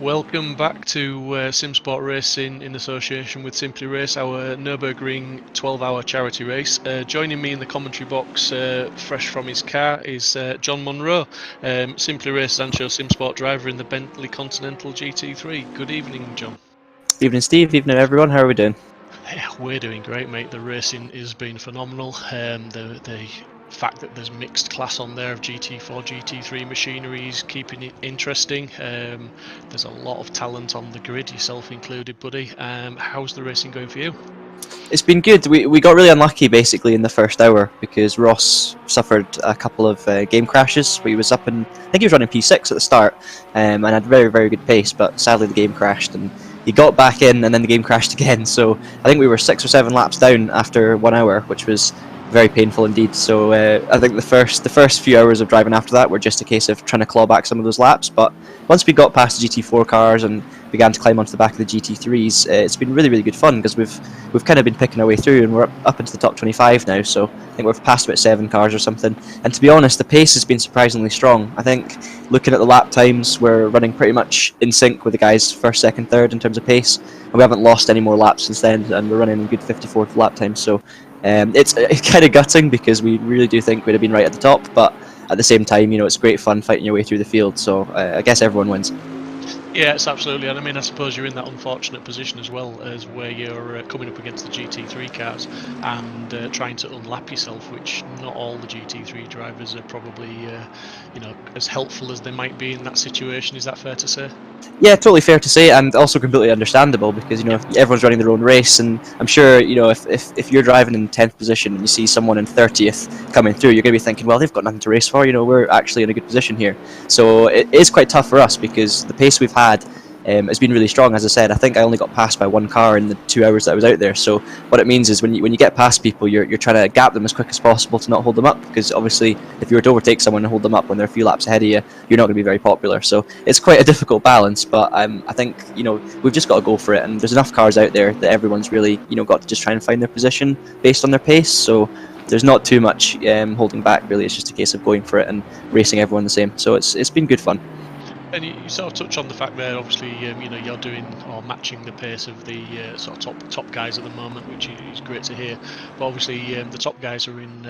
Welcome back to Simsport Racing in association with Simply Race, our Nürburgring 12-hour charity race. Joining me in the commentary box, fresh from his car, is John Monroe, Simply Race and Show Simsport driver in the Bentley Continental GT3. Good evening, John. Evening, Steve. Evening, everyone. How are we doing? Yeah, we're doing great, mate. The racing has been phenomenal. The fact that there's mixed class on there of GT4, GT3 machinery is keeping it interesting. There's a lot of talent on the grid, yourself included, buddy. How's the racing going for you? It's been good. We got really unlucky basically in the first hour because Ross suffered a couple of game crashes. He was up in, I think he was running P6 at the start, and had very, very good pace, but sadly the game crashed and he got back in and then the game crashed again. So I think we were 6 or 7 laps down after 1 hour, which was very painful indeed. So I think the first few hours of driving after that were just a case of trying to claw back some of those laps. But once we got past the GT4 cars and began to climb onto the back of the GT3s, it's been really, really good fun because we've kind of been picking our way through and we're up into the top 25 now. So I think we've passed about 7 cars or something. And to be honest, the pace has been surprisingly strong. I think looking at the lap times, we're running pretty much in sync with the guys first, second, third in terms of pace. And we haven't lost any more laps since then, and we're running a good 54th lap time. So it's kind of gutting because we really do think we'd have been right at the top, but at the same time, you know, it's great fun fighting your way through the field. So I guess everyone wins. Yeah, it's absolutely, and I mean, I suppose you're in that unfortunate position as well, as where you're coming up against the GT3 cars and trying to unlap yourself, which not all the GT3 drivers are probably, you know, as helpful as they might be in that situation. Is that fair to say? Yeah, totally fair to say, and also completely understandable because, you know, everyone's running their own race, and I'm sure, you know, if you're driving in 10th position and you see someone in 30th coming through, you're going to be thinking, well, they've got nothing to race for, you know, we're actually in a good position here. So it is quite tough for us because the pace we've had has been really strong. As I said, I think I only got passed by 1 car in the 2 hours that I was out there. So what it means is when you get past people, you're trying to gap them as quick as possible to not hold them up, because obviously if you were to overtake someone and hold them up when they're a few laps ahead of you, you're not going to be very popular. So it's quite a difficult balance, but I think, you know, we've just got to go for it, and there's enough cars out there that everyone's really, you know, got to just try and find their position based on their pace. So there's not too much holding back really. It's just a case of going for it and racing everyone the same. So it's been good fun. And you sort of touch on the fact there, obviously, you know, you're doing or matching the pace of the sort of top guys at the moment, which is great to hear. But obviously, the top guys are in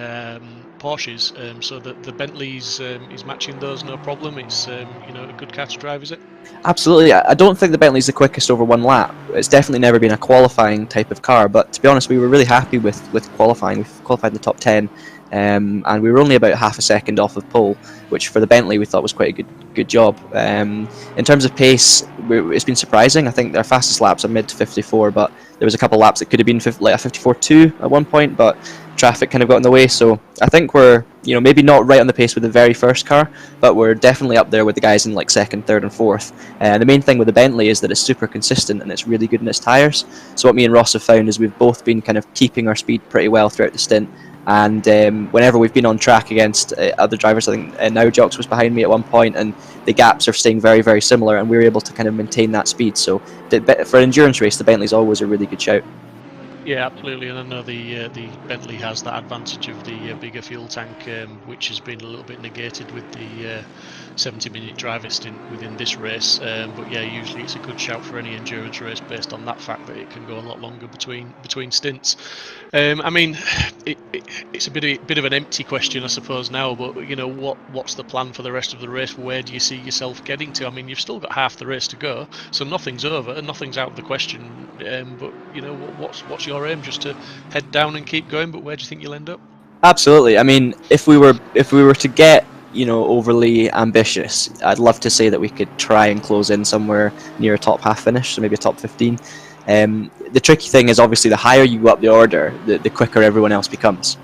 Porsches, so the Bentley's is matching those, no problem. It's you know, a good car to drive, is it? Absolutely. I don't think the Bentley's the quickest over 1 lap. It's definitely never been a qualifying type of car, but to be honest, we were really happy with qualifying. We've qualified in the top 10, and we were only about half a second off of pole, which for the Bentley we thought was quite a good job. In terms of pace, it's been surprising. I think our fastest laps are mid to 54, but there was a couple of laps that could have been like a 54.2 at one point, but traffic kind of got in the way. So I think we're, you know, maybe not right on the pace with the very first car, but we're definitely up there with the guys in like second, third and fourth. The main thing with the Bentley is that it's super consistent and it's really good in its tyres. So what me and Ross have found is we've both been kind of keeping our speed pretty well throughout the stint. And whenever we've been on track against other drivers, I think Now Jocks was behind me at one point, and the gaps are staying very, very similar, and we were able to kind of maintain that speed. So for an endurance race, the Bentley's always a really good shout. Yeah, absolutely, and I know the Bentley has that advantage of the bigger fuel tank, which has been a little bit negated with the 70-minute driver stint within this race. But yeah, usually it's a good shout for any endurance race based on that fact that it can go a lot longer between stints. I mean, it's a bit of an empty question, I suppose, now. But you know, what's the plan for the rest of the race? Where do you see yourself getting to? I mean, you've still got half the race to go, so nothing's over and nothing's out of the question. But you know, what's your aim? Just to head down and keep going, but where do you think you'll end up? Absolutely. I mean, if we were to get, you know, overly ambitious, I'd love to say that we could try and close in somewhere near a top half finish, so maybe a top 15. The tricky thing is obviously the higher you go up the order, the quicker everyone else becomes,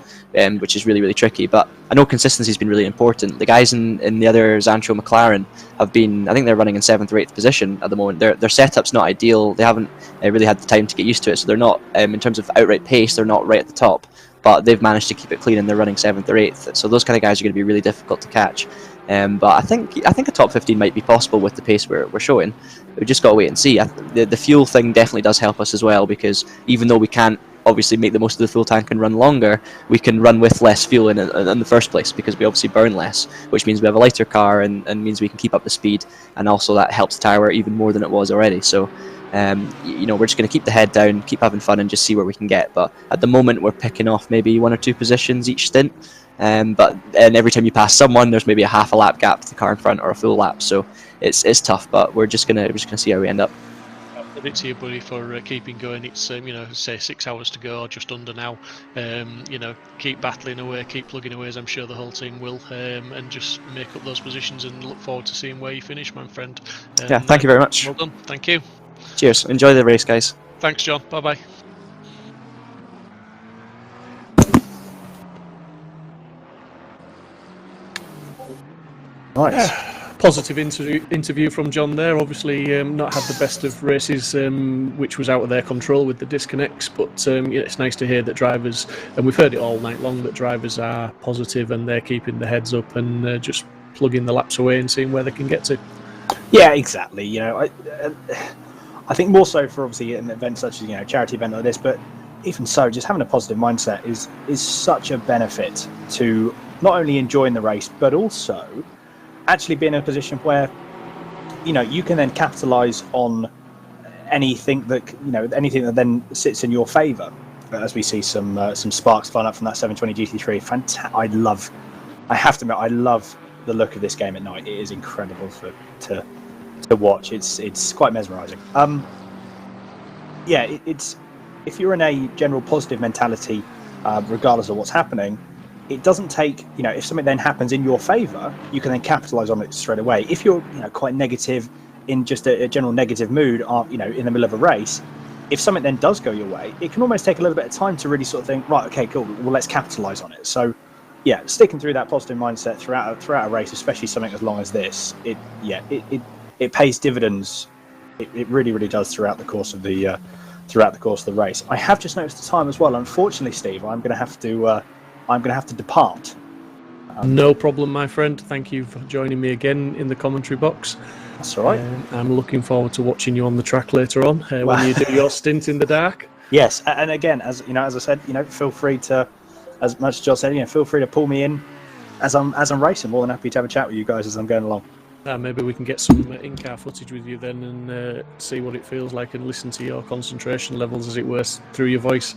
which is really, really tricky. But I know consistency has been really important. The guys in the other Zantro McLaren have been, I think they're running in 7th or 8th position at the moment. Their setup's not ideal. They haven't really had the time to get used to it, so they're not, in terms of outright pace, they're not right at the top. But they've managed to keep it clean and they're running 7th or 8th. So those kind of guys are going to be really difficult to catch. But I think a top 15 might be possible with the pace we're showing. We've just got to wait and see. The fuel thing definitely does help us as well, because even though we can't obviously make the most of the fuel tank and run longer, we can run with less fuel in the first place, because we obviously burn less, which means we have a lighter car and means we can keep up the speed, and also that helps the tyre wear even more than it was already. So we're just going to keep the head down, keep having fun, and just see where we can get. But at the moment, we're picking off maybe 1 or 2 positions each stint. But every time you pass someone, there's maybe a half a lap gap to the car in front or a full lap. So it's tough, but we're just gonna see how we end up. Credit to you, buddy, for keeping going. It's say 6 hours to go, or just under now. Keep battling away, keep plugging away, as I'm sure the whole team will, and just make up those positions. And look forward to seeing where you finish, my friend. Yeah, thank you very much. Well done. Thank you. Cheers. Enjoy the race, guys. Thanks, John. Bye bye. Nice. Positive interview from John there. Obviously, not had the best of races, which was out of their control with the disconnects. But it's nice to hear that drivers, and we've heard it all night long, that drivers are positive and they're keeping their heads up and just plugging the laps away and seeing where they can get to. Yeah, exactly. I think more so for obviously an event such as a charity event like this, but even so, just having a positive mindset is such a benefit to not only enjoying the race, but also actually be in a position where you can then capitalize on anything that then sits in your favor, as we see some sparks flying up from that 720 GT3. I have to admit, I love the look of this game at night. It is incredible to watch. It's quite mesmerizing. It's if you're in a general positive mentality, regardless of what's happening, it doesn't take, if something then happens in your favor, you can then capitalize on it straight away. If you're, quite negative, in just a general negative mood, in the middle of a race, if something then does go your way, it can almost take a little bit of time to really sort of think, right, okay, cool, well, let's capitalize on it. So, yeah, sticking through that positive mindset throughout a race, especially something as long as this, it pays dividends. It really, really does throughout the course of the race. I have just noticed the time as well. Unfortunately, Steve, I'm going to have to depart. No problem, my friend. Thank you for joining me again in the commentary box. That's all right. I'm looking forward to watching you on the track later on when you do your stint in the dark. Yes, and again, as I said, feel free to, as much as John said, feel free to pull me in as I'm racing. More than happy to have a chat with you guys as I'm going along. Maybe we can get some in-car footage with you then and see what it feels like and listen to your concentration levels, as it were, through your voice.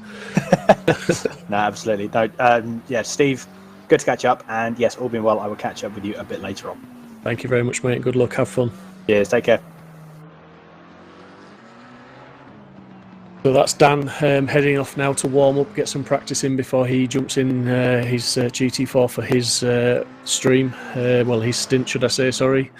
No, absolutely. No, Steve, good to catch up. And yes, all being well, I will catch up with you a bit later on. Thank you very much, mate. Good luck. Have fun. Cheers. Take care. So that's Dan heading off now to warm up, get some practice in before he jumps in his GT4 for his stream. His stint, should I say, sorry.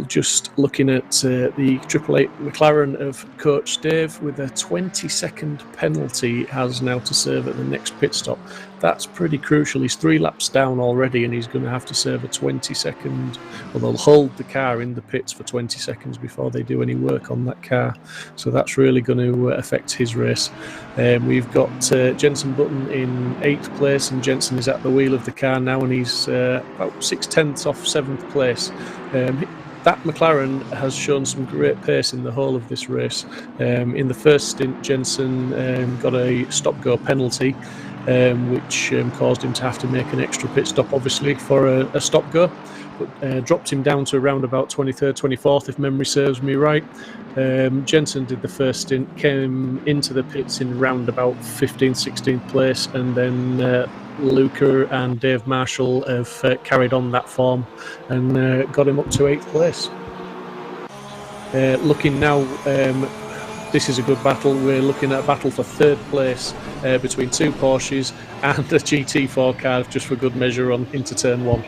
Just looking at the Triple Eight McLaren of Coach Dave, with a 20-second penalty has now to serve at the next pit stop. That's pretty crucial. He's 3 laps down already, and he's going to have to serve a 20-second. Well, they'll hold the car in the pits for 20 seconds before they do any work on that car. So that's really going to affect his race. We've got Jenson Button in 8th place, and Jenson is at the wheel of the car now, and he's about 6/10 off 7th place. That McLaren has shown some great pace in the whole of this race. In the first stint, Jenson got a stop-go penalty, which caused him to have to make an extra pit stop, obviously, for a stop-go, but dropped him down to around about 23rd, 24th, if memory serves me right. Jenson did the first stint, came into the pits in round about 15th, 16th place, and then Luca and Dave Marshall have carried on that form and got him up to 8th place. Looking now, this is a good battle. We're looking at a battle for 3rd place between 2 Porsches and a GT4 car, just for good measure, on into turn 1.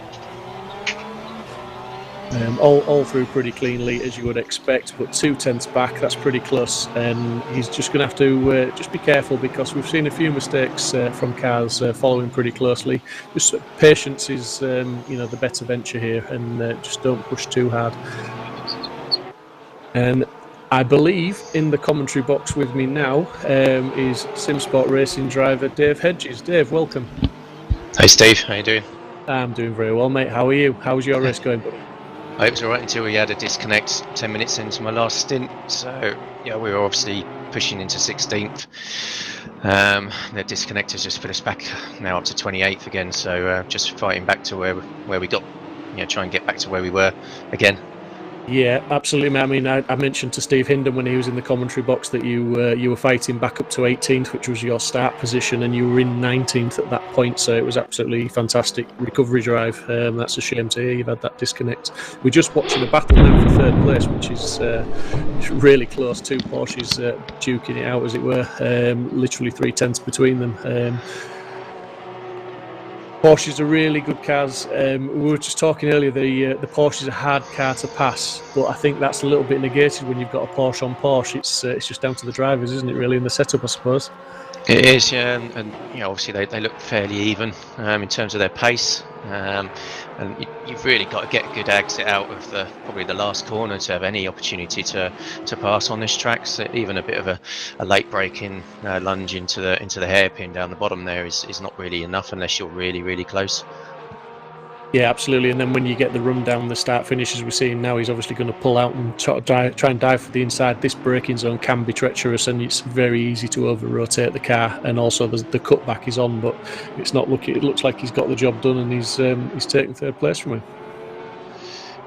All through pretty cleanly, as you would expect, but 2/10 back, that's pretty close, and he's just going to have to just be careful, because we've seen a few mistakes from cars following pretty closely. Just patience is the better venture here, and just don't push too hard. And I believe in the commentary box with me now is Simsport Racing driver Dave Hedges. Dave, welcome. Hi Steve, how you doing? I'm doing very well, mate. How are you? How's your race going, buddy? It was alright until we had a disconnect 10 minutes into my last stint. So yeah, we were obviously pushing into 16th. Their disconnectors just put us back now up to 28th again. So just fighting back to where we got, try and get back to where we were again. Yeah, absolutely. I mean, I mentioned to Steve Hindon when he was in the commentary box that you were fighting back up to 18th, which was your start position, and you were in 19th at that point. So it was absolutely fantastic recovery drive. That's a shame to hear you've had that disconnect. We're just watching a battle now for third place, which is really close. Two Porsches duking it out, as it were. Literally 3/10 between them. Porsches are really good cars. We were just talking earlier, the Porsche is a hard car to pass, but I think that's a little bit negated when you've got a Porsche on Porsche. It's just down to the drivers, isn't it, really, in the setup, I suppose? It is, yeah, and obviously they look fairly even in terms of their pace, and you've really got to get a good exit out of probably the last corner to have any opportunity to pass on this track. So even a bit of a late braking lunge into the hairpin down the bottom there is not really enough unless you're really, really close. Yeah, absolutely. And then when you get the run down the start finish, as we're seeing now, he's obviously going to pull out and try and dive for the inside. This braking zone can be treacherous, and it's very easy to over rotate the car. And also the cutback is on, but it's not looking. It looks like he's got the job done, and he's taking third place from him.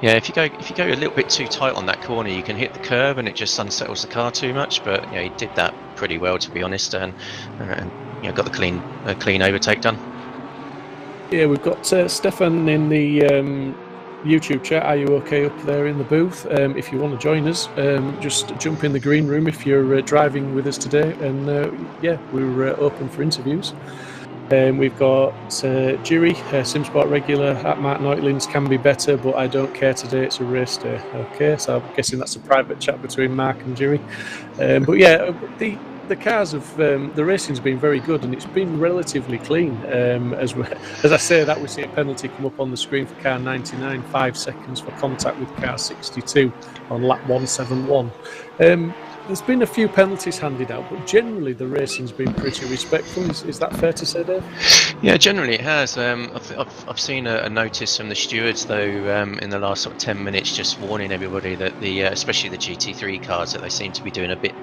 Yeah, if you go a little bit too tight on that corner, you can hit the curb, and it just unsettles the car too much. But he did that pretty well, to be honest, and got the clean overtake done. Yeah, we've got Stefan in the YouTube chat. Are you okay up there in the booth? If you want to join us, just jump in the green room if you're driving with us today. And we're open for interviews. We've got Jiri, Simsport regular at Mark Neutlin's can be better, but I don't care today. It's a race day. Okay, so I'm guessing that's a private chat between Mark and Jiri. But yeah, the cars of the racing's been very good, and it's been relatively clean. As I say that, we see a penalty come up on the screen for car 99, 5 seconds for contact with car 62 on lap 171. There's been a few penalties handed out, but generally the racing's been pretty respectful. Is that fair to say, Dave? Yeah, generally it has. I've seen a notice from the stewards, though, in the last sort of 10 minutes, just warning everybody that especially the GT3 cars, that they seem to be doing a bit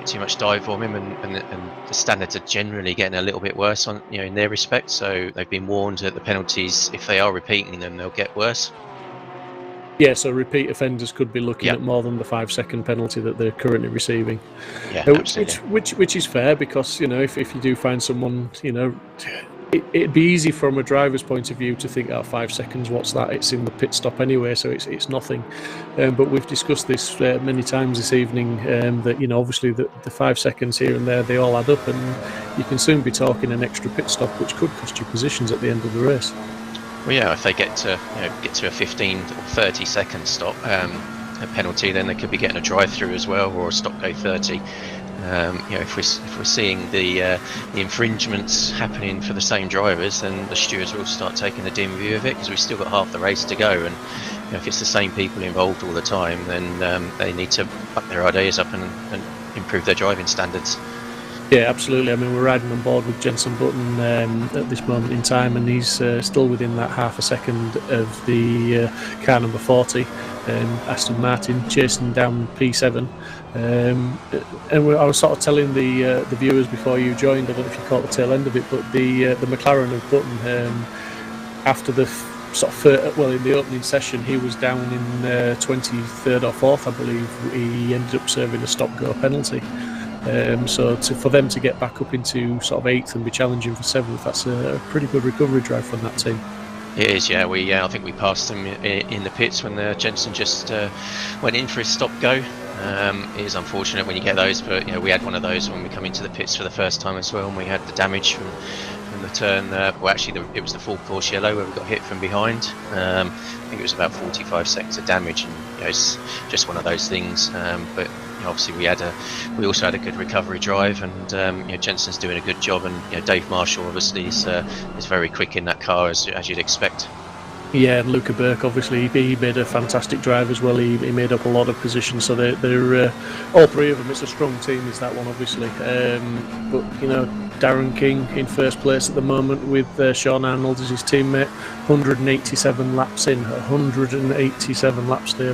too much dive bombing, and the standards are generally getting a little bit worse on in their respect. So they've been warned that the penalties, if they are repeating them, they'll get worse. Yeah, so repeat offenders could be looking at more than the 5-second penalty that they're currently receiving. Yeah, absolutely. Which is fair, because if you do find someone, it'd be easy from a driver's point of view to think, 5 seconds, what's that? It's in the pit stop anyway, so it's nothing. But we've discussed this many times this evening, that obviously the 5 seconds here and there, they all add up, and you can soon be talking an extra pit stop, which could cost you positions at the end of the race. Well, yeah, if they get to a 15 or 30 second stop, a penalty, then they could be getting a drive-through as well, or a stop go 30. If we're seeing the infringements happening for the same drivers, then the stewards will start taking a dim view of it, because we've still got half the race to go, and if it's the same people involved all the time, then they need to up their ideas up and improve their driving standards. Yeah, absolutely. I mean, we're riding on board with Jenson Button at this moment in time, and he's still within that half a second of the car number 40, Aston Martin, chasing down P7. And I was sort of telling the viewers before you joined, I don't know if you caught the tail end of it, but the McLaren of Button, after the in the opening session, he was down in 23rd or 4th, I believe. He ended up serving a stop-go penalty. So for them to get back up into sort of 8th and be challenging for 7th, that's a pretty good recovery drive from that team. It is, yeah. I think we passed them in the pits when Jenson just went in for his stop-go. It is unfortunate when you get those, but we had one of those when we come into the pits for the first time as well, and we had the damage from the turn. It was the full course yellow where we got hit from behind. I think it was about 45 seconds of damage, and it's just one of those things. But obviously we also had a good recovery drive, and Jenson's doing a good job, and Dave Marshall obviously is very quick in that car, as you'd expect. Yeah, and Luca Burke, obviously, he made a fantastic drive as well. He made up a lot of positions, so they're all three of them. It's a strong team, is that one, obviously. But Darren King in first place at the moment with Sean Arnold as his teammate. 187 laps in, 187 laps there.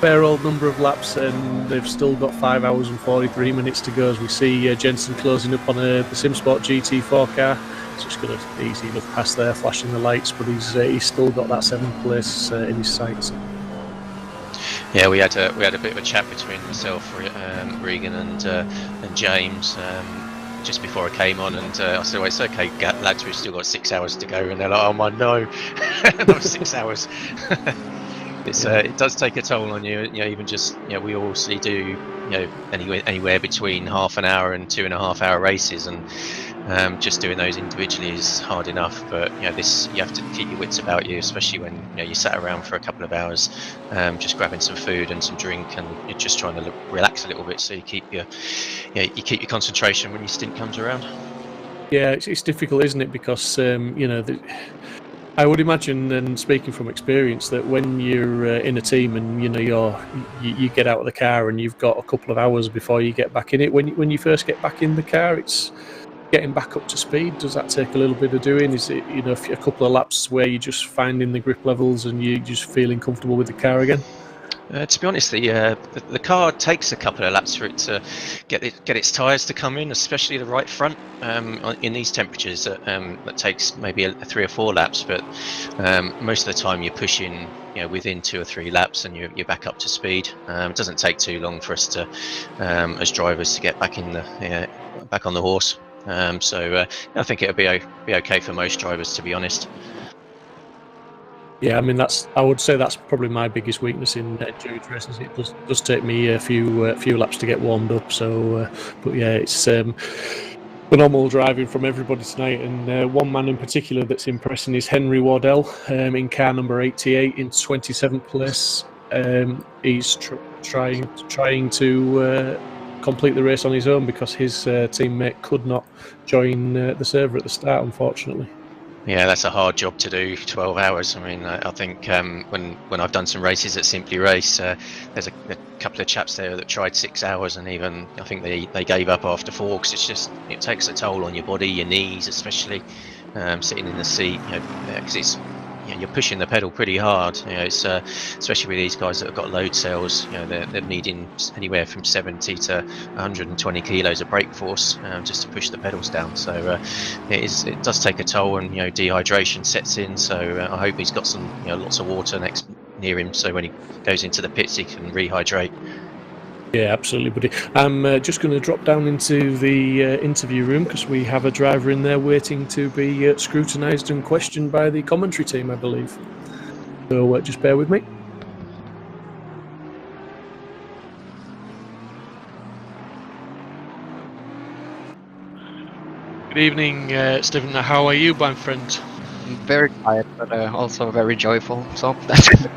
fair old number of laps, and they've still got 5 hours and 43 minutes to go as we see Jensen closing up on the Simsport GT4 car. He's just going to easy enough past there, flashing the lights, but he's still got that 7th place in his sights. Yeah, we had a bit of a chat between myself, Regan, and James just before I came on, and I said, well, it's okay, lads, we've still got 6 hours to go, and they're like, oh my no, not 6 hours. It does take a toll on you. Even just we obviously do anywhere between half an hour and 2.5 hour races, and just doing those individually is hard enough. But this, you have to keep your wits about you, especially when you sat around for a couple of hours, just grabbing some food and some drink, and you're just trying to relax a little bit, so you keep your concentration when your stint comes around. Yeah, it's difficult, isn't it? Because I would imagine, and speaking from experience, that when you're in a team and you get out of the car and you've got a couple of hours before you get back in it. When you first get back in the car, it's getting back up to speed. Does that take a little bit of doing? Is it a couple of laps where you're just finding the grip levels and you're just feeling comfortable with the car again? To be honest, the car takes a couple of laps for it to get its tyres to come in, especially the right front. In these temperatures, that takes maybe 3 or 4 laps, but most of the time you're pushing within 2 or 3 laps, and you're back up to speed. It doesn't take too long for us to, as drivers, to get back back on the horse. So I think it'll be okay for most drivers, to be honest. Yeah, I mean I would say that's probably my biggest weakness in endurance races. It does take me a few laps to get warmed up. So, but yeah, it's phenomenal driving from everybody tonight. And one man in particular that's impressing is Henry Wardell in car number 88 in 27th place. He's trying to complete the race on his own because his teammate could not join the server at the start, unfortunately. Yeah, that's a hard job to do, 12 hours. I mean, I think when I've done some races at Simply Race, there's a couple of chaps there that tried 6 hours, and even I think they gave up after 4, because it takes a toll on your body, your knees especially, sitting in the seat, because it's you're pushing the pedal pretty hard. It's especially with these guys that have got load cells. They're needing anywhere from 70 to 120 kilos of brake force just to push the pedals down. So it does take a toll, and dehydration sets in. So I hope he's got some lots of water near him, so when he goes into the pits he can rehydrate. Yeah, absolutely, buddy. I'm just going to drop down into the interview room because we have a driver in there waiting to be scrutinised and questioned by the commentary team, I believe. So just bear with me. Good evening, Stephen. How are you, my friend? Very quiet, but also very joyful, so that's good.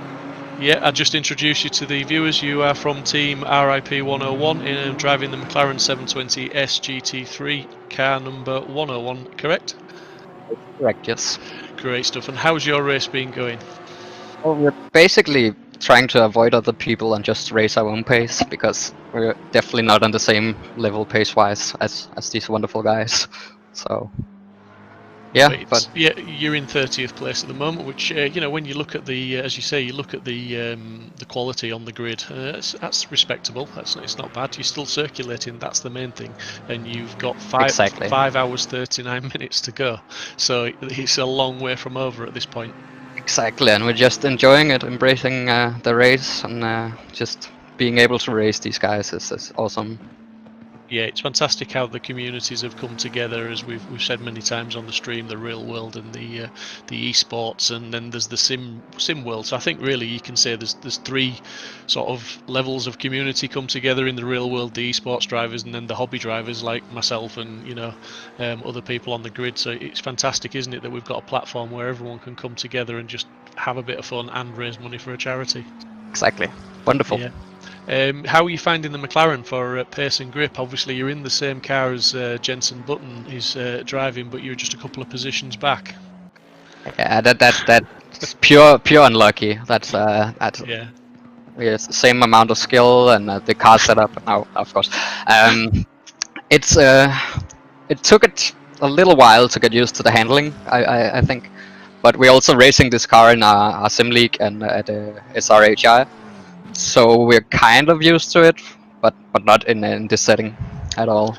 Yeah, I'll just introduce you to the viewers. You are from Team RIP 101, driving the McLaren 720 SGT3, car number 101, correct? Correct, yes. Great stuff. And how's your race been going? Well, we're basically trying to avoid other people and just race our own pace, because we're definitely not on the same level pace-wise as these wonderful guys. So... yeah, but yeah, you're in 30th place at the moment, which when you look at the, as you say, you look at the quality on the grid, that's respectable. It's not bad. You're still circulating. That's the main thing, and you've got 5 hours 39 minutes to go. So it's a long way from over at this point. Exactly, and we're just enjoying it, embracing the race, and just being able to race these guys is awesome. Yeah, it's fantastic how the communities have come together, as we've said many times on the stream, the real world and the esports, and then there's the sim world. So I think really you can say there's 3 sort of levels of community come together in the real world: the esports drivers, and then the hobby drivers like myself and other people on the grid. So it's fantastic, isn't it, that we've got a platform where everyone can come together and just have a bit of fun and raise money for a charity. Exactly, wonderful. Yeah. How are you finding the McLaren for pace and grip? Obviously, you're in the same car as Jensen Button is driving, but you're just a couple of positions back. Yeah, that's pure unlucky. That's yeah. Yes, the same amount of skill and the car setup. No, of course. It took it a little while to get used to the handling, I think. But we're also racing this car in our sim league and at SRHI. So we're kind of used to it, but not in this setting at all.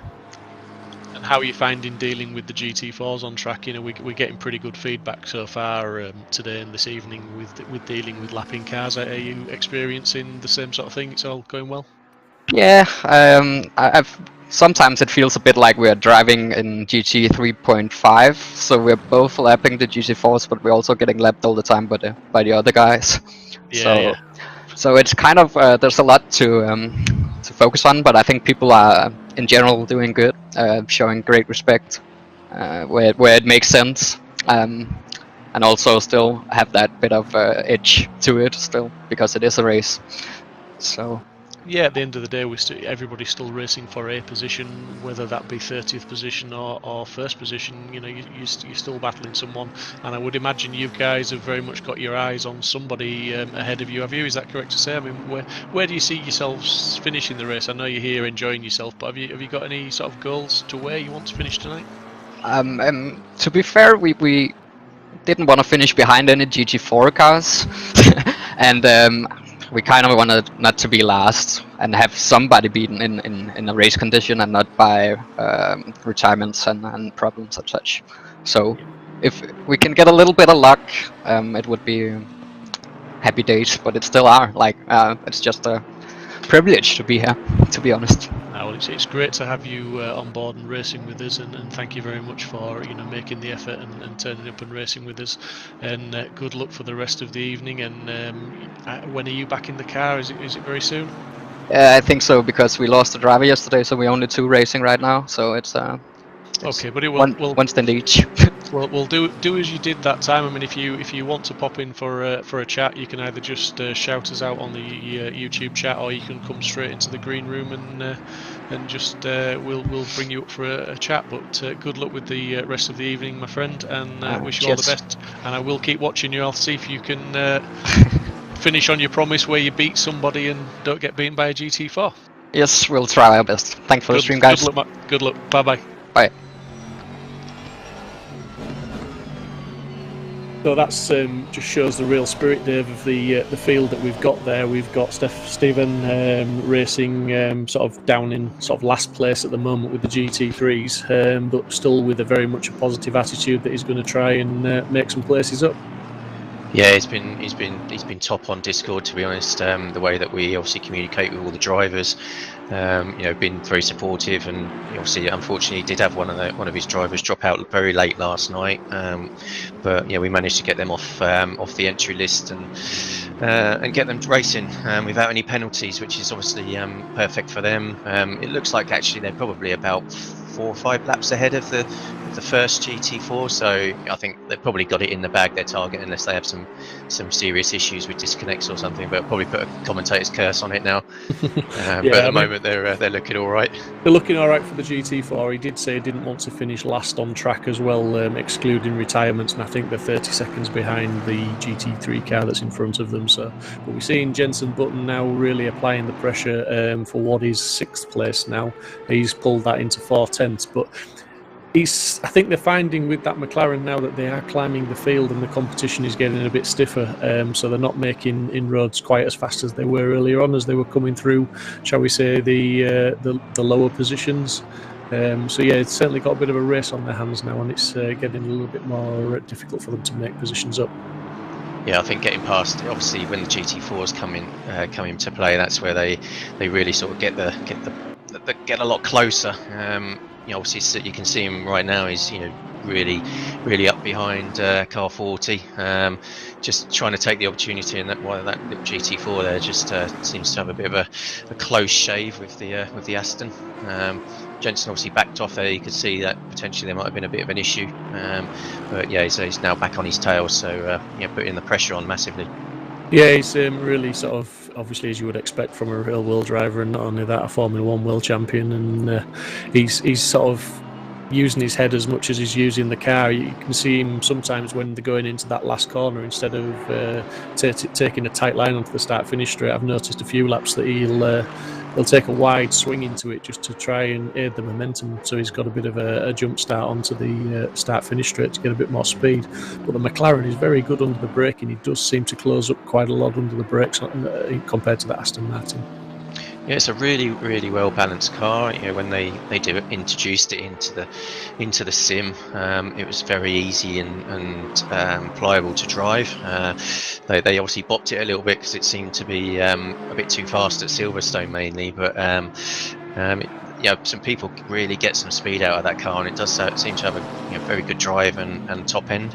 And how are you finding dealing with the GT4s on track? You know, we're getting pretty good feedback so far today and this evening with dealing with lapping cars. Are you experiencing the same sort of thing? It's all going well? Yeah, I've sometimes it feels a bit like we're driving in GT 3.5, so we're both lapping the GT4s, but we're also getting lapped all the time by the other guys. Yeah, So it's kind of there's a lot to focus on, but I think people are in general doing good, showing great respect where it makes sense, and also still have that bit of edge to it still because it is a race. So. Yeah, at the end of the day, everybody's still racing for a position, whether that be 30th position or first position. You know, you're still battling someone, and I would imagine you guys have very much got your eyes on somebody ahead of you. Have you? Is that correct to say? I mean, where do you see yourselves finishing the race? I know you're here enjoying yourself, but have you got any sort of goals to where you want to finish tonight? To be fair, we didn't want to finish behind any GT4 cars, and we kind of wanted not to be last and have somebody beaten in a race condition and not by retirements and problems and such. So if we can get a little bit of luck, it would be happy days, but it still are. Like it's just a privilege to be here, to be honest. Well, it's great to have you on board and racing with us, and thank you very much for making the effort and turning up and racing with us. And good luck for the rest of the evening. And when are you back in the car? Is it very soon? I think so, because we lost the driver yesterday, so we're only 2 racing right now. So it's okay, but one stint each. We'll do as you did that time. I mean, if you want to pop in for a chat, you can either just shout us out on the YouTube chat, or you can come straight into the green room and just we'll bring you up for a chat. But good luck with the rest of the evening, my friend, and wish you all the best. And I will keep watching you. I'll see if you can finish on your promise where you beat somebody and don't get beaten by a GT4. Yes, we'll try our best. Thanks for the stream, guys. Good luck, good luck. Bye. Bye. So that's just shows the real spirit, Dave, of the field that we've got there. We've got Stephen racing sort of down in sort of last place at the moment with the GT3s, but still with a very much a positive attitude that he's going to try and make some places up. Yeah, he's been top on Discord, to be honest. The way that we obviously communicate with all the drivers, been very supportive, and obviously, unfortunately, he did have one of his drivers drop out very late last night. But we managed to get them off the entry list and get them racing without any penalties, which is obviously perfect for them. It looks like actually they're probably about 4 or 5 laps ahead of the first GT4, so I think they've probably got it in the bag, their target, unless they have some serious issues with disconnects or something. But probably put a commentator's curse on it now. But at the moment they're looking all right. They're looking all right for the GT4. He did say he didn't want to finish last on track as well, excluding retirements, and I think they're 30 seconds behind the GT3 car that's in front of them. So, but we're seeing Jenson Button now really applying the pressure for what is 6th place now. He's pulled that into 4/10, but I think they're finding with that McLaren now that they are climbing the field and the competition is getting a bit stiffer, so they're not making inroads quite as fast as they were earlier on as they were coming through, shall we say, the lower positions. So yeah, it's certainly got a bit of a race on their hands now, and it's getting a little bit more difficult for them to make positions up. Yeah, I think getting past, obviously when the GT4s come into play, that's where they really sort of get a lot closer. Obviously you can see him right now. He's really up behind car 40, just trying to take the opportunity, and that little GT4 there just seems to have a bit of a close shave with the Aston. Jenson obviously backed off there. You could see that potentially there might have been a bit of an issue, but yeah, he's now back on his tail, so putting the pressure on massively. Yeah, he's really sort of, obviously, as you would expect from a real world driver, and not only that, a Formula 1 world champion, and he's sort of using his head as much as he's using the car. You can see him sometimes when they're going into that last corner, instead of taking a tight line onto the start-finish straight, I've noticed a few laps that he'll take a wide swing into it just to try and aid the momentum. So he's got a bit of a jump start onto the start-finish straight to get a bit more speed. But the McLaren is very good under the braking. He does seem to close up quite a lot under the brakes compared to the Aston Martin. Yeah, it's a really, really well balanced car. You know, when they introduced it into the sim, it was very easy and pliable to drive. They obviously bopped it a little bit because it seemed to be a bit too fast at Silverstone mainly, but yeah, some people really get some speed out of that car, and it does seem to have a very good drive and top end.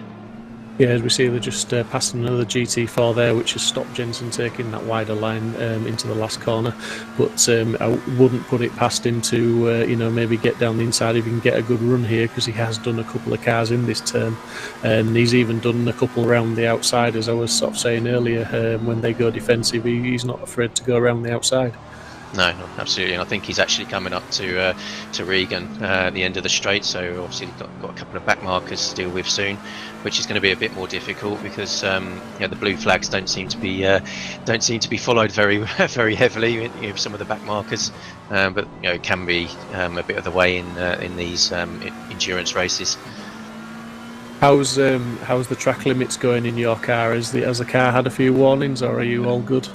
Yeah, as we see, they're just passing another GT4 there, which has stopped Jensen taking that wider line into the last corner. But I wouldn't put it past him to, maybe get down the inside if he can get a good run here, because he has done a couple of cars in this term. And he's even done a couple around the outside, as I was sort of saying earlier. When they go defensive, he's not afraid to go around the outside. No, absolutely, and I think he's actually coming up to Regan at the end of the straight, so obviously he's got a couple of back markers to deal with soon, which is going to be a bit more difficult because the blue flags don't seem to be followed very very heavily with some of the back markers, but it can be a bit of the way in these endurance races. How's the track limits going in your car? Has the car had a few warnings, or are you all good?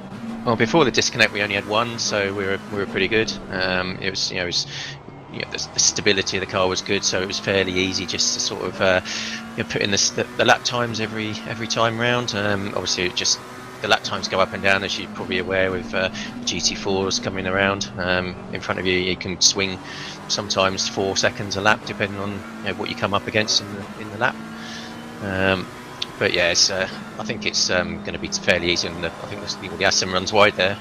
Well, before the disconnect, we only had one, so we were pretty good. It was the stability of the car was good, so it was fairly easy just to sort of put in the lap times every time round. Obviously, the lap times go up and down, as you're probably aware, with GT4s coming around in front of you. You can swing sometimes 4 seconds a lap, depending on what you come up against in the lap. But yeah, I think it's going to be fairly easy, and I think the Aston runs wide there.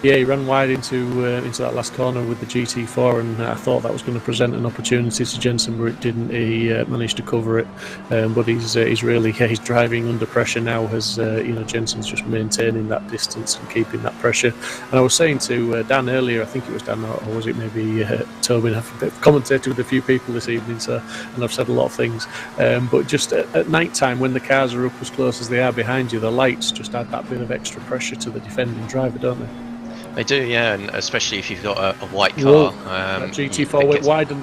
Yeah, he ran wide into that last corner with the GT4, and I thought that was going to present an opportunity to Jensen, but it didn't. He managed to cover it, but he's really he's driving under pressure now. As Jensen's just maintaining that distance and keeping that pressure. And I was saying to Dan earlier, I think it was Dan, or was it maybe Tobin? I've commentated with a few people this evening, and I've said a lot of things. But just at night time, when the cars are up as close as they are behind you, the lights just add that bit of extra pressure to the defending driver, don't they? They do, yeah, and especially if you've got a white car. That GT4 went wide, and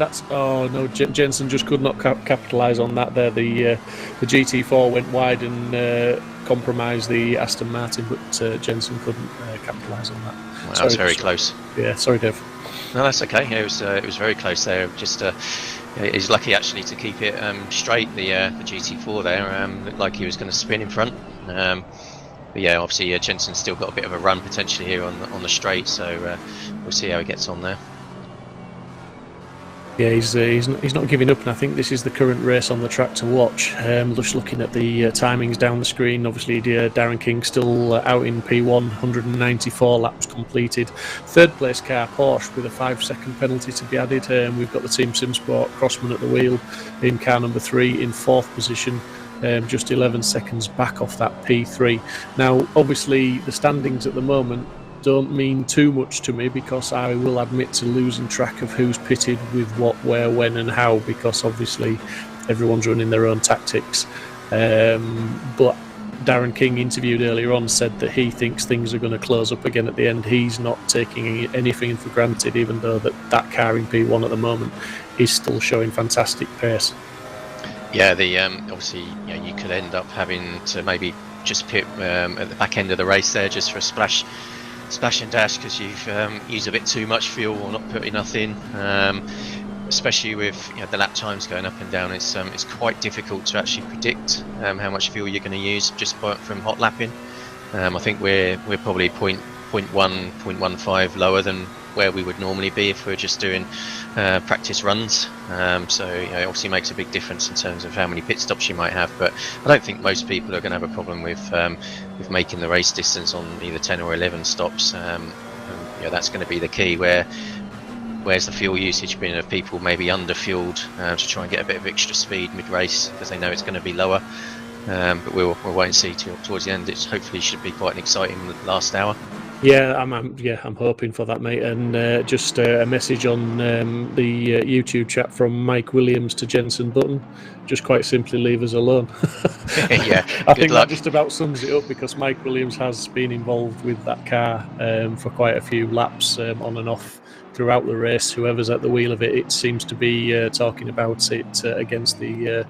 Jensen just could not capitalise on that there. The GT4 went wide and compromised the Aston Martin, but Jensen couldn't capitalise on that. Well, that was very close. Yeah, sorry, Dave. No, that's okay. It was very close there. Just he's lucky actually to keep it straight. The GT4 there looked like he was going to spin in front. But yeah, obviously Jensen's still got a bit of a run potentially here on the straight, so we'll see how he gets on there. Yeah, he's not giving up, and I think this is the current race on the track to watch. Just looking at the timings down the screen, obviously Darren King still out in P1, 194 laps completed. Third place car Porsche with a 5-second penalty to be added. We've got the Team Simsport Crossman at the wheel in car number 3 in 4th position. Just 11 seconds back off that P3. Now, obviously, the standings at the moment don't mean too much to me, because I will admit to losing track of who's pitted with what, where, when and how, because obviously everyone's running their own tactics. But Darren King, interviewed earlier on, said that he thinks things are going to close up again at the end. He's not taking anything for granted, even though that car in P1 at the moment is still showing fantastic pace. Yeah, obviously you could end up having to maybe just pit at the back end of the race there just for a splash and dash, because you've used a bit too much fuel or not put enough in. Especially with the lap times going up and down, it's quite difficult to actually predict how much fuel you're going to use just from hot lapping. I think we're probably 0.15 lower than where we would normally be if we're just doing practice runs. So it obviously makes a big difference in terms of how many pit stops you might have. But I don't think most people are going to have a problem with making the race distance on either 10 or 11 stops. That's going to be the key. Where's the fuel usage been of people maybe under-fueled to try and get a bit of extra speed mid-race because they know it's going to be lower. But we'll wait and see towards the end. It hopefully should be quite an exciting last hour. Yeah, I'm hoping for that, mate. And just a message on the YouTube chat from Mike Williams to Jenson Button. Just quite simply, leave us alone. Yeah, I good think luck. that just about sums it up, because Mike Williams has been involved with that car for quite a few laps on and off throughout the race. Whoever's at the wheel of it, it seems to be talking about it against the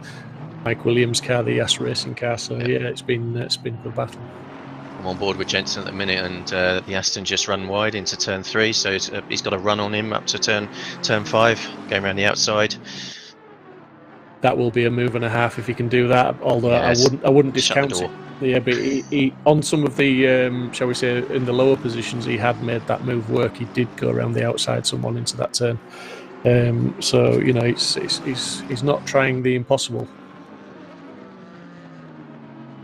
Mike Williams car, the Yas Racing car. So yeah, it's been a good battle. I'm on board with Jensen at the minute, and the Aston just run wide into turn 3, so he's got a run on him up to turn 5, going around the outside. That will be a move and a half if he can do that. Although Yes. I wouldn't Shut the discount door. it. Yeah, but he on some of the shall we say in the lower positions, he had made that move work. He did go around the outside someone into that turn. So you know, he's not trying the impossible.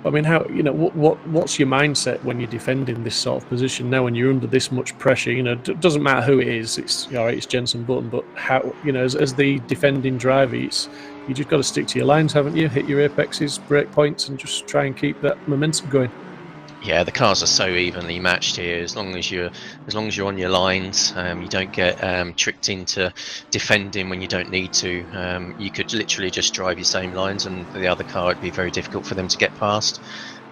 I mean, how, you know, what's your mindset when you're defending this sort of position now, when you're under this much pressure? You know, it doesn't matter who it is. It's all right, it's Jenson Button, but how, you know, as the defending driver, you just got to stick to your lines, haven't you? Hit your apexes, break points, and just try and keep that momentum going. Yeah, the cars are so evenly matched here. As long as you're on your lines, you don't get tricked into defending when you don't need to. You could literally just drive your same lines, and the other car, it'd be very difficult for them to get past.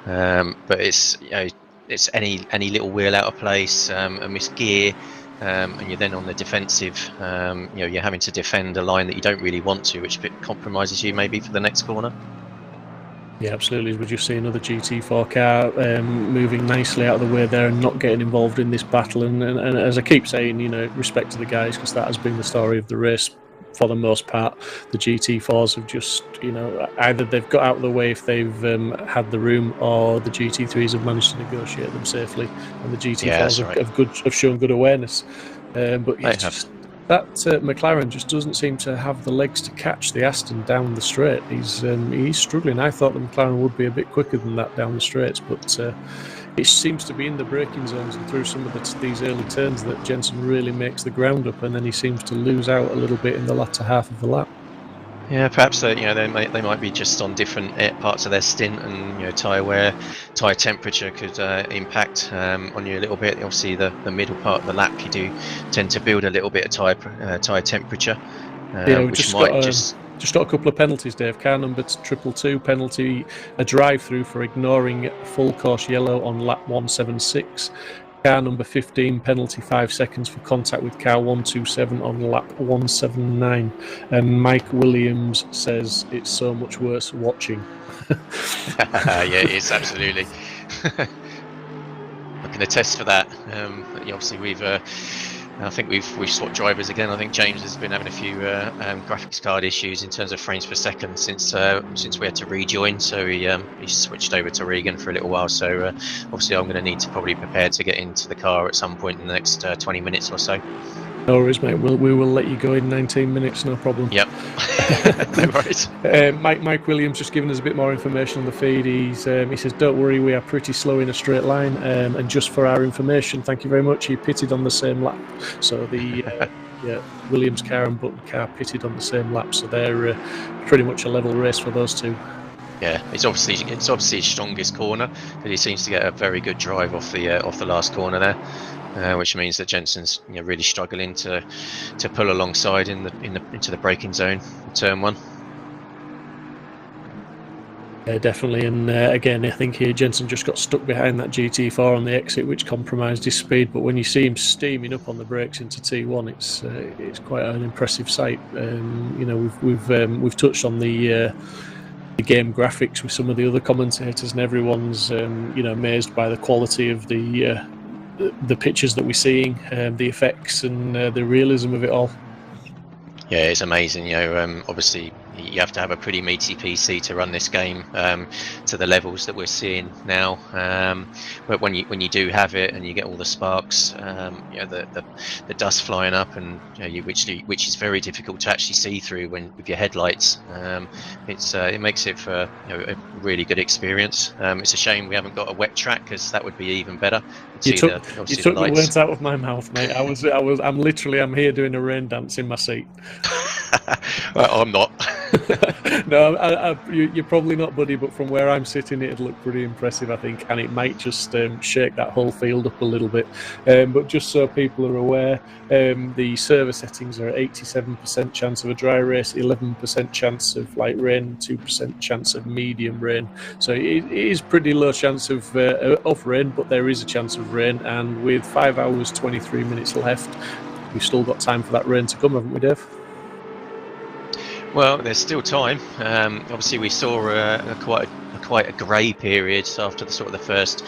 But it's, you know, it's any little wheel out of place, a missed gear, and you're then on the defensive. You know, you're having to defend a line that you don't really want to, which compromises you maybe for the next corner. Yeah, absolutely. We just see another GT4 car moving nicely out of the way there and not getting involved in this battle. And as I keep saying, you know, respect to the guys, because that has been the story of the race for the most part. The GT4s have just, you know, either they've got out of the way if they've had the room, or the GT3s have managed to negotiate them safely, and the GT4s have shown good awareness. But it's just, that McLaren just doesn't seem to have the legs to catch the Aston down the straight. He's struggling. I thought the McLaren would be a bit quicker than that down the straights, but it seems to be in the braking zones and through some of these early turns that Jenson really makes the ground up, and then he seems to lose out a little bit in the latter half of the lap. Yeah, perhaps you know, they might be just on different parts of their stint, and you know, tyre wear, tyre temperature could impact on you a little bit. Obviously, the middle part of the lap, you do tend to build a little bit of tyre temperature, which might just got a couple of penalties, Dave. Car number 222 penalty, a drive-through for ignoring full course yellow on lap 176. Car number 15 penalty 5 seconds for contact with car 127 on lap 179. And Mike Williams says it's so much worse watching. Yeah, it is, absolutely. I can attest for that. Obviously, I think we've swapped drivers again. I think James has been having a few graphics card issues in terms of frames per second since we had to rejoin. So he switched over to Regan for a little while. So obviously, I'm going to need to probably prepare to get into the car at some point in the next 20 minutes or so. No worries, mate. We will let you go in 19 minutes, no problem. Yep. No worries. Mike Williams just giving us a bit more information on the feed. He says, don't worry, we are pretty slow in a straight line. And just for our information, thank you very much. He pitted on the same lap. So the Williams car and Button car pitted on the same lap. So they're pretty much a level race for those two. Yeah, it's obviously his strongest corner, because he seems to get a very good drive off the last corner there. Which means that Jenson's really struggling to pull alongside into the braking zone, turn 1. Definitely, and again, I think here Jenson just got stuck behind that GT4 on the exit, which compromised his speed. But when you see him steaming up on the brakes into T1, it's quite an impressive sight. We've touched on the game graphics with some of the other commentators, and everyone's amazed by the quality of the pictures that we're seeing, the effects and the realism of it all. Yeah, it's amazing. Obviously you have to have a pretty meaty PC to run this game to the levels that we're seeing now. But when you do have it and you get all the sparks, the dust flying up, and which is very difficult to actually see through with your headlights. It makes it for a really good experience. It's a shame we haven't got a wet track, because that would be even better. You took the words out of my mouth, mate. I'm here doing a rain dance in my seat. Well, I'm not. No, you're probably not, buddy, but from where I'm sitting, it'd look pretty impressive, I think, and it might just shake that whole field up a little bit. But just so people are aware, the server settings are 87% chance of a dry race, 11% chance of light rain, 2% chance of medium rain. So it is pretty low chance of rain, but there is a chance of rain, and with 5 hours 23 minutes left, we've still got time for that rain to come, haven't we, Dave? Well, there's still time. Obviously, we saw quite a grey period after the sort of the first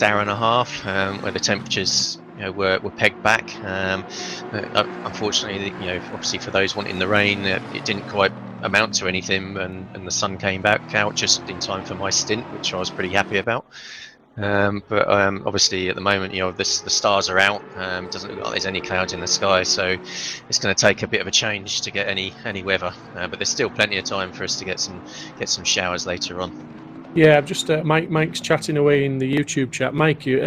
hour and a half, where the temperatures were pegged back. Unfortunately, obviously for those wanting the rain, it didn't quite amount to anything, and the sun came back out just in time for my stint, which I was pretty happy about. But obviously at the moment, the stars are out. Doesn't look like there's any clouds in the sky, so it's going to take a bit of a change to get any weather. But there's still plenty of time for us to get some showers later on. Yeah, I've just Mike's chatting away in the YouTube chat. Mike, you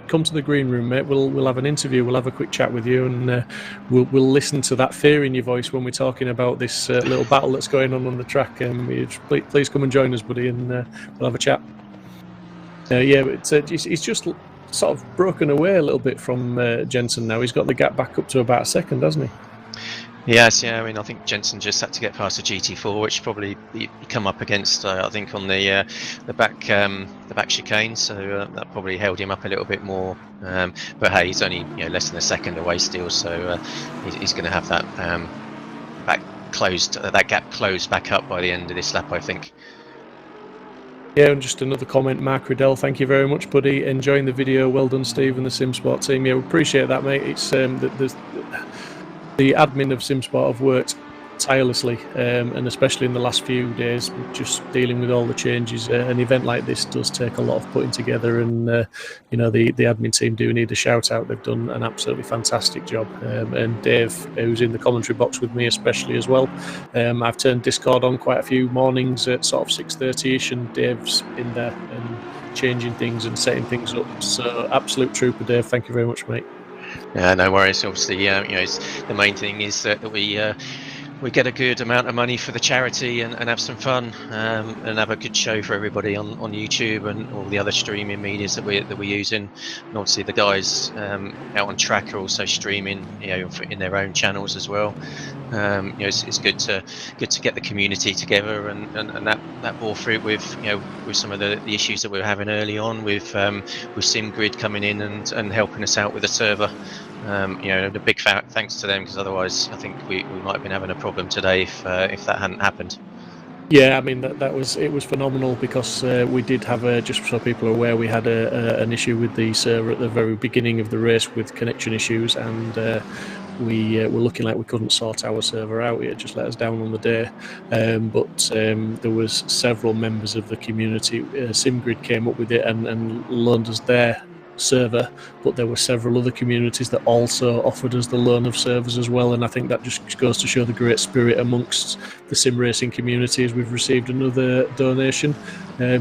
come to the green room, mate. We'll have an interview. We'll have a quick chat with you, and we'll listen to that fear in your voice when we're talking about this little battle that's going on the track. Please come and join us, buddy, and we'll have a chat. Yeah, but it's just sort of broken away a little bit from Jensen now. He's got the gap back up to about a second, hasn't he? Yes, yeah. I mean, I think Jensen just had to get past the GT4, which probably you come up against. I think on the back chicane, so that probably held him up a little bit more. But hey, he's only less than a second away still, so he's going to have that that gap closed back up by the end of this lap, I think. Yeah, and just another comment, Mark Riddell, thank you very much, buddy. Enjoying the video. Well done, Steve and the Simsport team. Yeah, we appreciate that, mate. It's the admin of Simsport have worked tirelessly, and especially in the last few days, just dealing with all the changes. An event like this does take a lot of putting together, and the admin team do need a shout out. They've done an absolutely fantastic job, and Dave, who's in the commentary box with me especially as well. I've turned Discord on quite a few mornings at sort of 6:30ish, and Dave's in there and changing things and setting things up. So absolute trooper, Dave. Thank you very much, mate. Yeah, no worries. Obviously, the main thing is that we get a good amount of money for the charity and have some fun, and have a good show for everybody on YouTube and all the other streaming medias that we're using. And obviously the guys out on track are also streaming in their own channels as well. It's good to get the community together, and that bore fruit with some of the issues that we were having early on with SimGrid coming in and helping us out with the server. A big thanks to them, because otherwise I think we might have been having a problem today if that hadn't happened. Yeah, I mean it was phenomenal, because we did have just so people are aware, we had an issue with the server at the very beginning of the race with connection issues, and we were looking like we couldn't sort our server out. It just let us down on the day, but there was several members of the community. SimGrid came up with it and loaned us their server, but there were several other communities that also offered us the loan of servers as well, and I think that just goes to show the great spirit amongst the sim racing community. As we've received another donation,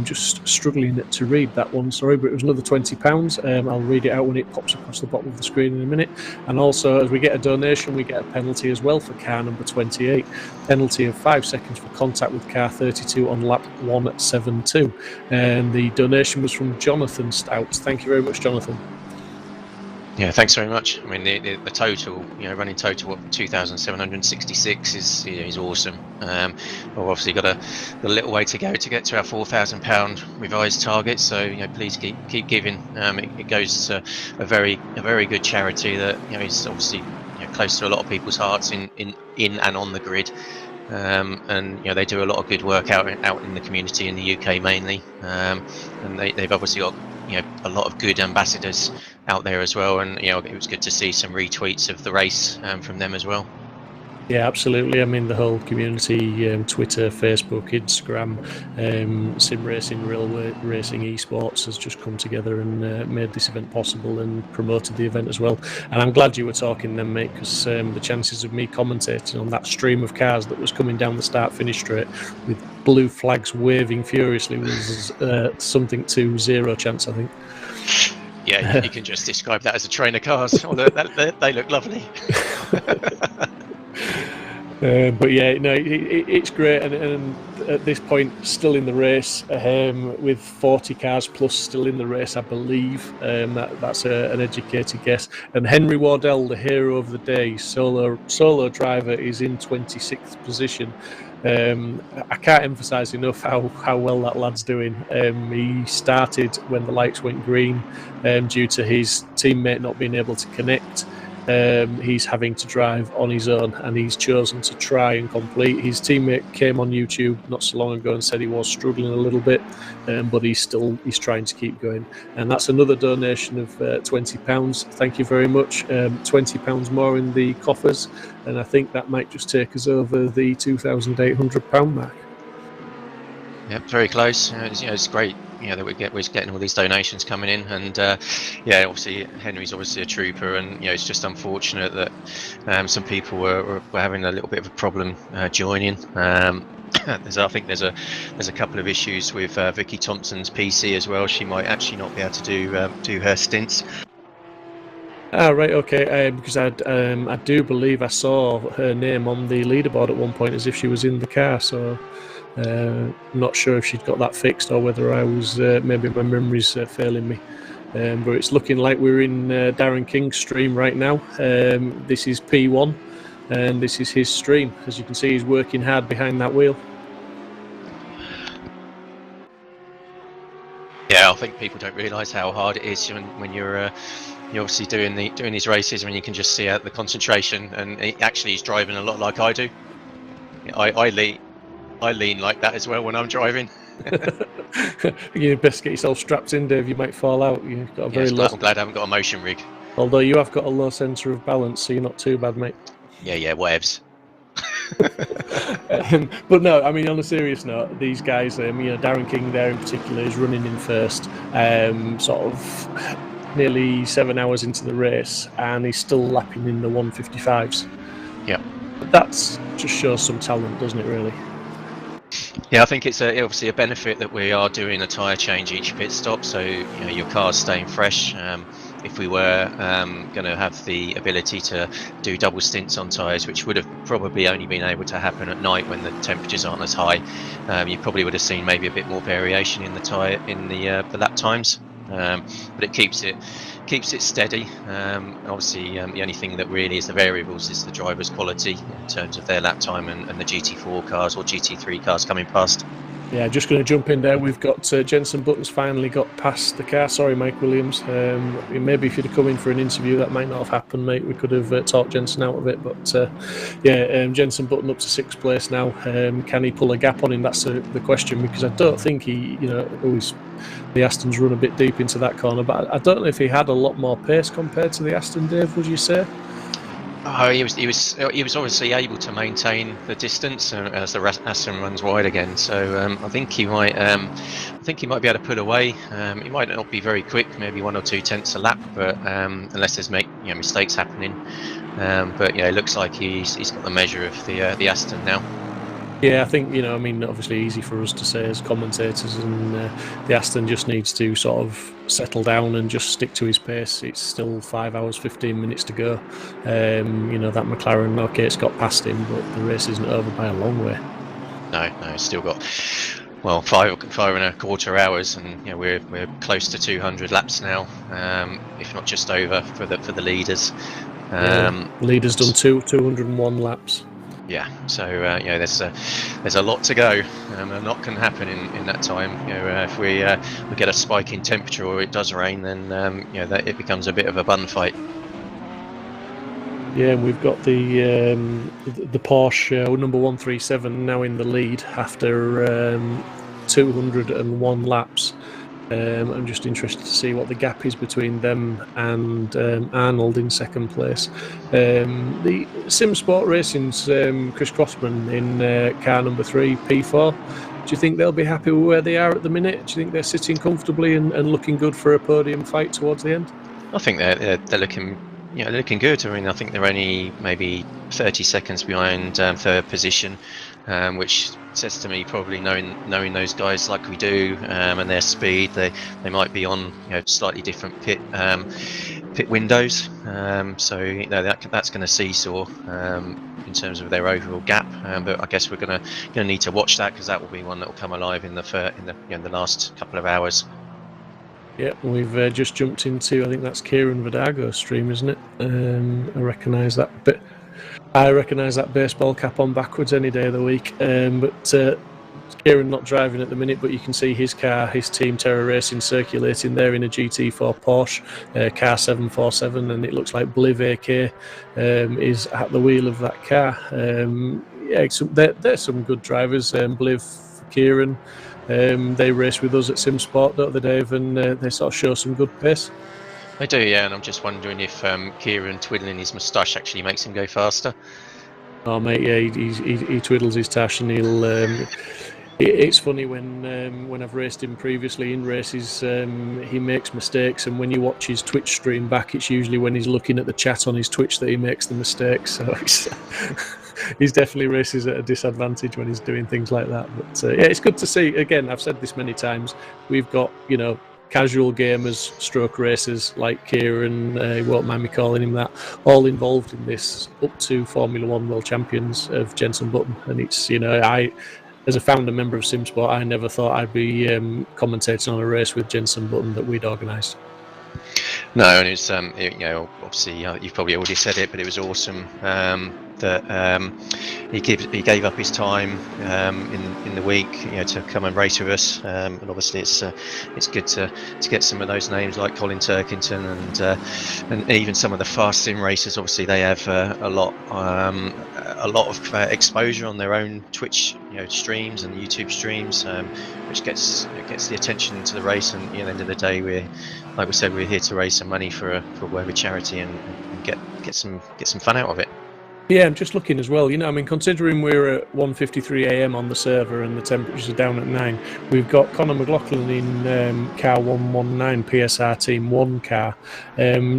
just struggling to read that one, sorry, but it was another £20. I'll read it out when it pops across the bottom of the screen in a minute. And also, as we get a donation, we get a penalty as well for car number 28, penalty of 5 seconds for contact with car 32 on lap 172, and the donation was from Jonathan Stout. Thank you very much, Jonathan. Yeah, thanks very much. I mean, the total, running total of 2,766 is awesome. We've obviously got a little way to go to get to our £4,000 revised target. So please keep giving. It goes to a very good charity that is obviously close to a lot of people's hearts in and on the grid. And they do a lot of good work out in the community in the UK mainly, and they've obviously got a lot of good ambassadors out there as well, and it was good to see some retweets of the race from them as well. Yeah, absolutely. I mean, the whole community, Twitter, Facebook, Instagram, sim racing, railway racing, esports has just come together and made this event possible and promoted the event as well. And I'm glad you were talking then, mate, because the chances of me commentating on that stream of cars that was coming down the start-finish straight with blue flags waving furiously was something to 0 chance, I think. Yeah, you can just describe that as a train of cars. Although they look lovely. But yeah, no, it's great, and at this point, still in the race, with 40 cars plus still in the race, I believe. That's an educated guess. And Henry Wardell, the hero of the day, solo driver, is in 26th position. I can't emphasise enough how well that lad's doing. He started when the lights went green, due to his teammate not being able to connect. He's having to drive on his own, and he's chosen to try and complete. His teammate came on YouTube not so long ago and said he was struggling a little bit, but he's trying to keep going. And that's another donation of £20. Thank you very much. £20 more in the coffers, and I think that might just take us over the £2,800 mark. Yeah, very close. It's great. That we're getting all these donations coming in, and obviously Henry's obviously a trooper, and it's just unfortunate that some people were having a little bit of a problem joining. I think there's a couple of issues with Vicky Thompson's PC as well. She might actually not be able to do her stints. Ah, right, okay. Because I do believe I saw her name on the leaderboard at one point as if she was in the car, so not sure if she'd got that fixed or whether I was maybe my memory's failing me. But it's looking like we're in Darren King's stream right now. This is P1, and this is his stream. As you can see, he's working hard behind that wheel. Yeah, I think people don't realise how hard it is when you're obviously doing these races, when you can just see the concentration, and he's driving a lot like I do. I lean like that as well when I'm driving. You best get yourself strapped in, Dave. You might fall out. You've got a very low. I'm glad I haven't got a motion rig. Although you have got a low centre of balance, so you're not too bad, mate. Yeah, whatevs. But no, I mean, on a serious note, these guys, Darren King there in particular is running in first, sort of nearly 7 hours into the race, and he's still lapping in the 155s. Yeah. That's just shows some talent, doesn't it, really? Yeah, I think it's obviously a benefit that we are doing a tyre change each pit stop, so your car's staying fresh. If we were going to have the ability to do double stints on tyres, which would have probably only been able to happen at night when the temperatures aren't as high, you probably would have seen maybe a bit more variation in the tyre in the lap times. But it keeps it steady. Obviously, the only thing that really is the variables is the driver's quality in terms of their lap time and the GT4 cars or GT3 cars coming past. Yeah, just going to jump in there. We've got Jenson Button's finally got past the car. Sorry, Mike Williams. Maybe if you'd have come in for an interview, that might not have happened, mate. We could have talked Jenson out of it. But Jenson Button up to 6th place now. Can he pull a gap on him? That's the question, because I don't think he, always the Aston's run a bit deep into that corner. But I don't know if he had a lot more pace compared to the Aston, Dave. Would you say? Oh, he was obviously able to maintain the distance as the Aston runs wide again. So I think he might be able to pull away. He might not be very quick, maybe 1 or 2 tenths a lap, but unless there's mistakes happening. But it looks like he's got the measure of the Aston now. Yeah, I think, obviously easy for us to say as commentators, and the Aston just needs to sort of settle down and just stick to his pace. It's still 5 hours, 15 minutes to go. That McLaren, okay, it's got past him, but the race isn't over by a long way. No, it's still got, 5.25 hours, and we're close to 200 laps now, if not just over for the leaders. Leaders done 201 laps. Yeah, so there's a lot to go. A lot can happen in that time. If we get a spike in temperature or it does rain, then that it becomes a bit of a bun fight. Yeah, we've got the Porsche number 137 now in the lead after 201 laps. I'm just interested to see what the gap is between them and Arnold in 2nd place. The Simsport Racing's Chris Crossman in car number 3, P4. Do you think they'll be happy with where they are at the minute? Do you think they're sitting comfortably and looking good for a podium fight towards the end? I think they're looking looking good. I mean, I think they're only maybe 30 seconds behind 3rd position. which says to me, probably knowing those guys like we do, and their speed, they might be on slightly different pit windows. So that's going to seesaw in terms of their overall gap. But I guess we're going to need to watch that, because that will be one that will come alive in the last couple of hours. Yeah, we've just jumped into, I think that's Kieran Vidago's stream, isn't it? I recognise that bit. I recognise that baseball cap on backwards any day of the week. But Kieran not driving at the minute, but you can see his car, his team Terra Racing, circulating there in a GT4 Porsche, car 747, and it looks like Bliv AK is at the wheel of that car. They're some good drivers. Bliv, Kieran, they race with us at Simsport, don't they, Dave? And they sort of show some good pace. I do, yeah, and I'm just wondering if Kieran twiddling his moustache actually makes him go faster. Oh, mate, yeah, he twiddles his tash, and he'll. It's funny when I've raced him previously in races, he makes mistakes, and when you watch his Twitch stream back, it's usually when he's looking at the chat on his Twitch that he makes the mistakes. So he's definitely races at a disadvantage when he's doing things like that. But yeah, it's good to see. Again, I've said this many times. We've got casual gamers, stroke racers like Kieran, he won't mind me calling him that, all involved in this, up to Formula One world champions of Jenson Button. And it's, as a founder member of Simsport, I never thought I'd be commentating on a race with Jenson Button that we'd organised. No, and it's obviously you've probably already said it, but it was awesome that he gave up his time in the week, to come and race with us. And obviously it's good to get some of those names like Colin Turkington and even some of the fast sim racers. Obviously they have a lot of exposure on their own Twitch streams and YouTube streams, which gets the attention to the race. And at the end of the day, like we said, we're here to raise some money for whatever charity and get some fun out of it. Yeah, I'm just looking as well. Considering we're at 1:53 a.m. on the server and the temperatures are down at 9, we've got Conor McLaughlin in car 119 PSR Team 1 car.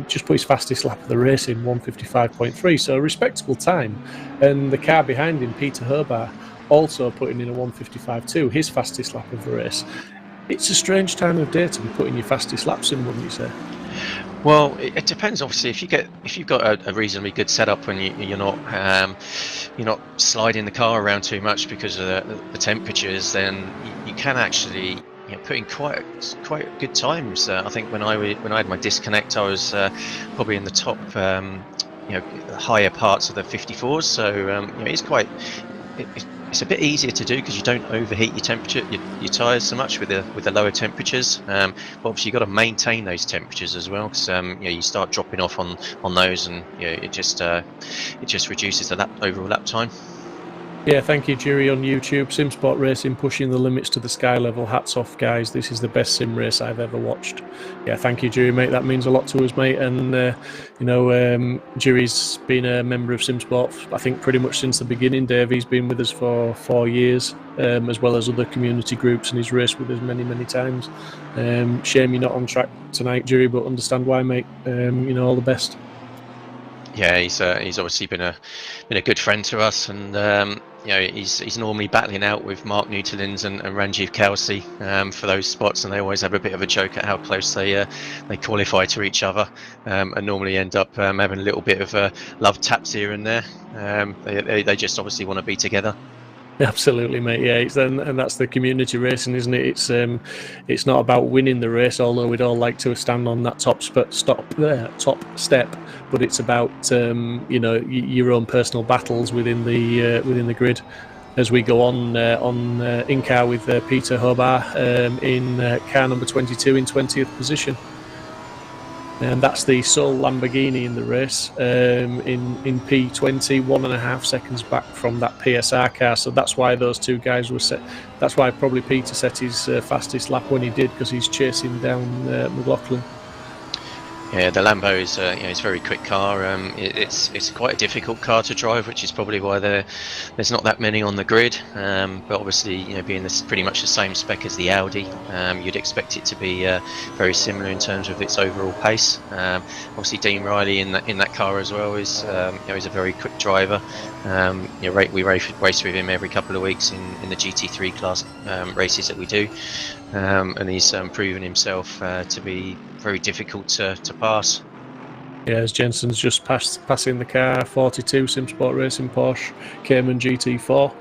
Just put his fastest lap of the race in 1:55.3, so a respectable time. And the car behind him, Peter Herbar, also putting in a 1:55.2, his fastest lap of the race. It's a strange time of day to be putting your fastest laps in, wouldn't you say? Well, it depends. Obviously, if you've got a reasonably good setup and you're not sliding the car around too much because of the temperatures, then you can actually put in quite good times. I think when I had my disconnect, I was probably in the top higher parts of the 54s. So it's a bit easier to do because you don't overheat your tyres so much with the lower temperatures. But obviously you've got to maintain those temperatures as well, because you start dropping off on those, and it just reduces the overall lap time. Yeah, thank you, Jiri, on YouTube. Simsport Racing pushing the limits to the sky level. Hats off, guys. This is the best sim race I've ever watched. Yeah, thank you, Jiri, mate. That means a lot to us, mate. And, Jiri's been a member of Simsport, I think, pretty much since the beginning. Dave, he's been with us for 4 years, as well as other community groups, and he's raced with us many, many times. Shame you're not on track tonight, Jiri, but understand why, mate. All the best. Yeah, he's obviously been a good friend to us, and he's normally battling out with Mark Newtolins and Ranjiv Kelsey for those spots, and they always have a bit of a joke at how close they qualify to each other, and normally end up having a little bit of love taps here and there. They just obviously want to be together. Absolutely, mate. Yeah, and that's the community racing, isn't it? It's not about winning the race, although we'd all like to stand on that top step. But it's about your own personal battles within the grid. As we go on in car with Peter Hobar in car number 22 in 20th position. And that's the sole Lamborghini in the race, in P20, 1.5 seconds back from that PSR car. So that's why those two guys were set. That's why probably Peter set his fastest lap when he did, because he's chasing down McLaughlin. Yeah, the Lambo is it's a very quick car. It's quite a difficult car to drive, which is probably why there's not that many on the grid. But obviously, being this pretty much the same spec as the Audi, you'd expect it to be very similar in terms of its overall pace. Obviously, Dean Riley in that car as well is is a very quick driver. We race with him every couple of weeks in the GT3 class races that we do. And he's proven himself to be very difficult to pass. Yeah, as Jensen's just passing the car, 42 Simsport Racing Porsche Cayman GT4.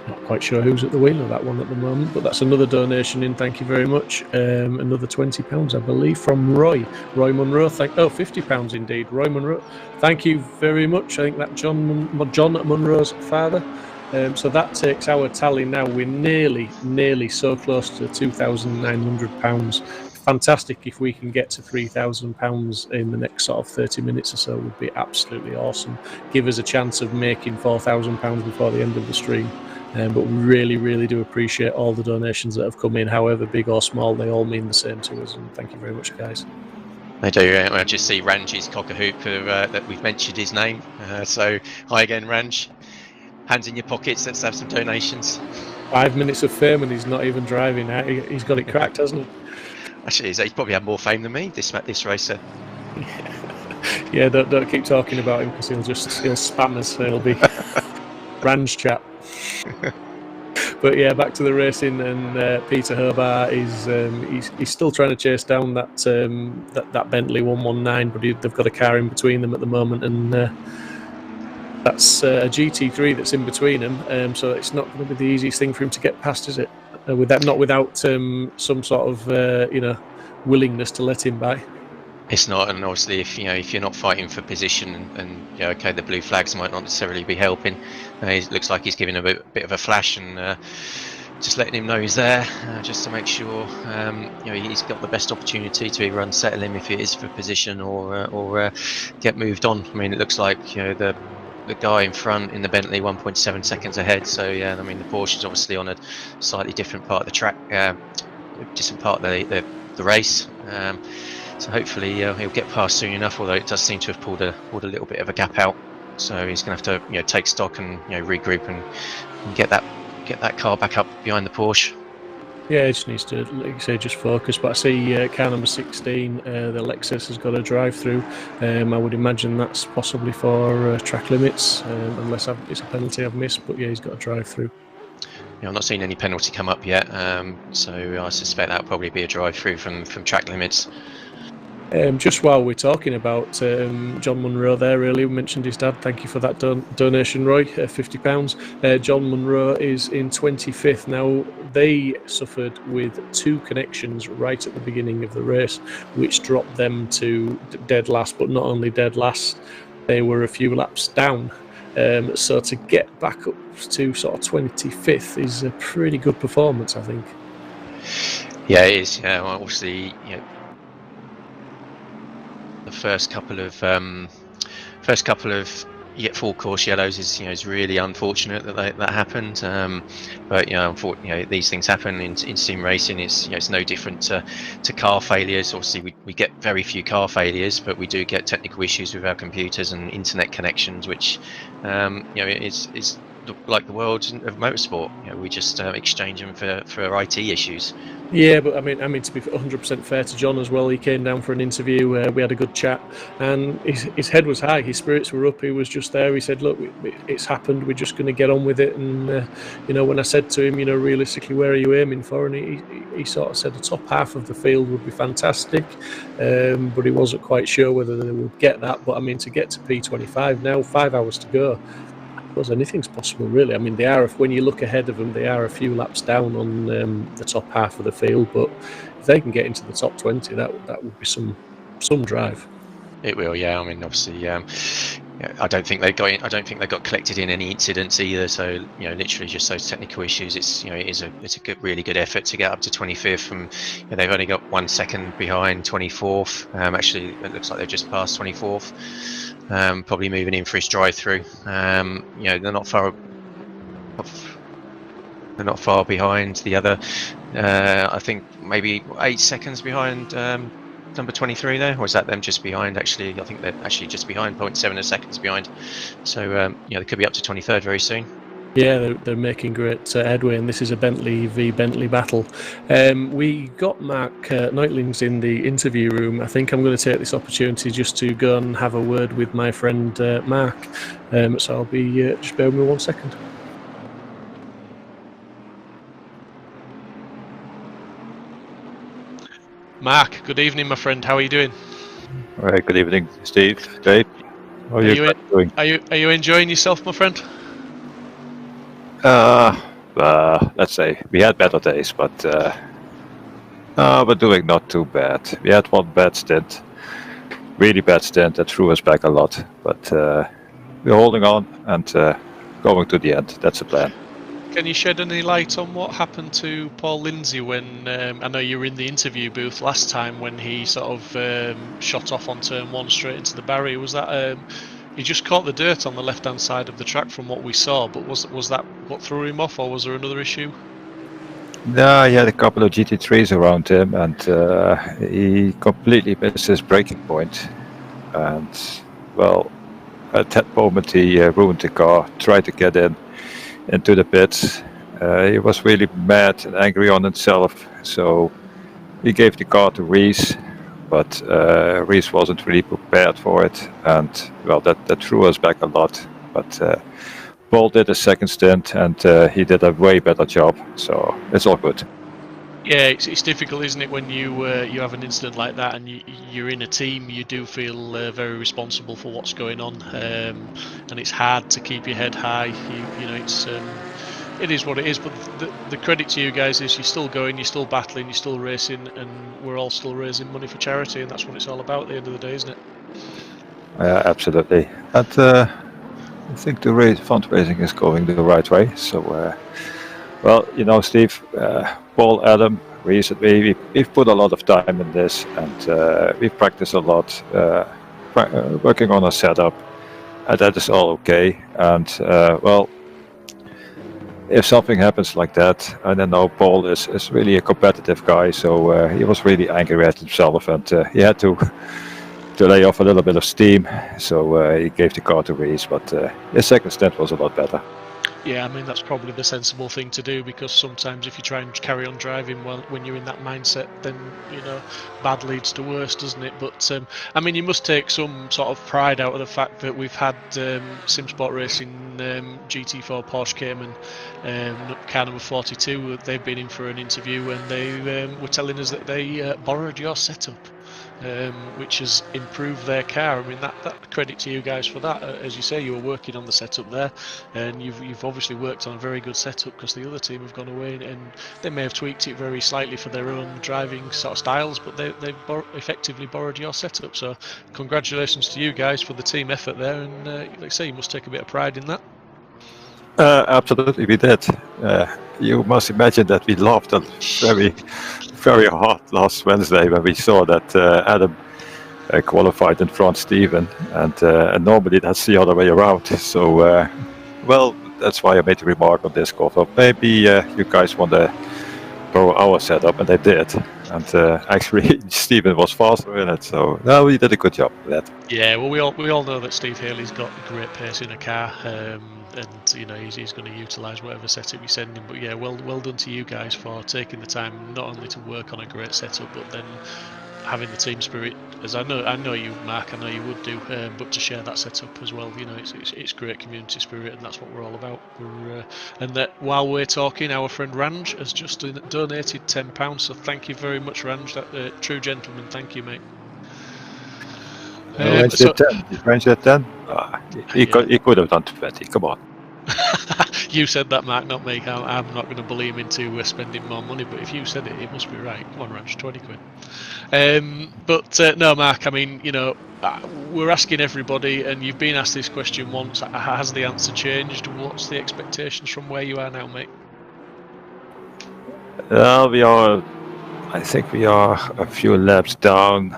Not quite sure who's at the wheel of that one at the moment, but that's another donation in. Thank you very much. Another £20, I believe, from Roy Munro. £50 indeed. Roy Munro. Thank you very much. I think that John Munro's father. So that takes our tally now. We're nearly so close to £2,900. Fantastic if we can get to £3,000 in the next sort of 30 minutes or so. Would be absolutely awesome. Give us a chance of making £4,000 before the end of the stream. But we really do appreciate all the donations that have come in, however big or small. They all mean the same to us, and thank you very much, guys. I do. I just see Ranji's cock-a-hoop that we've mentioned his name. So hi again, Ranj. Hands in your pockets. Let's have some donations. 5 minutes of fame and he's not even driving. He's got it cracked, hasn't he? Actually, he's probably had more fame than me, this racer. Yeah, don't keep talking about him because he'll spam us. He'll be Ranj chat. But yeah, back to the racing, and Peter Hobart is he's still trying to chase down that Bentley 119, but they've got a car in between them at the moment, and that's a GT3 that's in between them. So it's not going to be the easiest thing for him to get past, is it? Without some sort of willingness to let him by. It's not, and obviously if you're not fighting for position, and okay, the blue flags might not necessarily be helping. It looks like he's giving a bit of a flash, and just letting him know he's there, just to make sure he's got the best opportunity to either unsettle him if it is for position or get moved on. I mean, it looks like the guy in front in the Bentley 1.7 seconds ahead. So yeah, I mean the Porsche is obviously on a slightly different part of the track, different part of the race. So hopefully he'll get past soon enough. Although it does seem to have pulled a little bit of a gap out. So he's going to have to take stock and regroup and get that car back up behind the Porsche. Yeah, he just needs to, like you say, just focus. But I see car number 16, the Lexus, has got a drive-through. I would imagine that's possibly for track limits, unless it's a penalty I've missed. But yeah, he's got a drive-through. Yeah, I'm not seeing any penalty come up yet, so I suspect that'll probably be a drive-through from track limits. Just while we're talking about John Munro there earlier, we mentioned his dad. Thank you for that donation, Roy, £50. John Munro is in 25th. Now, they suffered with 2 connections right at the beginning of the race, which dropped them to dead last, but not only dead last, they were a few laps down. So to get back up to sort of 25th is a pretty good performance, I think. Yeah, it is. Well, obviously, the first couple of full course yellows is really unfortunate that happened. But unfortunately, these things happen in sim racing. It's no different to car failures. Obviously, we get very few car failures, but we do get technical issues with our computers and internet connections, which is like the world of motorsport. We just exchange them for IT issues. Yeah, but I mean to be 100% fair to John as well, he came down for an interview. We had a good chat, and his head was high. His spirits were up. He was just there. He said, "Look, it's happened. We're just going to get on with it." And when I said to him, realistically, where are you aiming for? And he sort of said the top half of the field would be fantastic, but he wasn't quite sure whether they would get that. But I mean, to get to P25 now, 5 hours to go. Because anything's possible, really. I mean, they are. When you look ahead of them, they are a few laps down on the top half of the field. But if they can get into the top 20, that would be some drive. It will, yeah. I mean, obviously, I don't think they got collected in any incidents either. So literally just those technical issues. It's it's a really good effort to get up to 25th, and they've only got 1 second behind 24th. Actually, it looks like they've just passed 24th. Probably moving in for his drive-through. They're not far behind the other. I think maybe 8 seconds behind number 23 there, or is that them just behind? Actually, I think they're actually just behind, 0.7 seconds behind. So they could be up to 23rd very soon. Yeah, they're making great headway, and this is a Bentley v Bentley battle. We got Mark Neutlings in the interview room. I think I'm going to take this opportunity just to go and have a word with my friend Mark. So I'll be just bear with me 1 second. Mark, good evening, my friend. How are you doing? All right, good evening, Steve, Dave. How are you doing? Are you enjoying yourself, my friend? Let's say we had better days, but we're doing not too bad. We had one bad stint, really bad stint that threw us back a lot, but we're holding on and going to the end. That's the plan. Can you shed any light on what happened to Paul Lindsay when I know you were in the interview booth last time when he sort of shot off on turn 1 straight into the barrier? Was that he just caught the dirt on the left-hand side of the track from what we saw, but was that what threw him off, or was there another issue? No, he had a couple of GT3s around him, and he completely missed his braking point. And well, at that moment he ruined the car, tried to get into the pits. He was really mad and angry on himself, so he gave the car to Reese, but Reese wasn't really prepared for it, and well, that threw us back a lot. But Paul did a second stint, and he did a way better job, so it's all good. Yeah, it's difficult, isn't it, when you have an incident like that and you're in a team. You do feel very responsible for what's going on, and it's hard to keep your head high. You know, it is what it is. But the credit to you guys is you're still going, you're still battling, you're still racing, and we're all still raising money for charity, and that's what it's all about at the end of the day, isn't it? Absolutely. And I think the fundraising is going the right way. So, well, you know, Steve, Paul, Adam, recently we've put a lot of time in this, and we've practiced a lot, working on a setup, and that is all okay. And well, if something happens like that, I don't know, Paul is really a competitive guy, so he was really angry at himself, and he had to lay off a little bit of steam, so he gave the car to Reese, but his second stint was a lot better. Yeah, I mean, that's probably the sensible thing to do, because sometimes if you try and carry on driving when you're in that mindset, then, you know, bad leads to worse, doesn't it? But, I mean, you must take some sort of pride out of the fact that we've had Simsport Racing, GT4 Porsche Cayman, car number 42, they've been in for an interview, and they were telling us that they borrowed your setup. Which has improved their car. I mean, that credit to you guys for that. As you say, you were working on the setup there, and you've obviously worked on a very good setup, because the other team have gone away and they may have tweaked it very slightly for their own driving sort of styles, but they've effectively borrowed your setup. So congratulations to you guys for the team effort there, and like I say, you must take a bit of pride in that. Absolutely, we did. You must imagine that we laughed very, very hard last Wednesday when we saw that Adam qualified in front of Steven, and normally that's the other way around. So, well, that's why I made the remark on Discord. Well, maybe you guys want to borrow our setup, and they did. And actually, Steven was faster in it, so no, we did a good job with that. Yeah, well, we all know that Steve Haley's got great pace in a car. And you know, he's going to utilise whatever setup you send him. But yeah, well done to you guys for taking the time not only to work on a great setup, but then having the team spirit, as I know you, Mark, I know you would do, but to share that setup as well. You know, it's great community spirit, and that's what we're all about. And that while we're talking, our friend Ranj has just donated £10, so thank you very much, Ranj. That true gentleman, thank you, mate. Range did 10? He could have done 20, come on. You said that, Mark, not me. I'm not going to bully him into spending more money, but if you said it, it must be right. Come on, Ranch, 20 quid. But no, Mark, I mean, you know, we're asking everybody, and you've been asked this question once. Has the answer changed? What's the expectations from where you are now, mate? I think we are a few laps down.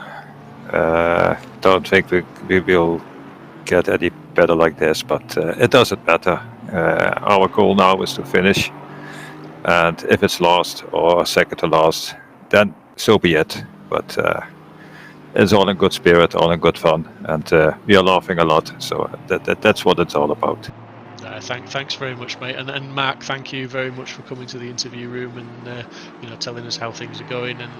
Don't think we will get any better like this, but it doesn't matter. Our goal now is to finish, and if it's last or second to last, then so be it. But it's all in good spirit, all in good fun, and we are laughing a lot. So that's what it's all about. Thanks very much, mate. And Mark, thank you very much for coming to the interview room and telling us how things are going. And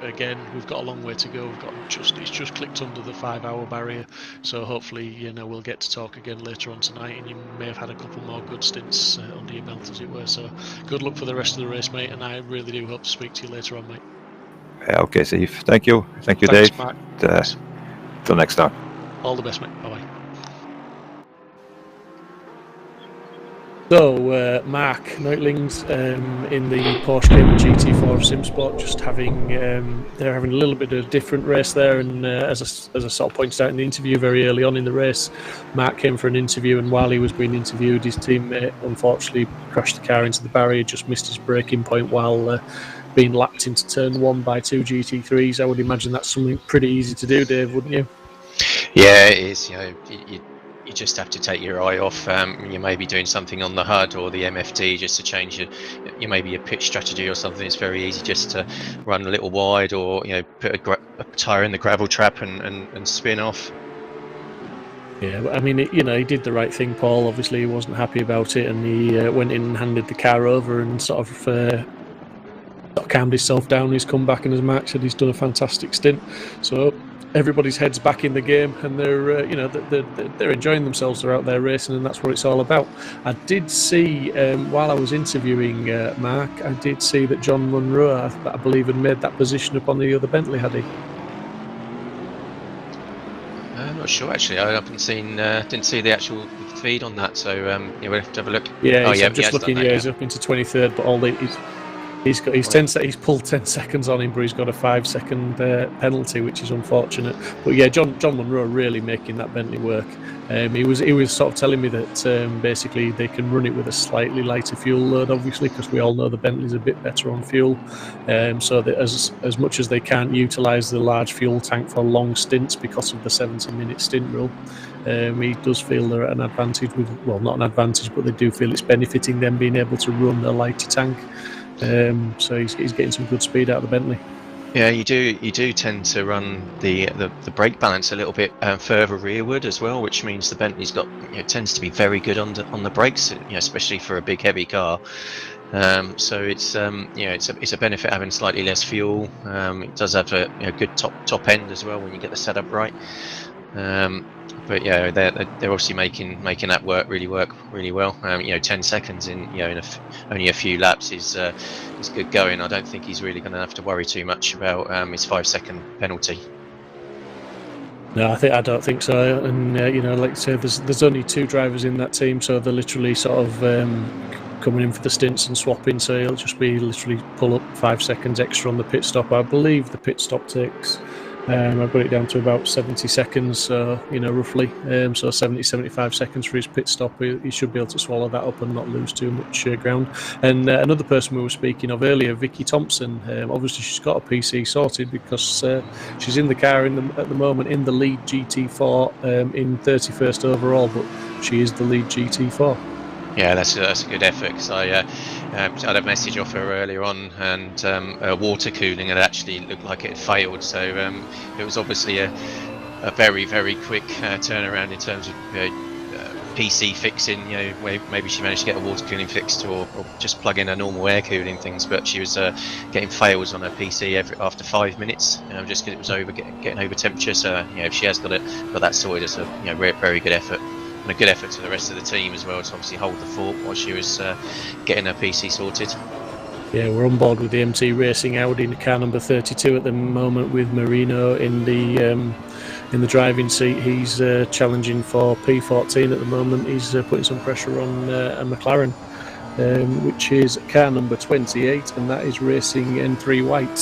again, we've got a long way to go. It's just clicked under the 5-hour barrier. So hopefully, we'll get to talk again later on tonight, and you may have had a couple more good stints under your belt, as it were. So good luck for the rest of the race, mate. And I really do hope to speak to you later on, mate. Okay, Steve. Thank you. Thanks, Dave. Mark. Till next time. All the best, mate. Bye bye. So, Mark Neutlings in the Porsche Cayman GT4 of Simsport, just they're having a little bit of a different race there. And as I sort of pointed out in the interview very early on in the race, Mark came for an interview, and while he was being interviewed, his teammate unfortunately crashed the car into the barrier, just missed his braking point while being lapped into turn 1 by 2 GT3s. I would imagine that's something pretty easy to do, Dave, wouldn't you? Yeah, it is. You just have to take your eye off. You may be doing something on the HUD or the MFD just to change your maybe your pitch strategy or something. It's very easy just to run a little wide, or put a tyre in the gravel trap and spin off. Yeah, I mean, he did the right thing, Paul. Obviously, he wasn't happy about it, and he went in and handed the car over and sort of calmed himself down. He's come back, and as Mark said, he's done a fantastic stint. So everybody's heads back in the game, and they're enjoying themselves. They're out there racing, and that's what it's all about. I did see while I was interviewing Mark, I did see that John Munro, I believe, had made that position up on the other Bentley, had he? I'm not sure actually. I haven't seen, didn't see the actual feed on that. So we'll have to have a look. Yeah, I'm just looking. Yeah, he's up into 23rd, but He's pulled 10 seconds on him, but he's got a 5-second penalty, which is unfortunate. But yeah, John Munro really making that Bentley work. He was sort of telling me that basically they can run it with a slightly lighter fuel load, obviously, because we all know the Bentley's a bit better on fuel. So that as much as they can't utilise the large fuel tank for long stints because of the 70-minute stint rule, he does feel they're at an advantage not an advantage, but they do feel it's benefiting them being able to run a lighter tank. So he's getting some good speed out of the Bentley. Yeah, you do tend to run the brake balance a little bit further rearward as well, which means the Bentley's got tends to be very good on the brakes, especially for a big heavy car. So it's a benefit having slightly less fuel. It does have a good top end as well when you get the setup right. But yeah, they're obviously making that work really well. 10 seconds in only a few laps is good going. I don't think he's really going to have to worry too much about his 5-second penalty. No, I don't think so. And like I said, there's only 2 drivers in that team, so they're literally sort of coming in for the stints and swapping. So it'll just be literally pull up 5 seconds extra on the pit stop. I believe the pit stop takes. I've got it down to about 70 seconds, so roughly. So 70-75 seconds for his pit stop. He should be able to swallow that up and not lose too much ground. And another person we were speaking of earlier, Vicky Thompson. Obviously, she's got a PC sorted because she's in the car at the moment in the lead GT4 in 31st overall, but she is the lead GT4. Yeah, that's a good effort, because I had a message off her earlier on, and water cooling had actually looked like it had failed. So it was obviously a very, very quick turnaround in terms of PC fixing. Where maybe she managed to get a water cooling fixed, or just plug in a normal air cooling things. But she was getting fails on her PC after 5 minutes, just because it was getting over temperature. So if she has got that sorted, it's a very good effort. And a good effort to the rest of the team as well to obviously hold the fort while she was getting her PC sorted. Yeah, we're on board with the MT Racing Audi in car number 32 at the moment, with Marino in the driving seat. He's challenging for P14 at the moment. He's putting some pressure on a McLaren, which is car number 28, and that is racing N3 White.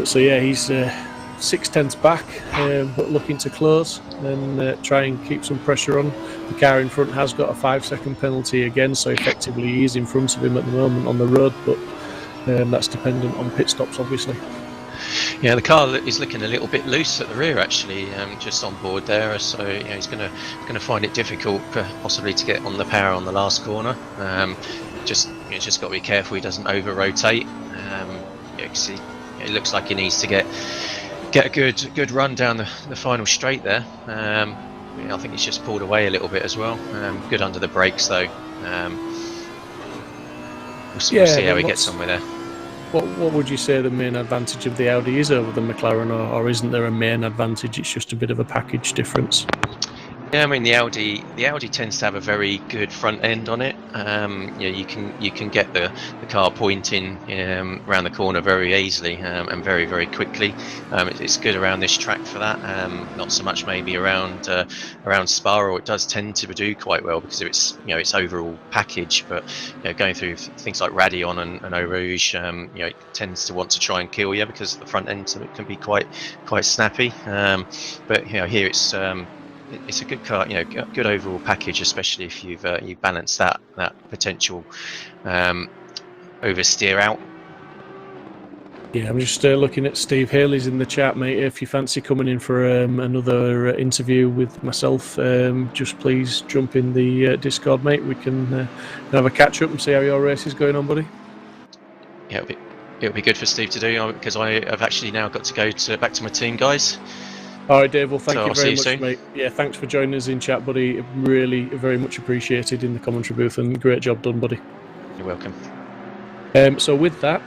So yeah, he's 6/10 back, but looking to close and try and keep some pressure on. The car in front has got a 5-second penalty again, so effectively he is in front of him at the moment on the road, but that's dependent on pit stops, obviously. Yeah, the car is looking a little bit loose at the rear, actually, just on board there. So he's going to find it difficult, possibly, to get on the power on the last corner. Just got to be careful he doesn't over rotate. It looks like he needs to get get a good run down the final straight there. I think he's just pulled away a little bit as well. Good under the brakes though. We'll see how he gets on with there. What would you say the main advantage of the Audi is over the McLaren, or isn't there a main advantage? It's just a bit of a package difference. Yeah, I mean the Audi tends to have a very good front end on it. You can get the car pointing around the corner very easily and very, very quickly. It's good around this track for that. Not so much maybe around Spa, or it does tend to do quite well because of its overall package. But going through things like Radeon and Eau Rouge, it tends to want to try and kill you because the front end of it can be quite snappy. But here it's a good car, good overall package, especially if you've balanced that potential oversteer out. Yeah, I'm just looking at Steve Haley's in the chat, mate. If you fancy coming in for another interview with myself, just please jump in the Discord, mate. We can have a catch up and see how your race is going on, buddy. Yeah, it'll be good for Steve to do because I have actually now got to go back to my team, guys. All right, Dave. Well, thank you very much, soon, mate. Yeah, thanks for joining us in chat, buddy. Really, very much appreciated in the commentary booth, and great job done, buddy. You're welcome. So with that,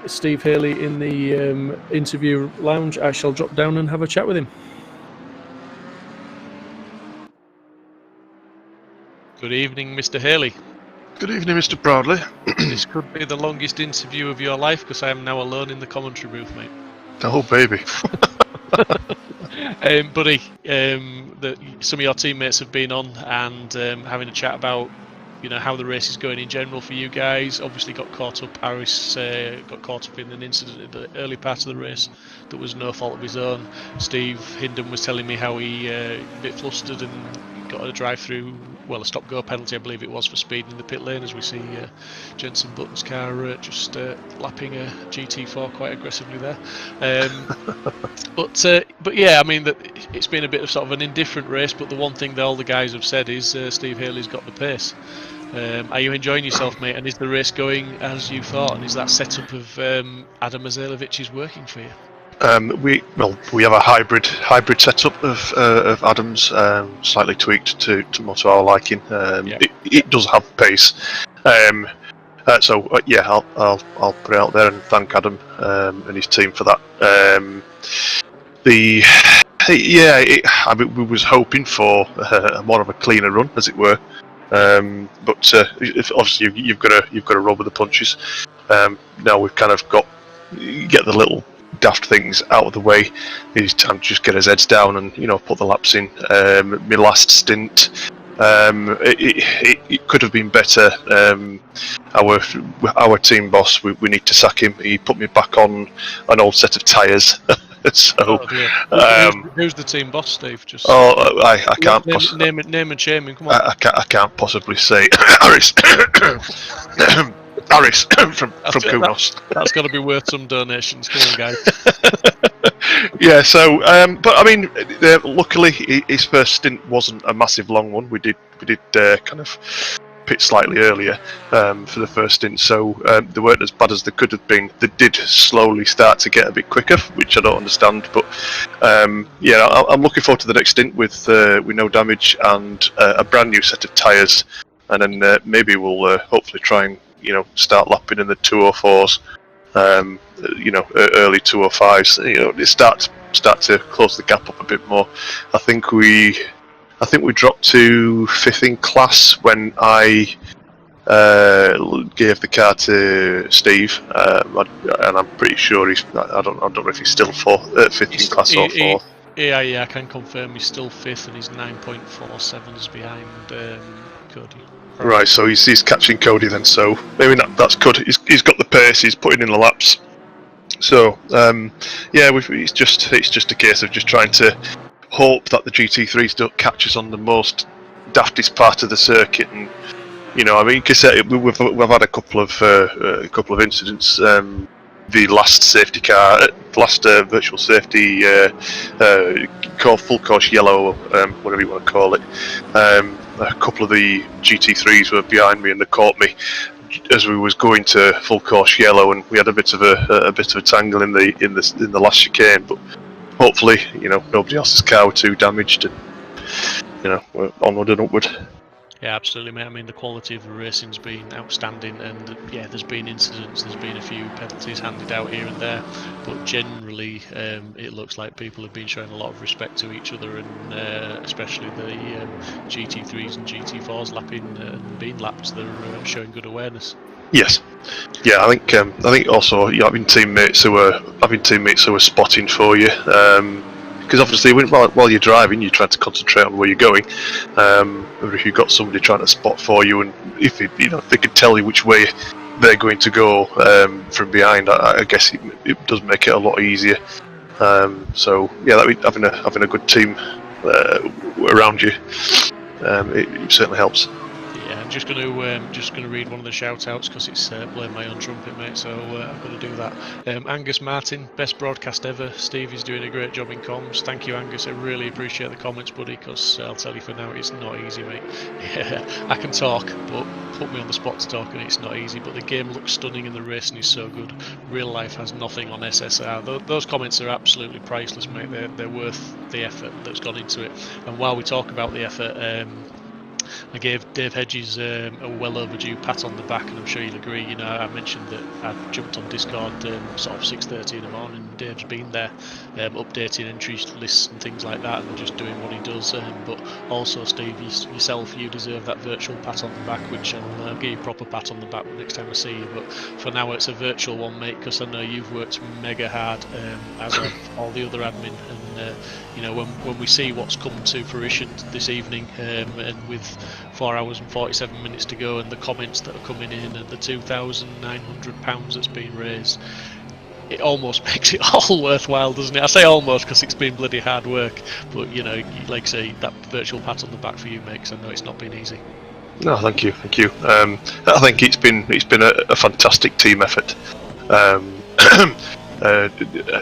Steve Haley in the interview lounge, I shall drop down and have a chat with him. Good evening, Mr. Haley. Good evening, Mr. Proudly. This could be the longest interview of your life because I am now alone in the commentary booth, mate. Oh, baby. Buddy, some of your teammates have been on and having a chat about how the race is going in general for you guys. Obviously got caught up. Harris got caught up in an incident in the early part of the race that was no fault of his own. Steve Hindon was telling me how he a bit flustered and got a drive-through, a stop-go penalty, I believe it was, for speeding in the pit lane, as we see Jenson Button's car just lapping a GT4 quite aggressively there. But yeah, I mean, it's been a bit of sort of an indifferent race, but the one thing that all the guys have said is Steve Haley's got the pace. Are you enjoying yourself, mate? And is the race going as you thought? And is that setup of Adam Azalevich working for you? We have a hybrid setup of Adams, slightly tweaked to more to our liking. It does have pace, so I'll put it out there and thank Adam and his team for that. We was hoping for more of a cleaner run, as it were, but obviously you've got to roll with the punches. Now we've kind of get the little daft things out of the way. It's time to just get his heads down and put the laps in. My last stint, it could have been better. Our team boss, we need to sack him. He put me back on an old set of tyres. So who's the team boss, Steve? Just I can't name and shame him. Come on. I can't possibly say Harris. Harris from Kunos. That's got to be worth some donations. Come on, guys. Yeah. So, but I mean, luckily his first stint wasn't a massive long one. We did kind of pit slightly earlier for the first stint, so they weren't as bad as they could have been. They did slowly start to get a bit quicker, which I don't understand. But I'm looking forward to the next stint with no damage and a brand new set of tyres, and then maybe we'll hopefully try and start lapping in the 204s, early 205s. Start to close the gap up a bit more. I think we dropped to 5th in class when I gave the car to Steve, and I'm pretty sure I don't know if he's still 5th in class or 4th. Yeah, I can confirm he's still 5th and he's 9.47s behind Cody. Right, so he's catching Cody then. So maybe that's good. He's got the pace. He's putting in the laps. So it's just a case of just trying to hope that the GT3s don't catch us on the most daftest part of the circuit. And because we've had a couple of incidents. The last safety car, virtual safety, full course yellow, whatever you want to call it. A couple of the GT3s were behind me and they caught me as we was going to full course yellow, and we had a bit of a tangle in the last chicane, but hopefully, nobody else's car were too damaged, and we're onward and upward. Yeah, absolutely, mate. I mean, the quality of the racing's been outstanding, and yeah, there's been incidents, there's been a few penalties handed out here and there, but generally, it looks like people have been showing a lot of respect to each other, and especially the GT3s and GT4s lapping and being lapped, they're showing good awareness. Yes, yeah, I think also having teammates who are spotting for you. Because obviously, while you're driving, you try to concentrate on where you're going. Or if you've got somebody trying to spot for you, and if they can tell you which way they're going to go from behind, I guess it does make it a lot easier. So yeah, having a good team around you, it certainly helps. Yeah, I'm just going to read one of the shout outs because it's playing my own trumpet, mate, so I'm going to do that. Angus Martin, best broadcast ever. Stevie's doing a great job in comms. Thank you, Angus. I really appreciate the comments, buddy, because I'll tell you for now, it's not easy, mate. Yeah, I can talk, but put me on the spot to talk and it's not easy, but the game looks stunning and the racing is so good. Real life has nothing on SSR. Those comments are absolutely priceless, mate. They're worth the effort that's gone into it. And while we talk about the effort, I gave Dave Hedges a well overdue pat on the back, and I'm sure you'll agree. I mentioned that I jumped on Discord sort of 6:30 in the morning, and Dave's been there updating entry lists and things like that, and just doing what he does. But also, Steve, yourself, you deserve that virtual pat on the back, which I'll give you a proper pat on the back next time I see you. But for now, it's a virtual one, mate, because I know you've worked mega hard, as have all the other admin, and when we see what's come to fruition this evening, and with 4 hours and 47 minutes to go, and the comments that are coming in, and the £2,900 that's been raised, it almost makes it all worthwhile, doesn't it? I say almost because it's been bloody hard work, but like I say, that virtual pat on the back for you, mate, 'cause I know it's not been easy. No, thank you. I think it's been a fantastic team effort.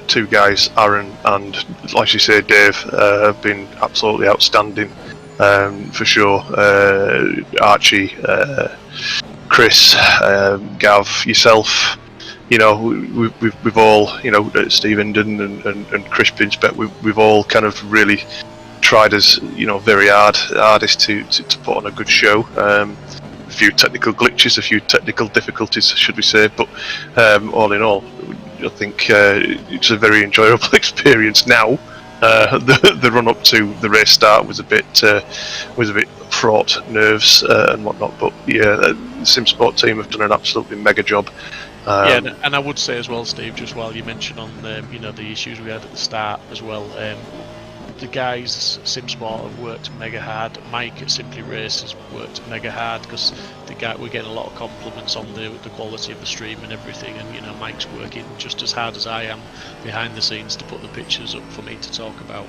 Two guys, Aaron and, like you say, Dave, have been absolutely outstanding, for sure. Archie, Chris, Gav, yourself. We've all, Steve Inden and Chris Pinchbeck, we've all kind of really tried as very hardest to put on a good show. A few technical glitches, a few technical difficulties, should we say, but all in all, I think it's a very enjoyable experience now. The run up to the race start was a bit fraught, nerves and whatnot, but yeah, the Simsport team have done an absolutely mega job. Yeah, and I would say as well, Steve, just while you mentioned on the issues we had at the start as well, the guys at Simsport have worked mega hard. Mike at Simply Race has worked mega hard, because we're getting a lot of compliments on the quality of the stream and everything, and Mike's working just as hard as I am behind the scenes to put the pictures up for me to talk about,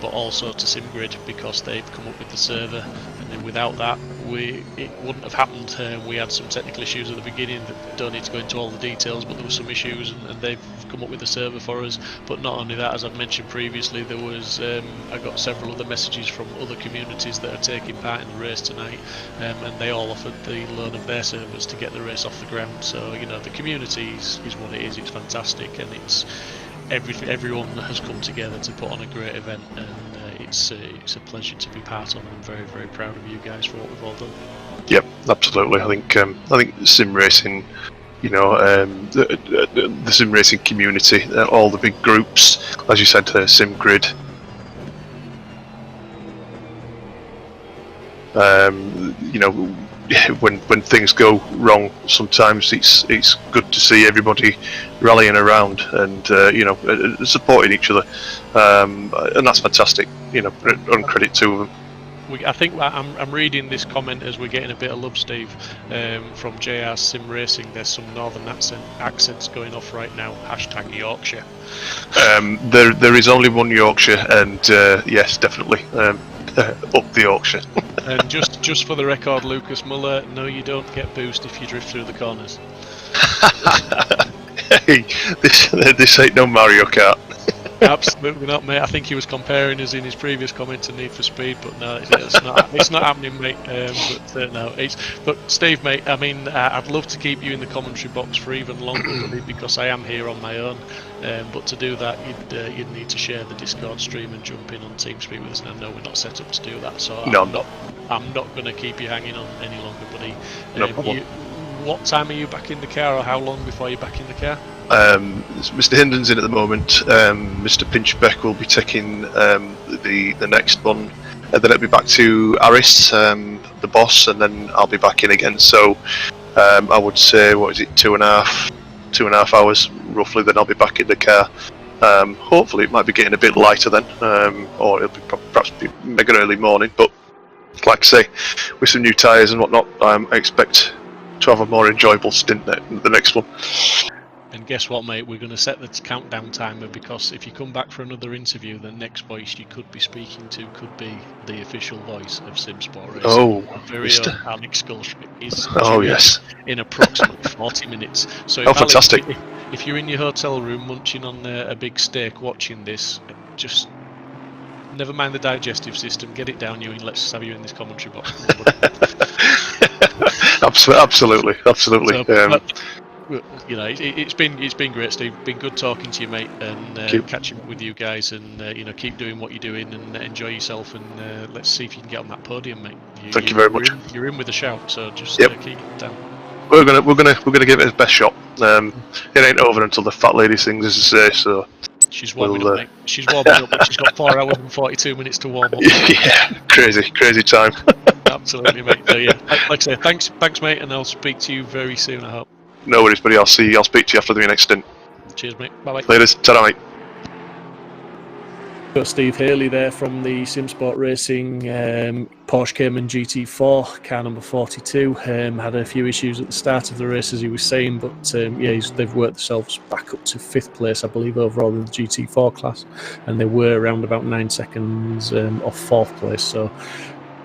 but also to SimGrid, because they've come up with the server, and then without that it wouldn't have happened. We had some technical issues at the beginning that don't need to go into all the details, but there were some issues, and they've come up with the server for us. But not only that, as I've mentioned previously, there was I got several other messages from other communities that are taking part in the race tonight, and they all offered the loan of their servers to get the race off the ground. So the community is what it is. It's fantastic, and it's everyone has come together to put on a great event, and it's a pleasure to be part of, and I'm very, very proud of you guys for what we've all done. Yep, absolutely. I think sim racing, the sim racing community, all the big groups, as you said, SimGrid, when things go wrong, sometimes it's good to see everybody rallying around and supporting each other, and that's fantastic. On credit to them. I think I'm reading this comment as we're getting a bit of love, Steve, from JR Sim Racing. There's some northern accents going off right now. # Yorkshire. There is only one Yorkshire, and yes, definitely up the Yorkshire. And just for the record, Lucas Muller, no, you don't get boost if you drift through the corners. Hey, this ain't no Mario Kart. Absolutely not, mate. I think he was comparing us in his previous comment to Need for Speed, but no, it's not happening, mate. No, but Steve, mate. I mean, I'd love to keep you in the commentary box for even longer, buddy, because I am here on my own. But to do that, you'd need to share the Discord stream and jump in on TeamSpeak with us. And I know we're not set up to do that, so No, I'm not going to keep you hanging on any longer, buddy. No problem. What time are you back in the car, or how long before you're back in the car? Mr. Hinden's in at the moment. Mr. Pinchbeck will be taking the next one. Then it'll be back to Aris, the boss, and then I'll be back in again. So I would say, what is it, 2.5 hours roughly. Then I'll be back in the car. Hopefully, it might be getting a bit lighter then, or it'll be perhaps be mega early morning. But like I say, with some new tyres and whatnot, I expect to have a more enjoyable stint the next one. And guess what, mate? We're going to set the countdown timer, because if you come back for another interview, the next voice you could be speaking to could be the official voice of Simsport Racing. Oh, very Mr. own Alex Goldschmidt is yes. in approximately 40 minutes. So Oh, fantastic. If you're in your hotel room munching on a big steak watching this, just never mind the digestive system, get it down you and let's have you in this commentary box. Absolutely. So, you know, it's been great, Steve. Been good talking to you, mate, and catching up with you guys, and you know, keep doing what you're doing and enjoy yourself, and let's see if you can get on that podium, mate. Thank you very much. You're in with a shout, so just Yep. keep it down. We're gonna give it his best shot. It ain't over until the fat lady sings, as I say. So she's warming up, mate. She's warming up, but she's got 4 hours and 42 minutes to warm up. Yeah, crazy time. Absolutely, mate. So yeah, like I say, thanks, mate, and I'll speak to you very soon, I hope. No worries, buddy. I'll speak to you after the next stint. Cheers, mate. Bye bye. Later, ta-ra, mate. Got Steve Haley there from the Simsport Racing Porsche Cayman GT4, car number 42. Had a few issues at the start of the race, as he was saying, but they've worked themselves back up to 5th place, I believe, overall in the GT4 class, and they were around about 9 seconds off 4th place. So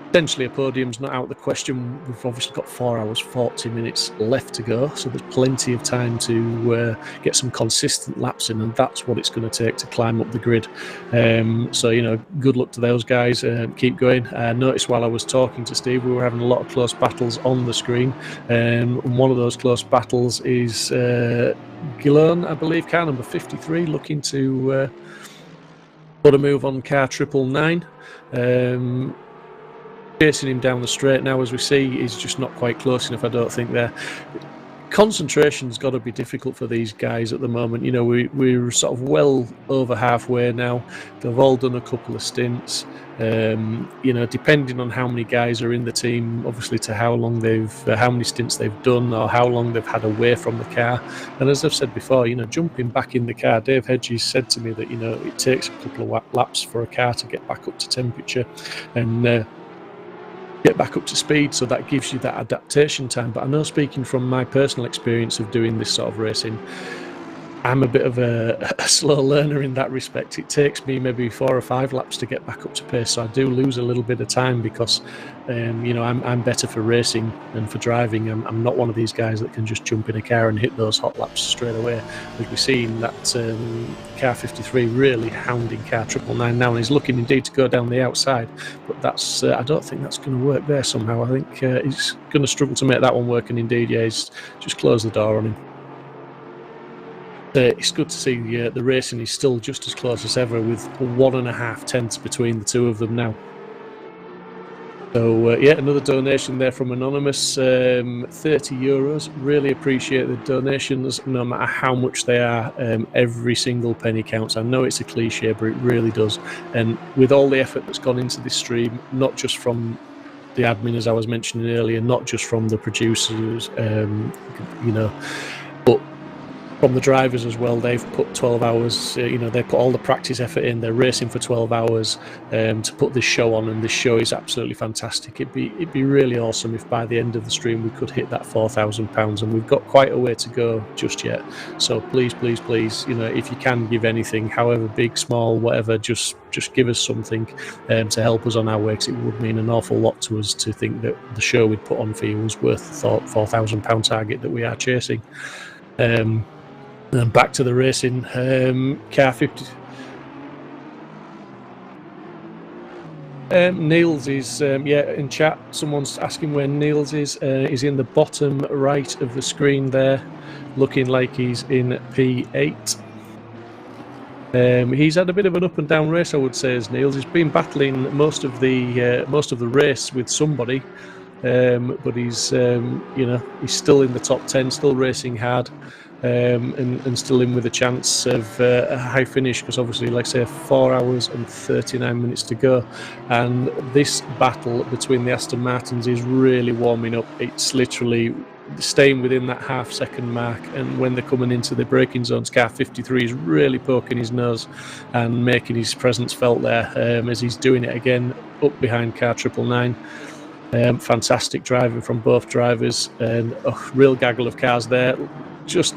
potentially a podium's not out of the question. We've obviously got 4 hours 40 minutes left to go, so there's plenty of time to get some consistent laps in, and that's what it's going to take to climb up the grid. So you know, good luck to those guys. Keep going. I noticed while I was talking to Steve, we were having a lot of close battles on the screen, and one of those close battles is Gillon, I believe, car number 53, looking to put a move on car 999. Chasing him down the straight now, as we see, he's just not quite close enough, I don't think. There, concentration's got to be difficult for these guys at the moment. You know, we're sort of well over halfway now. They've all done a couple of stints. You know, depending on how many guys are in the team, obviously, to how many stints they've done, or how long they've had away from the car. And as I've said before, you know, jumping back in the car, Dave Hedges said to me that, you know, it takes a couple of laps for a car to get back up to temperature and get back up to speed, so that gives you that adaptation time. But I know, speaking from my personal experience of doing this sort of racing, I'm a bit of a slow learner in that respect. It takes me maybe 4 or 5 laps to get back up to pace, so I do lose a little bit of time because you know, I'm better for racing than for driving. I'm not one of these guys that can just jump in a car and hit those hot laps straight away. As we've seen that car 53 really hounding car 999 now, and he's looking indeed to go down the outside, but that's I don't think that's going to work there somehow. I think he's going to struggle to make that one work, and indeed, yeah, he's just closed the door on him. It's good to see the racing is still just as close as ever, with 1.5 tenths between the two of them now. So yeah, another donation there from Anonymous, €30. Really appreciate the donations, no matter how much they are. Every single penny counts. I know it's a cliche, but it really does. And with all the effort that's gone into this stream, not just from the admin, as I was mentioning earlier, not just from the producers, you know, but from the drivers as well. They've put 12 hours, you know, they put all the practice effort in. They're racing for 12 hours to put this show on, and this show is absolutely fantastic. It'd be really awesome if by the end of the stream we could hit that £4,000, and we've got quite a way to go just yet. So please, you know, if you can give anything, however big, small, whatever, just give us something to help us on our way, because it would mean an awful lot to us to think that the show we'd put on for you was worth the £4,000 target that we are chasing. And back to the racing, car 50. Niels is, in chat. Someone's asking where Niels is. He's in the bottom right of the screen there, looking like he's in P8. He's had a bit of an up and down race, I would say, as Niels. He's been battling most of the race with somebody, but he's he's still in the top 10, still racing hard. And still in with a chance of a high finish, because obviously, like I say, 4 hours and 39 minutes to go, and this battle between the Aston Martins is really warming up. It's literally staying within that half-second mark, and when they're coming into the braking zones, car 53 is really poking his nose and making his presence felt there, as he's doing it again up behind car 999. Fantastic driving from both drivers, and a real gaggle of cars there. That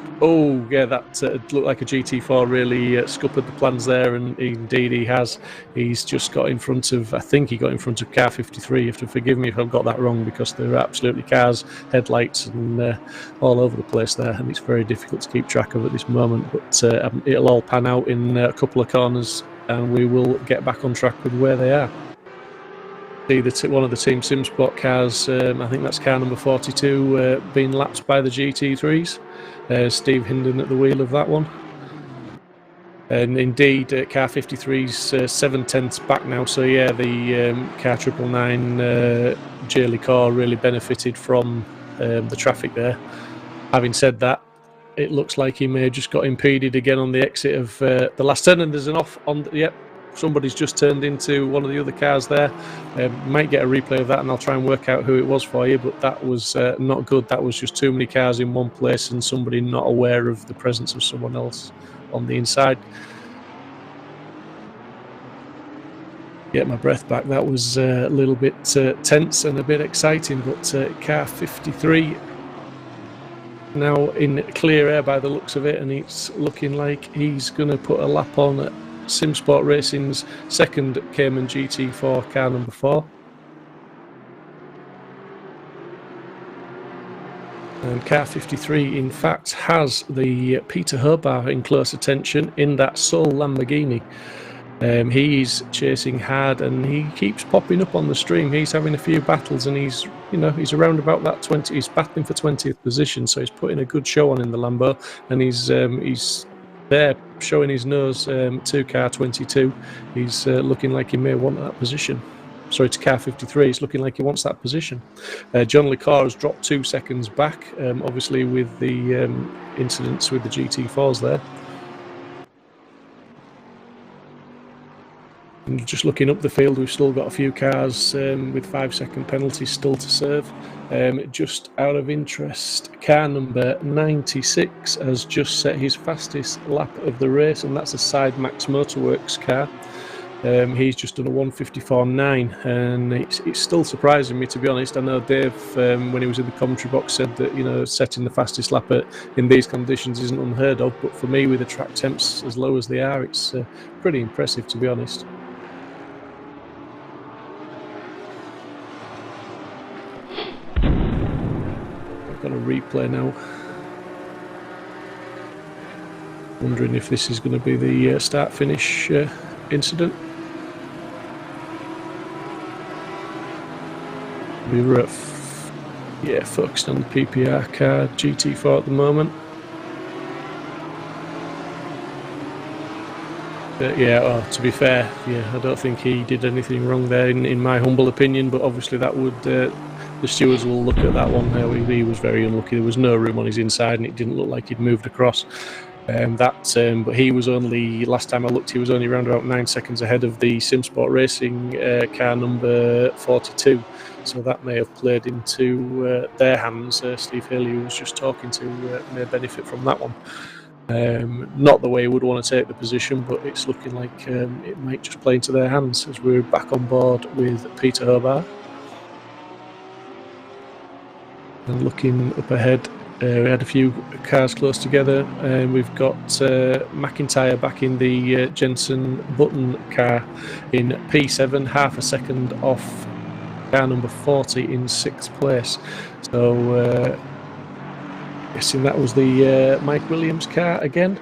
looked like a GT4 really scuppered the plans there, and indeed he has. He's just got in front of, I think he got in front of car 53. You have to forgive me if I've got that wrong, because there are absolutely cars, headlights and all over the place there, and it's very difficult to keep track of at this moment, but it'll all pan out in a couple of corners and we will get back on track with where they are. One of the Team Simsport cars, I think that's car number 42, being lapped by the GT3s. Steve Hinden at the wheel of that one. And indeed, car 53's 7/10 back now, so yeah, the car 999 J. Core really benefited from the traffic there. Having said that, it looks like he may have just got impeded again on the exit of the last turn, and there's an off on. Yep. Somebody's just turned into one of the other cars there. Might get a replay of that and I'll try and work out who it was for you, but that was not good. That was just too many cars in one place and somebody not aware of the presence of someone else on the inside. Get my breath back. That was a little bit tense and a bit exciting, but car 53 now in clear air by the looks of it, and it's looking like he's going to put a lap on at Simsport Racing's second Cayman GT4 car number 4. And car 53 in fact has the Peter Herbar in close attention in that Soul Lamborghini. He's chasing hard and he keeps popping up on the stream. He's having a few battles and he's around about that 20. He's battling for 20th position, so he's putting a good show on in the Lambo, and he's there showing his nose to car 22. He's looking like he may want that position. Sorry, to car 53, he's looking like he wants that position. John LeCar has dropped 2 seconds back, obviously with the incidents with the GT4s there. And just looking up the field, we've still got a few cars with 5-second penalties still to serve. Just out of interest, car number 96 has just set his fastest lap of the race, and that's a Side Max Motorworks car. He's just done a 1:54.9, and it's still surprising me, to be honest. I know Dave, when he was in the commentary box, said that setting the fastest lap in these conditions isn't unheard of, but for me, with the track temps as low as they are, it's pretty impressive, to be honest. Got a replay now. Wondering if this is going to be the start-finish incident. We were focused on the PPR car GT4 at the moment. To be fair, I don't think he did anything wrong there, in my humble opinion. But obviously, that would the stewards will look at that one. He was very unlucky. There was no room on his inside, and it didn't look like he'd moved across. But he was only, last time I looked, he was only around about 9 seconds ahead of the Simsport Racing car number 42. So that may have played into their hands. Steve Haley, who was just talking to, may benefit from that one. Not the way he would want to take the position, but it's looking like it might just play into their hands as we're back on board with Peter Herbar. And looking up ahead, we had a few cars close together, and we've got McIntyre back in the Jensen Button car in P7, half a second off car number 40 in 6th place. So guessing that was the Mike Williams car again,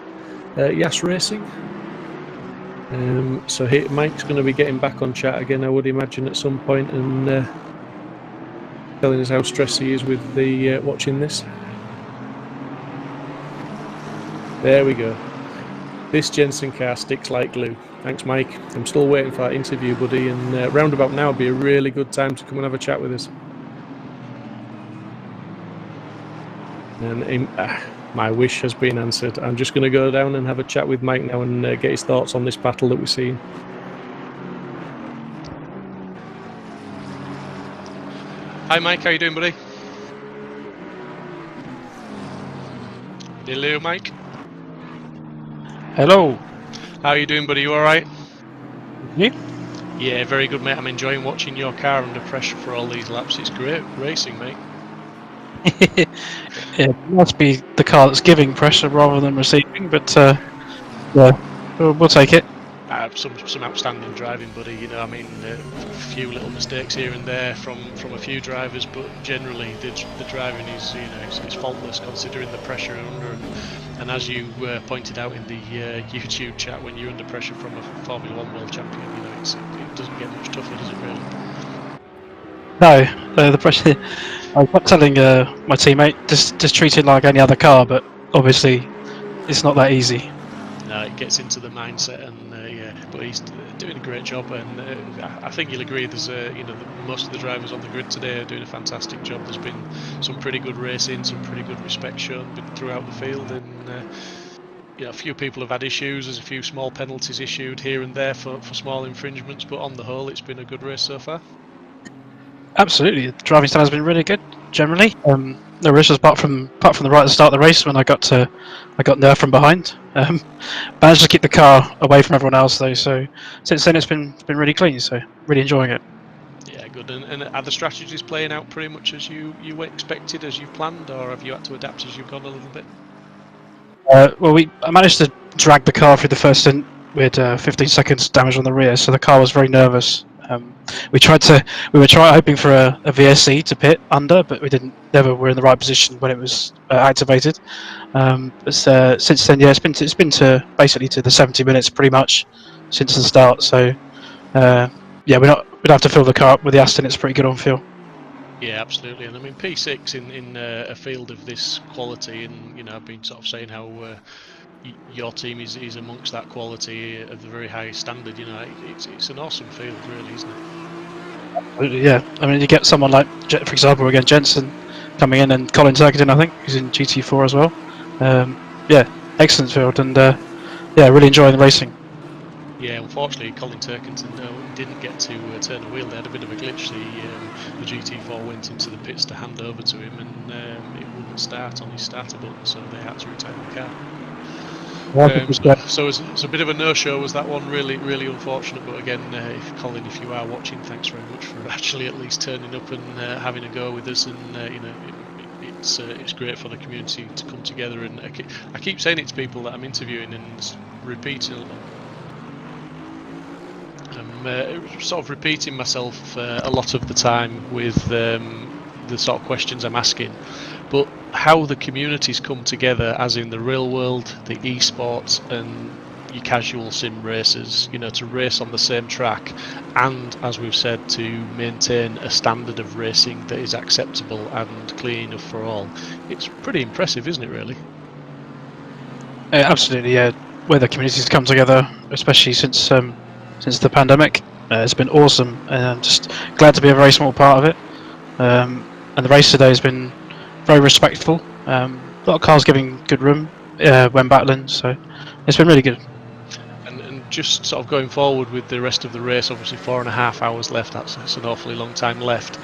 Yas Racing. So Mike's going to be getting back on chat again, I would imagine, at some point, and telling us how stressed he is with the watching this. There we go. This Jensen car sticks like glue. Thanks, Mike. I'm still waiting for that interview, buddy, and roundabout now would be a really good time to come and have a chat with us. And my wish has been answered. I'm just going to go down and have a chat with Mike now and get his thoughts on this battle that we're seeing. Hi Mike, how you doing, buddy? Hello, Mike. Hello. How are you doing, buddy? You alright? You? Yeah, very good, mate. I'm enjoying watching your car under pressure for all these laps. It's great racing, mate. It must be the car that's giving pressure rather than receiving, but yeah, we'll take it. Some outstanding driving, buddy. You know, I mean, a few little mistakes here and there from a few drivers, but generally the driving is, you know, it's faultless considering the pressure under. And as you pointed out in the YouTube chat, when you're under pressure from a Formula 1 world champion, you know, it doesn't get much tougher, does it really? No, the pressure. I was telling my teammate, just treat it like any other car, but obviously it's not that easy. No, it gets into the mindset, and yeah, but he's doing a great job, and I think you'll agree. There's you know, most of the drivers on the grid today are doing a fantastic job. There's been some pretty good racing, some pretty good respect shown throughout the field, and you know, a few people have had issues. There's a few small penalties issued here and there for small infringements, but on the whole, it's been a good race so far. Absolutely, the driving style has been really good generally. No issues apart from the right at the start of the race when I got nerfed from behind. Managed to keep the car away from everyone else though. So since then it's been really clean. So really enjoying it. Yeah, good. And are the strategies playing out pretty much as you expected, as you planned, or have you had to adapt as you've gone a little bit? Well, I managed to drag the car through the first stint with 15 seconds damage on the rear, so the car was very nervous. We were hoping for a VSC to pit under, but we never were in the right position when it was activated. But since then, yeah, it's been to basically to the 70 minutes pretty much since the start. So yeah, we don't have to fill the car up with the Aston. It's pretty good on fuel. Yeah, absolutely. And I mean, P6 in a field of this quality, and you know, I've been sort of saying how your team is amongst that quality of the very highest standard. You know, it's an awesome field, really, isn't it? Absolutely, yeah. I mean, you get someone like, for example, again Jensen coming in, and Colin Turkington, I think, who's in GT4 as well. Yeah, excellent field, and yeah, really enjoying the racing. Yeah, unfortunately, Colin Turkington didn't get to turn a wheel. They had a bit of a glitch. The GT4 went into the pits to hand over to him, and it wouldn't start on his starter button, so they had to retire the car. So it's a bit of a no-show. Was that one really unfortunate? But again, Colin, if you are watching, thanks very much for actually at least turning up and having a go with us. And you know, it's great for the community to come together. And I keep saying it to people that I'm interviewing and repeating. I'm sort of repeating myself a lot of the time with the sort of questions I'm asking, but how the communities come together, as in the real world, the esports, and your casual sim racers, you know, to race on the same track, and as we've said, to maintain a standard of racing that is acceptable and clean enough for all. It's pretty impressive, isn't it, really? Absolutely, yeah. Where the communities come together, especially since the pandemic, it's been awesome, and I'm just glad to be a very small part of it. And the race today has been very respectful. A lot of cars giving good room when battling, so it's been really good. And just sort of going forward with the rest of the race, obviously 4.5 hours left. That's an awfully long time left.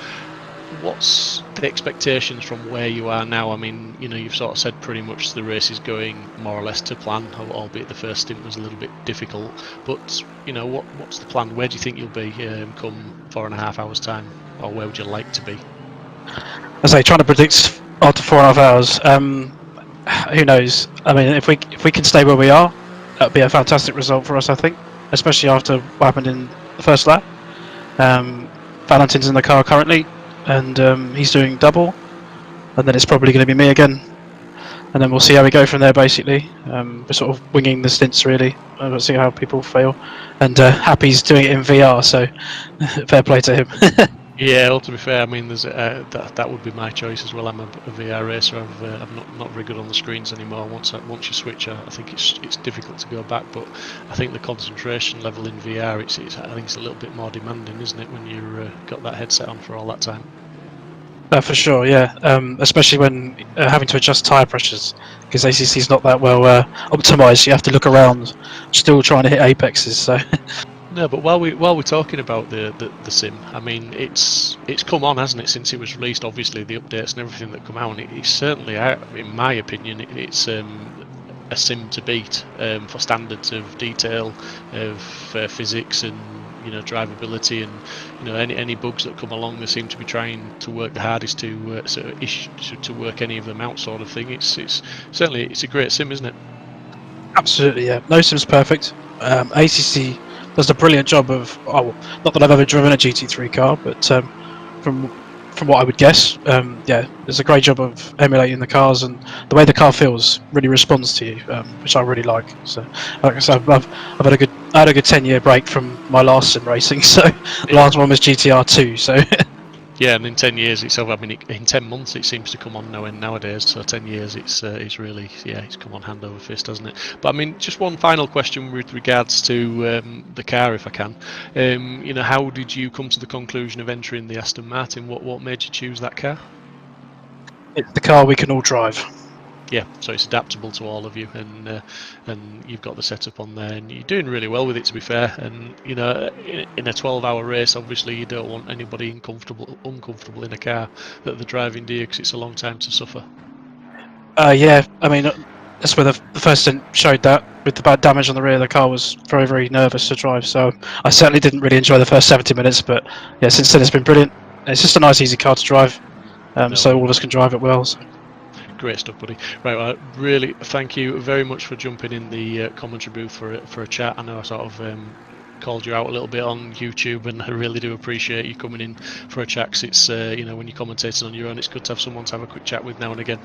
What's the expectations from where you are now? I mean, you know, you've sort of said pretty much the race is going more or less to plan, albeit the first stint was a little bit difficult. But you know, what's the plan? Where do you think you'll be come 4.5 hours time, or where would you like to be? As I say, trying to predict after 4.5 hours, who knows? I mean, if we can stay where we are, that would be a fantastic result for us, I think, especially after what happened in the first lap. Valentin's in the car currently, and he's doing double, and then it's probably going to be me again. and then we'll see how we go from there. Basically, we're sort of winging the stints really. We'll see how people feel, and Happy's doing it in VR, so fair play to him. Yeah, well, to be fair, I mean, there's that would be my choice as well. I'm a VR racer. I'm not very good on the screens anymore. Once you switch, I think it's difficult to go back. But I think the concentration level in VR, I think it's a little bit more demanding, isn't it, when you've got that headset on for all that time? For sure, yeah. Especially when having to adjust tyre pressures, because ACC's not that well optimised. You have to look around, still trying to hit apexes. So. No, but while we're talking about the sim, I mean, it's come on, hasn't it, since it was released? Obviously, the updates and everything that come out, and it's certainly, in my opinion, it's a sim to beat for standards of detail, of physics, and drivability, and any bugs that come along. They seem to be trying to work the hardest to work any of them out, sort of thing. It's certainly a great sim, isn't it? Absolutely, yeah. No sim's perfect. ACC does a brilliant job of, not that I've ever driven a GT3 car, but from what I would guess, yeah, there's a great job of emulating the cars, and the way the car feels really responds to you, which I really like. So, like I said, I had a good 10-year break from my last sim racing. So, the last one was GTR2. So. Yeah, and in 10 years itself, I mean, in 10 months it seems to come on nowadays. So 10 years, it's really, it's come on hand over fist, hasn't it? But I mean, just one final question with regards to the car, if I can. How did you come to the conclusion of entering the Aston Martin? What made you choose that car? It's the car we can all drive. Yeah, so it's adaptable to all of you, and you've got the setup on there, and you're doing really well with it, to be fair. And in a 12-hour race, obviously you don't want anybody uncomfortable in a car that they're driving, do you? Because it's a long time to suffer. Yeah, I mean, that's where the first stint showed that. With the bad damage on the rear, the car was very, very nervous to drive. So I certainly didn't really enjoy the first 70 minutes, but yeah, since then it's been brilliant. It's just a nice, easy car to drive, so all of us can drive it well. So. Great stuff, buddy. Right, well, really thank you very much for jumping in the commentary booth for a chat. I know I sort of called you out a little bit on YouTube, and I really do appreciate you coming in for a chat, because it's when you're commentating on your own, it's good to have someone to have a quick chat with now and again.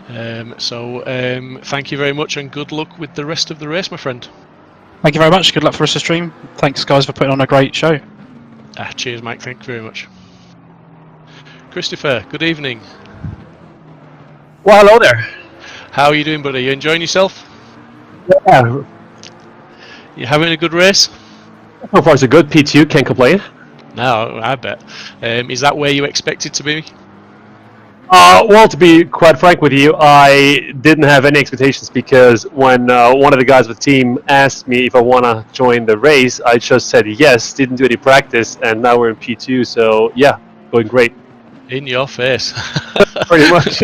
Thank you very much, and good luck with the rest of the race, my friend. Thank you very much. Good luck for us to stream. Thanks, guys, for putting on a great show. Cheers, Mike. Thank you very much. Christopher, good evening. Well, hello there. How are you doing, buddy? You enjoying yourself? Yeah. You having a good race? So far, so good. P2, can't complain. No, I bet. Is that where you expected to be? Well, to be quite frank with you, I didn't have any expectations, because when one of the guys with the team asked me if I want to join the race, I just said yes, didn't do any practice, and now we're in P2, so yeah, going great. In your face. Pretty much.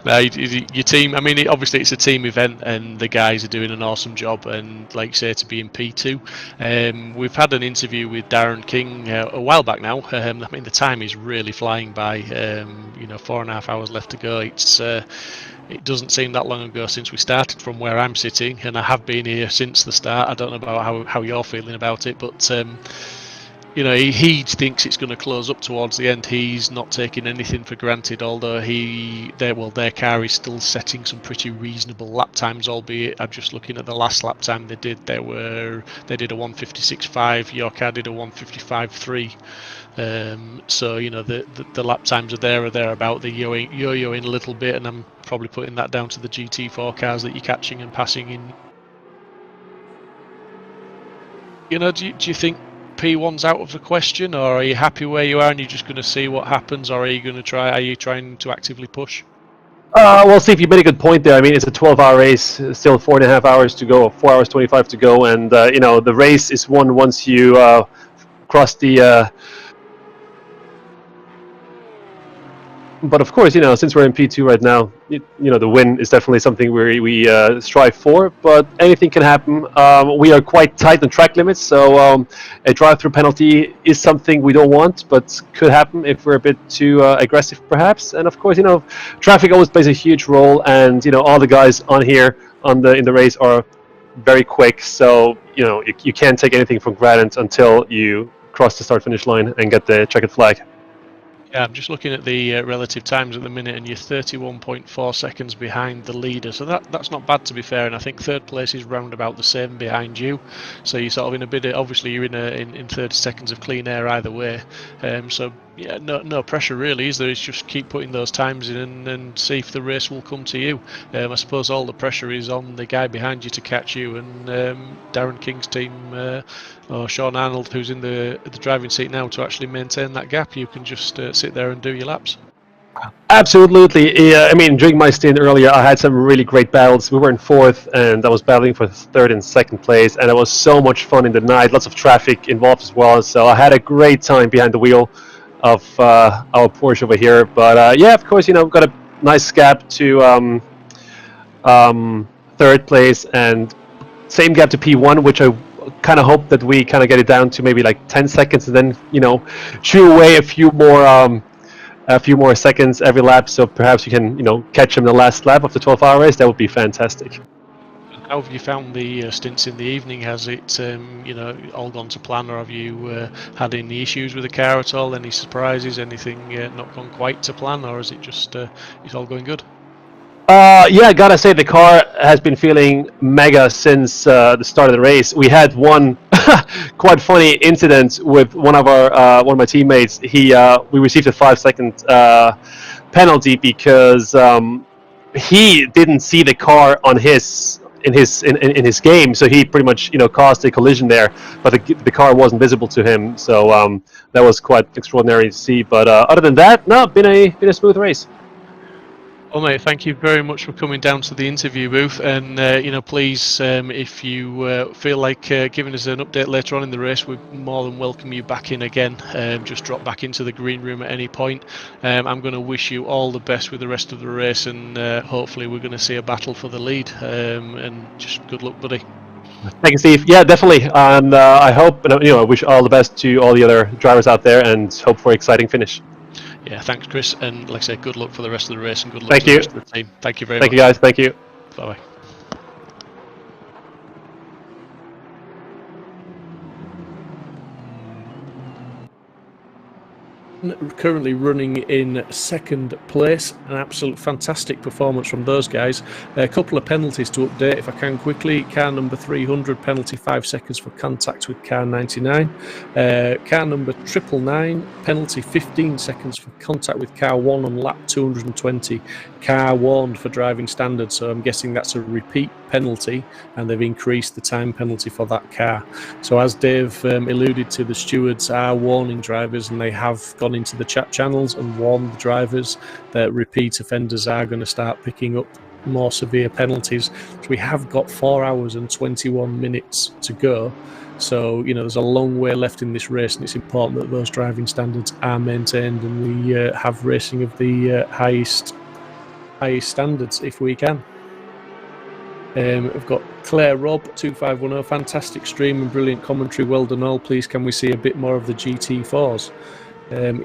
No, your team, I mean, obviously it's a team event, and the guys are doing an awesome job, and like you say, to be in P2. We've had an interview with Darren King a while back now. I mean, the time is really flying by. 4.5 hours left to go. It doesn't seem that long ago since we started from where I'm sitting, and I have been here since the start. I don't know about how you're feeling about it, but he thinks it's going to close up towards the end. He's not taking anything for granted, although their car is still setting some pretty reasonable lap times, albeit I'm just looking at the last lap time they did. They did a 1:56.5. Your car did a 1:55.3. So the lap times are there or thereabout. They're yo-yoing a little bit, and I'm probably putting that down to the GT4 cars that you're catching and passing in. Do you think P1's out of the question, or are you happy where you are and you're just going to see what happens, or are you trying to actively push? Well, Steve, you made a good point there. I mean, it's a 12-hour race, still 4.5 hours to go, 4 hours 25 to go, and the race is won once you cross the but of course, since we're in P2 right now, the win is definitely something we strive for, but anything can happen. We are quite tight on track limits, so a drive-through penalty is something we don't want, but could happen if we're a bit too aggressive, perhaps. And of course, traffic always plays a huge role, and all the guys on here in the race are very quick, so you can't take anything for granted until you cross the start-finish line and get the checkered flag. Yeah, I'm just looking at the relative times at the minute, and you're 31.4 seconds behind the leader. So that's not bad, to be fair. And I think third place is round about the same behind you. So you're sort of in a bit. Obviously, you're in 30 seconds of clean air either way. So yeah, no pressure really, is there? It's just keep putting those times in and see if the race will come to you. I suppose all the pressure is on the guy behind you to catch you, and Darren King's team, or Sean Arnold, who's in the driving seat now, to actually maintain that gap. You can just sit there and do your laps. Absolutely. Yeah, I mean, during my stint earlier, I had some really great battles. We were in fourth, and I was battling for third and second place, and it was so much fun in the night. Lots of traffic involved as well, so I had a great time behind the wheel of our Porsche over here. But yeah, of course, got a nice gap to third place, and same gap to P1, which I kind of hope that we kind of get it down to maybe like 10 seconds, and then chew away a few more seconds every lap, so perhaps you can catch him the last lap of the 12-hour race. That would be fantastic. How have you found the stints in the evening? Has it all gone to plan, or have you had any issues with the car at all? Any surprises? Anything not gone quite to plan, or is it just it's all going good? Yeah, I gotta say the car has been feeling mega since the start of the race. We had one quite funny incident with one of my teammates. We received a 5-second penalty because he didn't see the car on in his game, so he pretty much caused a collision there, but the car wasn't visible to him. So that was quite extraordinary to see. But other than that, no, been a smooth race. Well, mate, thank you very much for coming down to the interview booth, and please, if you feel like giving us an update later on in the race, we're more than welcome you back in again. Just drop back into the green room at any point. I'm going to wish you all the best with the rest of the race, and hopefully we're going to see a battle for the lead. And just good luck, buddy. Thank you, Steve. Yeah, definitely. And I hope, I wish all the best to all the other drivers out there, and hope for an exciting finish. Yeah, thanks, Chris, and like I said, good luck for the rest of the race, and good luck to the rest of the team. Thank you very much. Thank you, guys. Thank you. Bye-bye. Currently running in second place. An absolute fantastic performance from those guys. A couple of penalties to update if I can quickly. Car number 300, penalty 5 seconds for contact with car 99. Car number 999, penalty 15 seconds for contact with car 1 on lap 220. Car warned for driving standards, so I'm guessing that's a repeat penalty, and they've increased the time penalty for that car. So as Dave alluded to, the stewards are warning drivers, and they have gone into the chat channels and warned the drivers that repeat offenders are going to start picking up more severe penalties. So we have got 4 hours and 21 minutes to go. So, there's a long way left in this race, and it's important that those driving standards are maintained, and we have racing of the highest standards if we can. We've got Claire Robb 2510, fantastic stream and brilliant commentary, well done all. Please can we see a bit more of the GT4s?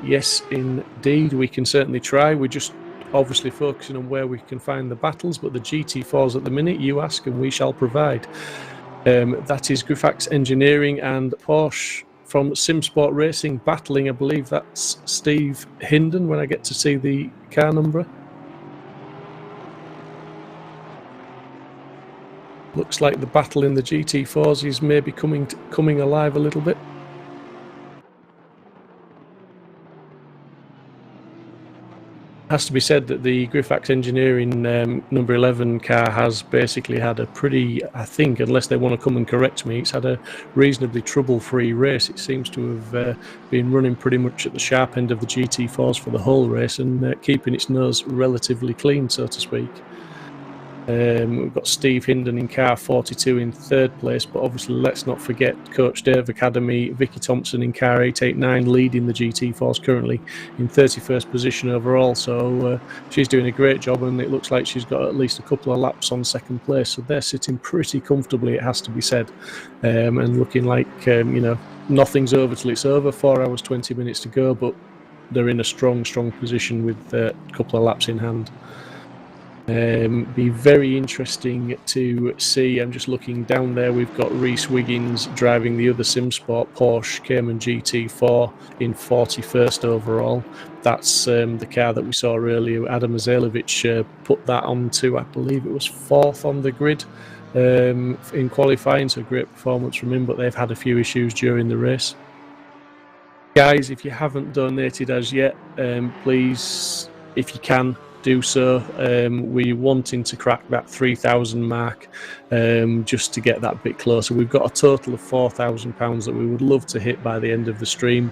Yes, indeed, we can certainly try. We're just obviously focusing on where we can find the battles, but the GT4s at the minute, you ask and we shall provide. That is Grifax Engineering and Porsche from Simsport Racing battling. I believe that's Steve Hinden when I get to see the car number. Looks like the battle in the GT4s is maybe coming alive a little bit. Has to be said that the Grifax Engineering number 11 car has basically had a pretty, I think, unless they want to come and correct me, it's had a reasonably trouble-free race. It seems to have been running pretty much at the sharp end of the GT4s for the whole race, and keeping its nose relatively clean, so to speak. We've got Steve Hinden in car 42 in third place, but obviously let's not forget Coach Dave Academy, Vicky Thompson in car 889 leading the GT4s currently in 31st position overall, so she's doing a great job, and it looks like she's got at least a couple of laps on second place, so they're sitting pretty comfortably, it has to be said, and looking like nothing's over till it's over. 4 hours 20 minutes to go, but they're in a strong position with a couple of laps in hand. Be very interesting to see. I'm just looking down there. We've got Reese Wiggins driving the other Simsport Porsche Cayman GT4 in 41st overall. That's the car that we saw earlier. Adam Azalovic put that onto, I believe it was 4th on the grid in qualifying, so great performance from him, but they've had a few issues during the race. Guys, if you haven't donated as yet, please, if you can, do so. We're wanting to crack that 3,000 mark just to get that bit closer. We've got a total of £4,000 that we would love to hit by the end of the stream,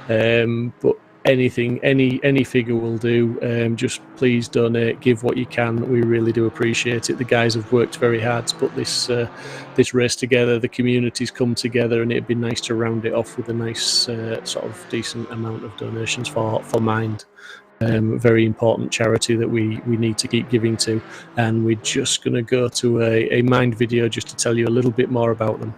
but anything, any figure will do. Just please donate, give what you can. We really do appreciate it. The guys have worked very hard to put this race together. The community's come together, and it'd be nice to round it off with a nice sort of decent amount of donations for Mind. Very important charity that we need to keep giving to, and we're just going to go to a Mind video just to tell you a little bit more about them.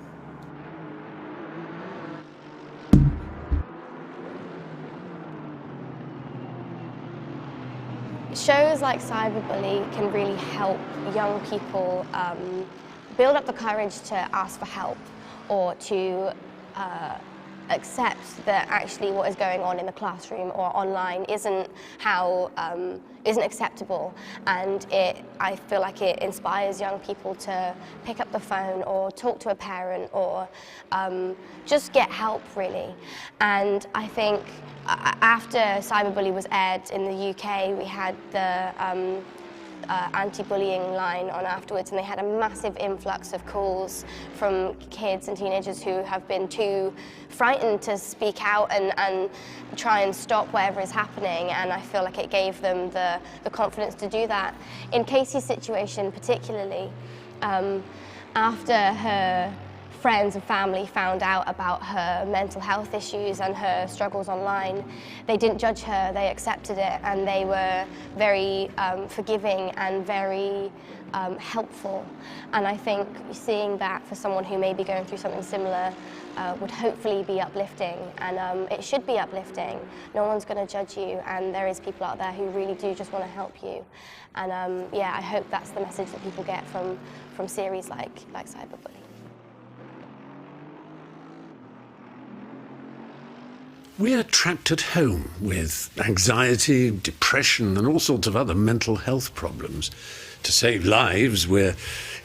Shows like Cyberbully can really help young people build up the courage to ask for help, or to accept that actually what is going on in the classroom or online isn't acceptable, and I feel like it inspires young people to pick up the phone or talk to a parent, or just get help, really. And I think after Cyberbully was aired in the UK, we had the anti-bullying line on afterwards, and they had a massive influx of calls from kids and teenagers who have been too frightened to speak out and try and stop whatever is happening, and I feel like it gave them the confidence to do that. In Casey's situation particularly, after her friends and family found out about her mental health issues and her struggles online, they didn't judge her, they accepted it, and they were very forgiving and very helpful. And I think seeing that for someone who may be going through something similar would hopefully be uplifting, and it should be uplifting. No one's going to judge you, and there is people out there who really do just want to help you. And yeah, I hope that's the message that people get from series like Cyberbully. We are trapped at home with anxiety, depression, and all sorts of other mental health problems. To save lives, we're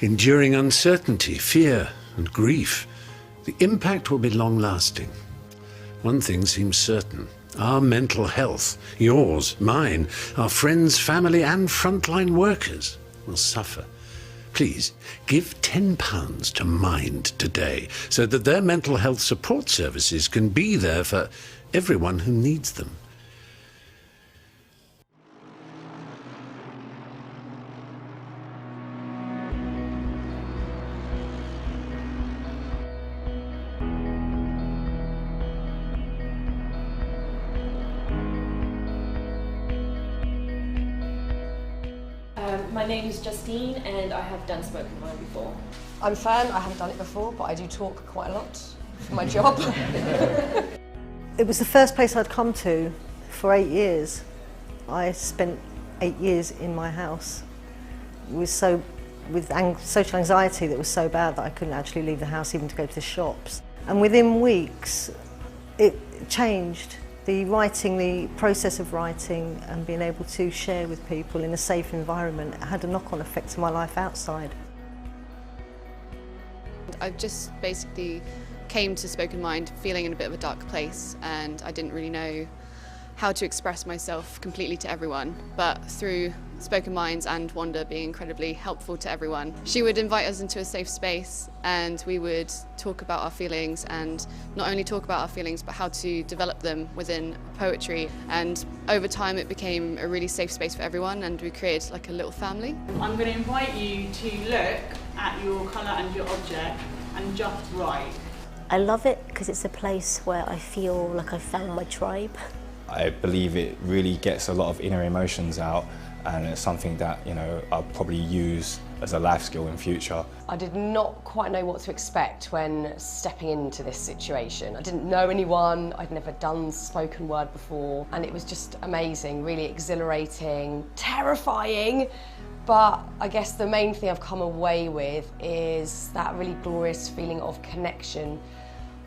enduring uncertainty, fear, and grief. The impact will be long-lasting. One thing seems certain. Our mental health, yours, mine, our friends, family, and frontline workers will suffer. Please, give £10 to Mind today, so that their mental health support services can be there for everyone who needs them. My name is Justine, and I have done Spoken Mind before. I'm Fern. I haven't done it before, but I do talk quite a lot for my job. It was the first place I'd come to for 8 years. I spent 8 years in my house. It was with social anxiety that was so bad that I couldn't actually leave the house even to go to the shops. And within weeks, it changed. The writing, the process of writing and being able to share with people in a safe environment had a knock-on effect to my life outside. I just basically came to Spoken Mind feeling in a bit of a dark place, and I didn't really know how to express myself completely to everyone, but through Spoken Minds and Wanda being incredibly helpful to everyone, she would invite us into a safe space and we would talk about our feelings, and not only talk about our feelings but how to develop them within poetry. And over time it became a really safe space for everyone, and we created like a little family. I'm going to invite you to look at your colour and your object and just write. I love it because it's a place where I feel like I've found my tribe. I believe it really gets a lot of inner emotions out, and it's something that, you know, I'll probably use as a life skill in future. I did not quite know what to expect when stepping into this situation. I didn't know anyone, I'd never done spoken word before, and it was just amazing, really exhilarating, terrifying, But I guess the main thing I've come away with is that really glorious feeling of connection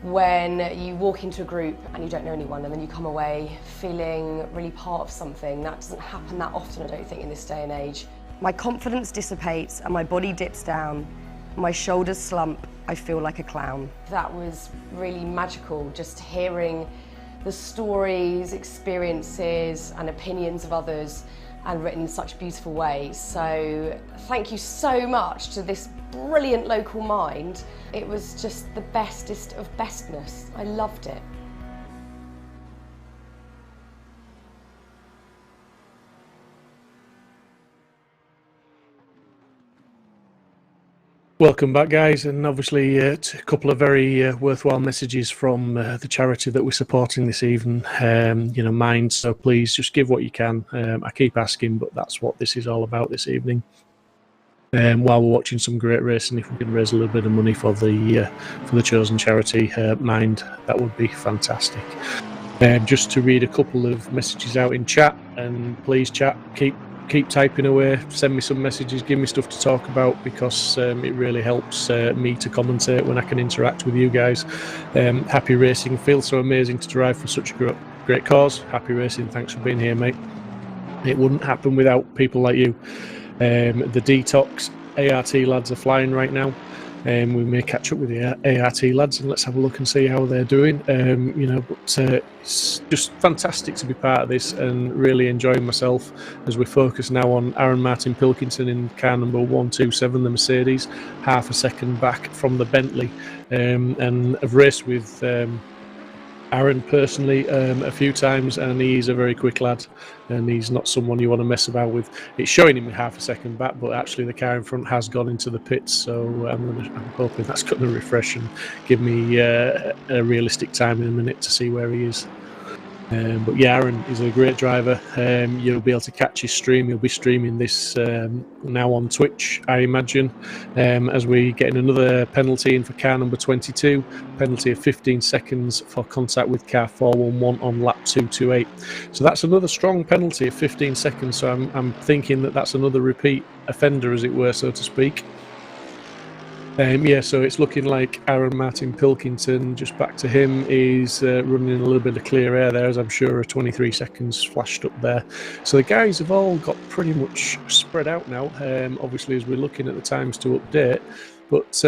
when you walk into a group and you don't know anyone, and then you come away feeling really part of something. That doesn't happen that often, I don't think, in this day and age. My confidence dissipates and my body dips down. My shoulders slump, I feel like a clown. That was really magical, just hearing the stories, experiences and opinions of others, and written in such a beautiful way. So thank you so much to this brilliant local mind. It was just the bestest of bestness. I loved it. Welcome back, guys, and obviously a couple of very worthwhile messages from the charity that we're supporting this evening, you know, Mind, so please just give what you can. I keep asking, but that's what this is all about this evening. While we're watching some great racing, if we can raise a little bit of money for the chosen charity, Mind, that would be fantastic. Just to read a couple of messages out in chat, and please chat, keep typing away, send me some messages, give me stuff to talk about, because it really helps me to commentate when I can interact with you guys. Happy Racing, feels so amazing to drive for such a great cause. Happy Racing, thanks for being here, mate. It wouldn't happen without people like you. The Detox ART lads are flying right now. We may catch up with the ART lads and let's have a look and see how they're doing. You know, but it's just fantastic to be part of this and really enjoying myself as we focus now on Aaron Martin Pilkington in car number 127, the Mercedes, half a second back from the Bentley. And I've raced with Aaron personally a few times, and he's a very quick lad, and he's not someone you want to mess about with. It's showing him half a second back, but actually the car in front has gone into the pits, so I'm hoping that's going to refresh and give me a realistic time in a minute to see where he is. But yeah, Aaron is a great driver. You'll be able to catch his stream. He'll be streaming this now on Twitch, I imagine, as we get in another penalty in for car number 22. Penalty of 15 seconds for contact with car 411 on lap 228. So that's another strong penalty of 15 seconds. So I'm thinking that that's another repeat offender, as it were, so to speak. Yeah, so it's looking like Aaron Martin Pilkington, just back to him, is running in a little bit of clear air there, as I'm sure 23 seconds flashed up there. So the guys have all got pretty much spread out now, obviously, as we're looking at the times to update. But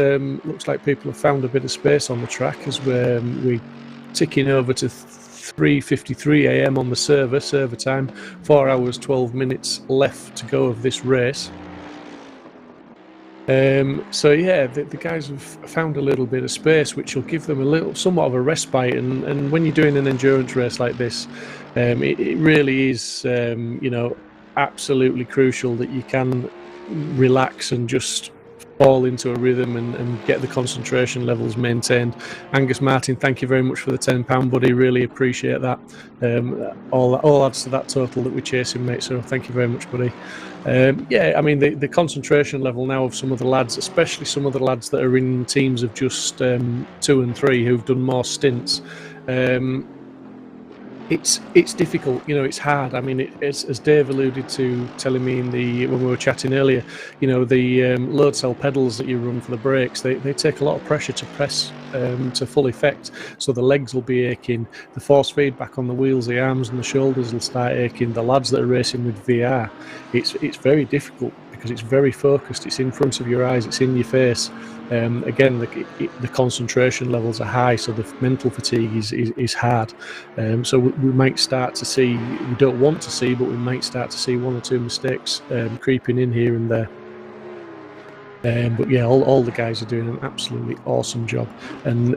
looks like people have found a bit of space on the track as we're ticking over to 3:53 a.m. on the server time. 4 hours, 12 minutes left to go of this race. So yeah, the guys have found a little bit of space, which will give them somewhat of a respite. And when you're doing an endurance race like this, it really is, you know, absolutely crucial that you can relax and just fall into a rhythm and get the concentration levels maintained. Angus Martin, thank you very much for the £10, buddy. Really appreciate that. All adds to that total that we're chasing, mate. So thank you very much, buddy. Yeah, I mean, the concentration level now of some of the lads, especially some of the lads that are in teams of just 2 and 3 who've done more stints, it's difficult, you know, it's hard. I mean, as Dave alluded to, telling me when we were chatting earlier, you know, the load cell pedals that you run for the brakes, they take a lot of pressure to press to full effect, so the legs will be aching, the force feedback on the wheels, the arms and the shoulders will start aching. The lads that are racing with VR, it's very difficult because it's very focused, it's in front of your eyes, it's in your face. Again, the concentration levels are high, so the mental fatigue is hard. So we might start to see, we don't want to see, but we might start to see 1 or 2 mistakes creeping in here and there. But yeah, all the guys are doing an absolutely awesome job. And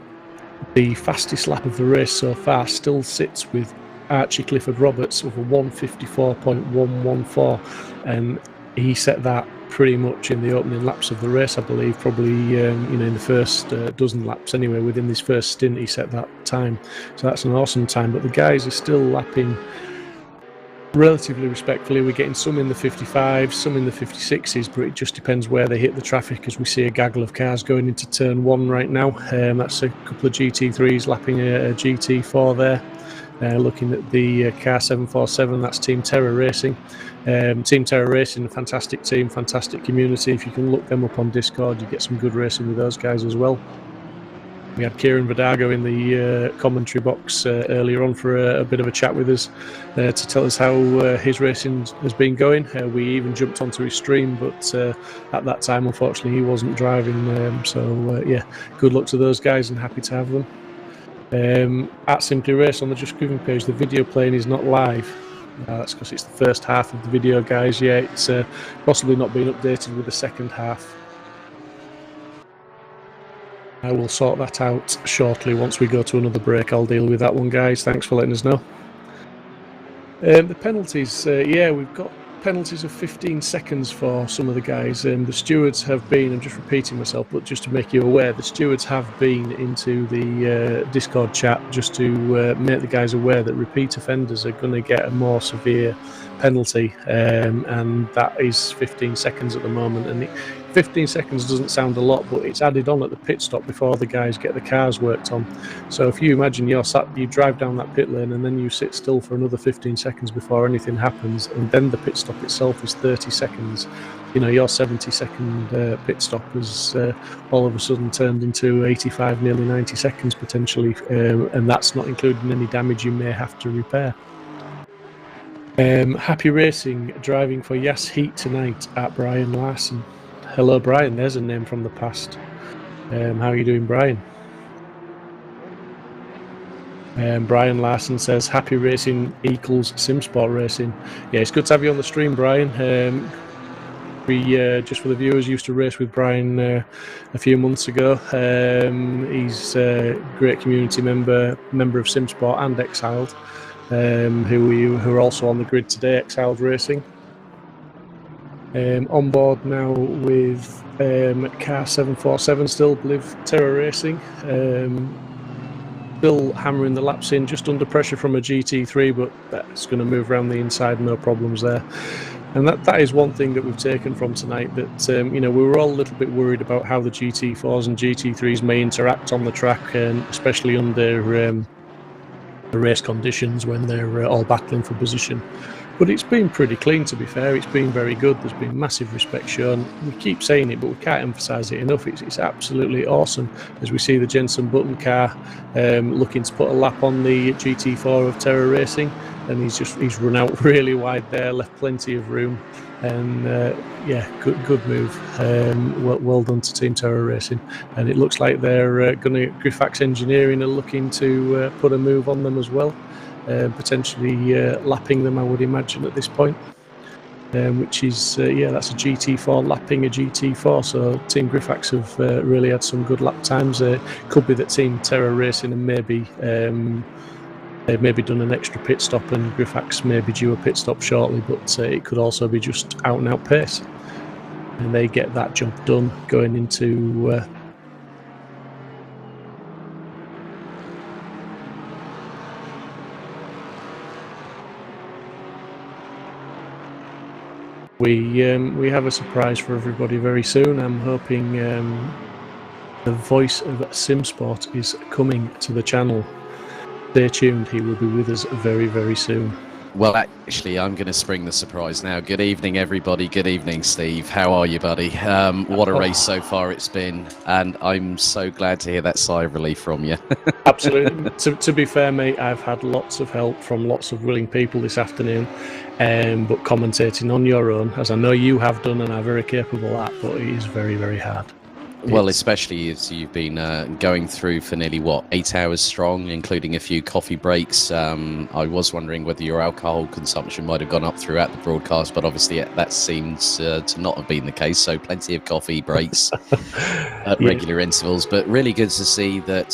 the fastest lap of the race so far still sits with Archie Clifford Roberts of a 154.114, and he set that pretty much in the opening laps of the race, I believe, probably you know, in the first dozen laps anyway. Within this first stint he set that time, so that's an awesome time. But the guys are still lapping relatively respectfully. We're getting some in the 55s, some in the 56s, but it just depends where they hit the traffic, as we see a gaggle of cars going into turn 1 right now. That's a couple of GT3s lapping a GT4 there. looking at the car 747, that's Team Terror Racing. Team Terror Racing, a fantastic team, fantastic community. If you can look them up on Discord, you get some good racing with those guys as well. We had Kieran Vidago in the commentary box earlier on for a bit of a chat with us to tell us how his racing has been going. We even jumped onto his stream, but at that time, unfortunately, he wasn't driving. So, yeah, good luck to those guys and happy to have them. At Simply Race on the Just Grooving page, the video playing is not live. That's because it's the first half of the video, guys. Yeah, it's possibly not been updated with the second half. I will sort that out shortly. Once we go to another break, I'll deal with that one, guys. Thanks for letting us know. The penalties, yeah, we've got penalties of 15 seconds for some of the guys. The stewards have been, I'm just repeating myself, but just to make you aware, the stewards have been into the Discord chat just to make the guys aware that repeat offenders are going to get a more severe penalty, and that is 15 seconds at the moment. And 15 seconds doesn't sound a lot, but it's added on at the pit stop before the guys get the cars worked on. So if you imagine you drive down that pit lane and then you sit still for another 15 seconds before anything happens, and then the pit stop itself is 30 seconds. You know, your 70-second pit stop has all of a sudden turned into 85, nearly 90 seconds potentially, and that's not including any damage you may have to repair. Happy Racing, driving for Yas Heat tonight at Brian Larson. Hello, Brian. There's a name from the past. How are you doing, Brian? Brian Larson says, Happy Racing equals Simsport Racing. Yeah, it's good to have you on the stream, Brian. We, just for the viewers, used to race with Brian a few months ago. He's a great community member of Simsport and Exiled, who are also on the grid today, Exiled Racing. On board now with car 747 still, Bliv Terror Racing. Still hammering the laps in, just under pressure from a GT3, but that's going to move around the inside, no problems there. And that is one thing that we've taken from tonight, that you know, we were all a little bit worried about how the GT4s and GT3s may interact on the track, especially under the race conditions when they're all battling for position. But it's been pretty clean, to be fair. It's been very good. There's been massive respect shown. We keep saying it, but we can't emphasise it enough. It's absolutely awesome as we see the Jensen Button car looking to put a lap on the GT4 of Terror Racing, and he's run out really wide there, left plenty of room, and yeah, good move. Well done to Team Terror Racing, and it looks like they're going to Grifax Engineering are looking to put a move on them as well. Potentially lapping them, I would imagine, at this point, which is yeah, that's a GT4 lapping a GT4. So Team Grifax have really had some good lap times. Could be that Team Terror Racing and maybe they've maybe done an extra pit stop, and Grifax may be due a pit stop shortly, but it could also be just out and out pace, and they get that job done going into We have a surprise for everybody very soon. I'm hoping the voice of Simsport is coming to the channel. Stay tuned, he will be with us very, very soon. Well, actually, I'm going to spring the surprise now. Good evening, everybody. Good evening, Steve. How are you, buddy? What a race so far it's been, and I'm so glad to hear that sigh of relief from you. Absolutely. To be fair, mate, I've had lots of help from lots of willing people this afternoon, but commentating on your own, as I know you have done and are very capable at, but it is very, very hard. Well, especially as you've been going through for nearly, 8 hours strong, including a few coffee breaks. I was wondering whether your alcohol consumption might have gone up throughout the broadcast, but obviously that seems to not have been the case. So plenty of coffee breaks at regular intervals. But really good to see that,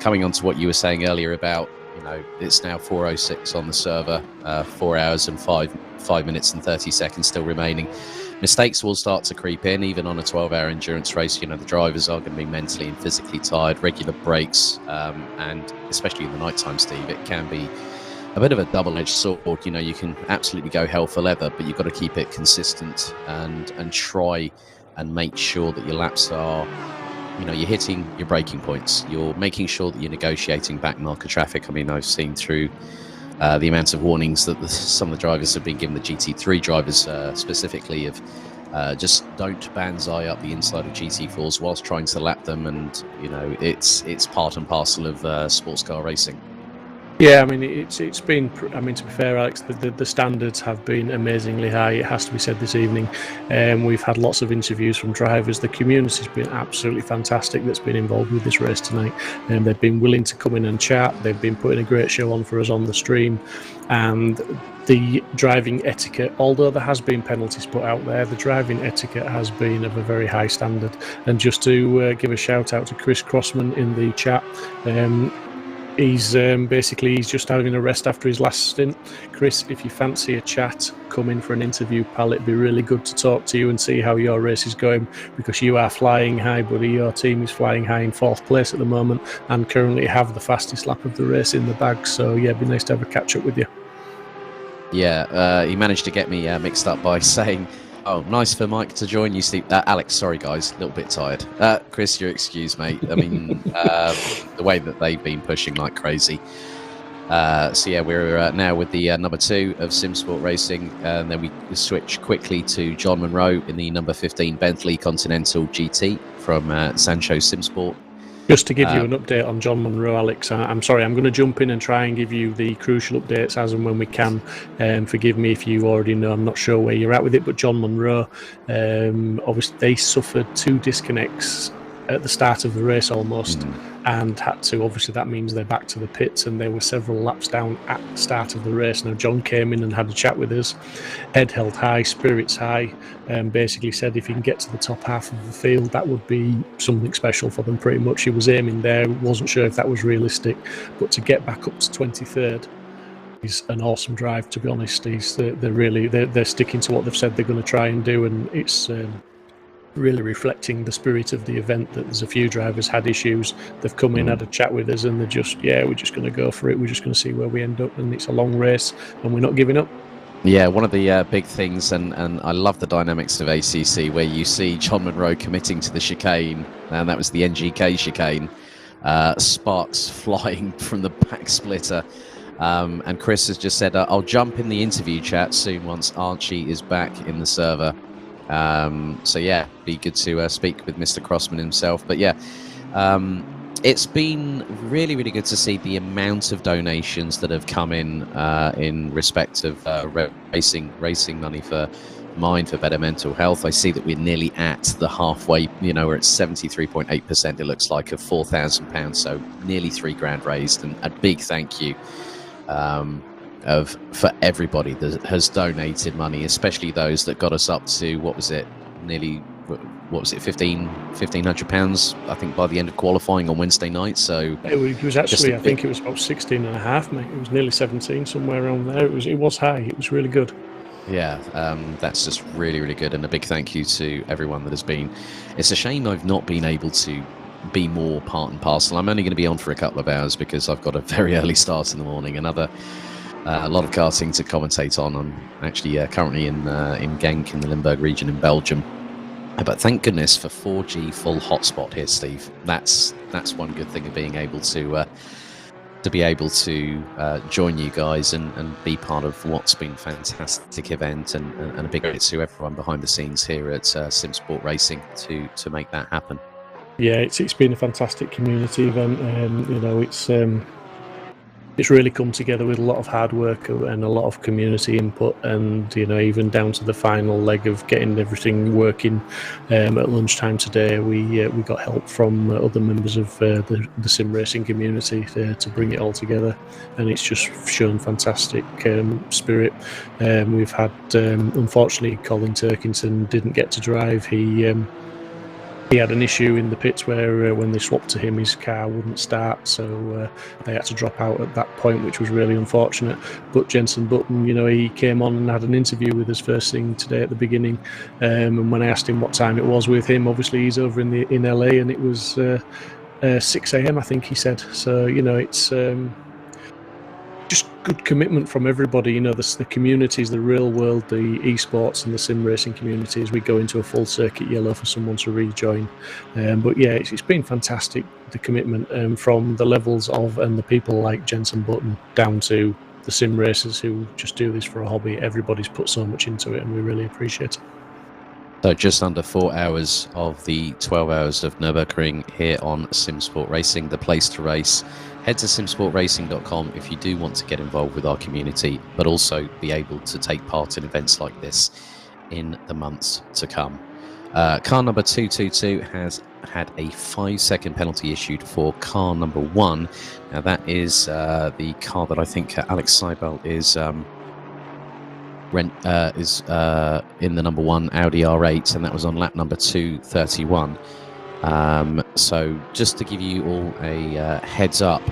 coming on to what you were saying earlier about, you know, it's now 4:06 on the server, 4 hours and 5 minutes and 30 seconds still remaining. Mistakes will start to creep in, even on a 12-hour endurance race. You know, the drivers are going to be mentally and physically tired, regular breaks, and especially in the nighttime, Steve, it can be a bit of a double-edged sword. You know, you can absolutely go hell for leather, but you've got to keep it consistent and try and make sure that your laps are you know, you're hitting your braking points. You're making sure that you're negotiating back marker traffic. I mean, I've seen through the amount of warnings that some of the drivers have been given, the GT3 drivers specifically, of just don't banzai up the inside of GT4s whilst trying to lap them, and you know, it's part and parcel of sports car racing. Yeah, I mean, it's been. I mean, to be fair, Alex, the standards have been amazingly high. It has to be said this evening. We've had lots of interviews from drivers. The community's been absolutely fantastic that's been involved with this race tonight. They've been willing to come in and chat. They've been putting a great show on for us on the stream. And the driving etiquette, although there has been penalties put out there, the driving etiquette has been of a very high standard. And just to give a shout out to Chris Crossman in the chat. He's basically just having a rest after his last stint. Chris, if you fancy a chat, come in for an interview, pal. It'd be really good to talk to you and see how your race is going, because you are flying high, buddy. Your team is flying high in 4th place at the moment and currently have the fastest lap of the race in the bag. So yeah, it'd be nice to have a catch up with you. Yeah, he managed to get me mixed up by saying, "Oh, nice for Mike to join you, Steve." Alex, sorry guys, a little bit tired. Chris, your excuse, mate. I mean, the way that they've been pushing like crazy. So yeah, we're now with the number 2 of Simsport Racing, and then we switch quickly to John Monroe in the number 15 Bentley Continental GT from Sancho Simsport. Just to give you an update on John Monroe, Alex, I'm sorry, I'm going to jump in and try and give you the crucial updates as and when we can. Forgive me if you already know, I'm not sure where you're at with it, but John Monroe, obviously they suffered 2 disconnects at the start of the race almost, and had to, obviously that means they're back to the pits, and there were several laps down at the start of the race. Now John came in and had a chat with us, head held high, spirits high, and basically said if he can get to the top half of the field, that would be something special for them pretty much. He was aiming there, wasn't sure if that was realistic, but to get back up to 23rd is an awesome drive, to be honest. They're sticking to what they've said they're going to try and do, and it's really reflecting the spirit of the event, that there's a few drivers had issues, they've come in, had a chat with us, and they're just, yeah, we're just going to go for it, we're just going to see where we end up, and it's a long race and we're not giving up. Yeah, one of the big things, and I love the dynamics of ACC, where you see John Monroe committing to the chicane, and that was the NGK chicane, sparks flying from the back splitter, and Chris has just said, I'll jump in the interview chat soon once Archie is back in the server. So yeah, be good to speak with Mr. Crossman himself. But yeah, it's been really, really good to see the amount of donations that have come in respect of racing money for Mind for Better Mental Health. I see that we're nearly at the halfway, you know, we're at 73.8%, it looks like, of £4,000, so nearly £3,000 raised, and a big thank you for everybody that has donated money, especially those that got us up to, what was it, £1,500, I think, by the end of qualifying on Wednesday night. So it was actually, I think it was about 16 and a half, mate. It was nearly 17, somewhere around there. It was high. It was really good. Yeah, that's just really, really good, and a big thank you to everyone that has been. It's a shame I've not been able to be more part and parcel. I'm only going to be on for a couple of hours because I've got a very early start in the morning, a lot of karting to commentate on. I'm actually currently in Genk in the Limburg region in Belgium. But thank goodness for 4G full hotspot here, Steve. That's one good thing of being able to join you guys and be part of what's been a fantastic event, and a big thanks to everyone behind the scenes here at Simsport Racing to make that happen. Yeah, it's been a fantastic community event. You know, it's really come together with a lot of hard work and a lot of community input, and you know, even down to the final leg of getting everything working at lunchtime today, we got help from other members of the sim racing community to bring it all together, and it's just shown fantastic spirit. We've had, unfortunately, Colin Turkington didn't get to drive. He had an issue in the pits where when they swapped to him, his car wouldn't start, so they had to drop out at that point, which was really unfortunate. But Jensen Button, you know, he came on and had an interview with us first thing today at the beginning, and when I asked him what time it was with him, obviously he's over in LA, and it was 6 a.m. I think he said. So you know, it's just good commitment from everybody. You know, the communities, the real world, the esports and the sim racing communities. We go into a full circuit yellow for someone to rejoin. But yeah, it's been fantastic, the commitment from the levels of and the people like Jensen Button down to the sim racers who just do this for a hobby. Everybody's put so much into it, and we really appreciate it. So just under 4 hours of the 12 hours of Nürburgring here on Simsport Racing, the place to race. Head to simsportracing.com if you do want to get involved with our community, but also be able to take part in events like this in the months to come. Car number 222 has had a 5-second penalty issued for car number 1. Now that is the car that I think Alex Seibel is in the number 1 Audi R8, and that was on lap number 231. So just to give you all a heads up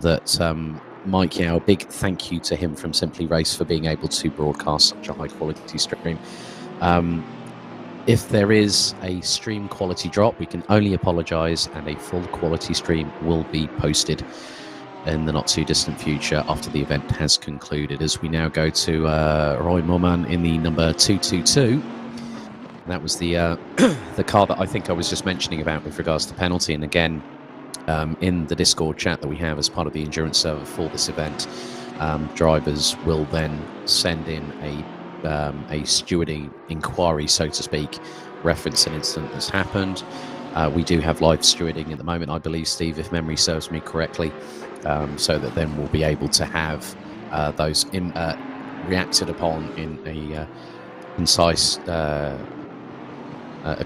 that Mike Yao, big thank you to him from Simply Race for being able to broadcast such a high quality stream. If there is a stream quality drop, we can only apologise, and a full quality stream will be posted in the not too distant future after the event has concluded. As we now go to Roy Moman in the number 222. That was the the car that I think I was just mentioning about with regards to penalty. And again, in the Discord chat that we have as part of the endurance server for this event, drivers will then send in a stewarding inquiry, so to speak, reference an incident that's happened. We do have live stewarding at the moment, I believe, Steve, if memory serves me correctly, so that then we'll be able to have those reacted upon in a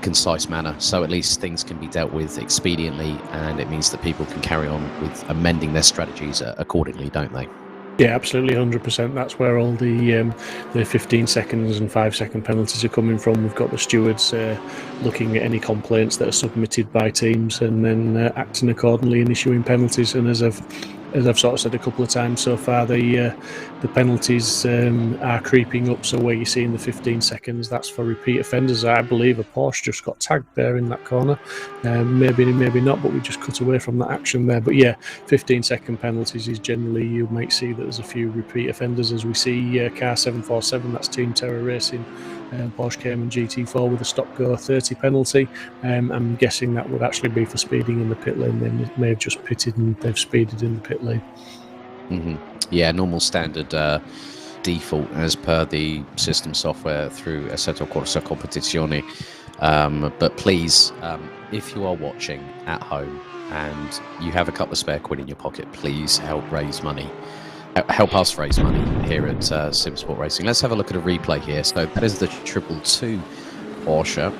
concise manner, so at least things can be dealt with expediently, and it means that people can carry on with amending their strategies accordingly, don't they? Yeah, absolutely, 100%. That's where all the 15 seconds and 5-second penalties are coming from. We've got the stewards looking at any complaints that are submitted by teams and then acting accordingly and issuing penalties. And as I've sort of said a couple of times so far, the penalties are creeping up. So where you're seeing the 15 seconds, that's for repeat offenders. I believe a Porsche just got tagged there in that corner. Maybe not, but we just cut away from that action there. But yeah, 15-second penalties is generally, you might see that there's a few repeat offenders, as we see car 747, that's Team Terra Racing, Porsche Cayman GT4 with a stop-go 30 penalty. I'm guessing that would actually be for speeding in the pit lane. They may have just pitted and they've speeded in the pit lane. Yeah, normal standard default as per the system software through Assetto Corsa Competizione. But please, if you are watching at home and you have a couple of spare quid in your pocket, please help raise money. Help us raise money here at Simsport Racing. Let's have a look at a replay here. So that is the 222 Porsche,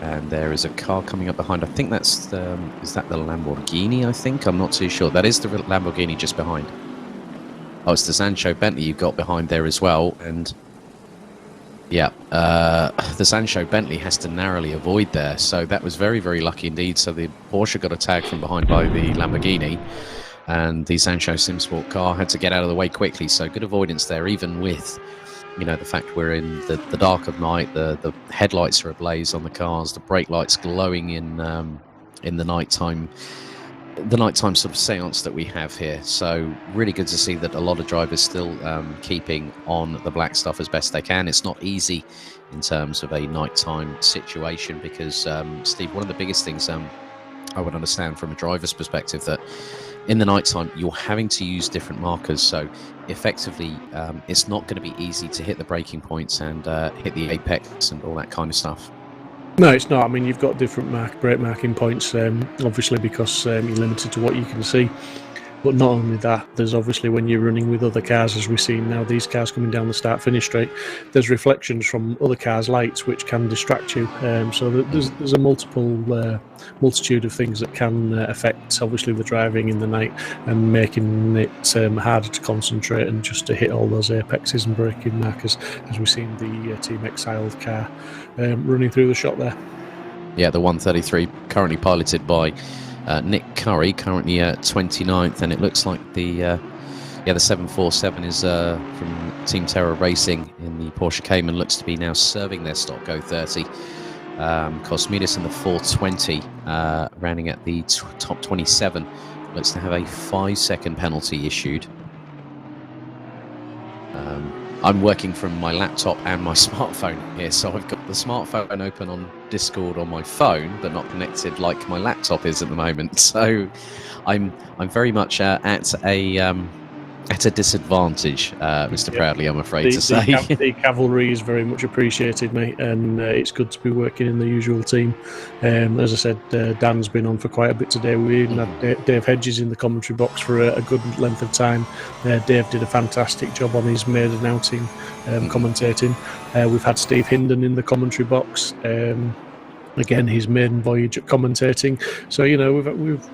and there is a car coming up behind. I think that's the, is that the Lamborghini? I think, I'm not too sure. That is the Lamborghini just behind. Oh, it's the Sancho Bentley you've got behind there as well. And yeah, the Sancho Bentley has to narrowly avoid there. So that was very, very lucky indeed. So the Porsche got a tag from behind by the Lamborghini, and the Sancho Simsport car had to get out of the way quickly. So good avoidance there, even with, you know, the fact we're in the dark of night, the headlights are ablaze on the cars, the brake lights glowing in the nighttime sort of seance that we have here. So really good to see that a lot of drivers still keeping on the black stuff as best they can. It's not easy in terms of a nighttime situation because, Steve, one of the biggest things I would understand from a driver's perspective, that in the nighttime you're having to use different markers, so effectively it's not going to be easy to hit the braking points and hit the apex and all that kind of stuff. No, it's not. I mean, you've got different brake marking points, obviously, because you're limited to what you can see. But not only that, there's obviously, when you're running with other cars, as we've seen now, these cars coming down the start-finish straight, there's reflections from other cars' lights which can distract you. So there's a multitude of things that can affect, obviously, the driving in the night and making it harder to concentrate and just to hit all those apexes and braking markers, as we've seen the Team Exiled car running through the shot there. Yeah, the 133 currently piloted by Nick Curry, currently 29th, and it looks like the 747 is from Team Terra Racing in the Porsche Cayman, looks to be now serving their stop go 30. Cosmidis in the 420, rounding at the top 27, looks to have a 5-second penalty issued. I'm working from my laptop and my smartphone here, so I've got the smartphone open on Discord on my phone, but not connected like my laptop is at the moment. So I'm very much at a disadvantage, Mr. Proudly, I'm afraid to say. The cavalry is very much appreciated, mate, and it's good to be working in the usual team. As I said, Dan's been on for quite a bit today. We even had Dave Hedges in the commentary box for a good length of time. Dave did a fantastic job on his maiden outing commentating. We've had Steve Hinden in the commentary box. Again, his maiden voyage at commentating. So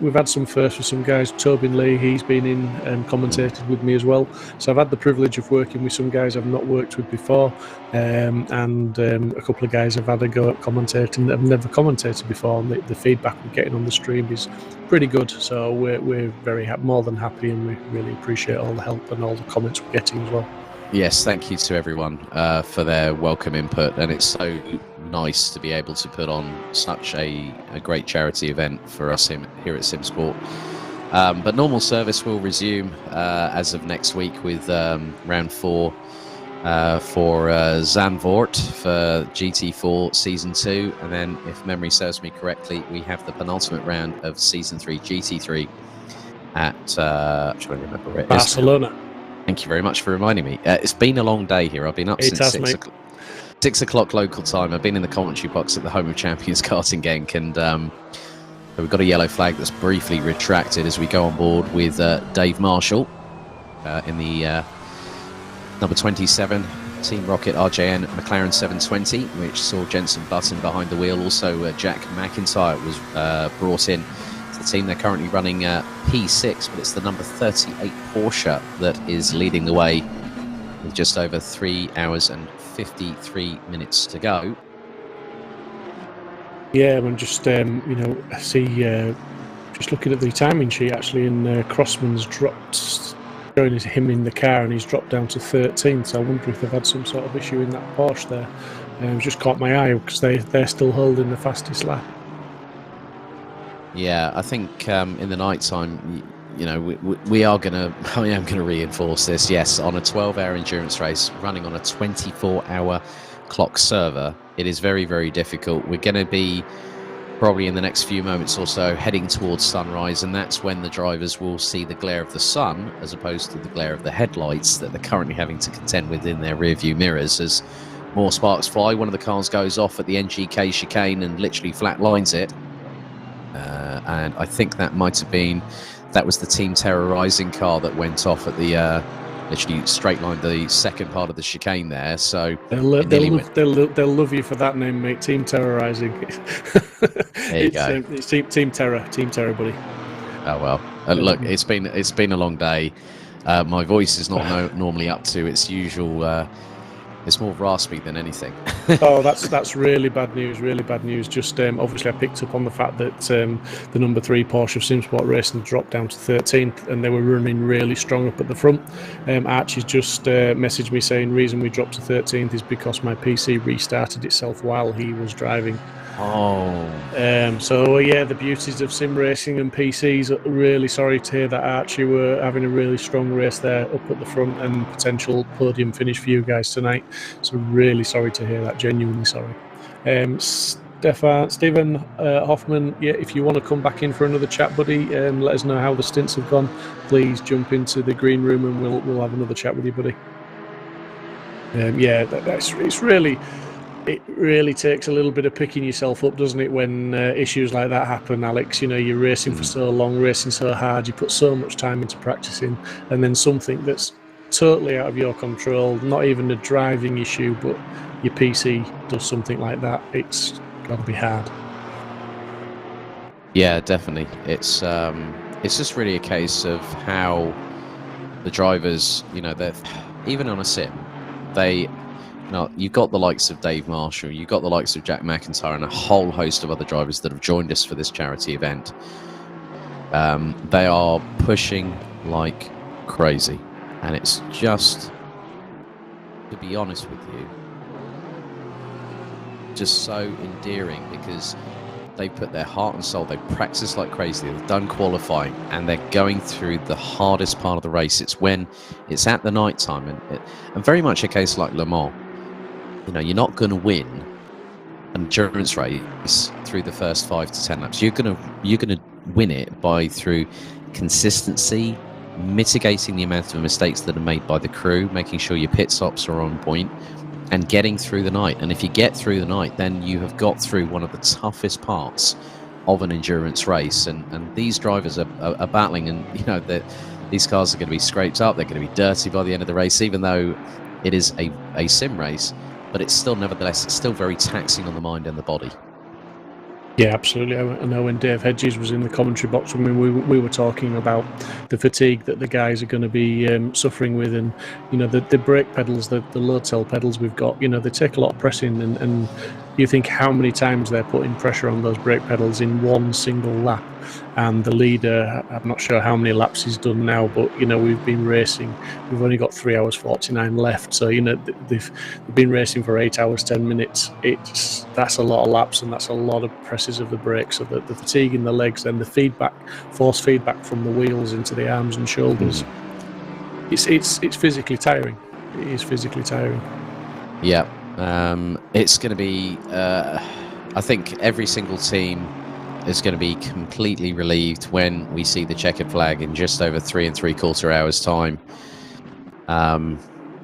we've had some firsts with some guys. Tobin Lee, he's been in and commentated with me as well. So I've had the privilege of working with some guys I've not worked with before, and a couple of guys have had a go at commentating that have never commentated before. And the feedback we're getting on the stream is pretty good. So we're very more than happy, and we really appreciate all the help and all the comments we're getting as well. Yes, thank you to everyone for their welcome input, and it's so nice to be able to put on such a great charity event for us here at Simsport. But normal service will resume as of next week with round 4 for Zandvoort for GT4 Season 2, and then, if memory serves me correctly, we have the penultimate round of Season 3 GT3 at I'm trying to remember it. Barcelona. Thank you very much for reminding me. It's been a long day here. I've been up since 6 o'clock local time. I've been in the commentary box at the Home of Champions karting Genk, and we've got a yellow flag that's briefly retracted as we go on board with Dave Marshall in the number 27 Team Rocket RJN McLaren 720, which saw Jenson Button behind the wheel. Also, Jack McIntyre was brought in to the team. They're currently running P6, but it's the number 38 Porsche that is leading the way with just over 3 hours and 53 minutes to go. Yeah, I'm just I see just looking at the timing sheet actually, and Crossman's dropped, showing him in the car, and he's dropped down to 13th. So I wonder if they've had some sort of issue in that Porsche there. Just caught my eye because they're still holding the fastest lap. Yeah, I think in the night time, we are gonna. I am gonna reinforce this. Yes, on a 12-hour endurance race running on a 24-hour clock server, it is very, very difficult. We're going to be probably in the next few moments or so heading towards sunrise, and that's when the drivers will see the glare of the sun as opposed to the glare of the headlights that they're currently having to contend with in their rear view mirrors. As more sparks fly, one of the cars goes off at the NGK chicane and literally flat lines it. And I think that was the Team Terrorizing car that went off at the literally straight line the second part of the chicane there. So they'll love you for that name, mate. Team Terrorizing. There you go. It's Team Terror, buddy. Oh well. Look, it's been a long day. My voice is not normally up to its usual. It's more raspy than anything. Oh, that's really bad news. Really bad news. Just obviously, I picked up on the fact that the number 3 Porsche of Simsport Racing dropped down to 13th, and they were running really strong up at the front. Archie's just messaged me saying reason we dropped to 13th is because my PC restarted itself while he was driving. Oh. So yeah, the beauties of sim racing and PCs. Really sorry to hear that, Archie. We're having a really strong race there up at the front and potential podium finish for you guys tonight. So really sorry to hear that. Genuinely sorry. Stephen Hoffman, yeah, if you want to come back in for another chat, buddy, let us know how the stints have gone. Please jump into the green room and we'll have another chat with you, buddy. Yeah, it really takes a little bit of picking yourself up, doesn't it, when issues like that happen, Alex? You're racing for so long, racing so hard, you put so much time into practicing, and then something that's totally out of your control, not even a driving issue, but your PC does something like that. It's got to be hard. Yeah, definitely. It's just really a case of how the drivers, they're even on a sim, you've got the likes of Dave Marshall, you've got the likes of Jack McIntyre, and a whole host of other drivers that have joined us for this charity event. They are pushing like crazy, and it's just, to be honest with you, just so endearing, because they've put their heart and soul, they've practiced like crazy, they've done qualifying, and they're going through the hardest part of the race. It's when it's at the night time, and very much a case like Le Mans. You know, you're not going to win an endurance race through the first 5 to 10 laps. You're gonna win it through consistency, mitigating the amount of mistakes that are made by the crew, making sure your pit stops are on point, and getting through the night. And if you get through the night, then you have got through one of the toughest parts of an endurance race. And these drivers are battling, and you know that these cars are going to be scraped up, they're going to be dirty by the end of the race, even though it is a sim race. But it's still, nevertheless, it's still very taxing on the mind and the body. Yeah, absolutely. I know when Dave Hedges was in the commentary box, when we were talking about the fatigue that the guys are going to be suffering with, and you know the brake pedals, the load cell pedals we've got, you know, they take a lot of pressing, and you think how many times they're putting pressure on those brake pedals in one single lap. And the leader, I'm not sure how many laps he's done now, but you know, we've been racing, we've only got 3 hours 49 left, so you know they've been racing for 8 hours 10 minutes. That's a lot of laps, and that's a lot of presses of the brakes. So the fatigue in the legs, and the force feedback from the wheels into the arms and shoulders, it's physically tiring. It is physically tiring. Yeah, it's going to be I think every single team is going to be completely relieved when we see the checkered flag in just over 3 3/4 hours time. I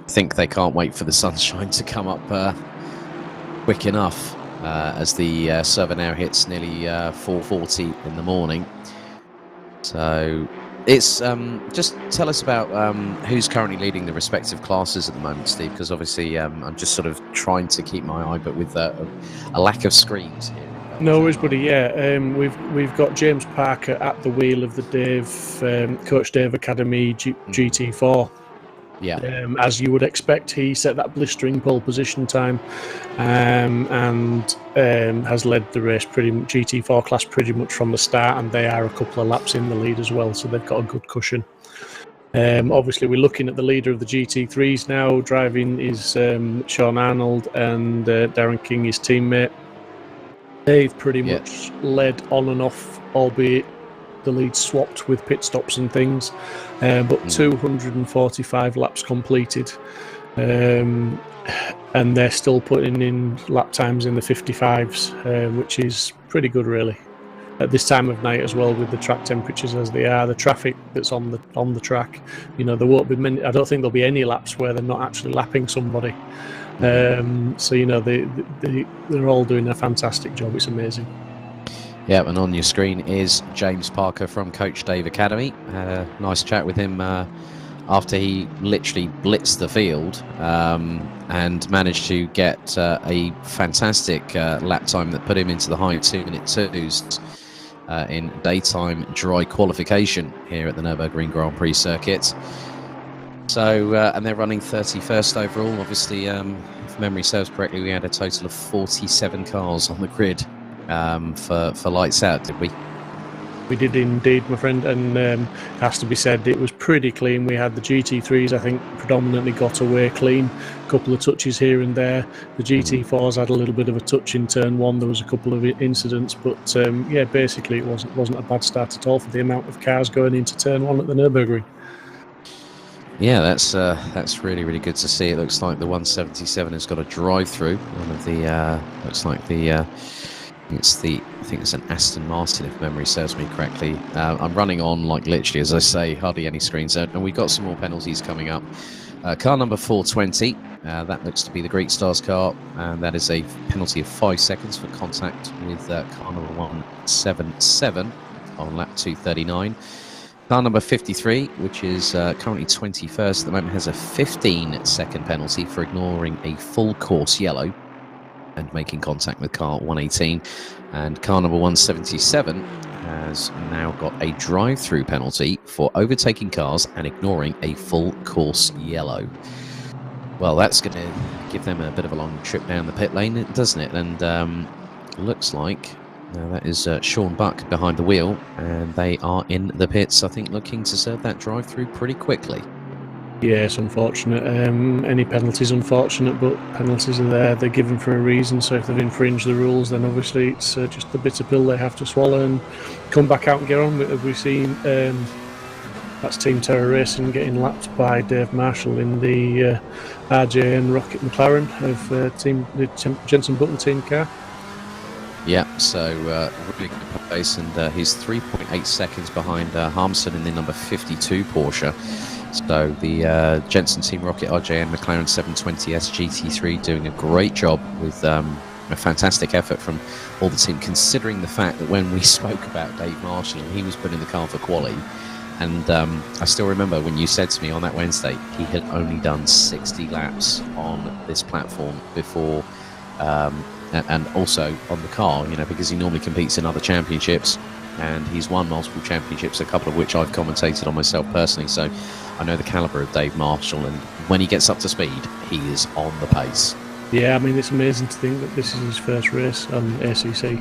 think they can't wait for the sunshine to come up quick enough, as the server now hits nearly 4:40 in the morning. So it's just tell us about who's currently leading the respective classes at the moment, Steve, because obviously I'm just sort of trying to keep my eye, but with a lack of screens here. No worries, buddy. Yeah, we've got James Parker at the wheel of the Coach Dave Academy GT4. Yeah. As you would expect, he set that blistering pole position time, and has led the race GT4 class pretty much from the start, and they are a couple of laps in the lead as well, so they've got a good cushion. Obviously, we're looking at the leader of the GT3s now. Driving is Sean Arnold, and Darren King, his teammate. They've pretty much led on and off, albeit the lead swapped with pit stops and things, but 245 laps completed, and they're still putting in lap times in the 55s, which is pretty good, really, at this time of night as well, with the track temperatures as they are, the traffic that's on the track. You know, there won't be many. I don't think there'll be any laps where they're not actually lapping somebody. So you know, they're all doing a fantastic job. It's amazing. Yeah, and on your screen is James Parker from Coach Dave Academy. Nice chat with him after he literally blitzed the field and managed to get a fantastic lap time that put him into the high 2-minute 2s in daytime dry qualification here at the Nürburgring Grand Prix circuit. So, and they're running 31st overall. Obviously, if memory serves correctly, we had a total of 47 cars on the grid for lights out, did we? We did indeed, my friend, and it has to be said, it was pretty clean. We had the GT3s, I think, predominantly got away clean. A couple of touches here and there. The GT4s had a little bit of a touch in turn one. There was a couple of incidents, but yeah, basically it wasn't a bad start at all for the amount of cars going into turn one at the Nürburgring. Yeah, that's really, really good to see. It looks like the 177 has got a drive-through. One of the looks like I think it's an Aston Martin, if memory serves me correctly. I'm running on, like, literally, as I say, hardly any screens, and we've got some more penalties coming up. Car number 420, that looks to be the Greek Stars car, and that is a penalty of 5 seconds for contact with car number 177 on lap 239. Car number 53, which is currently 21st at the moment, has a 15-second penalty for ignoring a full course yellow and making contact with car 118. And car number 177 has now got a drive-through penalty for overtaking cars and ignoring a full course yellow. Well, that's going to give them a bit of a long trip down the pit lane, doesn't it? And looks like that is Sean Buck behind the wheel, and they are in the pits, I think, looking to serve that drive-through pretty quickly. Yeah, it's unfortunate. Any penalties, unfortunate, but penalties are there. They're given for a reason. So if they've infringed the rules, then obviously it's just the bitter pill they have to swallow and come back out and get on with it. We've seen that's Team Terror Racing getting lapped by Dave Marshall in the RJ and Rocket McLaren of the Jenson Button team car. Yeah, so really good pace, and he's 3.8 seconds behind Harmson in the number 52 Porsche. So the Jensen Team Rocket RJ and McLaren 720S GT3 doing a great job with a fantastic effort from all the team, considering the fact that when we spoke about Dave Marshall, he was put in the car for quali. And I still remember when you said to me on that Wednesday, he had only done 60 laps on this platform before, and also on the car, you know, because he normally competes in other championships, and he's won multiple championships, a couple of which I've commentated on myself personally. So I know the caliber of Dave Marshall, and when he gets up to speed, he is on the pace. Yeah, I mean, it's amazing to think that this is his first race on ACC.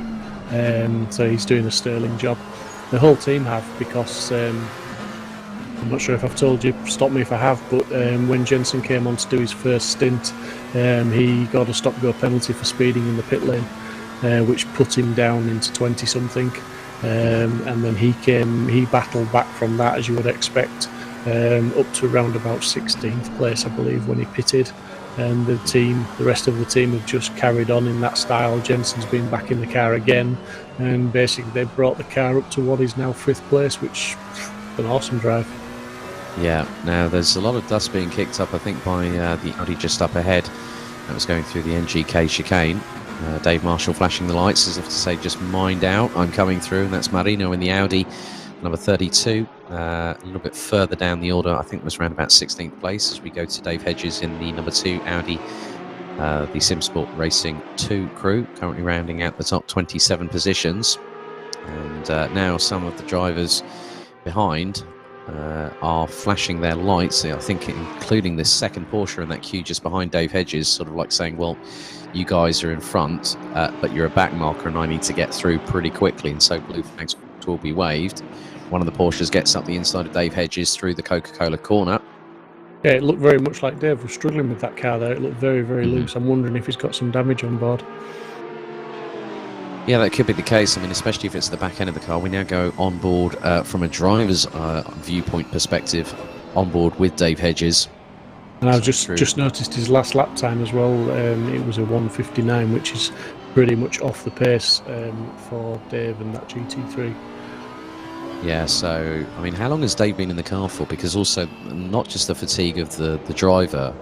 So he's doing a sterling job. The whole team have, because I'm not sure if I've told you, stop me if I have, but when Jensen came on to do his first stint, he got a stop-go penalty for speeding in the pit lane, which put him down into 20-something. And then he battled back from that, as you would expect, up to around about 16th place, I believe, when he pitted. And the rest of the team have just carried on in that style. Jensen's been back in the car again, and basically they brought the car up to what is now 5th place, which is an awesome drive. Yeah, now there's a lot of dust being kicked up, I think, by the Audi just up ahead. That was going through the NGK chicane. Dave Marshall flashing the lights as if to say, just mind out, I'm coming through, and that's Marino in the Audi, number 32. A little bit further down the order, I think it was around about 16th place, as we go to Dave Hedges in the number 2 Audi, the Simsport Racing 2 crew, currently rounding out the top 27 positions. And now some of the drivers behind are flashing their lights, I think including this second Porsche in that queue just behind Dave Hedges, sort of like saying, well, you guys are in front, but you're a back marker and I need to get through pretty quickly, and so blue flags will be waved. One of the Porsches gets up the inside of Dave Hedges through the Coca-Cola corner. Yeah, it looked very much like Dave was struggling with that car there. It looked very, very loose. I'm wondering if he's got some damage on board. Yeah, that could be the case. I mean, especially if it's the back end of the car. We now go on board from a driver's viewpoint perspective, on board with Dave Hedges. And I've just noticed his last lap time as well. It was a 1:59, which is pretty much off the pace for Dave and that GT3. Yeah, so, I mean, how long has Dave been in the car for? Because also, not just the fatigue of the driver,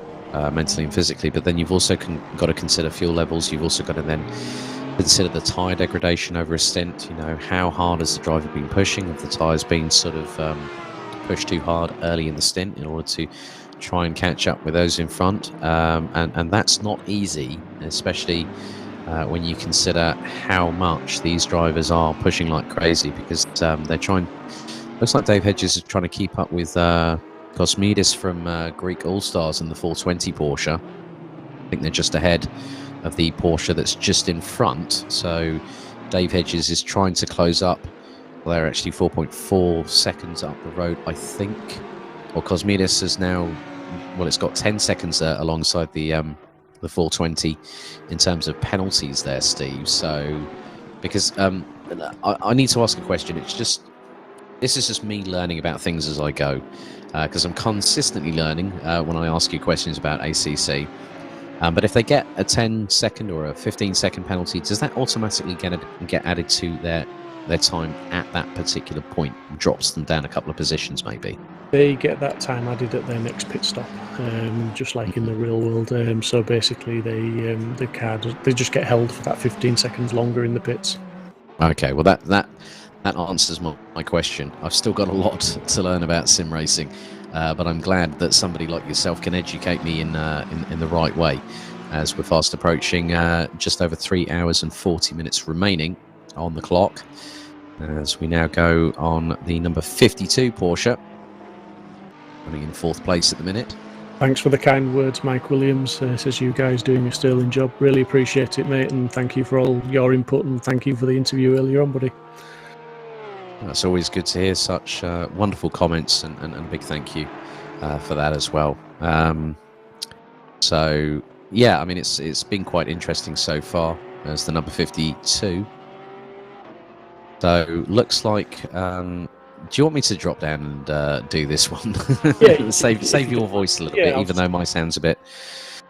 mentally and physically, but then you've also got to consider fuel levels. You've also got to then consider the tyre degradation over a stint. You know, how hard has the driver been pushing? Have the tyres been sort of pushed too hard early in the stint in order to try and catch up with those in front? And that's not easy, especially when you consider how much these drivers are pushing like crazy, because they're trying. Looks like Dave Hedges is trying to keep up with Cosmidis from Greek All-Stars in the 420 Porsche. I think they're just ahead of the Porsche that's just in front. So Dave Hedges is trying to close up. Well, they're actually 4.4 seconds up the road, I think. Or Cosmidis is now, well, it's got 10 seconds there alongside the 420 in terms of penalties there, Steve. So, because I need to ask a question. This is just me learning about things as I go, because I'm consistently learning when I ask you questions about ACC. But if they get a 10-second or a 15-second penalty, does that automatically get added to their time at that particular point? Drops them down a couple of positions, maybe? They get that time added at their next pit stop, just like in the real world. So basically, they just get held for that 15 seconds longer in the pits. Okay, well that answers my question. I've still got a lot to learn about sim racing. But I'm glad that somebody like yourself can educate me in the right way, as we're fast approaching just over 3 hours and 40 minutes remaining on the clock, as we now go on the number 52 Porsche, running in 4th place at the minute. Thanks for the kind words, Mike Williams. Says you guys doing a sterling job. Really appreciate it, mate, and thank you for all your input, and thank you for the interview earlier on, buddy. It's always good to hear such wonderful comments, and a big thank you for that as well. So yeah, I mean it's been quite interesting so far as the number 52. So looks like. Do you want me to drop down and do this one? Yeah, save your voice a little bit, even though my sound's a bit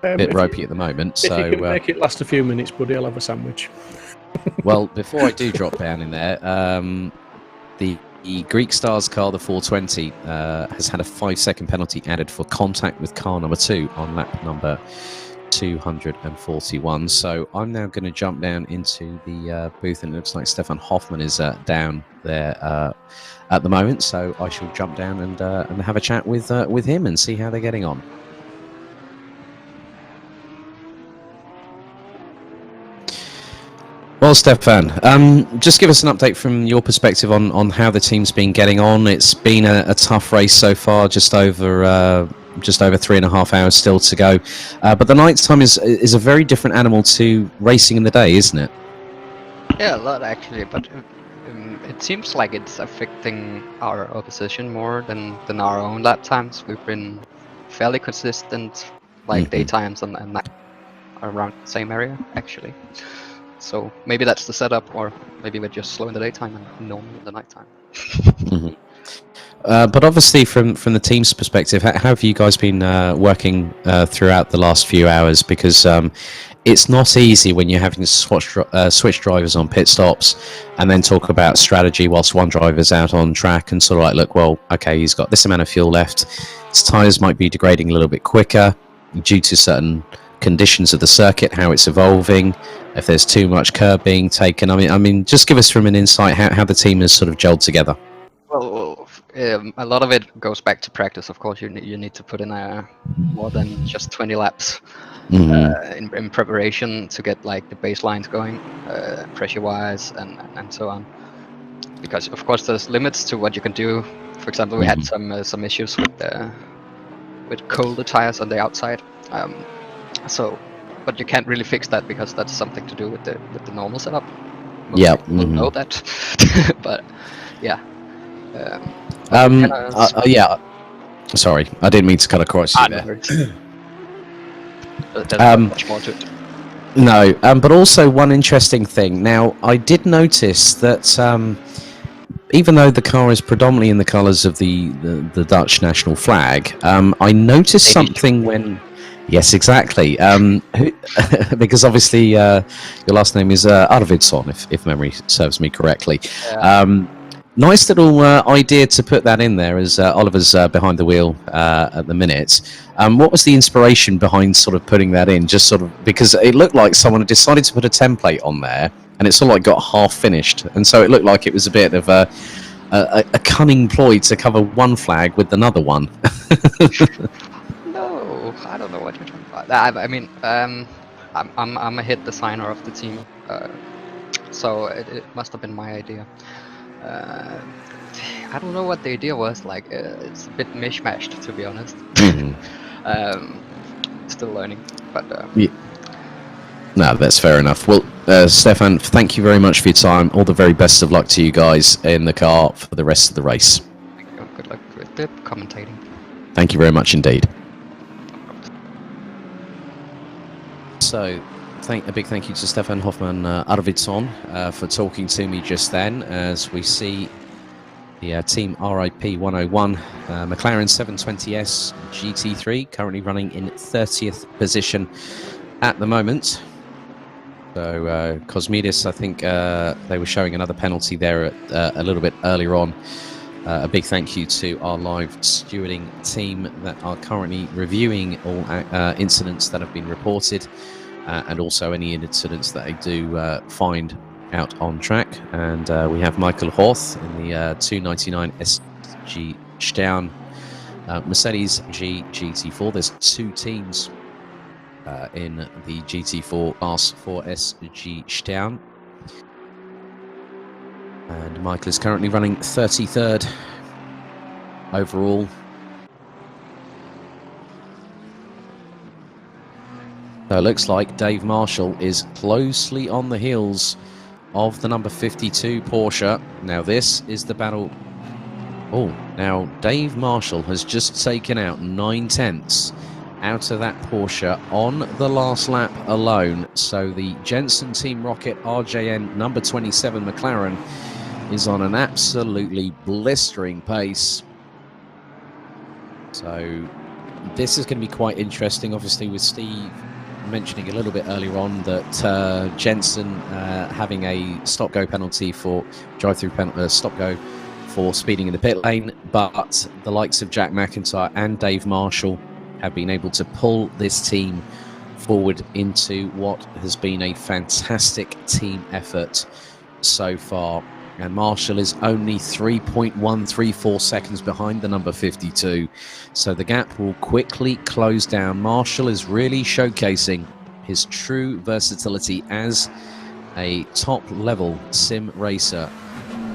ropey at the moment. If So you can make it last a few minutes, buddy, I'll have a sandwich. well, before I do drop down in there, the Greek Stars car, the 420, has had a 5-second penalty added for contact with car number 2 on lap number 241. So I'm now going to jump down into the booth, and it looks like Stefan Hoffmann is down there at the moment. So I shall jump down and have a chat with him and see how they're getting on. Well, Stefan, just give us an update from your perspective on how the team's been getting on. It's been a tough race so far, just over 3.5 hours still to go. But the night time is a very different animal to racing in the day, isn't it? Yeah, a lot actually, but it seems like it's affecting our opposition more than our own lap times. We've been fairly consistent, like daytimes and night around the same area actually. So maybe that's the setup, or maybe we're just slow in the daytime and normal in the nighttime. But obviously, from the team's perspective, how have you guys been working throughout the last few hours? Because it's not easy when you're having to switch drivers on pit stops and then talk about strategy whilst one driver's out on track and sort of like, look, well, okay, he's got this amount of fuel left. His tyres might be degrading a little bit quicker due to certain conditions of the circuit, how it's evolving, if there's too much curb being taken. I mean, just give us from an insight how the team has sort of gelled together. Well, a lot of it goes back to practice. Of course, you need to put in more than just 20 laps in preparation to get like the baselines going, pressure-wise and so on. Because of course, there's limits to what you can do. For example, we had some issues with colder tires on the outside. But you can't really fix that because that's something to do with the normal setup. Yeah, people know that. But yeah. Yeah. Sorry, I didn't mean to cut across you there. There's not much more to it. No, but also one interesting thing. Now, I did notice that even though the car is predominantly in the colours of the Dutch national flag, I noticed something when. Yes, exactly. Because obviously your last name is Arvidsson, if memory serves me correctly. Yeah. Nice little idea to put that in there, as Oliver's behind the wheel at the minute. What was the inspiration behind sort of putting that in? Just sort of because it looked like someone had decided to put a template on there, and it sort of like got half finished, and so it looked like it was a bit of a cunning ploy to cover one flag with another one. No, I don't know what you're talking about. I mean, I'm a hit designer of the team, so it must have been my idea. I don't know what the idea was. Like, it's a bit mishmashed, to be honest. Still learning, but yeah. No, that's fair enough. Well, Stefan, thank you very much for your time. All the very best of luck to you guys in the car for the rest of the race. Good luck with the commentating. Thank you very much indeed. So, a big thank you to Stefan Hoffmann Arvidsson for talking to me just then, as we see the Team RIP 101 McLaren 720S GT3 currently running in 30th position at the moment. So Cosmidis, I think they were showing another penalty there a little bit earlier on. A big thank you to our live stewarding team that are currently reviewing all incidents that have been reported, and also any incidents that they do find out on track. And we have Michael Horth in the 299 SG Stern Mercedes GT4. There's two teams in the GT4 class for SG Stern. And Michael is currently running 33rd overall. So it looks like Dave Marshall is closely on the heels of the number 52 Porsche. Now this is the battle Oh, now Dave Marshall has just taken out 9/10 out of that Porsche on the last lap alone. So the Jensen Team Rocket RJN number 27 McLaren is on an absolutely blistering pace. So this is going to be quite interesting, obviously, with Steve mentioning a little bit earlier on that Jensen having a stop-go penalty for drive-through stop-go for speeding in the pit lane, but the likes of Jack McIntyre and Dave Marshall have been able to pull this team forward into what has been a fantastic team effort so far. And Marshall is only 3.134 seconds behind the number 52. So the gap will quickly close down. Marshall is really showcasing his true versatility as a top-level sim racer.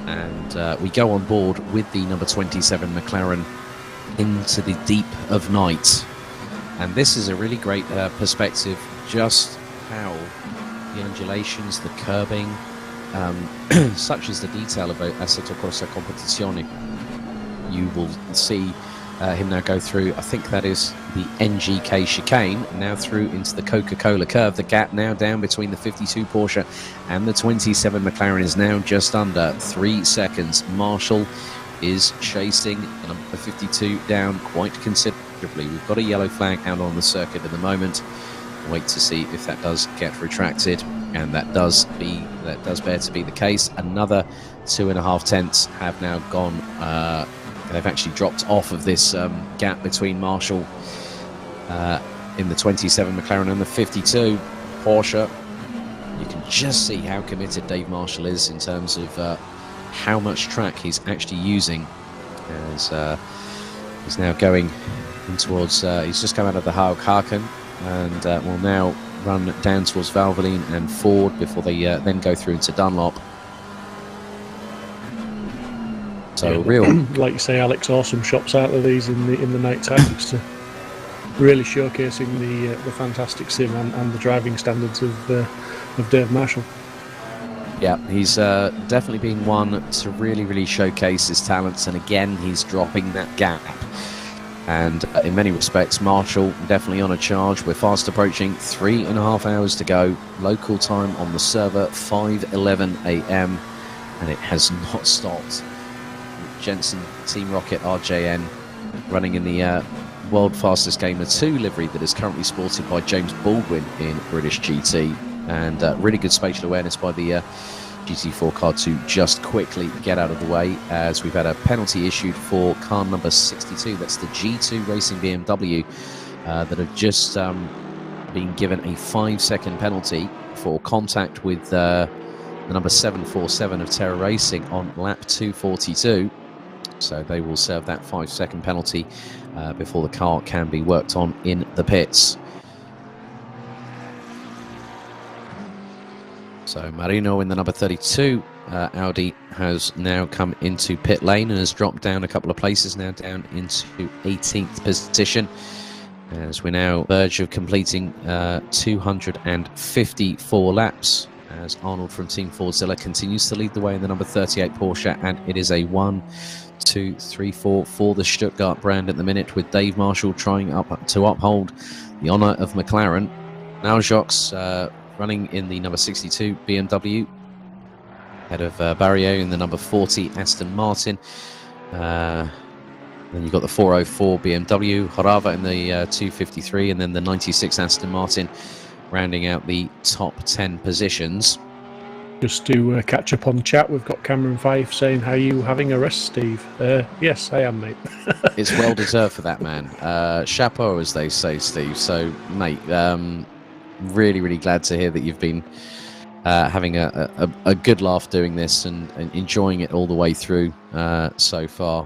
And we go on board with the number 27 McLaren into the deep of night. And this is a really great perspective, just how the undulations, the curbing, such as the detail of Assetto Corsa Competizione. You will see him now go through, I think that is the NGK chicane, now through into the Coca-Cola curve. The gap now down between the 52 Porsche and the 27 McLaren is now just under 3 seconds. Marshall is chasing the number 52 down quite considerably. We've got a yellow flag out on the circuit at the moment. Wait to see if that does get retracted, and that does bear to be the case. Another 2.5 tenths have now gone. They've actually dropped off of this gap between Marshall in the 27 McLaren and the 52 Porsche. You can just see how committed Dave Marshall is in terms of how much track he's actually using. As he's now going in towards. He's just come out of the Haken and will now run down towards Valvoline and Ford before they then go through into Dunlop. So Yeah, real, like you say, Alex, awesome shots out of these in the night time. It's really showcasing the fantastic sim and the driving standards of Dave Marshall. yeah, he's definitely been one to really showcase his talents, and again he's dropping that gap. And in many respects, Marshall definitely on a charge. We're fast approaching 3.5 hours to go. Local time on the server, 5:11 a.m. and it has not stopped. Jensen Team Rocket RJN running in the World Fastest Gamer 2 livery that is currently sported by James Baldwin in British GT. And really good spatial awareness by the GT4 car to just quickly get out of the way, as we've had a penalty issued for car number 62. That's the G2 Racing BMW that have just been given a 5-second penalty for contact with the number 747 of Terra Racing on lap 242. So they will serve that 5-second penalty before the car can be worked on in the pits. So Marino in the number 32 Audi has now come into pit lane and has dropped down a couple of places, now down into 18th position, as we're now verge of completing 254 laps, as Arnold from Team Fordzilla continues to lead the way in the number 38 Porsche, and it is a 1, 2, 3, 4 for the Stuttgart brand at the minute, with Dave Marshall trying to uphold the honour of McLaren. Now Jacques running in the number 62 BMW, ahead of Barrio in the number 40 Aston Martin. Then you've got the 404 BMW, Horava in the 253, and then the 96 Aston Martin rounding out the top 10 positions. Just to catch up on chat, we've got Cameron Fife saying, "How are you having a rest, Steve?" Yes, I am, mate. It's well deserved for that man. Chapeau, as they say, Steve. So, mate, really glad to hear that you've been having a good laugh doing this and enjoying it all the way through so far.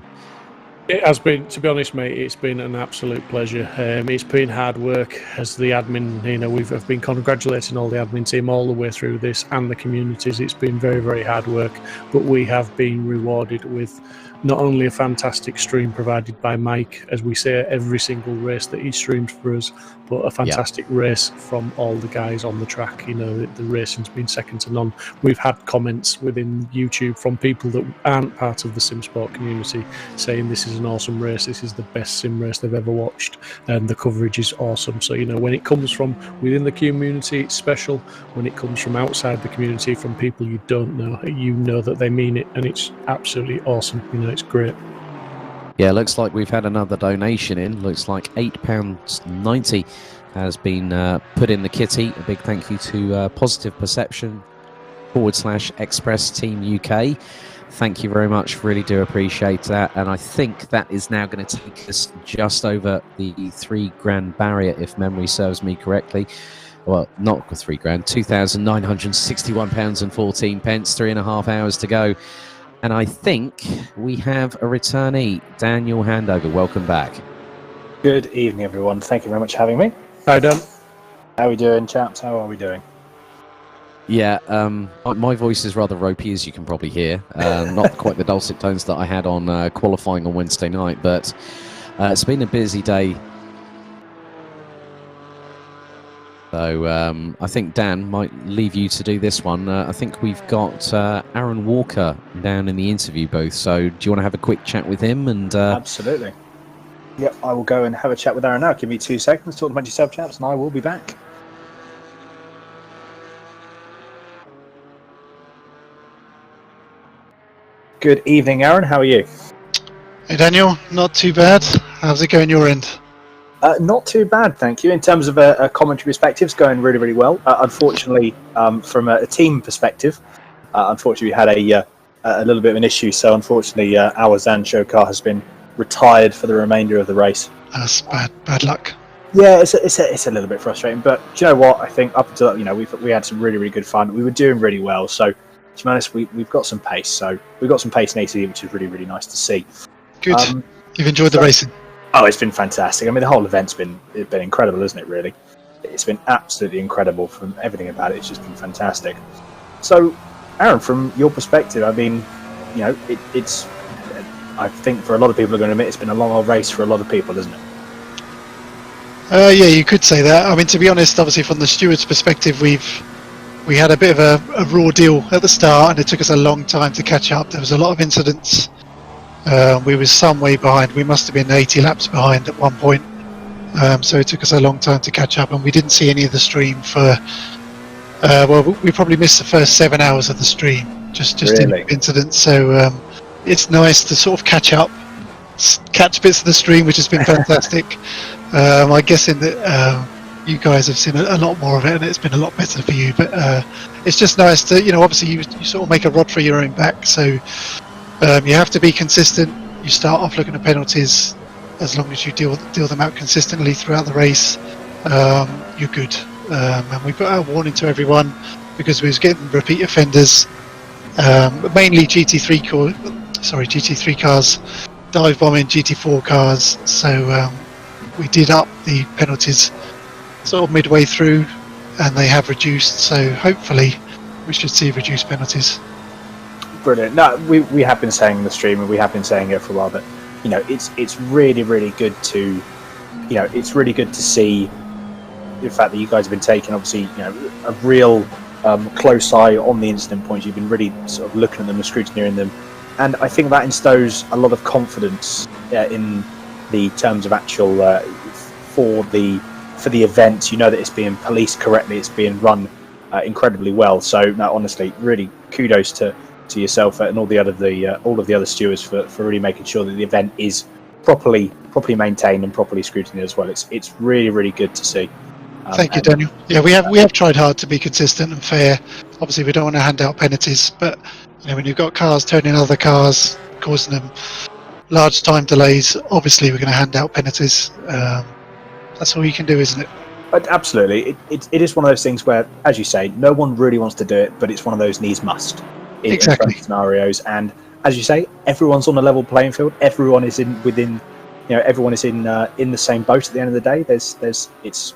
It has been, to be honest, mate. It's been an absolute pleasure. It's been hard work as the admin. I've been congratulating all the admin team all the way through this and the communities. It's been very, very hard work, but we have been rewarded with not only a fantastic stream provided by Mike, as we say every single race that he streams for us, but a fantastic race from all the guys on the track. The racing's been second to none. We've had comments within YouTube from people that aren't part of the Simsport community saying this is an awesome race, this is the best sim race they've ever watched, and the coverage is awesome. So when it comes from within the community, it's special. When it comes from outside the community, from people you don't know, you know that they mean it, and it's absolutely awesome. It's great. Yeah, looks like we've had another donation in. Looks like £8.90 has been put in the kitty. A big thank you to Positive Perception /Express Team UK. Thank you very much. Really do appreciate that. And I think that is now going to take us just over the £3,000 barrier, if memory serves me correctly. Well, not £3,000, £2,961.14, 3.5 hours to go. And I think we have a returnee, Daniel Handover. Welcome back. Good evening, everyone. Thank you very much for having me. Hi, Dan. How are we doing, chaps? How are we doing? Yeah, my voice is rather ropey, as you can probably hear. Not quite the dulcet tones that I had on qualifying on Wednesday night, but it's been a busy day. So I think Dan might leave you to do this one. I think we've got Aaron Walker down in the interview booth. So do you want to have a quick chat with him? And Absolutely. Yep, I will go and have a chat with Aaron now. Give me 2 seconds. Talk about yourself, chaps, and I will be back. Good evening, Aaron. How are you? Hey, Daniel. Not too bad. How's it going your end? Not too bad, thank you. In terms of a commentary perspective, it's going really, really well. Unfortunately, from a team perspective, unfortunately, we had a little bit of an issue. So, unfortunately, our Zancho car has been retired for the remainder of the race. That's bad luck. Yeah, it's a little bit frustrating. But do you know what? I think up until we had some really, really good fun. We were doing really well. So, to be honest, we've got some pace. So we've got some pace in ACD, which is really, really nice to see. Good. You've enjoyed the racing. Oh, it's been fantastic. I mean, the whole event's been incredible, isn't it, really? It's been absolutely incredible from everything about it. It's just been fantastic. So, Aaron, from your perspective, I mean, it's I think for a lot of people are going to admit it's been a long old race for a lot of people, isn't it? Yeah, you could say that. I mean, to be honest, obviously from the steward's perspective, we had a bit of a raw deal at the start, and it took us a long time to catch up. There was a lot of incidents. We were some way behind. We must have been 80 laps behind at one point. So it took us a long time to catch up, and we didn't see any of the stream for. We probably missed the first 7 hours of the stream, just really? In incidents. So it's nice to sort of catch up, catch bits of the stream, which has been fantastic. I'm guessing that you guys have seen a lot more of it, and it's been a lot better for you. But it's just nice to, obviously you sort of make a rod for your own back. So. You have to be consistent. You start off looking at penalties. As long as you deal them out consistently throughout the race, you're good. And we put out a warning to everyone because we was getting repeat offenders, mainly GT3 cars, dive bombing GT4 cars. So we did up the penalties sort of midway through, and they have reduced. So hopefully we should see reduced penalties. Brilliant. No, we have been saying in the stream, and we have been saying it for a while, but it's really, really good to it's really good to see the fact that you guys have been taking obviously a real close eye on the incident points. You've been really sort of looking at them and scrutinizing them, and I think that instills a lot of confidence in the terms of actual for the event. You know that it's being policed correctly, it's being run incredibly well. So no, honestly, really kudos to yourself and all of the other stewards for really making sure that the event is properly maintained and properly scrutinized as well. It's really, really good to see. Thank you, Daniel. Yeah, we have tried hard to be consistent and fair. Obviously, we don't want to hand out penalties, but when you've got cars turning other cars, causing them large time delays, obviously we're going to hand out penalties. That's all you can do, isn't it? But absolutely, it is one of those things where, as you say, no one really wants to do it, but it's one of those needs must. In certain scenarios, and as you say, everyone's on a level playing field. Everyone is everyone is in the same boat at the end of the day. It's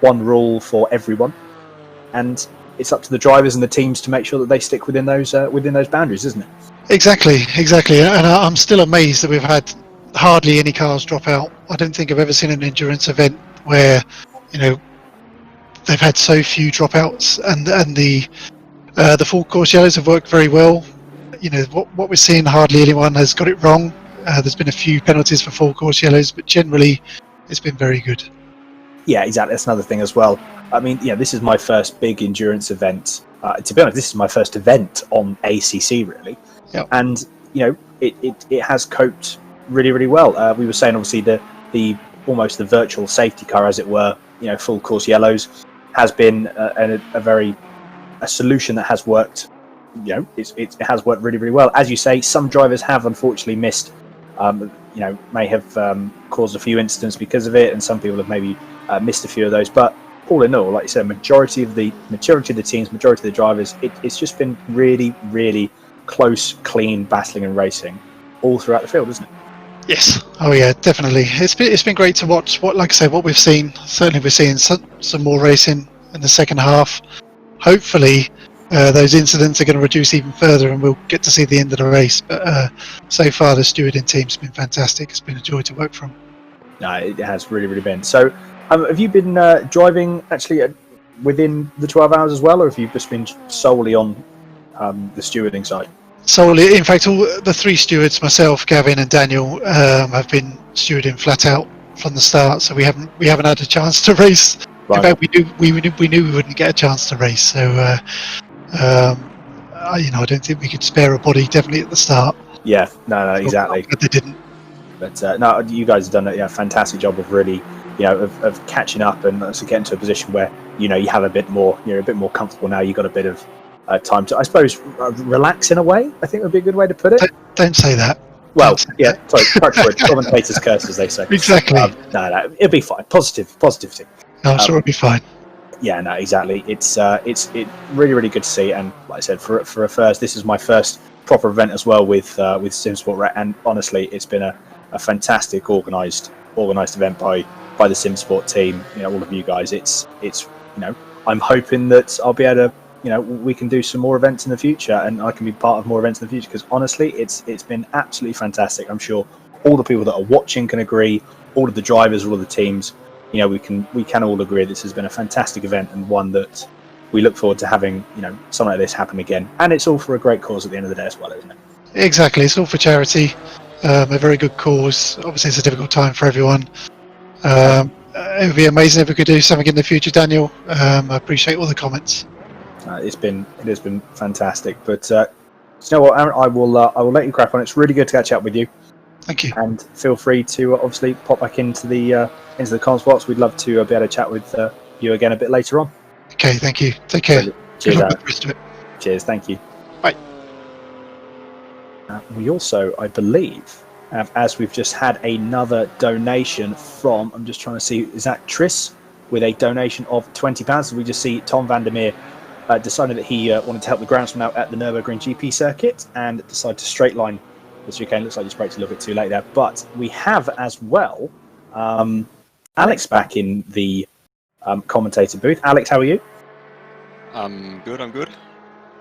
one rule for everyone, and it's up to the drivers and the teams to make sure that they stick within those boundaries, isn't it? Exactly. And I'm still amazed that we've had hardly any cars drop out. I don't think I've ever seen an endurance event where, they've had so few dropouts, and the full course yellows have worked very well. What we're seeing, hardly anyone has got it wrong. There's been a few penalties for full course yellows, but generally it's been very good. Yeah, exactly. That's another thing as well. I mean, this is my first big endurance event. To be honest, this is my first event on ACC, really. Yep. And it has coped really, really well. We were saying, obviously, the almost the virtual safety car, as it were. Full course yellows has been a solution that has worked. It has worked really, really well. As you say, some drivers have unfortunately missed. May have caused a few incidents because of it, and some people have maybe missed a few of those. But all in all, like you said, majority of the teams, majority of the drivers, it's just been really, really close, clean battling and racing all throughout the field, isn't it? Yes. Oh yeah, definitely. It's been great to watch. What we've seen. Certainly, we're seeing some more racing in the second half. Hopefully, those incidents are going to reduce even further, and we'll get to see the end of the race. But so far, the stewarding team's been fantastic. It's been a joy to work from. No, it has really, really been. So, have you been driving actually within the 12 hours as well, or have you just been solely on the stewarding side? Solely, in fact, all the three stewards, myself, Gavin, and Daniel, have been stewarding flat out from the start. So we haven't had a chance to race. Right. In fact, we knew we wouldn't get a chance to race. So. I don't think we could spare a body definitely at the start. Yeah, no, exactly. But they didn't. But no, you guys have done a fantastic job of really, of catching up and getting to a position where you have a bit more, you're a bit more comfortable now. You've got a bit of time to, I suppose, relax in a way. I think would be a good way to put it. Don't say that. Well, yeah, sorry, commentators curse, as they say. Exactly. No, it'll be fine. Positivity. No, I'm sure it'll be fine. Yeah, no, exactly. It's really, really good to see. And like I said, for a first, this is my first proper event as well with Simsport Racing. And honestly, it's been a fantastic organised event by the Simsport team. All of you guys. It's I'm hoping that I'll be able to we can do some more events in the future, and I can be part of more events in the future, because honestly, it's been absolutely fantastic. I'm sure all the people that are watching can agree. All of the drivers, all of the teams. We can all agree this has been a fantastic event, and one that we look forward to having something like this happen again. And it's all for a great cause at the end of the day as well, isn't it? Exactly, it's all for charity, a very good cause. Obviously, it's a difficult time for everyone. It would be amazing if we could do something in the future, Daniel. I appreciate all the comments. It has been fantastic. But you know what, Aaron, I will let you crack on. It's really good to catch up with you. Thank you. And feel free to obviously pop back into the comms box. We'd love to be able to chat with you again a bit later on. Okay, thank you. Take care. Cheers, Good luck Aaron. with the rest of it. Cheers, thank you. Bye. We also, I believe, as we've just had another donation from, I'm just trying to see, is that Tris with a donation of £20? So we just see Tom Vandermeer decided that he wanted to help the groundsman out at the Nürburgring GP circuit and decided to straight line this weekend. Looks like you spoke a little bit too late there. But we have as well Alex back in the commentator booth. Alex, how are you? I'm good.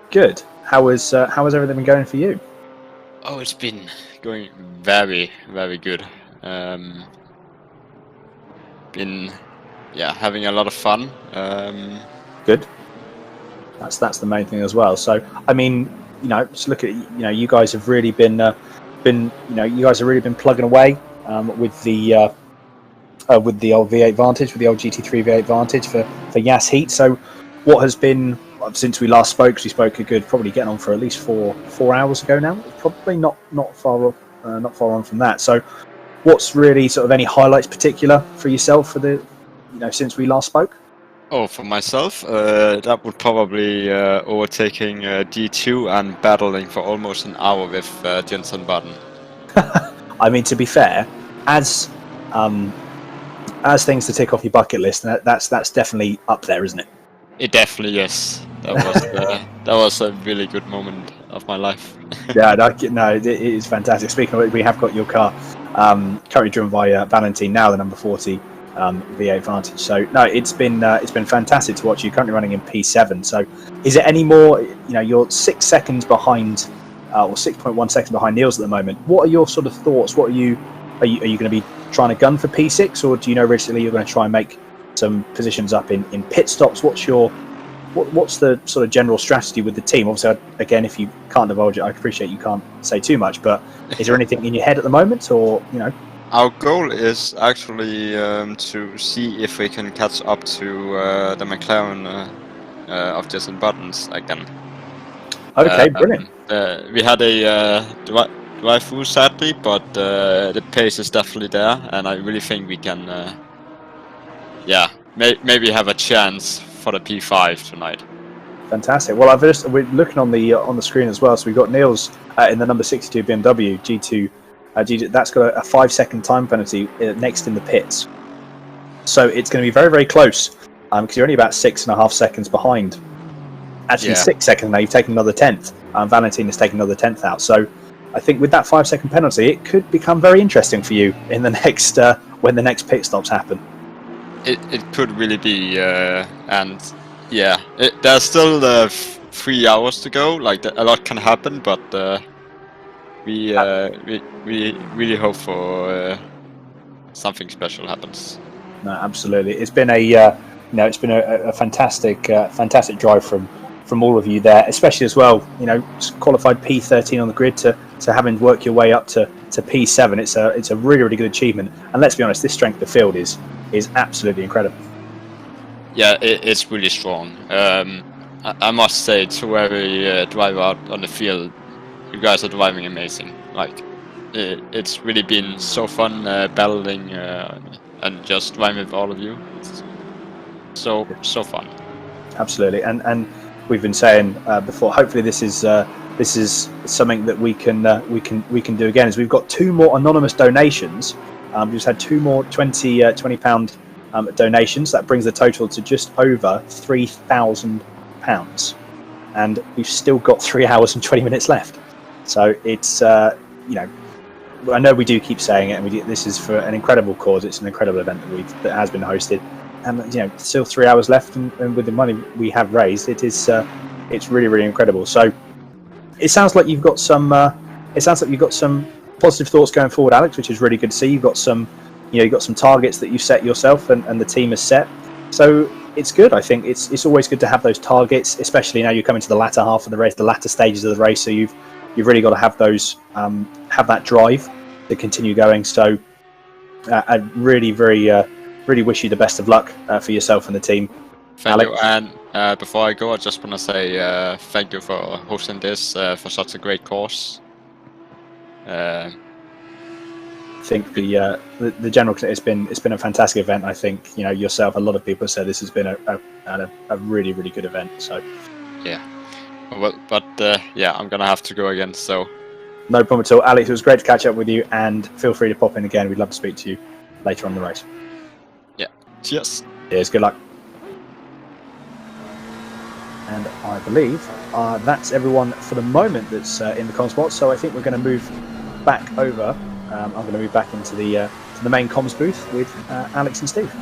Good. How has everything been going for you? Oh, it's been going very, very good. Been having a lot of fun. Good. That's the main thing as well. So I mean, just look at you guys have really been plugging away with the old V8 Vantage, with the old GT3 V8 Vantage for Yas Heat. So what has been, since we last spoke, 'cause we spoke a good, probably getting on for at least four hours ago now. Probably not far on from that. So what's really sort of any highlights particular for yourself for the since we last spoke? Oh, for myself, that would probably overtaking D2 and battling for almost an hour with Jenson Button. I mean, to be fair, as things to tick off your bucket list, that's definitely up there, isn't it? It definitely is. That was that was a really good moment. of my life. Yeah, no, it is fantastic. Speaking of it, we have got your car currently driven by Valentine, now the number 40 V8 Vantage. So no, it's been fantastic to watch you. Currently running in P7. So is it any more? You're 6 seconds behind, or 6.1 seconds behind Niels at the moment. What are your sort of thoughts? What are you going to be trying to gun for P6, or do you know recently you're going to try and make some positions up in pit stops? What's the sort of general strategy with the team? Obviously, again, if you can't divulge it, I appreciate you can't say too much, but is there anything in your head at the moment, or Our goal is actually to see if we can catch up to the McLaren of Jason Buttons again. Okay, brilliant. We had a drive-through sadly, but the pace is definitely there, and I really think we can, maybe have a chance for the P5 tonight. Fantastic. Well, we're looking on the screen as well. So we've got Niels in the number 62 BMW G2. That's got a 5-second time penalty next in the pits. So it's going to be very, very close because you're only about 6.5 seconds behind. Actually, 6 seconds now. You've taken another 10th. Valentine has taken another 10th out. So I think with that 5-second penalty, it could become very interesting for you in the next when the next pit stops happen. It could really be, there's still 3 hours to go. Like a lot can happen, but we really hope for something special happens. No, absolutely. It's been a fantastic drive from all of you there, especially as well. Qualified P13 on the grid to having worked your way up to P7. It's a really, really good achievement. And let's be honest, this strength of field is absolutely incredible. Yeah, it's really strong. I must say, to every driver out on the field, you guys are driving amazing. Like, it's really been so fun battling and just driving with all of you. It's so fun. Absolutely, and we've been saying before. Hopefully, this is something that we can do again. Is we've got 2 more anonymous donations. We've just had 2 more £20 donations. That brings the total to just over £3,000, and we've still got 3 hours and 20 minutes left. So it's I know we do keep saying it, and this is for an incredible cause. It's an incredible event that has been hosted, and still 3 hours left, and with the money we have raised, it's really, really incredible. So it sounds like you've got some positive thoughts going forward, Alex, which is really good to see. You've got some targets that you've set yourself and the team has set. So it's good. I think it's always good to have those targets, especially now you're coming to the latter half of the race, the latter stages of the race. So you've really got to have those, have that drive to continue going. So I really, really wish you the best of luck for yourself and the team. Thank you. And before I go, I just want to say thank you for hosting this for such a great course. I think the general, it's been a fantastic event. I think yourself, a lot of people said this has been a really, really good event. So yeah, well, but I'm gonna have to go again. So no problem at all, Alex. It was great to catch up with you, and feel free to pop in again. We'd love to speak to you later on in the race. Yeah, cheers. Cheers. Good luck. And I believe that's everyone for the moment that's in the comms spot. So I think we're going to move back over. I'm going to move back into the main comms booth with Alex and Steve.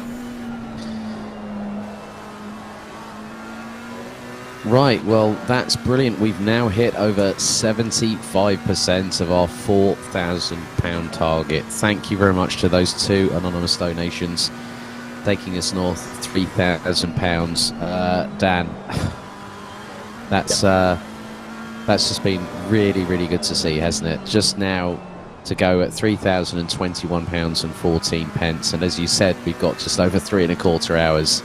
Right, well, that's brilliant. We've now hit over 75% of our £4,000 target. Thank you very much to those 2 anonymous donations, taking us north £3,000. Dan, that's just been really, really good to see, hasn't it? Just now to go at £3,021.14, and as you said, we've got just over 3.25 hours.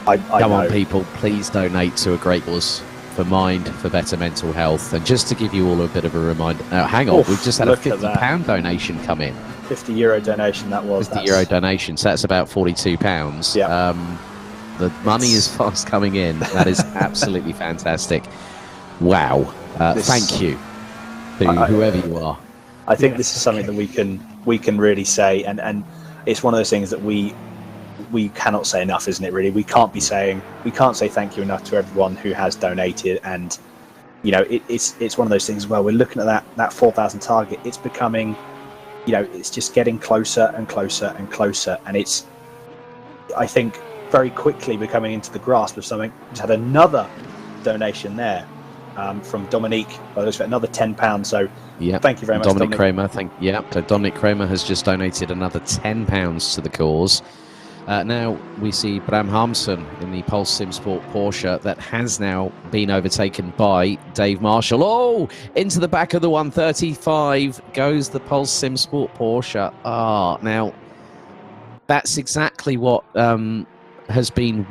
Come on, people, please donate to a great cause for mind, for better mental health. And just to give you all a bit of a reminder, hang on, we've just had a £50 donation come in. €50 donation, that was. €50 donation, so that's about £42. Yeah. The money is fast coming in. That is absolutely fantastic. Wow. Thank you to whoever you are. I think this is something that we can really say, and it's one of those things that we cannot say enough, isn't it? Really, we can't say thank you enough to everyone who has donated, and it's one of those things where we're looking at that 4,000 target. It's becoming, it's just getting closer and closer and closer, and it's, I think, very quickly becoming into the grasp of something. Just had another donation there from Dominique. Well, there's another £10. So thank you very much, Dominic Kramer. So Dominic Kramer has just donated another £10 to the cause. Now we see Bram Harmsen in the Pulse Simsport Porsche that has now been overtaken by Dave Marshall. Oh, into the back of the 135 goes the Pulse Simsport Porsche. Now that's exactly what has been.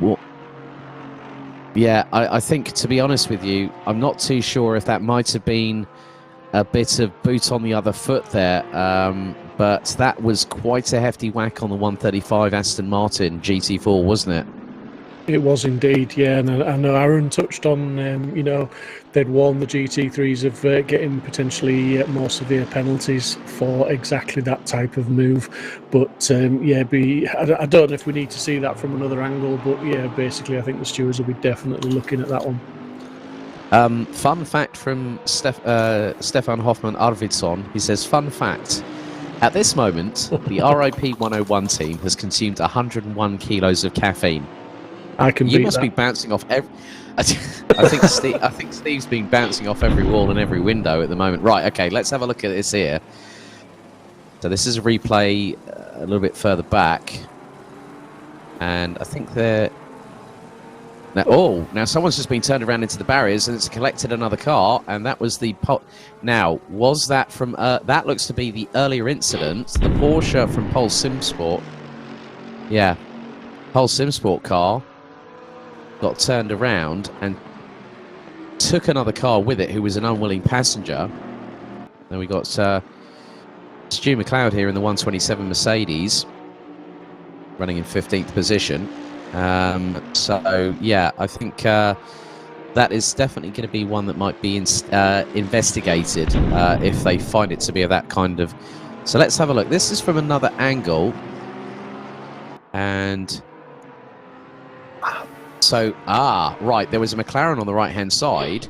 Yeah, I think, to be honest with you, I'm not too sure if that might have been a bit of boot on the other foot there. But that was quite a hefty whack on the 135 Aston Martin GT4, wasn't it? It was indeed, yeah. And I know Aaron touched on, they'd warned the GT3s of getting potentially more severe penalties for exactly that type of move. But I don't know if we need to see that from another angle. But yeah, basically, I think the stewards will be definitely looking at that one. Fun fact from Stefan Hoffman Arvidsson. He says, fun fact. At this moment, the RIP 101 team has consumed 101 kilos of caffeine. You must be bouncing off every. I think Steve's been bouncing off every wall and every window at the moment. Right, okay, let's have a look at this here. So this is a replay a little bit further back, and I think they're. Now someone's just been turned around into the barriers and it's collected another car, and that was the Now, was that from that looks to be the earlier incident, the Porsche from Pulse Simsport. Yeah, Pulse Simsport car got turned around and took another car with it who was an unwilling passenger. Then we got Stu McLeod here in the 127 Mercedes running in 15th position. So yeah, I think that is definitely going to be one that might be investigated if they find it to be that kind of. So let's have a look. This is from another angle, and so right, there was a McLaren on the right hand side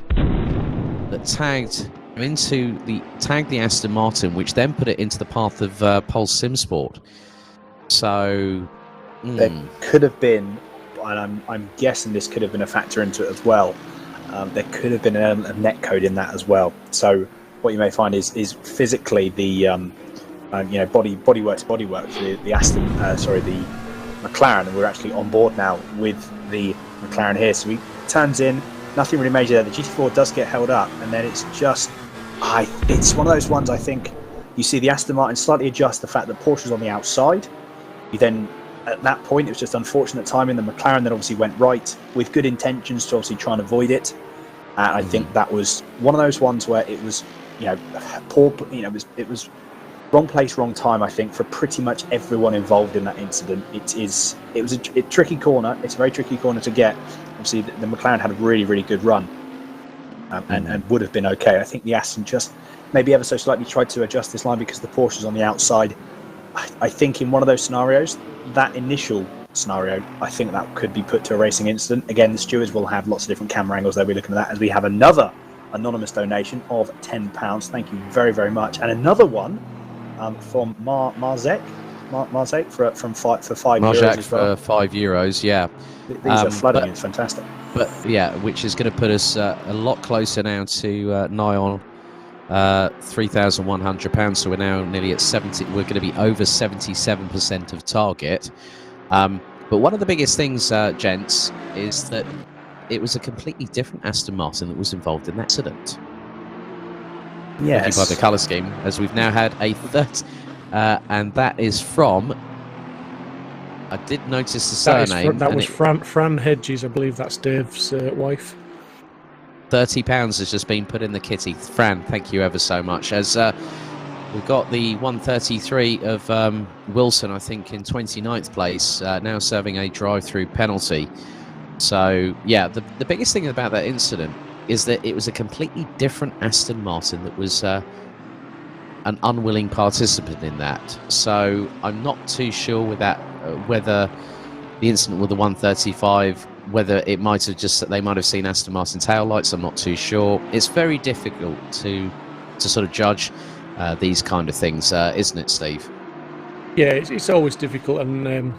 that tagged the Aston Martin, which then put it into the path of Pulse Simsport. So. There could have been, and I'm guessing this could have been a factor into it as well. There could have been an element of netcode in that as well. So what you may find is physically the bodyworks the Aston the McLaren, and we're actually on board now with the McLaren here. So he turns in, nothing really major there. The GT4 does get held up, and then it's just it's one of those ones. I think you see the Aston Martin slightly adjust the fact that Porsche's on the outside. You then. At that point, it was just unfortunate timing. The McLaren then obviously went right with good intentions to obviously try and avoid it. And I think that was one of those ones where it was, poor. It was wrong place, wrong time. I think for pretty much everyone involved in that incident. It was a tricky corner. It's a very tricky corner to get. Obviously, the McLaren had a really, really good run, and would have been okay. I think the Aston just maybe ever so slightly tried to adjust this line because the Porsche's on the outside. I think in one of those scenarios, that initial scenario, I think that could be put to a racing incident. Again, the stewards will have lots of different camera angles they'll be looking at that, as we have another anonymous donation of £10. Thank you very, very much. And another one from Marzek for €5 as well. For €5, yeah. These are flooding, it's fantastic. But yeah, which is going to put us a lot closer now to nigh on £3,100, so we're now nearly at 70. We're going to be over 77% of target. But one of the biggest things, gents, is that it was a completely different Aston Martin that was involved in that accident. Yes. By the colour scheme, as we've now had a third, and that is from. I did notice the surname. That was Fran Hedges, I believe that's Dave's wife. £30 has just been put in the kitty. Fran, thank you ever so much. As we've got the 133 of Wilson, I think, in 29th place, now serving a drive-through penalty. So, yeah, the biggest thing about that incident is that it was a completely different Aston Martin that was an unwilling participant in that. So I'm not too sure with that whether the incident with the 135 whether it might have just that they might have seen Aston Martin taillights, I'm not too sure. It's very difficult to sort of judge these kind of things, isn't it, Steve? Yeah, it's always difficult, and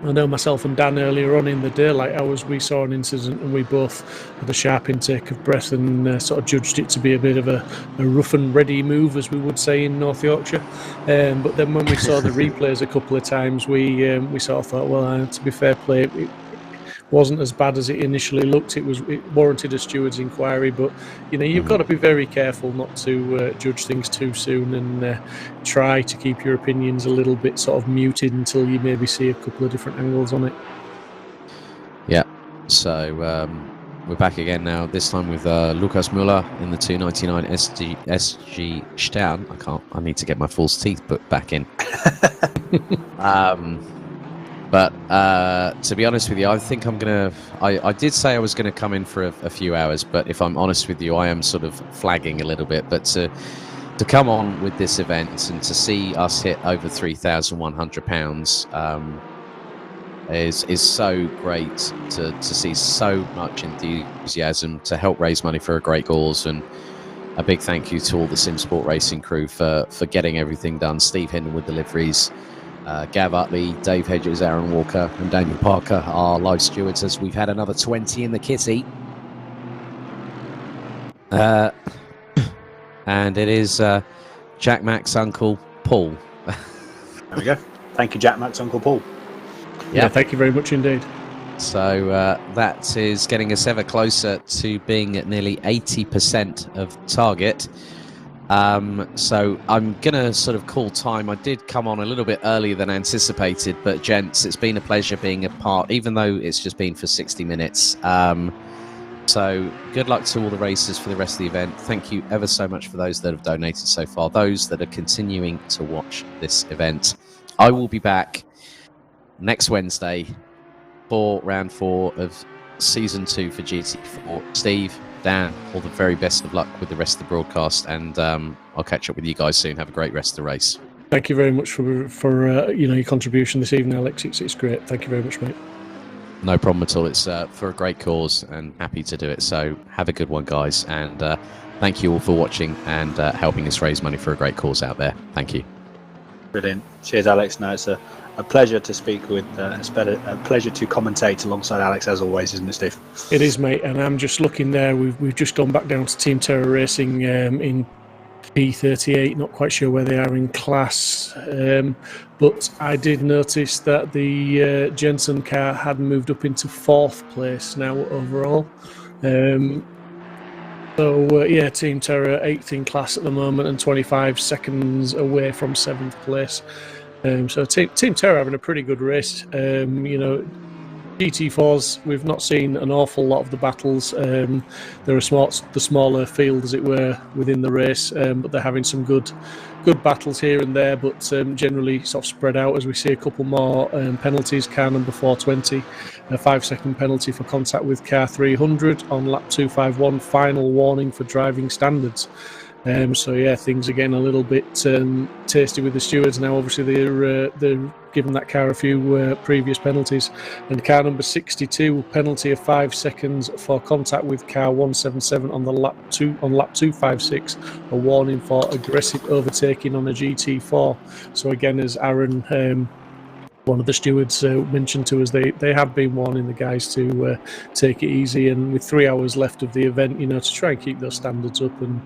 I know myself and Dan earlier on in the daylight hours we saw an incident and we both had a sharp intake of breath and sort of judged it to be a bit of a rough and ready move, as we would say in North Yorkshire. But then when we saw the replays a couple of times, we sort of thought, well, to be fair play, it wasn't as bad as it initially looked. It warranted a steward's inquiry, but you've got to be very careful not to judge things too soon, and try to keep your opinions a little bit sort of muted until you maybe see a couple of different angles on it. Yeah. So we're back again now. This time with Lukas Müller in the 299 SG Stern. I need to get my false teeth put back in. But to be honest with you, I think I'm going to... I did say I was going to come in for a few hours, but if I'm honest with you, I am sort of flagging a little bit. But to come on with this event and to see us hit over £3,100 is so great to see so much enthusiasm to help raise money for a great cause. And a big thank you to all the Simsport Racing crew for getting everything done. Steve Hinton with deliveries. Gav Utley, Dave Hedges, Aaron Walker and Daniel Parker are live stewards, as we've had another 20 in the kitty. And it is Jack Mack's uncle Paul. There we go. Thank you, Jack Mack's uncle Paul. Yeah, thank you very much indeed. So that is getting us ever closer to being at nearly 80% of target. So I'm going to sort of call time. I did come on a little bit earlier than anticipated, but gents, it's been a pleasure being a part, even though it's just been for 60 minutes. So good luck to all the racers for the rest of the event. Thank you ever so much for those that have donated so far, those that are continuing to watch this event. I will be back next Wednesday for round 4 of season 2 for GT4. Steve, Dan, all the very best of luck with the rest of the broadcast, and I'll catch up with you guys soon. Have a great rest of the race. Thank you very much for your contribution this evening, Alex. It's great. Thank you very much, mate. No problem at all. It's for a great cause, and happy to do it. So have a good one, guys, and thank you all for watching and helping us raise money for a great cause out there. Thank you. Brilliant. Cheers, Alex. No, it's a pleasure to speak with, it's a pleasure to commentate alongside Alex, as always, isn't it, Steve? It is, mate, and I'm just looking there. We've just gone back down to Team Terra Racing in P38, not quite sure where they are in class, but I did notice that the Jensen car had moved up into 4th place now overall. So yeah, Team Terra 8th in class at the moment and 25 seconds away from 7th place. So Team Terra having a pretty good race. GT4s, we've not seen an awful lot of the battles. They're the smaller field, as it were, within the race, but they're having some good battles here and there, but generally sort of spread out as we see a couple more penalties. Car number 420, a 5-second penalty for contact with car 300 on lap 251, final warning for driving standards. So yeah, things again a little bit tasty with the stewards now. Obviously they're giving that car a few previous penalties, and car number 62, penalty of 5 seconds for contact with car 177 on lap 256, a warning for aggressive overtaking on a GT4. So again, as Aaron, one of the stewards, mentioned to us, they have been warning the guys to take it easy, and with 3 hours left of the event, to try and keep those standards up and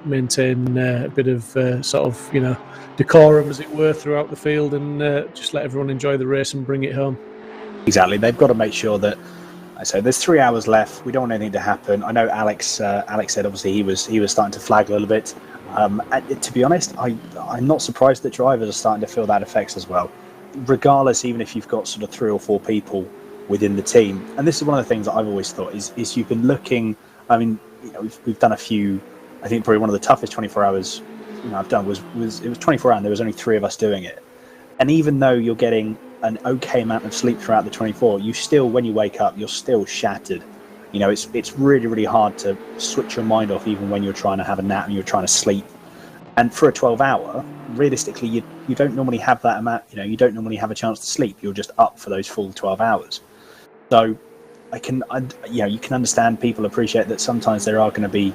maintain a bit of sort of decorum, as it were, throughout the field, and just let everyone enjoy the race and bring it home. Exactly, they've got to make sure that. So there's 3 hours left. We don't want anything to happen. I know Alex said obviously he was starting to flag a little bit. To be honest, I'm not surprised that drivers are starting to feel that effects as well. Regardless, even if you've got sort of 3 or 4 people within the team, and this is one of the things that I've always thought is you've been looking. I mean, we've done a few. I think probably one of the toughest 24 hours I've done was it was 24 hours. And there was only 3 of us doing it, and even though you're getting an okay amount of sleep throughout the 24, you still, when you wake up, you're still shattered. It's really hard to switch your mind off, even when you're trying to have a nap and you're trying to sleep. And for a 12-hour, realistically, you don't normally have that amount. You don't normally have a chance to sleep. You're just up for those full 12 hours. So you can understand, people appreciate that sometimes there are going to be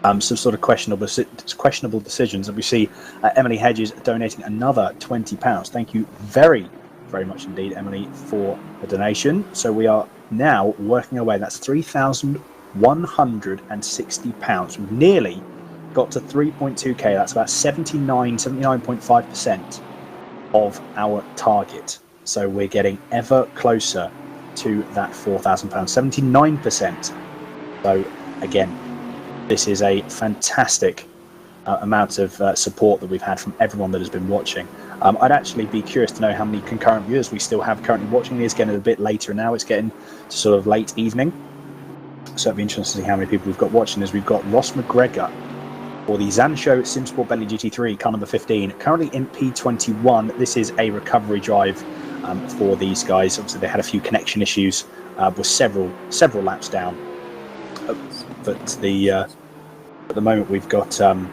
some sort of questionable decisions. And we see Emily Hedges donating another £20. Thank you very, very much indeed, Emily, for the donation. So we are now working our way. That's £3,160. We've nearly got to 3.2k. That's about 79.5% of our target. So we're getting ever closer to that £4,000, 79%. So again, this is a fantastic amount of support that we've had from everyone that has been watching. I'd actually be curious to know how many concurrent viewers we still have currently watching. It's getting a bit later now. It's getting to sort of late evening. So it'd be interesting to see how many people we've got watching. As we've got Ross McGregor for the Zansho Simsport Bentley GT3, car number 15, currently in P21. This is a recovery drive for these guys. Obviously, they had a few connection issues with several laps down. But at the moment we've got So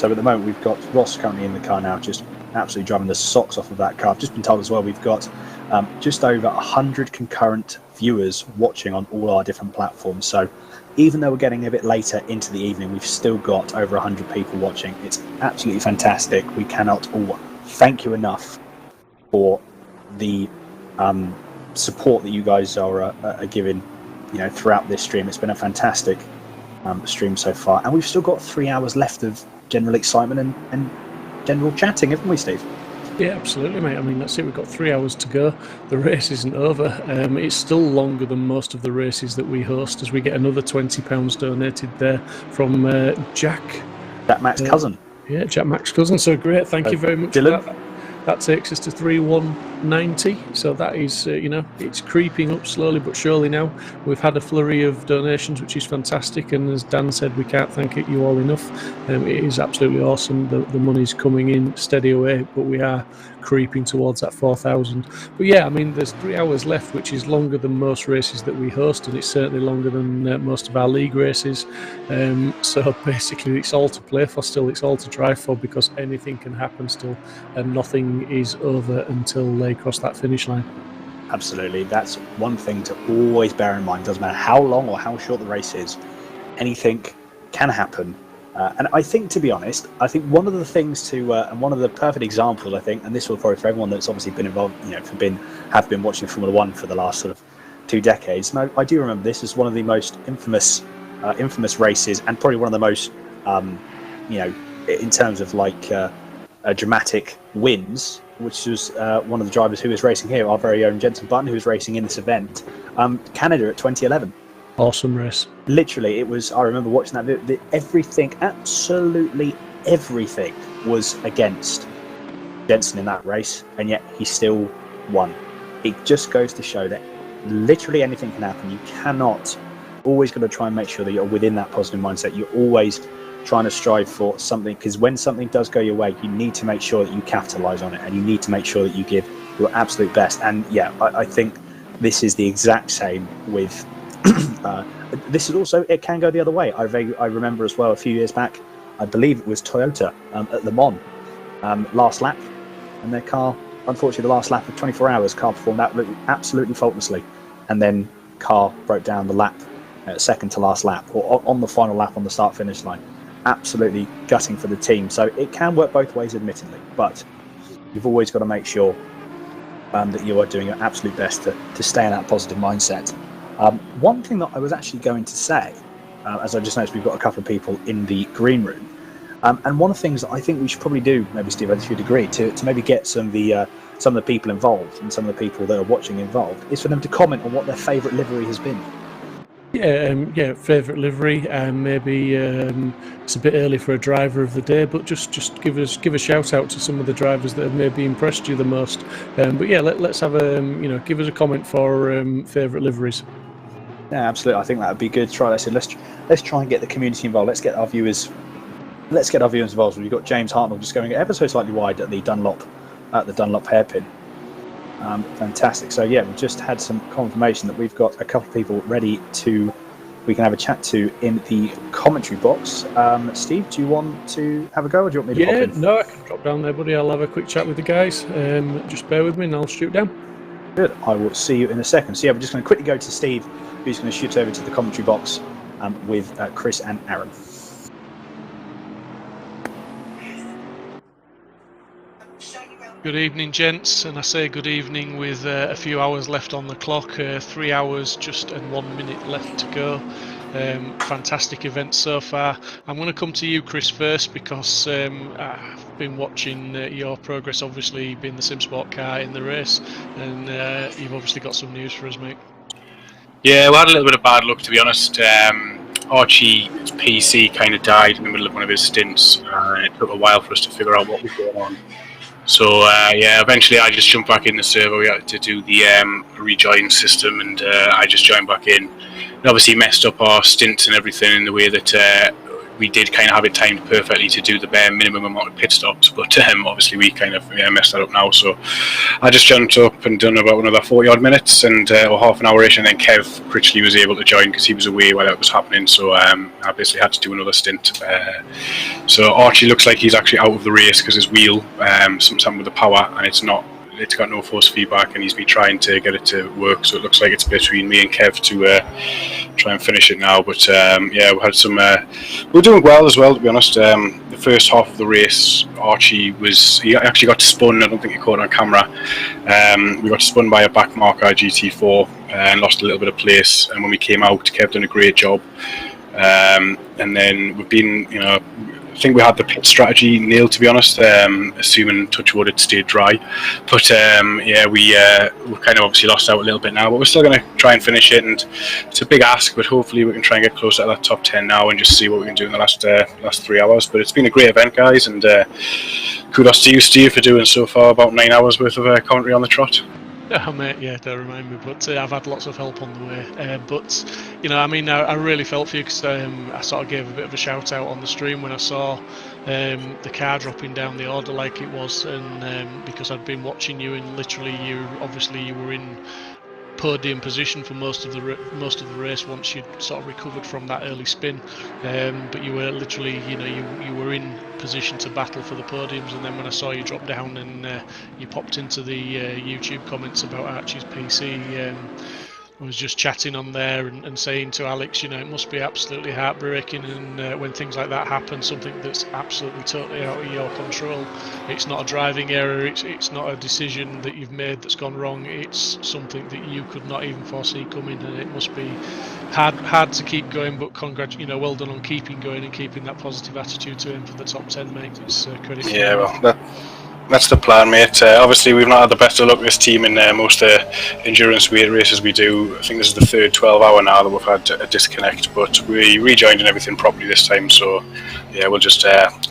at the moment we've got Ross currently in the car now, just absolutely driving the socks off of that car. I've just been told as well we've got just over 100 concurrent viewers watching on all our different platforms. So even though we're getting a bit later into the evening, we've still got over 100 people watching. It's absolutely fantastic. We cannot all thank you enough for the support that you guys are giving, throughout this stream. It's been a fantastic stream so far, and we've still got 3 hours left of general excitement and general chatting, haven't we, Steve? Yeah, absolutely, mate. I mean, that's it. We've got 3 hours to go. The race isn't over. It's still longer than most of the races that we host, as we get another £20 donated there from Jack Mac's cousin. Yeah, Jack Mac's cousin. So great. Thank you very much, Dylan. for that. That takes us to 3,190. So that is, it's creeping up slowly but surely now. We've had a flurry of donations, which is fantastic. And as Dan said, we can't thank you all enough. It is absolutely awesome. The money's coming in steady away, but we are creeping towards that 4,000. But yeah, I mean, there's 3 hours left, which is longer than most races that we host, and it's certainly longer than most of our league races. So basically, it's all to play for still. It's all to drive for, because anything can happen still, and nothing is over until they cross that finish line. Absolutely. That's one thing to always bear in mind. Doesn't matter how long or how short the race is, anything can happen. And I think, to be honest, I think one of the things and one of the perfect examples, I think, and this will probably for everyone that's obviously been involved, have been watching Formula One for the last sort of 2 decades. And I do remember this as one of the most infamous races, and probably one of the most, in terms of dramatic wins, which was one of the drivers who was racing here, our very own Jenson Button, who was racing in this event, Canada at 2011. Awesome race. Literally, it was. I remember watching that. Everything, absolutely everything, was against Jenson in that race, and yet he still won. It just goes to show that literally anything can happen. You cannot. Always got to try and make sure that you're within that positive mindset. You're always trying to strive for something, because when something does go your way, you need to make sure that you capitalize on it, and you need to make sure that you give your absolute best. And yeah, I think this is the exact same with. This is also, it can go the other way. I remember as well a few years back, I believe it was Toyota at Le Mans, last lap, and their car, unfortunately, the last lap of 24 hours, car performed absolutely faultlessly, and then car broke down the lap, second to last lap, or on the final lap on the start-finish line. Absolutely gutting for the team. So it can work both ways, admittedly, but you've always got to make sure that you are doing your absolute best to stay in that positive mindset. One thing that I was actually going to say, as I just noticed, we've got a couple of people in the green room, and one of the things that I think we should probably do, maybe Steve, if you'd agree, to maybe get some of the people involved and some of the people that are watching involved, is for them to comment on what their favourite livery has been. Yeah, favourite livery. Maybe it's a bit early for a driver of the day, but just give a shout out to some of the drivers that have maybe impressed you the most. But yeah, let's have give us a comment for favourite liveries. Yeah, absolutely. I think that would be good. Let's try and get the community involved. Let's get our viewers involved. We've got James Hartnell just going ever so slightly wide at the Dunlop hairpin. Fantastic. So yeah, we've just had some confirmation that we've got a couple of people ready we can have a chat to in the commentary box. Steve, do you want to have a go, or do you want me to pop in? No, I can drop down there, buddy. I'll have a quick chat with the guys. Just bear with me and I'll shoot down. Good. I will see you in a second. So yeah, we're just going to quickly go to Steve, who's going to shoot over to the commentary box with Chris and Aaron. Good evening, gents, and I say good evening with a few hours left on the clock. 3 hours just and 1 minute left to go. Fantastic event so far. I'm going to come to you, Chris, first, because I've been watching your progress, obviously being the Simsport car in the race, and you've obviously got some news for us, mate. Yeah, we had a little bit of bad luck, to be honest. Archie's PC kind of died in the middle of one of his stints, and it took a while for us to figure out what was going on. So yeah, eventually I just jumped back in the server. We had to do the rejoin system, and I just joined back in. It obviously messed up our stints and everything in the way that we did kind of have it timed perfectly to do the bare minimum amount of pit stops, but obviously we kind of messed that up now. So I just jumped up and done about another 40 odd minutes and or half an hour-ish, and then Kev Critchley was able to join because he was away while that was happening. So I basically had to do another stint. So Archie looks like he's actually out of the race because his wheel something with the power, and it's got no force feedback, and he's been trying to get it to work. So it looks like it's between me and Kev to try and finish it now. But yeah, we had some. We're doing well as well, to be honest. The first half of the race, Archie he actually got spun. I don't think he caught it on camera. We got spun by a back marker GT4 and lost a little bit of place. And when we came out, Kev done a great job. And then we've been, I think we had the pit strategy nailed, to be honest, assuming touch wood it stayed dry. But yeah, we kind of obviously lost out a little bit now, but we're still going to try and finish it. And it's a big ask, but hopefully we can try and get closer to that top 10 now and just see what we can do in the last 3 hours. But it's been a great event, guys, and kudos to you, Steve, for doing so far about 9 hours worth of commentary on the trot. Oh, mate, yeah, don't remind me, but I've had lots of help on the way. But, I mean, I really felt for you because I sort of gave a bit of a shout out on the stream when I saw the car dropping down the order like it was, and because I'd been watching you, and literally you were in podium position for most of the race once you'd sort of recovered from that early spin, but you were literally, you were in position to battle for the podiums. And then when I saw you drop down and you popped into the YouTube comments about Archie's PC, I was just chatting on there and saying to Alex, it must be absolutely heartbreaking, and when things like that happen, something that's absolutely totally out of your control. It's not a driving error, it's not a decision that you've made that's gone wrong, it's something that you could not even foresee coming, and it must be hard to keep going. But well done on keeping going and keeping that positive attitude to aim for the top 10, mate. It's credit. Yeah, well, that's the plan, mate. Obviously, we've not had the best of luck this team in most endurance weight races we do. I think this is the third 12-hour now that we've had a disconnect, but we rejoined and everything properly this time. So, yeah, we'll just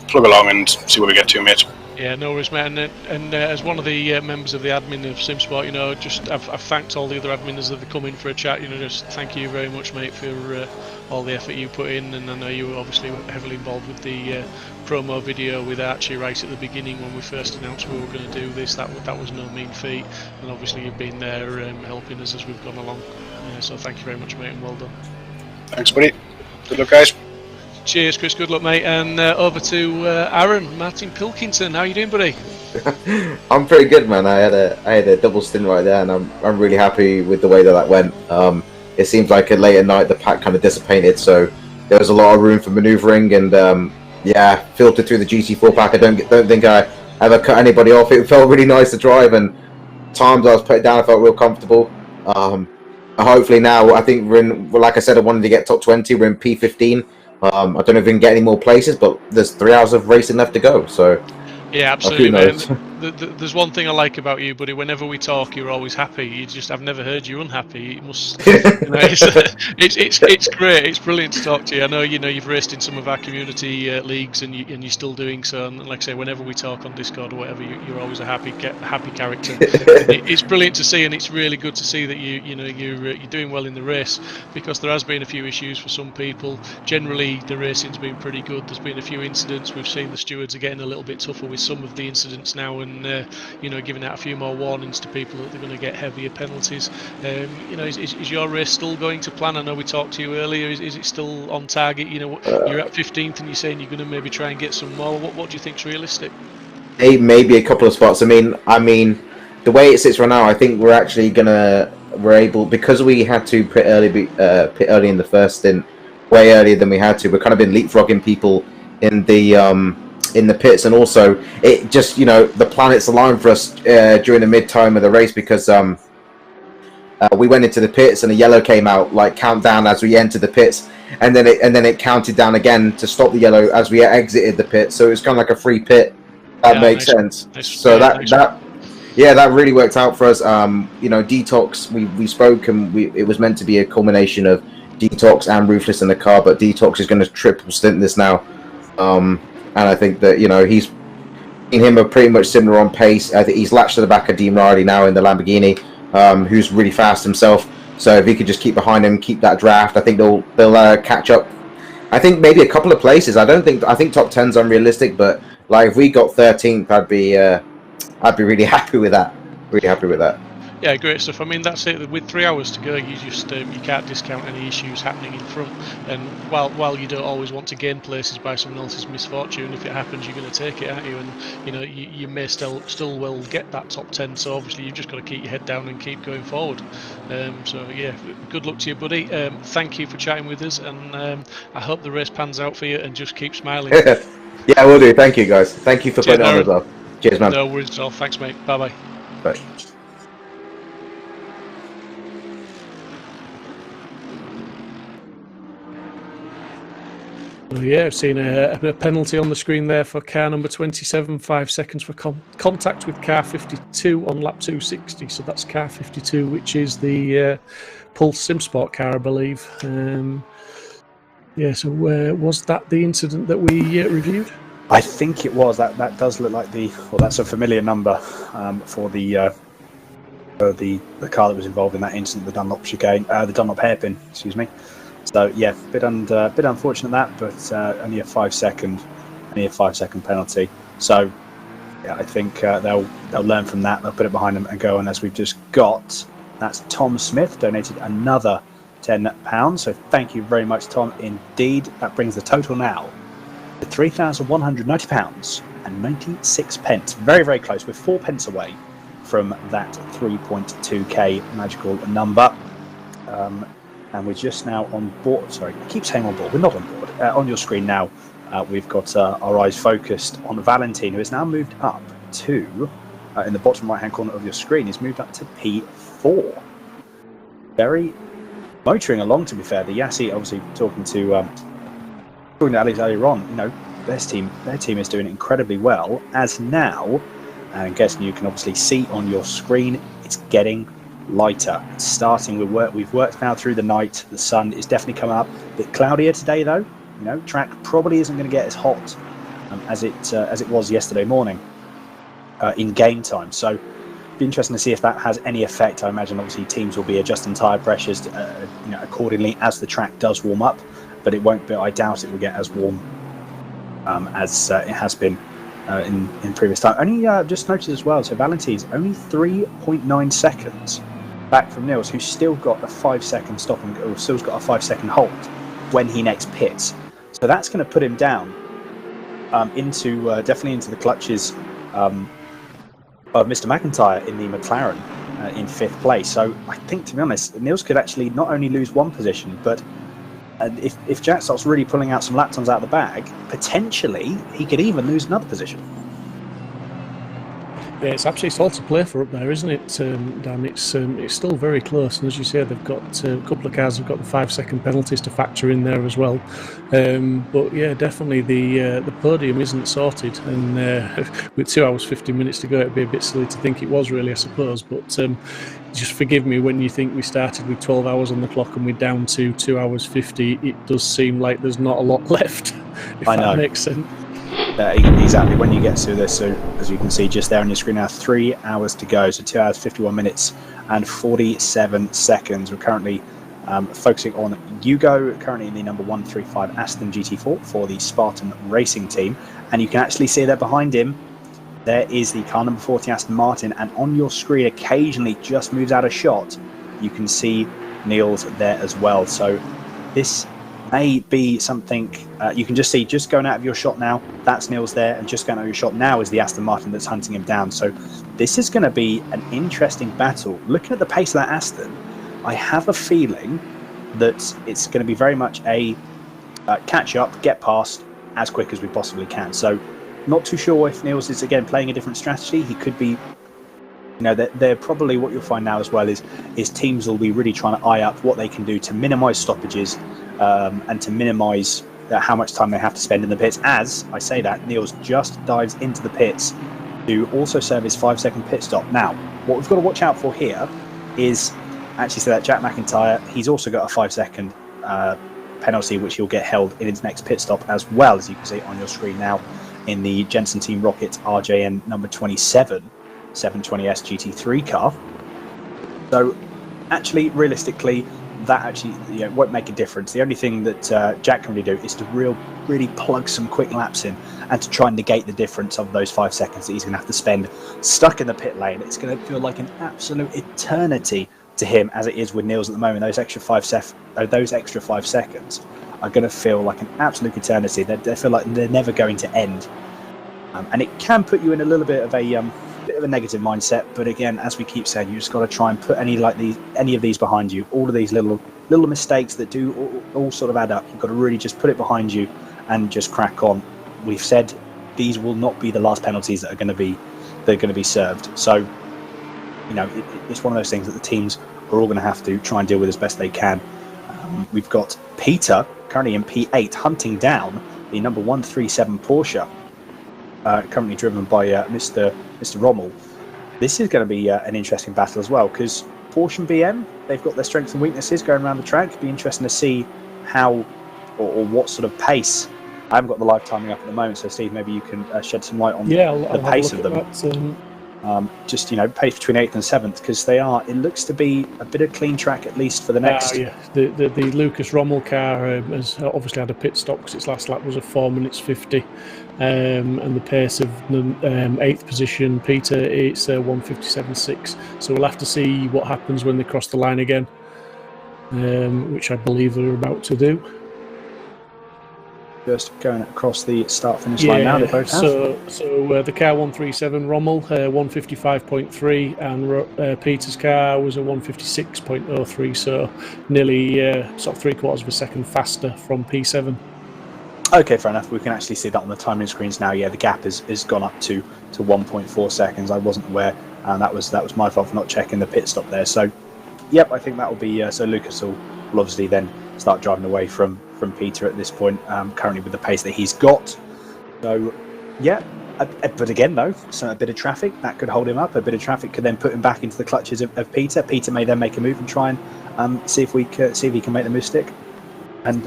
plug along and see where we get to, mate. Yeah, no worries, mate. And as one of the members of the admin of Simsport, I've thanked all the other admins that have come in for a chat. Just thank you very much, mate, for all the effort you put in. And I know you were obviously heavily involved with the promo video with Archie right at the beginning when we first announced we were going to do this. That was no mean feat, and obviously you've been there helping us as we've gone along. So thank you very much, mate, and well done. Thanks, buddy. Good luck, guys. Cheers, Chris. Good luck, mate. And over to Aaron Martin Pilkington. How are you doing, buddy? I'm pretty good, man. I had a double stint right there, and I'm really happy with the way that went. It seems like late at night the pack kind of dissipated, so there was a lot of room for manoeuvring, and yeah, filtered through the GT4 pack. I don't think I ever cut anybody off. It felt really nice to drive, and times I was put down, I felt real comfortable. Hopefully now, I think we're in, like I said, I wanted to get top 20. We're in P15. I don't know if we can get any more places, but there's 3 hours of racing left to go. So yeah, absolutely, man. There's one thing I like about you, buddy. Whenever we talk, you're always happy. I've never heard you unhappy. It must. It's great. It's brilliant to talk to you. I know you've raced in some of our community leagues, and you're still doing so. And like I say, whenever we talk on Discord or whatever, you're always a happy character. It's brilliant to see, and it's really good to see that you're doing well in the race, because there has been a few issues for some people. Generally, the racing's been pretty good. There's been a few incidents. We've seen the stewards are getting a little bit tougher with some of the incidents now, and giving out a few more warnings to people that they're going to get heavier penalties. Is your race still going to plan? I know we talked to you earlier. Is it still on target? You're at 15th, and you're saying you're going to maybe try and get some more. What do you think's realistic? Maybe a couple of spots. I mean, the way it sits right now, I think we're actually we're able, because we had to pit early in the first stint, way earlier than we had to. We've kind of been leapfrogging people in the pits, and also it just, the planets aligned for us during the mid time of the race, because we went into the pits and a yellow came out, like countdown as we entered the pits, and then it counted down again to stop the yellow as we exited the pit. So it was kind of like a free pit. That makes sense. So that really worked out for us. Detox, we spoke, and it was meant to be a culmination of Detox and Ruthless in the car, but Detox is going to triple stint this now. And I think that, he's in him are pretty much similar on pace. I think he's latched to the back of Dean Riley now in the Lamborghini, who's really fast himself. So if he could just keep behind him, keep that draft, I think they'll catch up. I think maybe a couple of places. I think top 10's unrealistic, but like if we got 13th, I'd be really happy with that. Really happy with that. Yeah, great stuff. I mean, that's it. With 3 hours to go, you just you can't discount any issues happening in front. And while you don't always want to gain places by someone else's misfortune, if it happens, you're going to take it, aren't you? And you may still well get that top 10. So obviously, you've just got to keep your head down and keep going forward. So yeah, good luck to you, buddy. Thank you for chatting with us, and I hope the race pans out for you. And just keep smiling. Yeah, I will do. Thank you, guys. Thank you for putting it on as well. Cheers, man. No worries at all. Thanks, mate. Bye-bye. Bye. Oh, yeah, I've seen a penalty on the screen there for car number 27, 5 seconds for contact with car 52 on lap 260. So that's car 52, which is the Pulse Simsport car, I believe. So was that the incident that we reviewed? I think it was. That does look like that's a familiar number for the car that was involved in that incident, the Dunlop chicane, the Dunlop hairpin, excuse me. So yeah, bit unfortunate that, but only a 5 second penalty. So yeah, I think they'll learn from that. They'll put it behind them and go on. As we've just got, that's Tom Smith donated another £10. So thank you very much, Tom. Indeed, that brings the total now to £3,190 and 96 pence. Very, very close. We're 4 pence away from that 3.2k magical number. And we're just now on board. Sorry, I keep saying on board. We're not on board. On your screen now, we've got our eyes focused on Valentine, who has now moved up to, in the bottom right-hand corner of your screen, he's moved up to P4. Very motoring along, to be fair. The Yassi, obviously talking to Alex earlier on, their team is doing incredibly well. As now, and I'm guessing you can obviously see on your screen, it's getting lighter. It's starting. We've worked now through the night. The sun is definitely coming up. A bit cloudier today, though. Track probably isn't going to get as hot as it was yesterday morning in game time. So, it'll be interesting to see if that has any effect. I imagine obviously teams will be adjusting tyre pressures, accordingly as the track does warm up. But it won't be. I doubt it will get as warm as it has been in previous time. Only just noticed as well. So Valentine's only 3.9 seconds back from Nils, who's still got a 5 second stop and still's got a 5 second halt when he next pits. So that's going to put him down definitely into the clutches of Mr. McIntyre in the McLaren in 5th place. So I think, to be honest, Nils could actually not only lose one position, but if Jack starts really pulling out some lap times out of the bag, potentially he could even lose another position. Yeah, it's all to play for up there, isn't it, Dan? It's still very close, and as you say, they've got a couple of cars have got the 5 second penalties to factor in there as well. But yeah, definitely the podium isn't sorted, and with 2 hours 50 minutes to go, it'd be a bit silly to think it was really, I suppose. But just forgive me when you think we started with 12 hours on the clock and we're down to 2 hours 50. It does seem like there's not a lot left. If that makes sense. Exactly. When you get to this, so as you can see just there on your screen now, 3 hours to go, so 2 hours 51 minutes and 47 seconds. We're currently focusing on Hugo, currently in the number 135 Aston GT4 for the Spartan Racing team, and you can actually see there behind him there is the car number 40 Aston Martin, and on your screen occasionally just moves out of shot, you can see Niels there as well. So this may be something you can just see just going out of your shot now. That's Neil's there, and just going out of your shot now is the Aston Martin that's hunting him down. So this is going to be an interesting battle. Looking at the pace of that Aston, I have a feeling that it's going to be very much a catch up, get past as quick as we possibly can. So not too sure if Niels is again playing a different strategy. He could be, they're probably, what you'll find now as well is teams will be really trying to eye up what they can do to minimise stoppages and to minimise how much time they have to spend in the pits. As I say that, Niels just dives into the pits to also serve his 5-second pit stop. Now, what we've got to watch out for here is actually that Jack McIntyre, he's also got a 5-second penalty, which he'll get held in his next pit stop, as well as you can see on your screen now in the Jensen Team Rocket RJN number 27 720S GT3 car. So actually, realistically, that actually won't make a difference. The only thing that Jack can really do is to really plug some quick laps in and to try and negate the difference of those 5 seconds that he's going to have to spend stuck in the pit lane. It's going to feel like an absolute eternity to him, as it is with Niels at the moment. Those extra 5 seconds are going to feel like an absolute eternity. They feel like they're never going to end, and it can put you in a little bit of a negative mindset. But again, as we keep saying, you just got to try and put any of these behind you. All of these little mistakes that do all sort of add up. You've got to really just put it behind you and just crack on. We've said these will not be the last penalties that are going to be served. So it's one of those things that the teams are all going to have to try and deal with as best they can. We've got Peter currently in P8 hunting down the number 137 Porsche, currently driven by Mr. Rommel. This is going to be an interesting battle as well, because Porsche and BM, they've got their strengths and weaknesses going around the track. It'd be interesting to see how or what sort of pace. I haven't got the live timing up at the moment, so Steve, maybe you can shed some light on the pace of them. Just pace between 8th and 7th, because it looks to be a bit of clean track at least for the next. The Lucas Rommel car has obviously had a pit stop because its last lap was a 4 minutes 50, and the pace of the 8th position Peter, it's 1:57.6. So we'll have to see what happens when they cross the line again, which I believe they're about to do. Just going across the start-finish line now, they both have. So the car 137 Rommel 155.3, and Peter's car was a 156.03, so nearly sort of 3/4 of a second faster from P7. Okay, fair enough. We can actually see that on the timing screens now. Yeah, the gap is gone up to 1.4 seconds. I wasn't aware, and that was my fault for not checking the pit stop there. So, yep, I think that will be so Lucas will obviously then start driving away from Peter at this point, currently with the pace that he's got. So, yeah, but again, though, so a bit of traffic, that could hold him up. A bit of traffic could then put him back into the clutches of Peter. Peter may then make a move and try and see if he can make the move stick. And,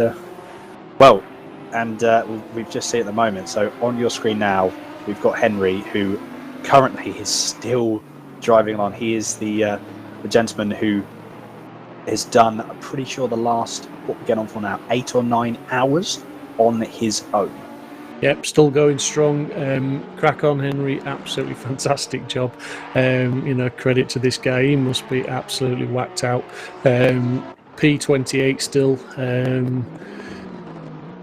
we've just seen at the moment, so on your screen now, we've got Henry, who currently is still driving along. He is the gentleman who has done, I'm pretty sure, the last, what we're getting on for now, 8 or 9 hours on his own. Yep, still going strong. Crack on, Henry. Absolutely fantastic job. Credit to this guy. He must be absolutely whacked out. P28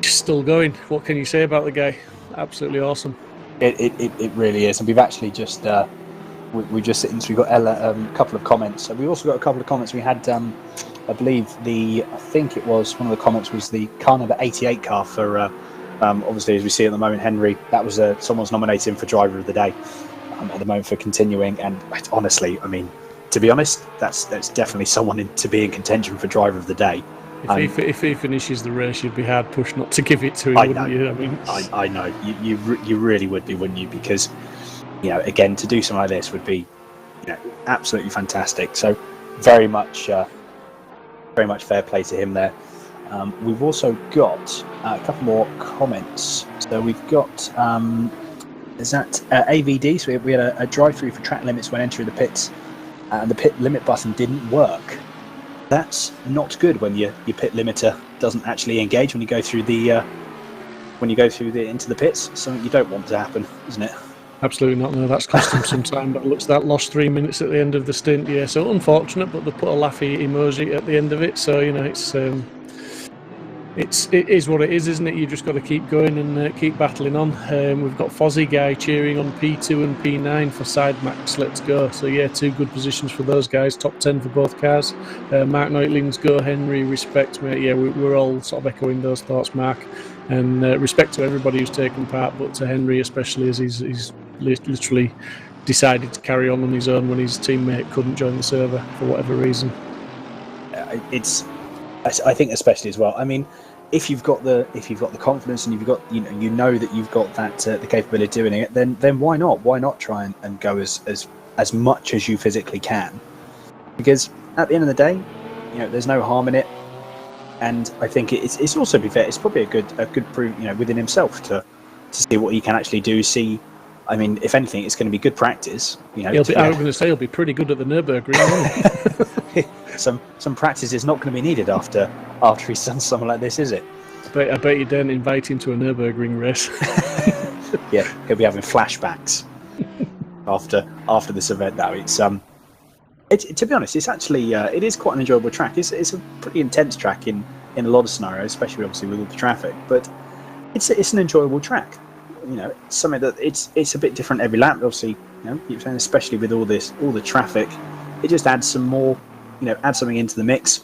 still going. What can you say about the guy? Absolutely awesome. It really is. And we've actually just we've just sitting through, we've got a couple of comments. So we've also got a couple of comments. We had I believe I think it was one of the comments was the car number 88 car for obviously, as we see at the moment, Henry. That was someone's nominated him for driver of the day at the moment for continuing. And honestly, I mean, to be honest, that's definitely someone to be in contention for driver of the day. If he finishes the race, you'd be hard pushed not to give it to him, wouldn't you? I mean, I know you really would be, wouldn't you? Because again, to do something like this would be absolutely fantastic. So very much fair play to him there. We've also got a couple more comments. So we've got is that AVD? So we had a drive-through for track limits when entering the pits, and the pit limit button didn't work. That's not good when your pit limiter doesn't actually engage when you go through into the pits. Something you don't want to happen, isn't it? Absolutely not. No, that's cost him some time. But looks that lost 3 minutes at the end of the stint. Yeah, so unfortunate, but they put a laughy emoji at the end of it. So it's it is what it is, isn't it? You just got to keep going and keep battling on. We've got Fozzie Guy cheering on P2 and P9 for Side Max. Let's go. So yeah, 2 good positions for those guys. Top 10 for both cars. Mark Neutling's go. Henry, respect, mate. Yeah, we're all sort of echoing those thoughts, Mark. And respect to everybody who's taken part, but to Henry especially, as he's literally decided to carry on his own when his teammate couldn't join the server for whatever reason. I think especially as well. I mean, if you've got the confidence and you've got you know that you've got that the capability of doing it, then why not? Why not try and go as much as you physically can? Because at the end of the day, there's no harm in it. And I think it's also, to be fair, it's probably a good proof, within himself to see what he can actually do. See, I mean, if anything, it's going to be good practice. I was going to say he'll be pretty good at the Nürburgring. Some practice is not going to be needed after he's done something like this, is it? I bet you don't invite him to a Nürburgring race. Yeah, he'll be having flashbacks after this event. Now to be honest, it's actually it is quite an enjoyable track. It's a pretty intense track in a lot of scenarios, especially obviously with all the traffic. But it's an enjoyable track. It's something that it's a bit different every lap. Obviously, especially with all the traffic, it just adds some more. Add something into the mix,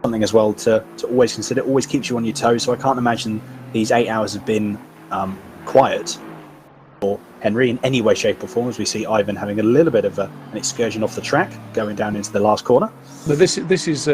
something as well to always consider. Always keeps you on your toes. So I can't imagine these 8 hours have been quiet for Henry in any way, shape or form, as we see Ivan having a little bit of an excursion off the track, going down into the last corner. Now this is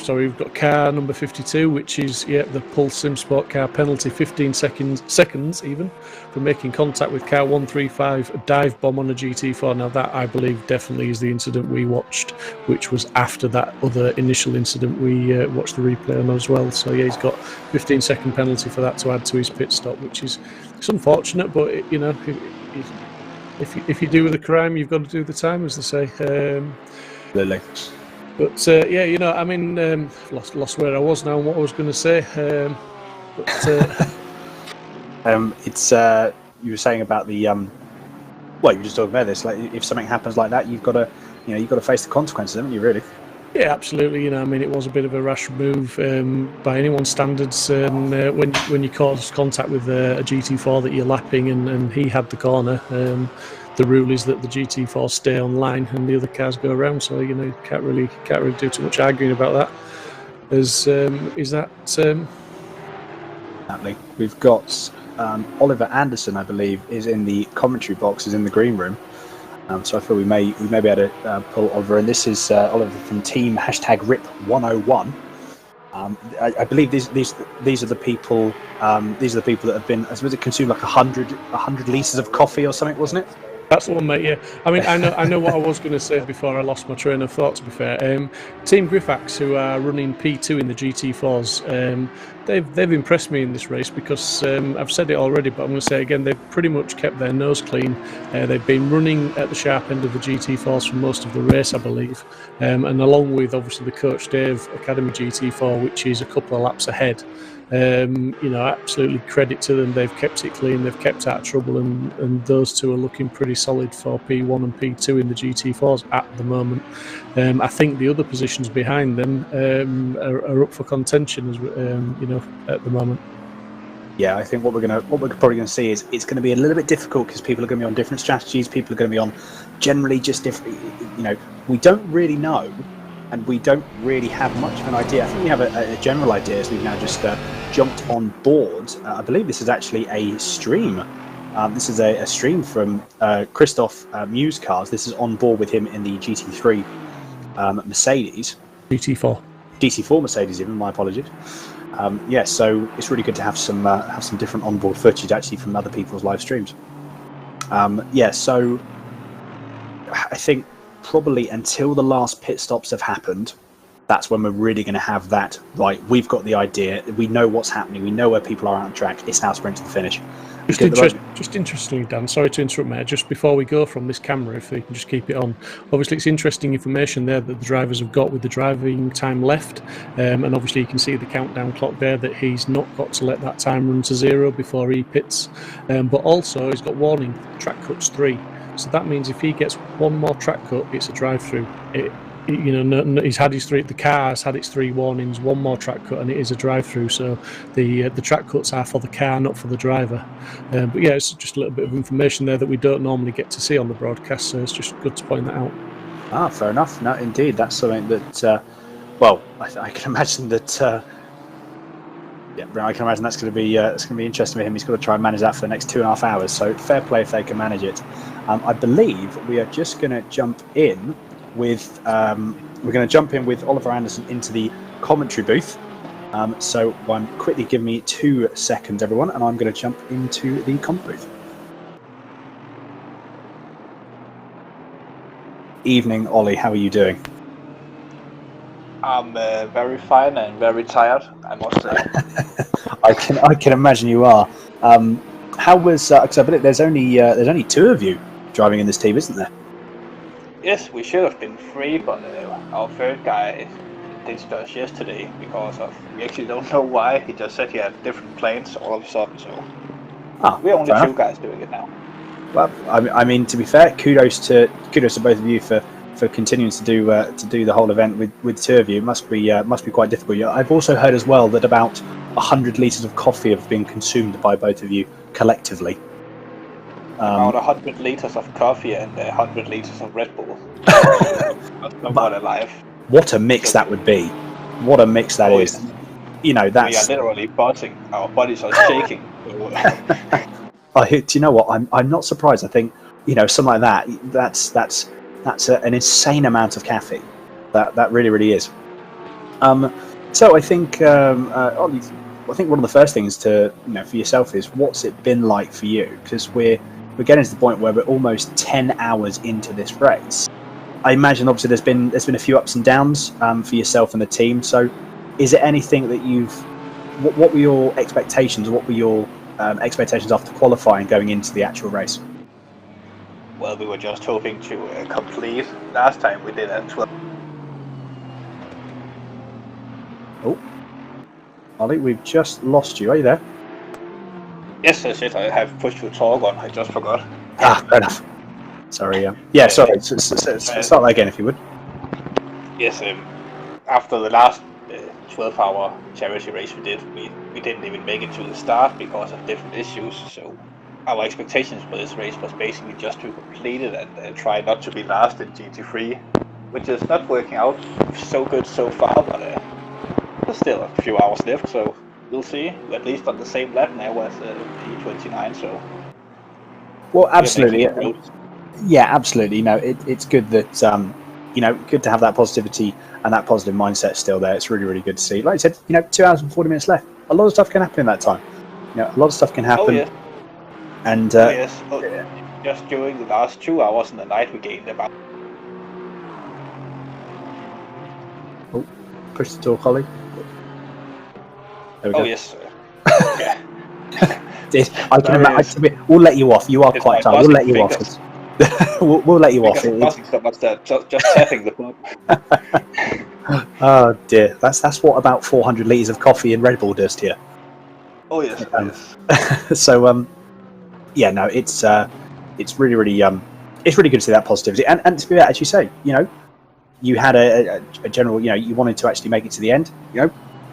we've got car number 52, which is the Pulse Simsport car penalty, 15 seconds even for making contact with car 135, a dive bomb on a GT4. Now that, I believe, definitely is the incident we watched, which was after that other initial incident we watched the replay on as well. So yeah, he's got 15-second penalty for that to add to his pit stop, which is unfortunate, but if you do the crime, you've got to do the time, as they say. Really. But I mean, lost where I was now and what I was going to say. It's you were saying about the you were just talking about this. Like, if something happens like that, you've got to face the consequences, haven't you? Really? Yeah, absolutely. I mean, it was a bit of a rash move by anyone's standards. When you cause contact with a GT4 that you're lapping, and he had the corner. The rule is that the GT4 stay on line and the other cars go around. So you can't really do too much arguing about that. Exactly. We've got Oliver Anderson, I believe, is in the commentary box, is in the green room. So I feel we may be able to pull Oliver, and this is Oliver from Team #RIP101. I believe these are the people. These are the people that have been. Was it consumed like 100 litres of coffee or something, wasn't it? That's the one, mate. Yeah, I mean, I know what I was going to say before I lost my train of thought. To be fair, Team Griphax, who are running P2 in the GT4s, they've impressed me in this race because I've said it already, but I'm going to say it again. They've pretty much kept their nose clean. They've been running at the sharp end of the GT4s for most of the race, I believe, and along with obviously the Coach Dave Academy GT4, which is a couple of laps ahead. Absolutely credit to them. They've kept it clean, they've kept out of trouble, and those two are looking pretty solid for P1 and P2 in the GT4s at the moment. I think the other positions behind them are up for contention, at the moment. Yeah, I think what we're probably going to see is it's going to be a little bit difficult because people are going to be on different strategies. People are going to be on generally just different. We don't really know. And we don't really have much of an idea. I think we have a general idea as we've now just jumped on board. I believe this is actually a stream. This is a stream from Christoph Muse Cars. This is on board with him in the GT3 Mercedes. GT4 Mercedes, even. My apologies. So it's really good to have some different onboard footage actually from other people's live streams. So I think probably until the last pit stops have happened, that's when we're really going to have that, right, we've got the idea, we know what's happening, we know where people are on track, it's now sprint to the finish. Just interestingly, Dan, sorry to interrupt, mate, just before we go from this camera, if they can just keep it on, obviously it's interesting information there that the drivers have got with the driving time left, and obviously you can see the countdown clock there that he's not got to let that time run to 0 before he pits, but also he's got warning, track cuts 3. So that means if he gets one more track cut, it's a drive-through. he's had his the car has had its 3 warnings, one more track cut, and it is a drive-through. So the track cuts are for the car, not for the driver. But yeah, it's just a little bit of information there that we don't normally get to see on the broadcast. So it's just good to point that out. Ah, fair enough. No, indeed, that's something that. Well, I can imagine that. Yeah, I can imagine that's going to be interesting for him. He's got to try and manage that for the next 2.5 hours. So fair play if they can manage it. I believe we are just going to jump in with Oliver Anderson into the commentary booth. So quickly give me 2 seconds, everyone, and I'm going to jump into the commentary booth. Evening, Ollie. How are you doing? I'm very fine and very tired, I must say. I can imagine you are. How was? Because I believe there's only 2 of you driving in this team, isn't there? Yes, we should have been 3, but our third guy ditched us yesterday because we actually don't know why. He just said he had different plans all of a sudden, so we're only 2 guys doing it now. Well, I mean, to be fair, kudos to both of you for continuing to do the whole event with 2 of you. It must be quite difficult. I've also heard as well that about 100 litres of coffee have been consumed by both of you collectively. About 100 litres of coffee and 100 litres of Red Bull. Not alive. What a mix that would be! What a mix that is. We are That's. literally buzzing. Our bodies are shaking. Do you know what? I'm not surprised. I think something like that. That's an insane amount of caffeine. That really is. So I think Ollie, I think one of the first things to for yourself is what's it been like for you, because we're getting to the point where we're almost 10 hours into this race. I imagine obviously there's been a few ups and downs for yourself and the team. So is it anything that what were your expectations? What were your expectations after qualifying going into the actual race? Well, we were just hoping to complete. Last time we did at 12. Oh, Ollie, we've just lost you. Are you there? Yes, that's it. I have pushed to talk on. I just forgot. Ah, fair enough. Sorry. Yeah, sorry. Start that again, if you would. Yes. After the last 12-hour charity race we didn't even make it to the start because of different issues. So our expectations for this race was basically just to complete it and try not to be last in GT3, which is not working out so good so far, but there's still a few hours left, so we'll see. We're at least on the same lap now as E29, so... Well, absolutely. Yeah, absolutely. It's good that, good to have that positivity and that positive mindset still there. It's really, really good to see. Like I said, 2 hours and 40 minutes left. A lot of stuff can happen in that time. A lot of stuff can happen. Oh, yeah. And yes, just during the last 2 hours in the night we gained about... Oh, push the door, Ollie. There we go. Yes. Yeah. I can imagine. We'll let you off. You are quite tired. We'll let you off. We'll let you off. So much that just tapping the phone. Oh dear, that's what about 400 litres of coffee and Red Bull does to you. Oh yes. So yeah, no, it's really, really it's really good to see that positivity. And to be fair, as you say, you had a general, you wanted to actually make it to the end.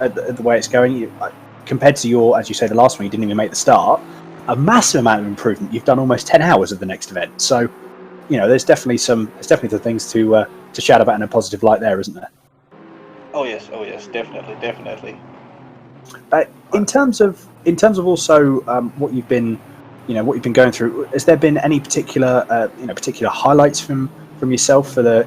At the way it's going, compared to your, as you say, the last one, you didn't even make the start. A massive amount of improvement. You've done almost 10 hours of the next event. So, there's definitely the things to shout about in a positive light there, isn't there? Oh yes, definitely. In terms of also what you've been going through, has there been any particular highlights from yourself for the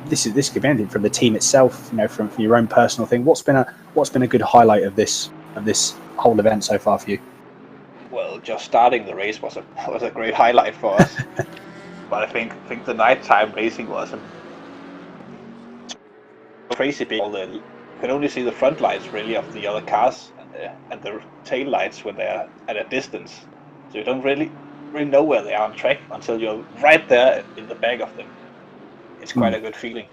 this could be anything from the team itself, from your own personal thing? What's been a good highlight of this whole event so far for you? Well, just starting the race was a great highlight for us. But I think the nighttime racing was crazy big. You can only see the front lights really of the other cars and the tail lights when they're at a distance. So you don't really know where they are on track until you're right there in the back of them. It's quite a good feeling.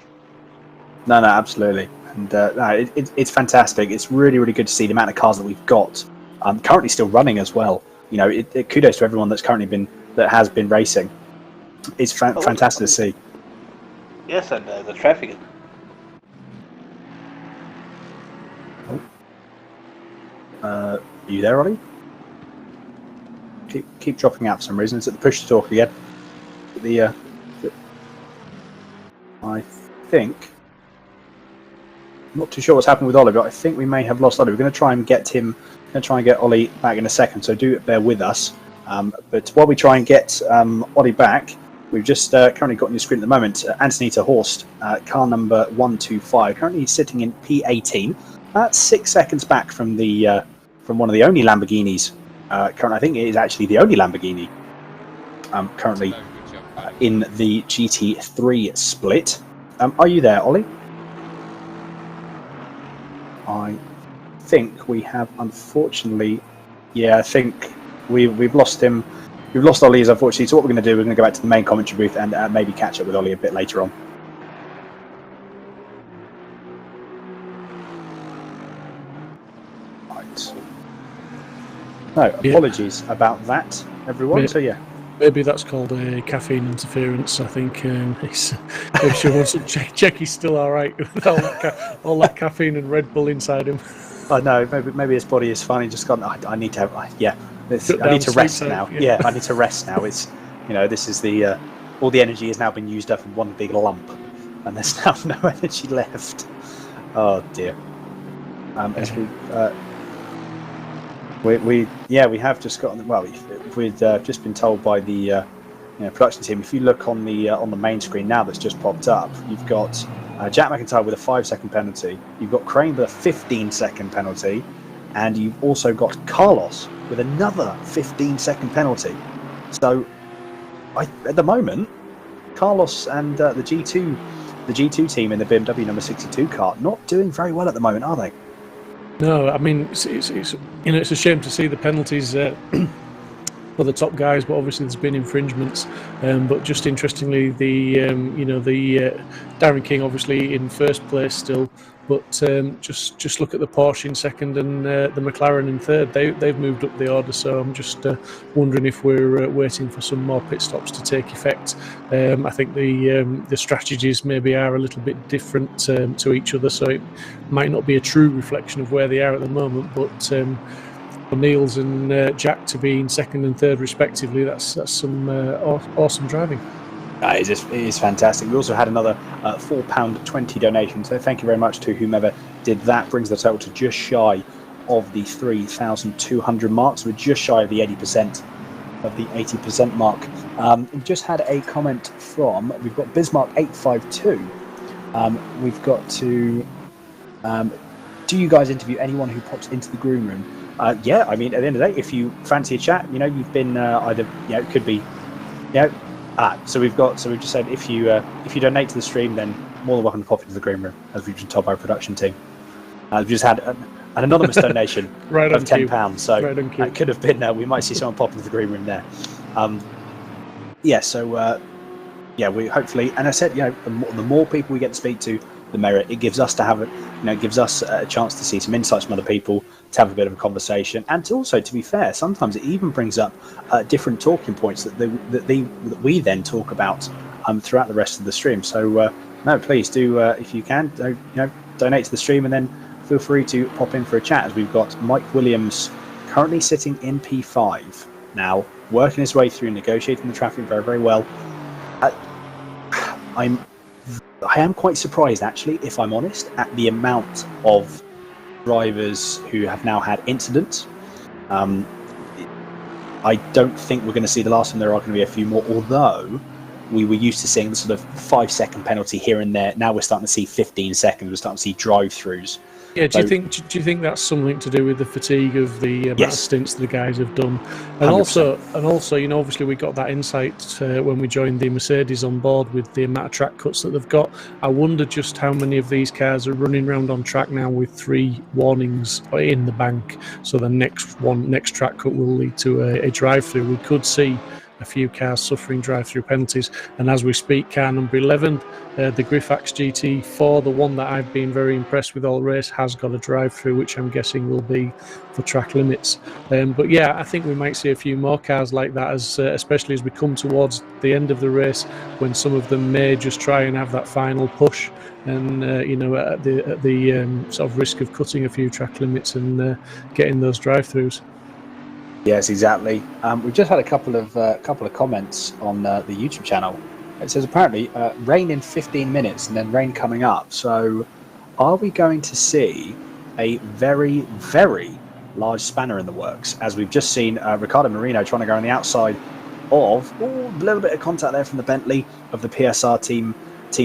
No, absolutely, and it's fantastic. It's really, really good to see the amount of cars that we've got currently still running as well. Kudos to everyone that has been racing. It's fantastic to see. Yes, and the traffic Are you there, Ollie? Keep dropping out for some reason. Is it the push to talk again? I think. I'm not too sure what's happened with Ollie, but I think we may have lost Ollie. We're going to try and get him. Going to try and get Ollie back in a second. So do bear with us. But while we try and get Ollie back, we've just currently got on your screen at the moment Antonita Horst, car number 125. Currently sitting in P18. That's 6 seconds back from the from one of the only Lamborghinis. Currently, I think it is actually the only Lamborghini currently in the GT3 split. Are you there, Ollie? I think we have, unfortunately, I think we've lost him. We've lost Ollie, unfortunately. So what we're going to do, we're going to go back to the main commentary booth and maybe catch up with Ollie a bit later on. Right. No, apologies about that, everyone. So yeah. Maybe that's called a caffeine interference. I think he's sure wants to check he's still all right with all that caffeine and Red Bull inside him. I know. Maybe his body is finally just gone. I need to. I need to rest now. Yeah, I need to rest now. It's this is the all the energy has now been used up in one big lump, and there's now no energy left. Oh dear. As we have just gotten. Well, we've just been told by the production team. If you look on the main screen now, that's just popped up. You've got Jack McIntyre with a 5-second penalty. You've got Crane with a 15-second penalty, and you've also got Carlos with another 15-second penalty. So, at the moment, Carlos and the G2 team in the BMW number 62 car not doing very well at the moment, are they? No, I mean it's a shame to see the penalties for the top guys, but obviously there's been infringements. But just interestingly, the Darren King obviously in first place still, but just look at the Porsche in second and the McLaren in third. They've moved up the order, so I'm just wondering if we're waiting for some more pit stops to take effect. I think the strategies maybe are a little bit different to each other, so it might not be a true reflection of where they are at the moment, but for Niels and Jack to be in second and third respectively, that's some awesome driving. It is fantastic. We also had another £4.20 donation, so thank you very much to whomever did that. Brings the total to just shy of the 3,200 mark, so we're just shy of the 80% of the 80% mark. We've just had a comment from, we've got Bismarck852. We've got to, do you guys interview anyone who pops into the green room? Yeah, I mean, at the end of the day, if you fancy a chat, you've been either, it could be, so we've just said if you donate to the stream, then more than welcome to pop into the green room, as we've been told by our production team. We've just had an anonymous donation of £10, so that could have been. We might see someone pop into the green room there. We hopefully, and I said, the more people we get to speak to, the merit it gives us to have it. Gives us a chance to see some insights from other people, to have a bit of a conversation, and to also, to be fair, sometimes it even brings up different talking points that we then talk about throughout the rest of the stream. So no, please do if you can, donate to the stream, and then feel free to pop in for a chat. As we've got Mike Williams currently sitting in P5 now, working his way through, negotiating the traffic very, very well. I am quite surprised, actually, if I'm honest, at the amount of drivers who have now had incidents. I don't think we're going to see the last of them. There are going to be a few more, although we were used to seeing the sort of 5-second penalty here and there. Now we're starting to see 15 seconds. We're starting to see drive-throughs. Yeah, do you think that's something to do with the fatigue of the amount of stints the guys have done, and 100%. also, obviously we got that insight when we joined the Mercedes on board with the amount of track cuts that they've got. I wonder just how many of these cars are running around on track now with 3 warnings in the bank. So the next track cut will lead to a drive-through. We could see a few cars suffering drive-through penalties. And as we speak, car number 11, the Griphax GT4, the one that I've been very impressed with all race, has got a drive-through, which I'm guessing will be for track limits. But yeah, I think we might see a few more cars like that, especially as we come towards the end of the race, when some of them may just try and have that final push, and at the sort of risk of cutting a few track limits and getting those drive-throughs. Yes, exactly. We've just had a couple of comments on the YouTube channel. It says apparently rain in 15 minutes and then rain coming up. So, are we going to see a very, very large spanner in the works? As we've just seen Ricardo Marino trying to go on the outside of a little bit of contact there from the Bentley of the PSR team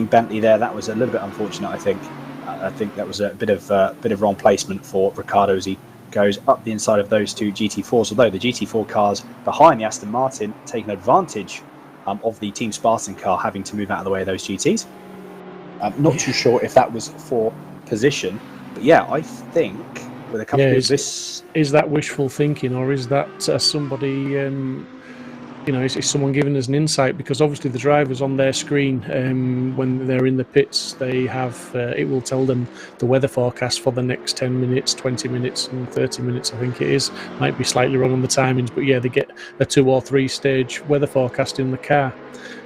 Bentley there. That was a little bit unfortunate, I think. I think that was a bit of wrong placement for Ricardo as he goes up the inside of those two GT4s. Although the GT4 cars behind the Aston Martin taking advantage of the Team Spartan car having to move out of the way of those GTs. Not too sure if that was for position, but yeah, I think with a couple of this, is that wishful thinking, or is that somebody? Is someone giving us an insight? Because obviously the drivers on their screen, when they're in the pits, they have it will tell them the weather forecast for the next 10 minutes, 20 minutes and 30 minutes, I think it is. Might be slightly wrong on the timings, but yeah, they get a 2 or 3 stage weather forecast in the car.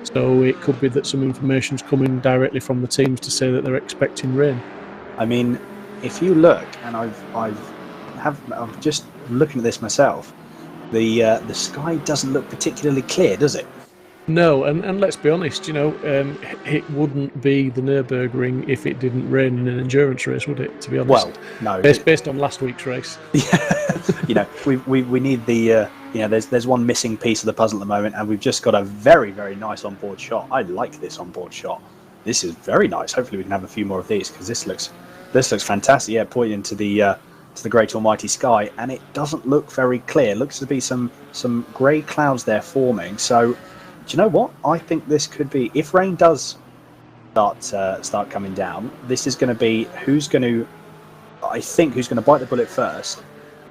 So it could be that some information's coming directly from the teams to say that they're expecting rain. I mean, if you look, and I'm just looking at this myself, the sky doesn't look particularly clear, does it? No, and let's be honest, it wouldn't be the Nürburgring if it didn't rain in an endurance race, would it? To be honest, well, no. Based on last week's race, we need the there's one missing piece of the puzzle at the moment, and we've just got a very, very nice onboard shot. I like this onboard shot. This is very nice. Hopefully, we can have a few more of these because this looks fantastic. Yeah, pointing to the great almighty sky, and it doesn't look very clear. It looks to be some grey clouds there forming. So, do you know what? I think this could be, if rain does start coming down, this is going to be who's going to bite the bullet first,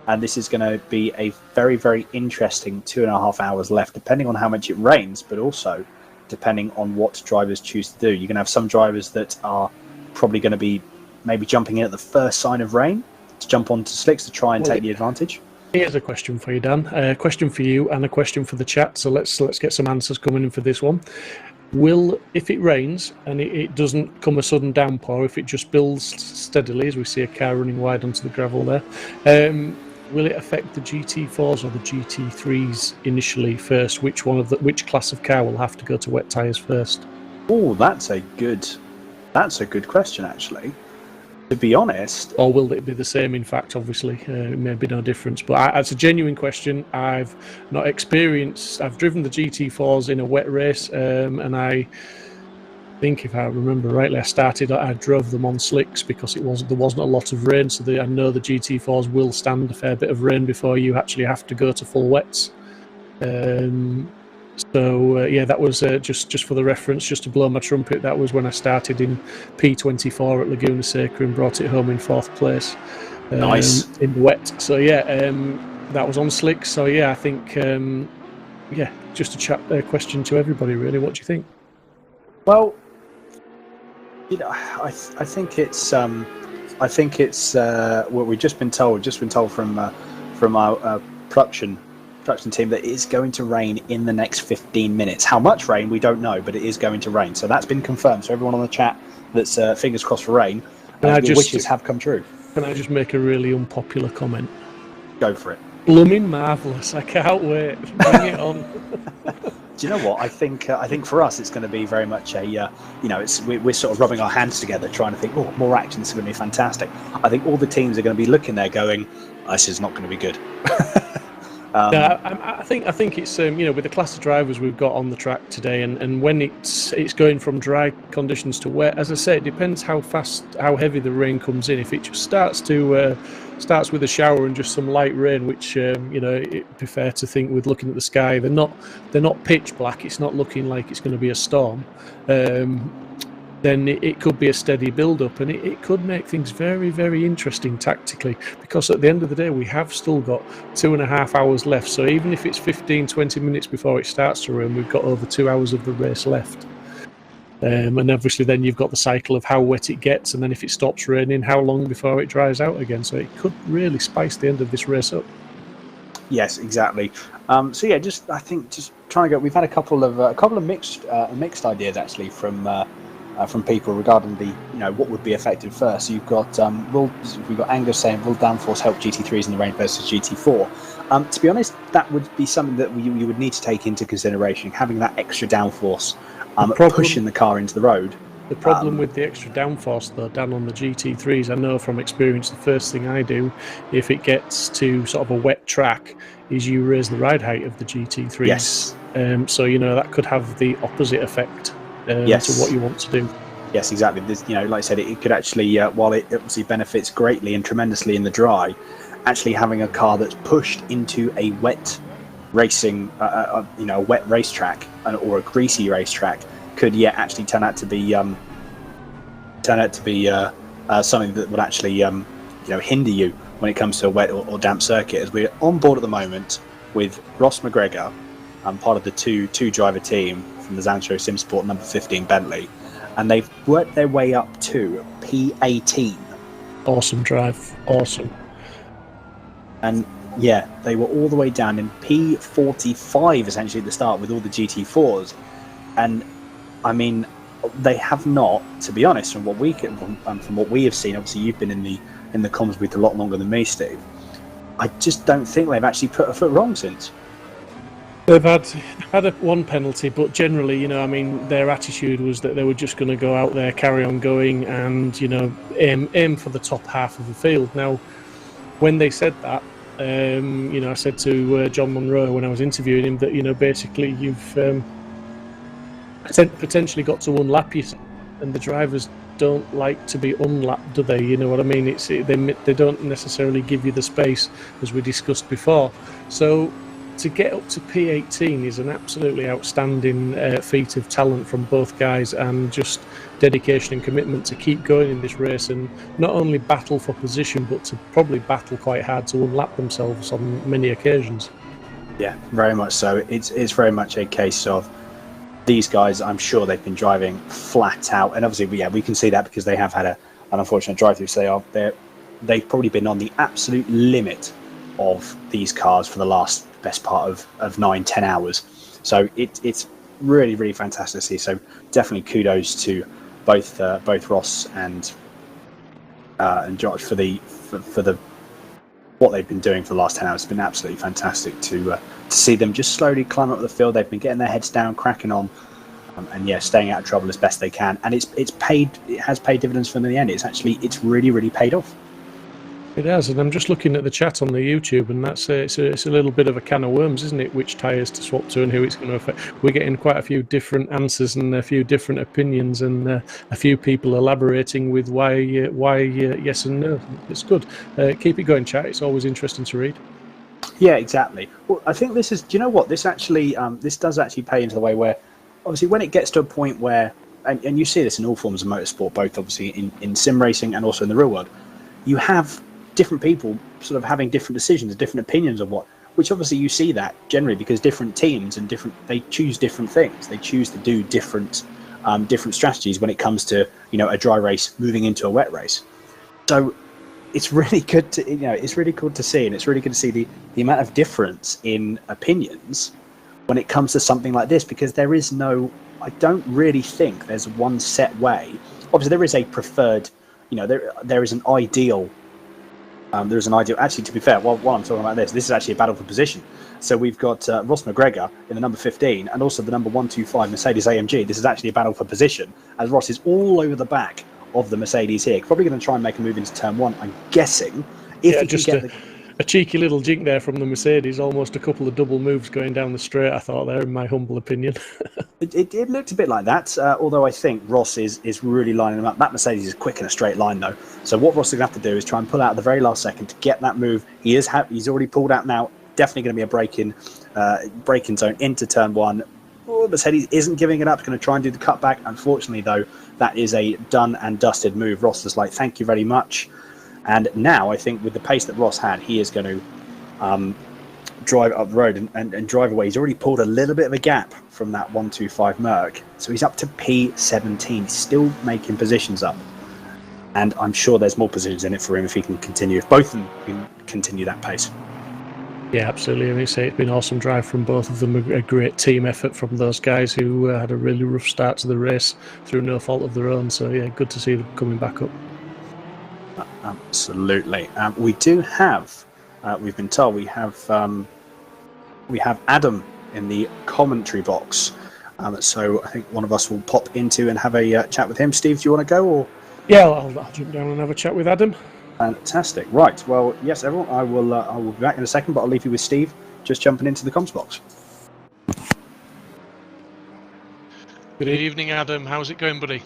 and this is going to be a very, very interesting 2.5 hours left, depending on how much it rains, but also depending on what drivers choose to do. You're going to have some drivers that are probably going to be maybe jumping in at the first sign of rain, to jump onto slicks to try and take the advantage. Here's a question for you, Dan. A question for you and a question for the chat. So let's get some answers coming in for this one. If it rains and it doesn't come a sudden downpour, if it just builds steadily, as we see a car running wide onto the gravel there, will it affect the GT4s or the GT3s initially first? Which class of car will have to go to wet tyres first? Oh, that's a good question, actually. To be honest, or will it be the same? In fact, obviously, it may be no difference. But it's a genuine question. I've not experienced. I've driven the GT4s in a wet race, and I think, if I remember rightly, I drove them on slicks because there wasn't a lot of rain. So I know the GT4s will stand a fair bit of rain before you actually have to go to full wets. That was just for the reference, just to blow my trumpet. That was when I started in P24 at Laguna Seca and brought it home in 4th place. Nice. In the wet. So that was on slicks. So I think just a chat question to everybody, really. What do you think? Well, I think it's what we've just been told from our production team that it's going to rain in the next 15 minutes. How much rain, we don't know, but it is going to rain. So that's been confirmed. So everyone on the chat that's fingers crossed for rain, wishes have come true. Can I just make a really unpopular comment? Go for it. Blooming marvellous. I can't wait. Bring it on. Do you know what? I think for us it's going to be very much a we're sort of rubbing our hands together trying to think, oh, more action, this is going to be fantastic. I think all the teams are going to be looking there going, this is not going to be good. I think it's with the class of drivers we've got on the track today, and when it's going from dry conditions to wet, as I say, it depends how heavy the rain comes in. If it just starts with a shower and just some light rain, which it'd be fair to think with looking at the sky, they're not pitch black. It's not looking like it's going to be a storm. then it could be a steady build-up, and it could make things very, very interesting tactically, because at the end of the day we have still got 2.5 hours left. So even if it's 15-20 minutes before it starts to rain, we've got over 2 hours of the race left. And obviously then you've got the cycle of how wet it gets, and then if it stops raining, how long before it dries out again. So it could really spice the end of this race up. Yes, exactly. So yeah, I think trying to go. We've had a couple of mixed ideas actually from people regarding what would be affected first. So you've got we've got Angus saying will downforce help GT3s in the rain versus GT4. To be honest, that would be something that you would need to take into consideration, having that extra downforce pushing the car into the road. The problem with the extra downforce, though, Dan, on the GT3s, I know from experience, the first thing I do, if it gets to sort of a wet track, is you raise the ride height of the GT3s. Yes. So, that could have the opposite effect to what you want to do. Yes, exactly. There's, like I said, it could actually, while it obviously benefits greatly and tremendously in the dry, actually having a car that's pushed into a wet racing, a wet racetrack or a greasy racetrack could actually turn out to be something that would actually hinder you when it comes to a wet or damp circuit. As we're on board at the moment with Ross McGregor, part of the two driver team from the Zancho Simsport number 15 Bentley, and they've worked their way up to P18. Awesome drive, awesome. And yeah, they were all the way down in P45 essentially at the start with all the GT4s, and I mean, they have not, to be honest, from what we have seen. Obviously, you've been in the comms booth a lot longer than me, Steve. I just don't think they've actually put a foot wrong since. They've had one penalty, but generally, their attitude was that they were just going to go out there, carry on going, and aim for the top half of the field. Now, when they said that, I said to John Monroe when I was interviewing him that basically you've potentially got to unlap you, and the drivers don't like to be unlapped, do they? You know what I mean? They don't necessarily give you the space, as we discussed before. So to get up to P18 is an absolutely outstanding feat of talent from both guys, and just dedication and commitment to keep going in this race and not only battle for position, but to probably battle quite hard to unlap themselves on many occasions. Yeah, very much so. It's very much a case of these guys, I'm sure they've been driving flat out, and obviously, we can see that because they have had an unfortunate drive-through. So they've probably been on the absolute limit of these cars for the last best part of 9-10 hours. So it's really, really fantastic to see. So definitely kudos to both Ross and Josh for the what they've been doing for the last 10 hours. It's been absolutely fantastic to see them just slowly climb up the field. They've been getting their heads down, cracking on, and staying out of trouble as best they can. And it has paid dividends for them in the end. It's really, really paid off. It has, and I'm just looking at the chat on the YouTube, and it's a little bit of a can of worms, isn't it? Which tyres to swap to and who it's going to affect. We're getting quite a few different answers and a few different opinions, and a few people elaborating with why yes and no. It's good. Keep it going, chat. It's always interesting to read. Yeah, exactly. Well, I think this is. Do you know what? This actually, this does actually pay into the way where, obviously, when it gets to a point where, and you see this in all forms of motorsport, both obviously in sim racing and also in the real world, you have different people sort of having different decisions, different opinions of which obviously you see that generally because different teams and they choose different things. They choose to do different strategies when it comes to a dry race moving into a wet race. So it's really good to it's really cool to see, and it's really good to see the amount of difference in opinions when it comes to something like this, because there is no, I don't really think there's one set way. Obviously there is a preferred, there is an ideal. There's an ideal. Actually, to be fair, while I'm talking about this is actually a battle for position. So we've got Ross McGregor in the number 15 and also the number 125 Mercedes AMG. This is actually a battle for position, as Ross is all over the back of the Mercedes here. Probably going to try and make a move into turn one, I'm guessing. A cheeky little jink there from the Mercedes, almost a couple of double moves going down the straight, I thought there, in my humble opinion. It looked a bit like that, although I think Ross is really lining them up. That Mercedes is quick in a straight line, though. So what Ross is going to have to do is try and pull out at the very last second to get that move. He's already pulled out now. Definitely going to be a braking zone into turn one. Mercedes isn't giving it up, going to try and do the cutback. Unfortunately, though, that is a done and dusted move. Ross is like, thank you very much. And now I think with the pace that Ross had, he is going to drive up the road and drive away. He's already pulled a little bit of a gap from that 125 Merc. So he's up to P17. He's still making positions up. And I'm sure there's more positions in it for him if he can continue, if both of them can continue that pace. Yeah, absolutely. I mean, it's been an awesome drive from both of them, a great team effort from those guys who had a really rough start to the race through no fault of their own. So, yeah, good to see them coming back up. Absolutely. We do have, we've been told, we have Adam in the commentary box. So I think one of us will pop into and have a chat with him. Steve, do you want to go? Or? Yeah, I'll jump down and have a chat with Adam. Fantastic. Right. Well, yes, everyone. I will be back in a second, but I'll leave you with Steve, just jumping into the comms box. Good evening, Adam. How's it going, buddy?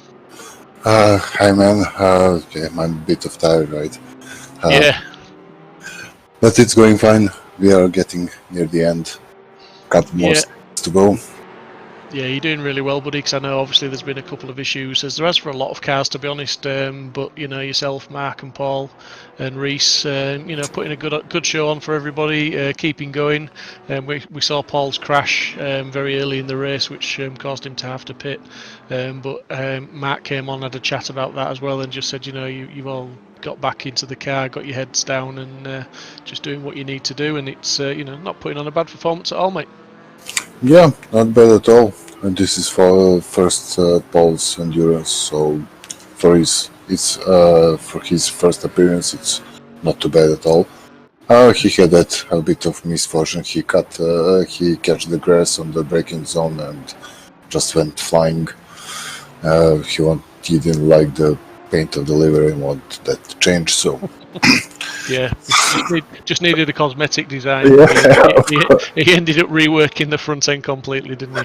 Hi, man. I'm a bit of tired, right? Yeah. But it's going fine. We are getting near the end. Couple more steps to go. Yeah, you're doing really well, buddy, because I know obviously there's been a couple of issues, as there has for a lot of cars, to be honest, but, you know, yourself, Mark and Paul and Reese, you know, putting a good show on for everybody, keeping going. We saw Paul's crash very early in the race, which caused him to have to pit, but Mark came on, had a chat about that as well, and just said, you know, you've all got back into the car, got your heads down, and just doing what you need to do, and it's, you know, not putting on a bad performance at all, mate. Yeah, not bad at all. And this is for first Paul's endurance, so for his first appearance, it's not too bad at all. He had a bit of misfortune. He catch the grass on the braking zone and just went flying. He didn't like the paint of the livery and want that to change, so. Yeah, just needed a cosmetic design. Yeah, he ended up reworking the front end completely, didn't he?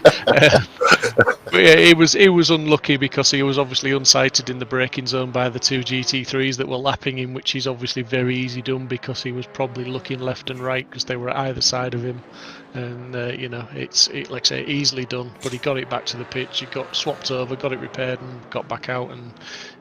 But yeah, he was unlucky because he was obviously unsighted in the braking zone by the two GT3s that were lapping him, which is obviously very easy done because he was probably looking left and right because they were at either side of him. And you know, it's like I say, easily done. But he got it back to the pitch. He got swapped over, got it repaired, and got back out. And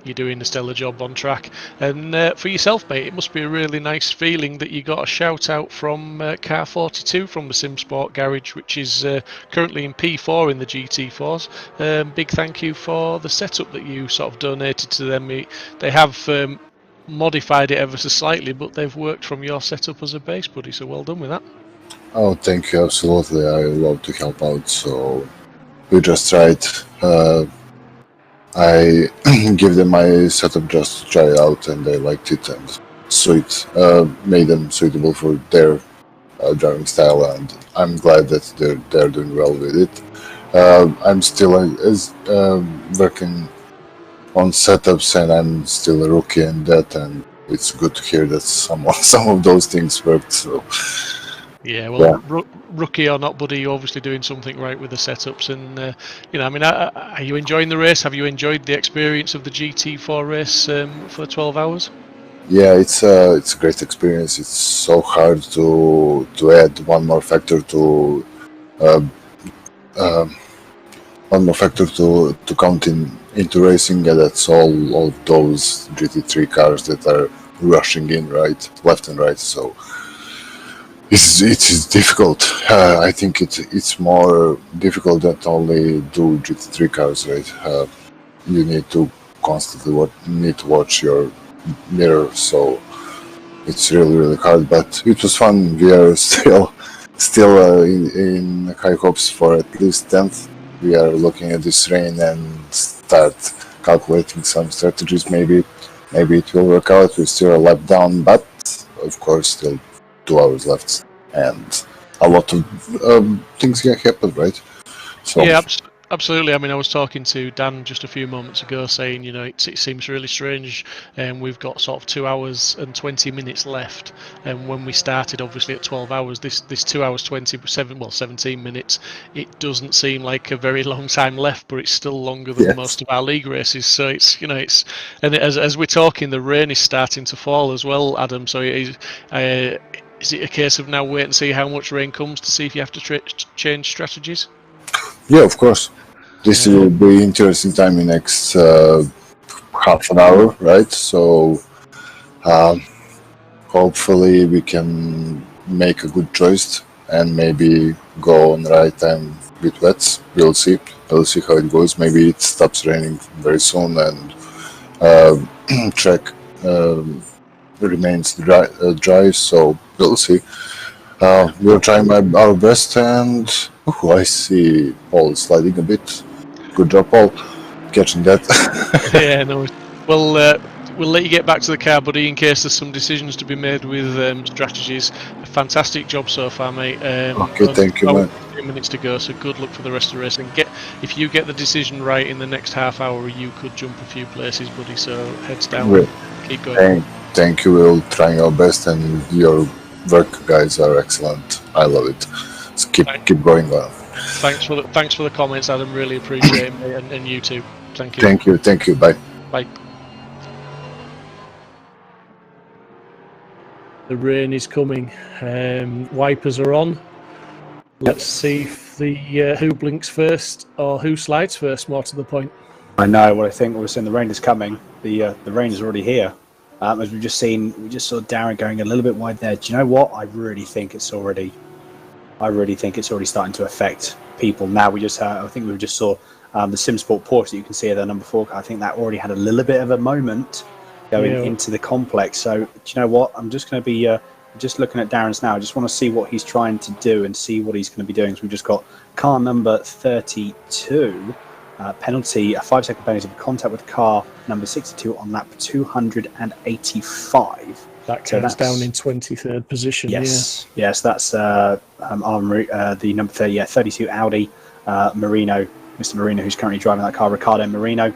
you're doing a stellar job on track. And for yourself, mate, it must be a really nice feeling that you got a shout out from Car 42 from the Simsport Garage, which is currently in P4 in the GT4s. Big thank you for the setup that you sort of donated to them. They have modified it ever so slightly, but they've worked from your setup as a base, buddy. So well done with that. Oh, thank you, absolutely. I love to help out, so we just tried. I give them my setup just to try it out, and they liked it, and made them suitable for their driving style, and I'm glad that they're doing well with it. I'm still working on setups, and I'm still a rookie in that, and it's good to hear that some of those things worked. So. Yeah, well, yeah. Rookie or not, buddy, you're obviously doing something right with the setups, and you know, I mean, are you enjoying the race? Have you enjoyed the experience of the GT4 race for 12 hours? Yeah, it's a great experience. It's so hard to add one more factor to count into racing, and that's all of those GT3 cars that are rushing in left and right. So. It's difficult. I think it's more difficult than only do GT3 cars, right? You need to constantly watch your mirror, so it's really hard. But it was fun. We are still in high hopes for at least 10th. We are looking at this rain and start calculating some strategies. Maybe it will work out. We're still a lap down, but of course still 2 hours left, and a lot of things can happen, right? So. Yeah, absolutely. I mean, I was talking to Dan just a few moments ago saying, you know, it seems really strange, and we've got sort of 2 hours and 20 minutes left, and when we started obviously at 12 hours, this 2 hours 17 minutes, it doesn't seem like a very long time left, but it's still longer than most of our league races. So it's, you know, and as we're talking, the rain is starting to fall as well, Adam. So is it a case of now wait and see how much rain comes to see if you have to change strategies? Yeah, of course. This will be interesting time in next half an hour, right? So hopefully we can make a good choice and maybe go on the right time with wets. We'll see. We'll see how it goes. Maybe it stops raining very soon and track remains dry. So we'll see. We're trying our best, and I see Paul sliding a bit. Good job, Paul, catching that. Yeah, no. Well, we'll let you get back to the car, buddy, in case there's some decisions to be made with strategies. A fantastic job so far, mate. Okay, thank you, man. 15 minutes to go, so good luck for the rest of the race. And if you get the decision right in the next half hour, you could jump a few places, buddy. So heads down, keep going. Thank you. We'll try our best, and your work, guys, are excellent. I love it. So keep going on. Thanks for the comments, Adam. Really appreciate it, mate, and you too. Thank you. Thank you. Bye. Bye. The rain is coming. Wipers are on. Let's see if the who blinks first or who slides first. More to the point. I know what I think. We're saying the rain is coming. The rain is already here. As we just saw Darren going a little bit wide there. Do you know what? I really think it's already starting to affect people. Now we just I think we just saw the Simsport Porsche that you can see there, number 4. I think that already had a little bit of a moment going into the complex. So do you know what? I'm just going to be just looking at Darren's now. I just want to see what he's trying to do and see what he's going to be doing. So we've just got car number 32. Penalty, a 5-second penalty for contact with car number 62 on lap 285. That counts down in 23rd position. Yes, that's the number 32 Audi Marino, Mr. Marino, who's currently driving that car, Ricardo Marino.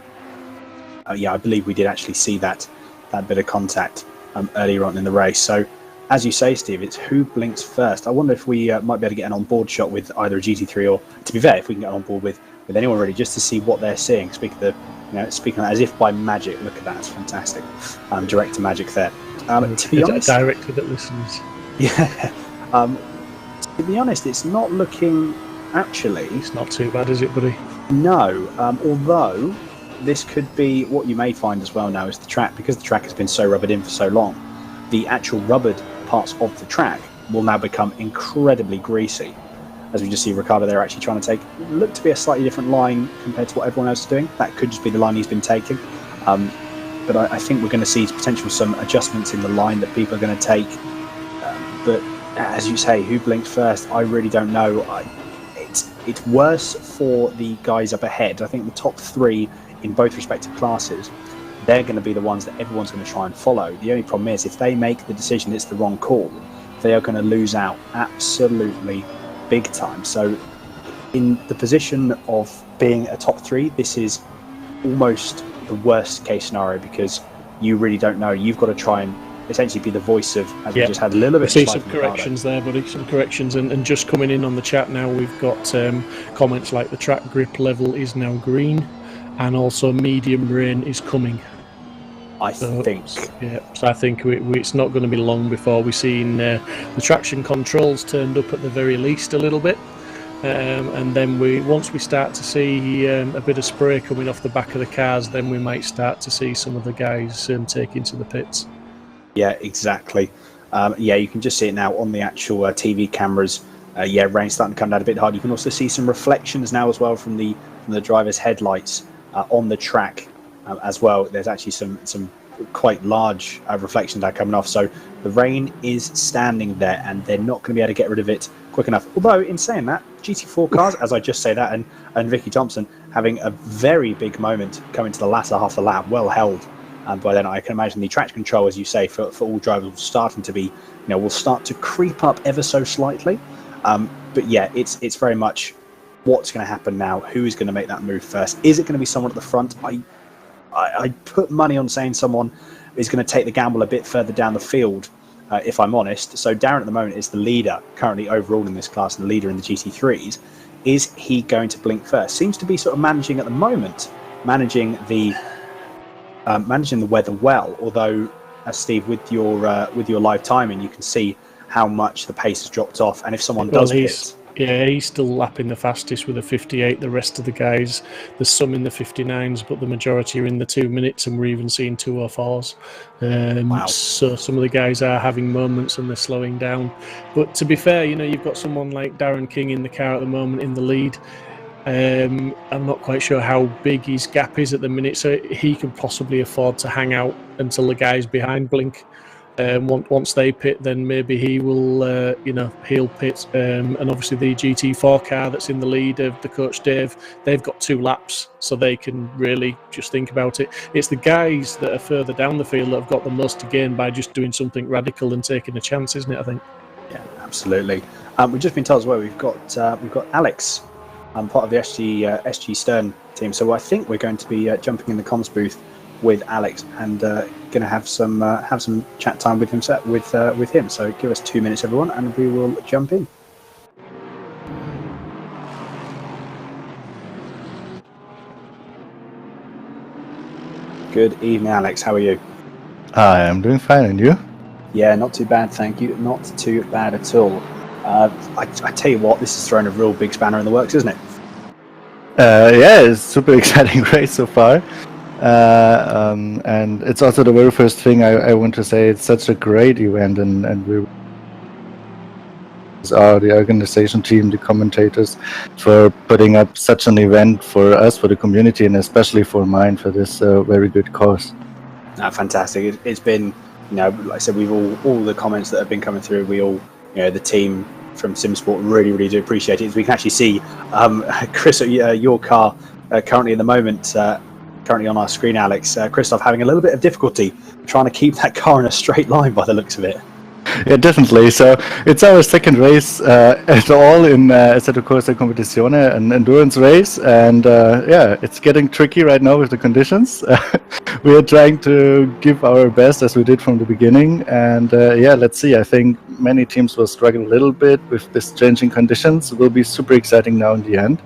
I believe we did actually see that bit of contact earlier on in the race. So, as you say, Steve, it's who blinks first. I wonder if we might be able to get an on-board shot with either a GT3 or, to be fair, if we can get on board with anyone really, just to see what they're seeing. Speaking of that, as if by magic. Look at that, it's fantastic. Direct to magic there. To be honest, director that listens. Yeah. To be honest, it's not looking. Actually, it's not too bad, is it, buddy? No. Although this could be what you may find as well now is the track, because the track has been so rubbered in for so long. The actual rubbered parts of the track will now become incredibly greasy. As we just see Ricardo there actually trying to look to be a slightly different line compared to what everyone else is doing. That could just be the line he's been taking. But I think we're going to see potential some adjustments in the line that people are going to take. But as you say, who blinks first? I really don't know. It's worse for the guys up ahead. I think the top 3 in both respective classes, they're going to be the ones that everyone's going to try and follow. The only problem is if they make the decision it's the wrong call, they are going to lose out absolutely big time. So in the position of being a top 3, this is almost the worst case scenario, because you really don't know. You've got to try and essentially be the voice of, as we just had a little bit. See some corrections there, buddy. Some corrections, and just coming in on the chat now, we've got comments like the track grip level is now green, and also medium rain is coming. I think. Yeah, so I think it's not going to be long before we've seen the traction controls turned up at the very least a little bit. And then once we start to see a bit of spray coming off the back of the cars, then we might start to see some of the guys taking to the pits. Yeah, exactly. You can just see it now on the actual TV cameras. Rain's starting to come down a bit hard. You can also see some reflections now as well from the driver's headlights on the track as well. There's actually some quite large reflections that are coming off. So the rain is standing there, and they're not going to be able to get rid of it quick enough. Although, in saying that, GT4 cars, as I just say that, and Vicky Thompson having a very big moment coming to the latter half of the lap, well held. And by then, I can imagine the traction control, as you say, for all drivers will starting to be, will start to creep up ever so slightly. But yeah, it's very much what's going to happen now. Who is going to make that move first? Is it going to be someone at the front? I put money on saying someone is going to take the gamble a bit further down the field, if I'm honest. So Darren at the moment is the leader currently overall in this class, and the leader in the GT3s. Is he going to blink first? Seems to be sort of managing at the moment, managing the weather well. Although, Steve, with your live timing, you can see how much the pace has dropped off. And if someone does pit, Yeah, he's still lapping the fastest with a 58. The rest of the guys, there's some in the 59s, but the majority are in the 2 minutes, and we're even seeing 2:04s. Wow. So some of the guys are having moments and they're slowing down. But to be fair, you've got someone like Darren King in the car at the moment in the lead. I'm not quite sure how big his gap is at the minute, so he can possibly afford to hang out until the guys behind blink. Once they pit, then maybe he will, he'll pit. And obviously the GT4 car that's in the lead of the coach Dave, they've got 2 laps, so they can really just think about it. It's the guys that are further down the field that have got the most to gain by just doing something radical and taking a chance, isn't it, I think? Yeah, absolutely. We've just been told as well we've got Alex, part of the SG Stern team, so I think we're going to be jumping in the comms booth with Alex and going to have some chat time with him. So give us 2 minutes, everyone, and we will jump in. Good evening, Alex. How are you? Hi, I'm doing fine, and you? Yeah, not too bad, thank you. Not too bad at all. I tell you what, this has thrown a real big spanner in the works, isn't it? Yeah, it's a super exciting race so far. And it's also the very first thing I want to say. It's such a great event, and we are the organization team, the commentators, for putting up such an event for us, for the community, and especially for mine, for this very good cause. Fantastic. It's been, like I said, we've all the comments that have been coming through, we all, the team from Simsport really do appreciate it. As we can actually see, Chris, your car currently at the moment, currently on our screen, Alex, Christoph having a little bit of difficulty trying to keep that car in a straight line by the looks of it. Yeah, definitely. So it's our second race at all in Assetto Corsa Competizione, an endurance race, and yeah, it's getting tricky right now with the conditions. We are trying to give our best as we did from the beginning, and yeah, let's see. I think many teams will struggle a little bit with this changing conditions. It will be super exciting now in the end.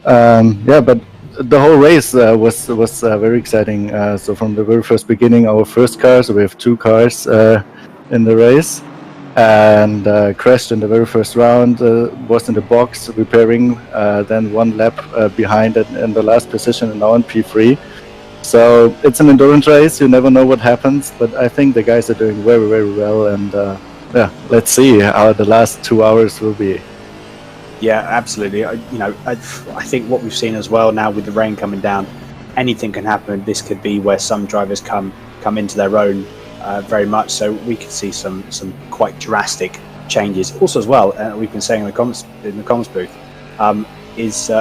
Yeah, but the whole race was very exciting. So from the very first beginning, our first car, so we have 2 cars in the race, and crashed in the very first round, was in the box repairing, then 1 lap behind it in the last position, and now in P3. So it's an endurance race, you never know what happens, but I think the guys are doing very well, and yeah, let's see how the last 2 hours will be. Yeah, absolutely. I think what we've seen as well now with the rain coming down, anything can happen. This could be where some drivers come into their own very much. So we could see some quite drastic changes. Also, as well, we've been saying in the comms booth, is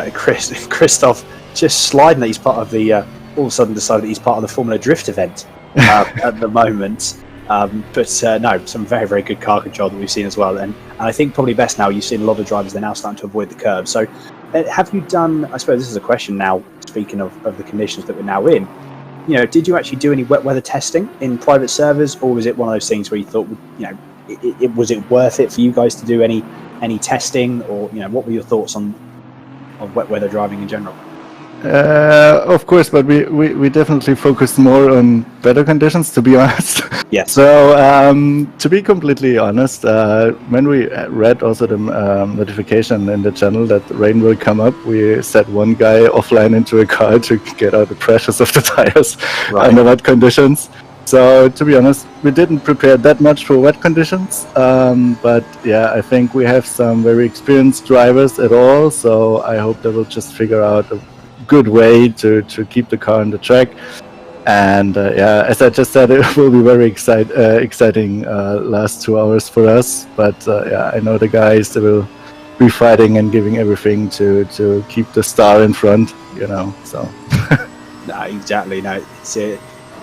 Christoph just sliding that he's part of the. All of a sudden, decided that he's part of the Formula Drift event at the moment. But no, some very good car control that we've seen as well, and I think probably best now. You've seen a lot of drivers; they're now starting to avoid the curve. So, have you done? I suppose this is a question now. Speaking of the conditions that we're now in, did you actually do any wet weather testing in private servers, or was it one of those things where you thought, was it worth it for you guys to do any testing, or what were your thoughts on wet weather driving in general? Of course, but we definitely focused more on weather conditions, to be honest. Yes. So to be completely honest, when we read also the notification in the channel that rain will come up, we set one guy offline into a car to get out the pressures of the tires under wet conditions. So to be honest, we didn't prepare that much for wet conditions, but yeah, I think we have some very experienced drivers at all, so I hope they will just figure out a good way to keep the car on the track. And yeah, as I just said, it will be very exciting last 2 hours for us, but yeah, I know the guys, they will be fighting and giving everything to keep the star in front, so. No, exactly. No,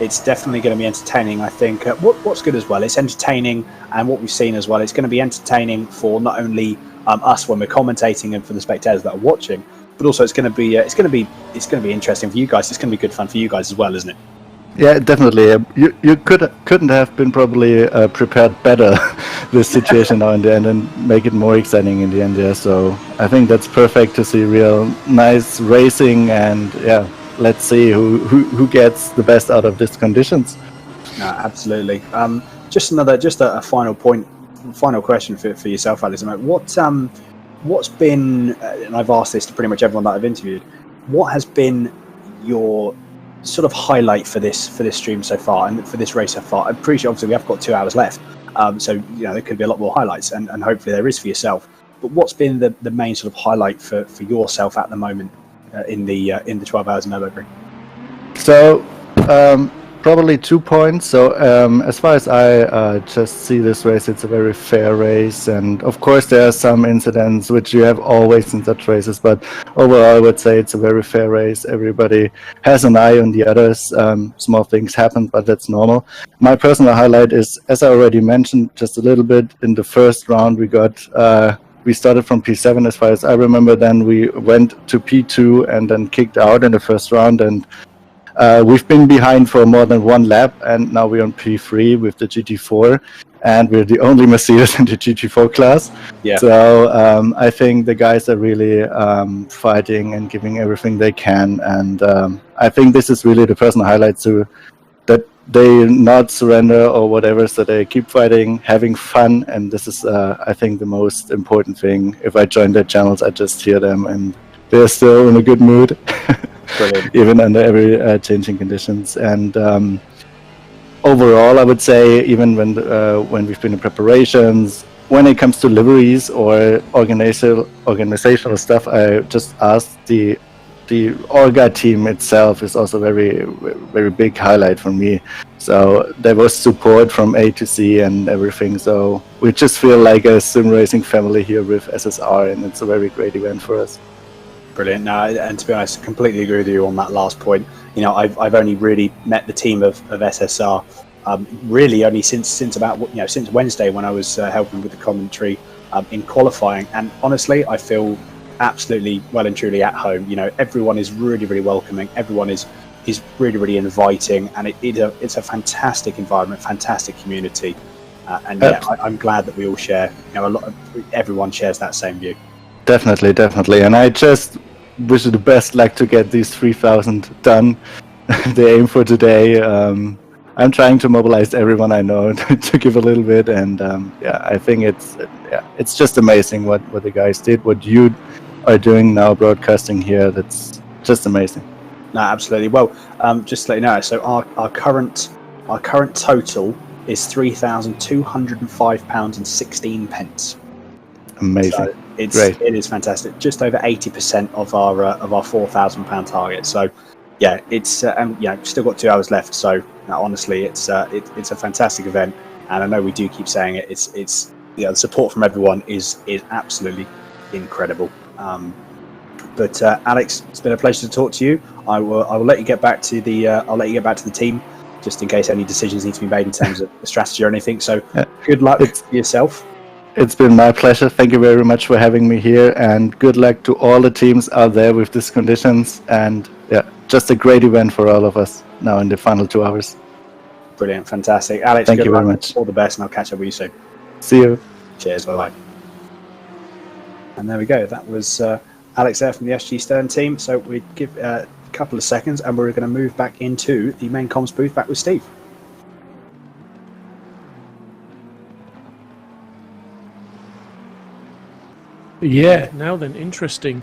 it's definitely going to be entertaining. I think what's good as well, it's entertaining, and what we've seen as well, it's going to be entertaining for not only us when we're commentating and for the spectators that are watching, but also it's going to be interesting for you guys. It's going to be good fun for you guys as well, isn't it? Yeah, definitely. You couldn't have been probably prepared better this situation now in the end, and make it more exciting in the end. Yeah, so I think that's perfect to see real nice racing, and yeah, let's see who gets the best out of these conditions. No, absolutely. Just a final question for yourself, Alex. what's been, and I've asked this to pretty much everyone that I've interviewed, what has been your sort of highlight for this stream so far and for this race so far? I'm pretty sure obviously we have got 2 hours left, so there could be a lot more highlights, and hopefully there is for yourself. But what's been the main sort of highlight for yourself at the moment in the 12 hours in Nürburgring? So probably 2 points. So as far as I just see this race, it's a very fair race, and of course there are some incidents which you have always in such races, but overall I would say it's a very fair race. Everybody has an eye on the others. Small things happen, but that's normal. My personal highlight is, as I already mentioned just a little bit, in the first round we started from P7 as far as I remember. Then we went to P2 and then kicked out in the first round, and we've been behind for more than 1 lap, and now we're on P3 with the GT4, and we're the only Mercedes in the GT4 class. Yeah. So I think the guys are really fighting and giving everything they can, and I think this is really the personal highlight too, that they not surrender or whatever, so they keep fighting, having fun, and this is I think the most important thing. If I join their channels, I just hear them, and they're still in a good mood. Even under every changing conditions. And overall, I would say, even when we've been in preparations, when it comes to liveries or organizational stuff, I just asked the Orga team itself is also very, very big highlight for me. So there was support from A to Z and everything. So we just feel like a sim racing family here with SSR, and it's a very great event for us. Brilliant. No, and to be honest, I completely agree with you on that last point. I've only really met the team of SSR really only since about since Wednesday, when I was helping with the commentary in qualifying, and honestly I feel absolutely well and truly at home. Everyone is really, really welcoming. Everyone is really, really inviting, and it's a fantastic environment, fantastic community, and I'm glad that we all share. Everyone shares that same view. Definitely, and I just wish you the best luck to get these 3,000 done. They aim for today. I'm trying to mobilize everyone I know to give a little bit, and I think it's just amazing what the guys did, what you are doing now, broadcasting here. That's just amazing. No, absolutely. Well, just to let you know, so our current total is £3,205.16. Amazing. So it is fantastic. Just over 80% of our £4,000 target. So yeah, it's still got 2 hours left. So honestly, it's a fantastic event, and I know we do keep saying it. It's the support from everyone is absolutely incredible. But Alex, it's been a pleasure to talk to you. I will let you get back to the team, just in case any decisions need to be made in terms of the strategy or anything. So good luck for yourself. It's been my pleasure. Thank you very much for having me here, and good luck to all the teams out there with these conditions. And just a great event for all of us now in the final 2 hours. Brilliant, fantastic. Alex, thank you very much. All the best, and I'll catch up with you soon. See you. Cheers, bye-bye. And there we go. That was Alex there from the SG Stern team. So we give a couple of seconds, and we're going to move back into the main comms booth, back with Steve. Yeah, now then, interesting.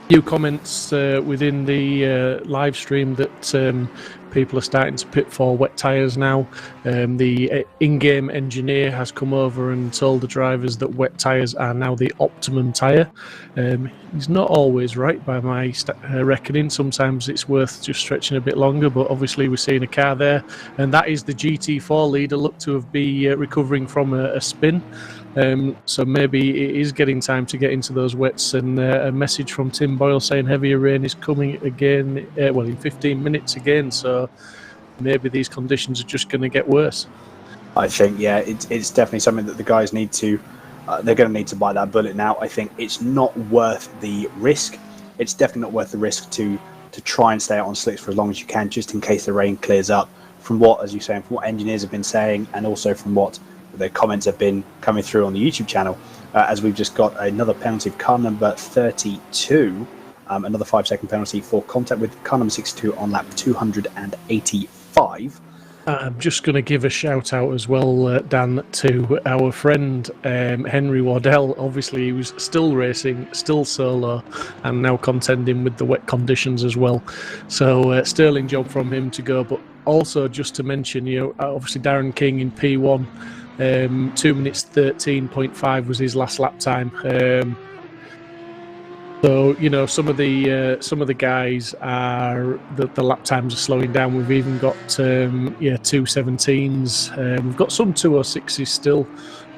Few comments within the live stream that people are starting to pit for wet tyres now. The in-game engineer has come over and told the drivers that wet tyres are now the optimum tyre. He's not always right by my reckoning. Sometimes it's worth just stretching a bit longer, but obviously we're seeing a car there, and that is the GT4 leader, look to be recovering from a spin. So maybe it is getting time to get into those wets, and a message from Tim Boyle saying heavier rain is coming again, in 15 minutes again, so maybe these conditions are just going to get worse. I think, it's definitely something that the guys need to, they're going to need to bite that bullet now. I think it's not worth the risk. It's definitely not worth the risk to try and stay out on slicks for as long as you can, just in case the rain clears up. From what, as you say, from what engineers have been saying, and also from what the comments have been coming through on the YouTube channel, as we've just got another penalty of car number 32, another 5-second penalty for contact with car number 62 on lap 285. I'm just going to give a shout out as well, Dan, to our friend Henry Waddell. Obviously, he was still racing, still solo, and now contending with the wet conditions as well. So, sterling job from him to go. But also, just to mention, obviously Darren King in P1, 2 minutes 13.5 was his last lap time. So some of the guys are the lap times are slowing down. We've even got 2:17s. We've got some 2:06s still,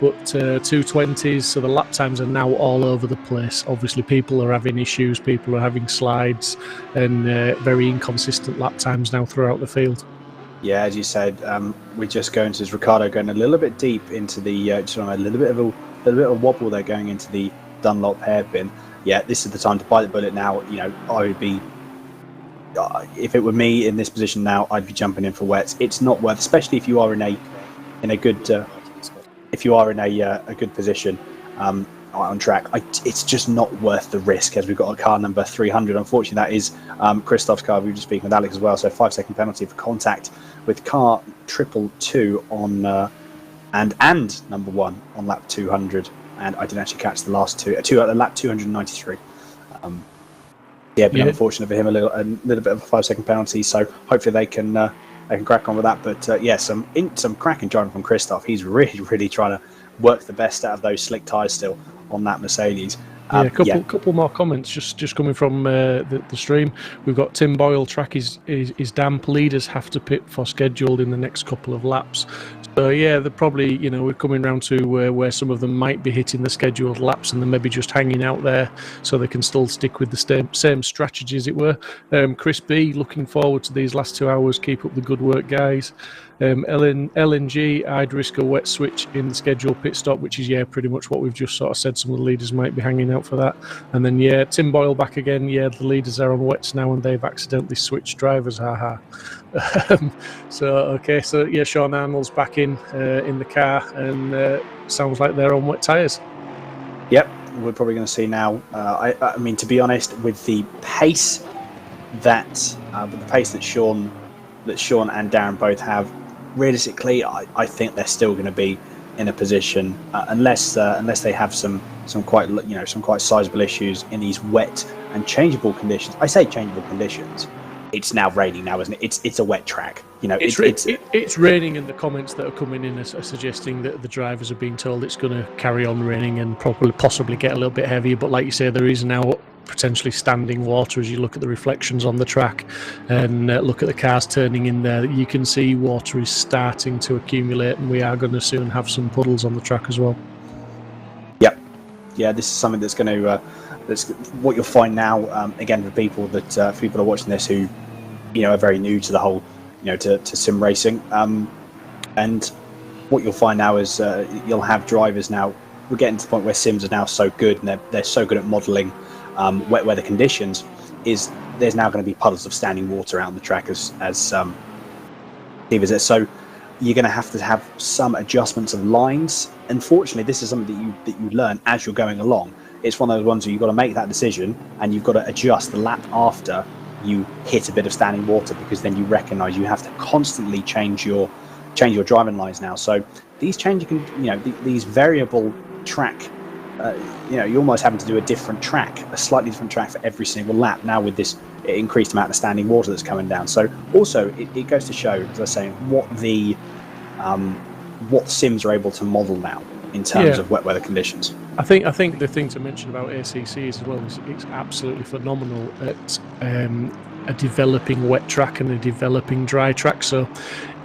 but 2:20s. So the lap times are now all over the place. Obviously, people are having issues. People are having slides and very inconsistent lap times now throughout the field. Yeah, as you said, we're just going to Ricardo going a little bit deep into the just on a little bit of wobble there going into the Dunlop hairpin. Yeah, this is the time to bite the bullet now. I would be, if it were me in this position now, I'd be jumping in for wets. It's not worth, especially if you are in a good position on track. It's just not worth the risk, as we've got a car number 300. Unfortunately, that is Christoph's car. We were just speaking with Alex as well. So 5-second penalty for contact with car 222 on and number 1 on lap 200. And I didn't actually catch the last two at lap 293. Unfortunate for him, a little bit of a 5-second penalty. So hopefully they can crack on with that. But some cracking driving from Christoph. He's really trying to work the best out of those slick tyres still on that Mercedes. A couple more comments just coming from the stream. We've got Tim Boyle. Track is damp. Leaders have to pit for scheduled in the next couple of laps. So they're probably we're coming round to where some of them might be hitting the scheduled laps and they're maybe just hanging out there, so they can still stick with the same strategy, as it were. Chris B, looking forward to these last 2 hours. Keep up the good work, guys. LNG, I'd risk a wet switch in the scheduled pit stop, which is pretty much what we've just sort of said. Some of the leaders might be hanging out for that. And then Tim Boyle back again. The leaders are on wets now and they've accidentally switched drivers. Haha. Sean Arnold's back in the car and sounds like they're on wet tyres. Yep, we're probably going to see now. I mean, to be honest, with the pace that Sean and Darren both have, realistically, I think they're still going to be in a position unless they have some quite sizable issues in these wet and changeable conditions. I say changeable conditions. It's now raining now, isn't it? It's a wet track. It's raining, and the comments that are coming in are suggesting that the drivers are being told it's going to carry on raining and possibly get a little bit heavier. But like you say, there is now potentially standing water as you look at the reflections on the track and look at the cars turning in there. You can see water is starting to accumulate, and we are going to soon have some puddles on the track as well. Yep. Yeah, this is something that's going to that's what you'll find now. Again, for people that are watching this who are very new to the whole to sim racing, and what you'll find now is you'll have drivers now. We're getting to the point where sims are now so good, and they're so good at modelling wet weather conditions. There's now going to be puddles of standing water out on the track as Steve is. So you're going to have some adjustments of lines. Unfortunately, this is something that you learn as you're going along. It's one of those ones where you've got to make that decision and you've got to adjust the lap after you hit a bit of standing water, because then you recognise you have to constantly change your driving lines now. So these these variable track, you're almost having to do a slightly different track for every single lap now with this increased amount of standing water that's coming down. So also it goes to show, as I was saying, what sims are able to model now in terms of wet weather conditions. I think the thing to mention about ACC as well is it's absolutely phenomenal at a developing wet track and a developing dry track. So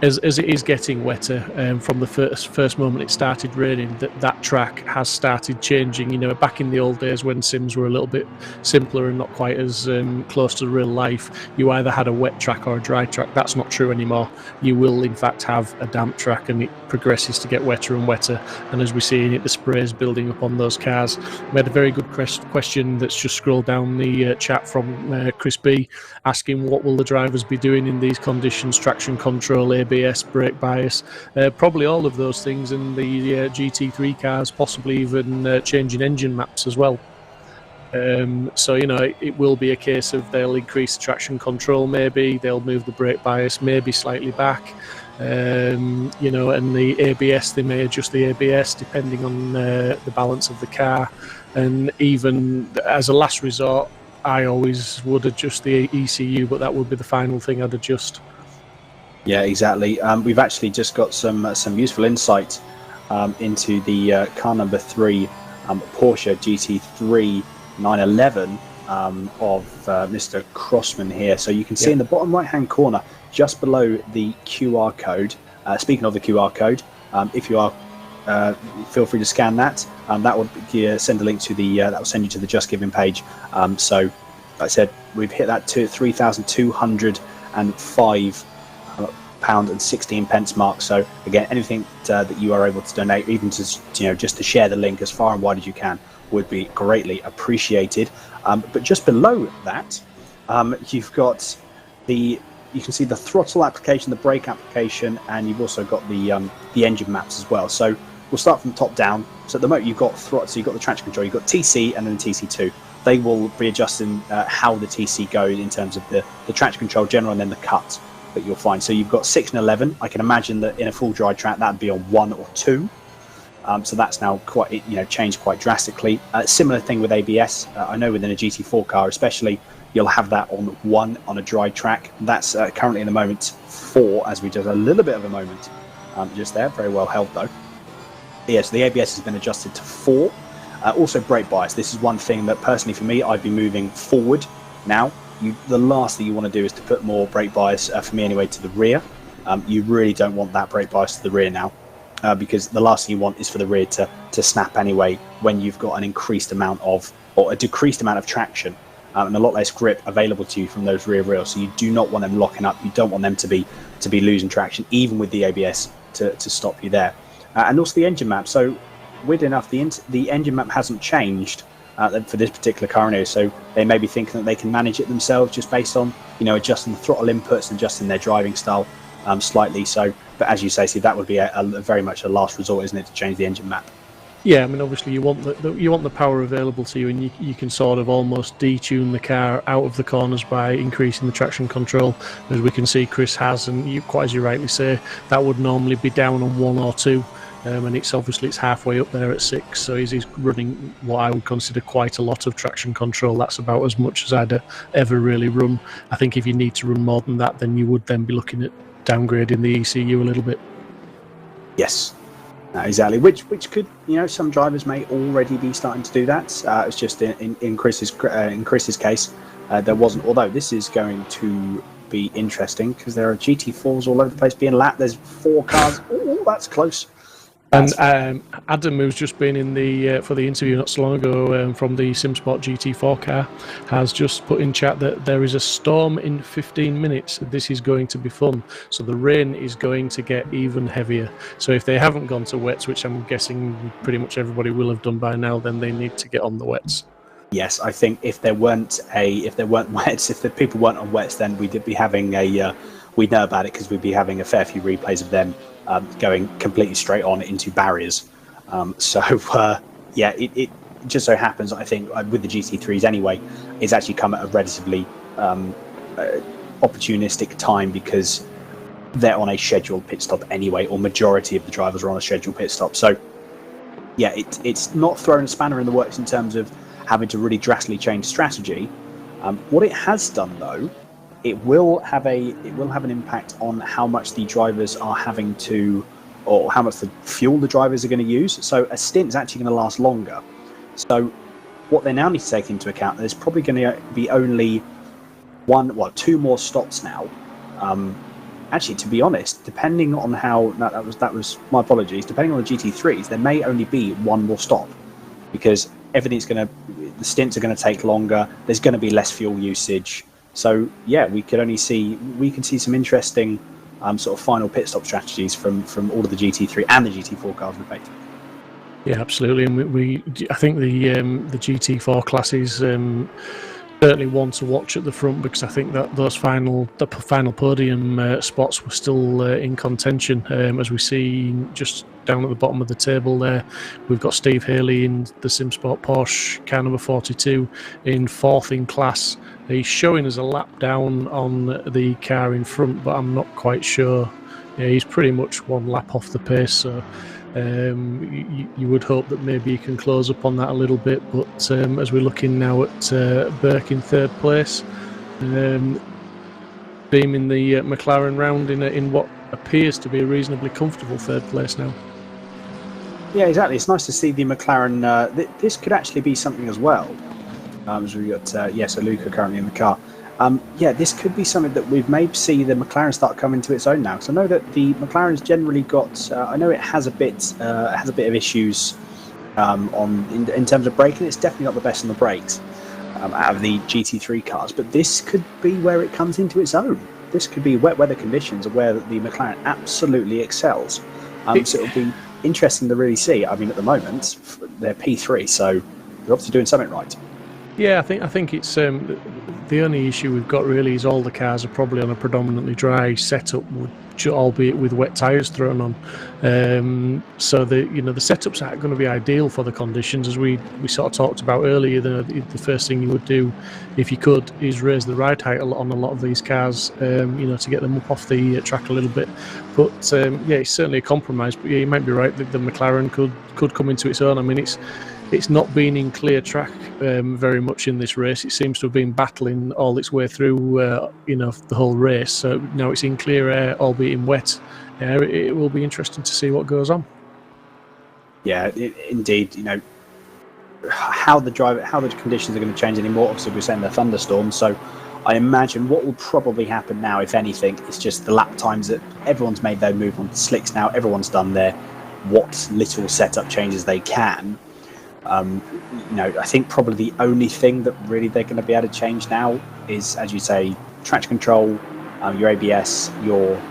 as it is getting wetter, from the first moment it started raining, that track has started changing. Back in the old days when sims were a little bit simpler and not quite as close to real life, you either had a wet track or a dry track. That's not true anymore. You will in fact have a damp track, and it progresses to get wetter and wetter. And as we're seeing it, the spray is building up on those cars. We had a very good question that's just scrolled down the chat from Chris B, asking what will the drivers be doing in these conditions: traction control, ABS, brake bias, probably all of those things in the GT3 cars, possibly even changing engine maps as well. So it will be a case of they'll increase traction control, maybe they'll move the brake bias maybe slightly back. You know, and the ABS, they may adjust the ABS depending on the balance of the car. And even as a last resort, I always would adjust the ECU, but that would be the final thing I'd adjust. Yeah, exactly. We've actually just got some useful insight into the car number 3, Porsche GT3 911 of Mr. Crossman here. So you can see in the bottom right-hand corner, just below the QR code. Speaking of the QR code, if you are, feel free to scan that. That would send a link to the that will send you to the Just Giving page. So, like I said, we've hit that £3,205 pound and 16 pence mark. So again, anything that you are able to donate, even to just to share the link as far and wide as you can, would be greatly appreciated. But just below that, you've got you can see the throttle application, the brake application, and you've also got the engine maps as well. So we'll start from top down. So at the moment you've got throttle, so you've got the traction control, you've got TC and then TC2. They will be adjusting how the TC goes in terms of the traction control general and then the cut that you'll find. So you've got 6 and 11. I can imagine that in a full dry track that'd be on 1 or 2. So that's now quite changed quite drastically. Similar thing with ABS. I know within a GT4 car especially, you'll have that on 1 on a dry track. That's currently in the moment 4, as we just a little bit of a moment just there. Very well held though. Yeah, so the ABS has been adjusted to 4. Also brake bias. This is one thing that personally for me, I'd be moving forward now. The last thing you want to do is to put more brake bias, for me anyway, to the rear. You really don't want that brake bias to the rear now, because the last thing you want is for the rear to snap anyway when you've got an increased amount of, or a decreased amount of traction and a lot less grip available to you from those rear rails. So you do not want them locking up. You don't want them to be losing traction, even with the ABS to stop you there. And also the engine map. So weird enough, the engine map hasn't changed for this particular car anyway, so they may be thinking that they can manage it themselves just based on adjusting the throttle inputs and adjusting their driving style slightly. So, but as you say, Steve, that would be a very much a last resort, isn't it, to change the engine map? Yeah, I mean, obviously you want the power available to you, and you can sort of almost detune the car out of the corners by increasing the traction control, as we can see Chris has, and quite as you rightly say, that would normally be down on 1 or 2. And it's halfway up there at 6, so he's running what I would consider quite a lot of traction control. That's about as much as I'd ever really run. I think if you need to run more than that, then you would then be looking at downgrading the ECU a little bit. Yes, exactly. Which could, some drivers may already be starting to do that. It's just in Chris's case, there wasn't. Although this is going to be interesting because there are GT4s all over the place being lapped. There's 4 cars. Oh, that's close. And Adam, who's just been in for the interview not so long ago from the Simsport GT4 car, has just put in chat that there is a storm in 15 minutes. This is going to be fun. So the rain is going to get even heavier. So if they haven't gone to wets, which I'm guessing pretty much everybody will have done by now, then they need to get on the wets. Yes, I think if there weren't wets, if the people weren't on wets, then we'd be having we'd know about it because we'd be having a fair few replays of them going completely straight on into barriers. It just so happens, I think, with the GT3s anyway, it's actually come at a relatively opportunistic time because they're on a scheduled pit stop anyway, or majority of the drivers are on a scheduled pit stop. So, yeah, it's not thrown a spanner in the works in terms of having to really drastically change strategy. What it has done, though, it will have an impact on how much the drivers are having to, or how much the fuel the drivers are going to use. So a stint is actually going to last longer. So what they now need to take into account, there's probably going to be only 2 more stops now. Actually, to be honest, depending on how that was my apologies. Depending on the GT3s, there may only be 1 more stop because the stints are going to take longer. There's going to be less fuel usage. So yeah, we can see some interesting sort of final pit stop strategies from all of the GT3 and the GT4 cars in effect. Yeah, absolutely, and I think the GT4 classes certainly one to watch at the front because I think that the final podium spots were still in contention. As we see just down at the bottom of the table there, we've got Steve Haley in the Simsport Porsche car number 42 in 4th in class. He's showing us a lap down on the car in front, but I'm not quite sure Yeah, he's pretty much one lap off the pace, so you would hope that maybe he can close up on that a little bit. But as we're looking now at Burke in third place, beaming the McLaren round in what appears to be a reasonably comfortable third place now. Yeah, exactly. It's nice to see the McLaren. This could actually be something as well. As we got so Luca currently in the car. Yeah, this could be something that we've maybe see the McLaren start coming to its own now. So I know that the McLaren's generally got. I know it has a bit of issues in terms of braking. It's definitely not the best on the brakes out of the GT3 cars. But this could be where it comes into its own. This could be wet weather conditions where the McLaren absolutely excels. So it'll be interesting to really see. I mean, at the moment they're P3, so they're obviously doing something right. Yeah, I think it's the only issue we've got really is all the cars are probably on a predominantly dry setup, albeit with wet tyres thrown on. So the setups aren't going to be ideal for the conditions, as we sort of talked about earlier. The first thing you would do, if you could, is raise the ride height on a lot of these cars, to get them up off the track a little bit. But yeah, it's certainly a compromise. But yeah, you might be right that the McLaren could come into its own. I mean, it's not been in clear track very much in this race. It seems to have been battling all its way through, the whole race. So now it's in clear air, albeit in wet air. It will be interesting to see what goes on. Yeah, indeed. How the conditions are going to change anymore. Obviously, we're saying the thunderstorms. So I imagine what will probably happen now, if anything, is just the lap times that everyone's made their move on the slicks now. Everyone's done what little setup changes they can. I think probably the only thing that really they're going to be able to change now is, as you say, traction control, your ABS, your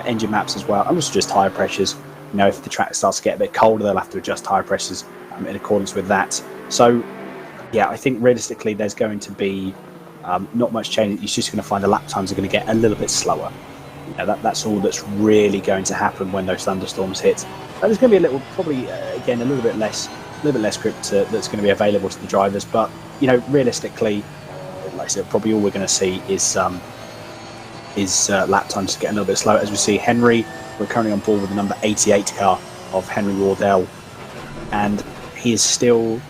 engine maps as well, and also just tyre pressures. If the track starts to get a bit colder, they'll have to adjust tyre pressures in accordance with that. So, yeah, I think realistically there's going to be not much change. You're just going to find the lap times are going to get a little bit slower. That's all that's really going to happen when those thunderstorms hit. There's going to be a little bit less grip that's going to be available to the drivers, but realistically, like I said, probably all we're going to see is lap times getting a little bit slower. As we see, Henry, we're currently on board with the number 88 car of Henry Wardell, and he is still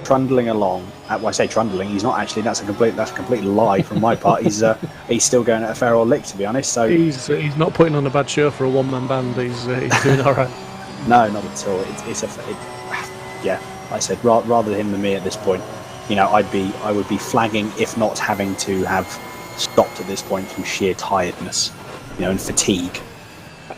trundling along. When I say trundling, he's not actually. That's a complete lie from my part. He's still going at a fair old lick, to be honest. So he's not putting on a bad show for a one-man band. He's doing all right. No, not at all. Yeah, like I said, rather him than me at this point. I would be flagging, if not having to have stopped at this point from sheer tiredness, and fatigue.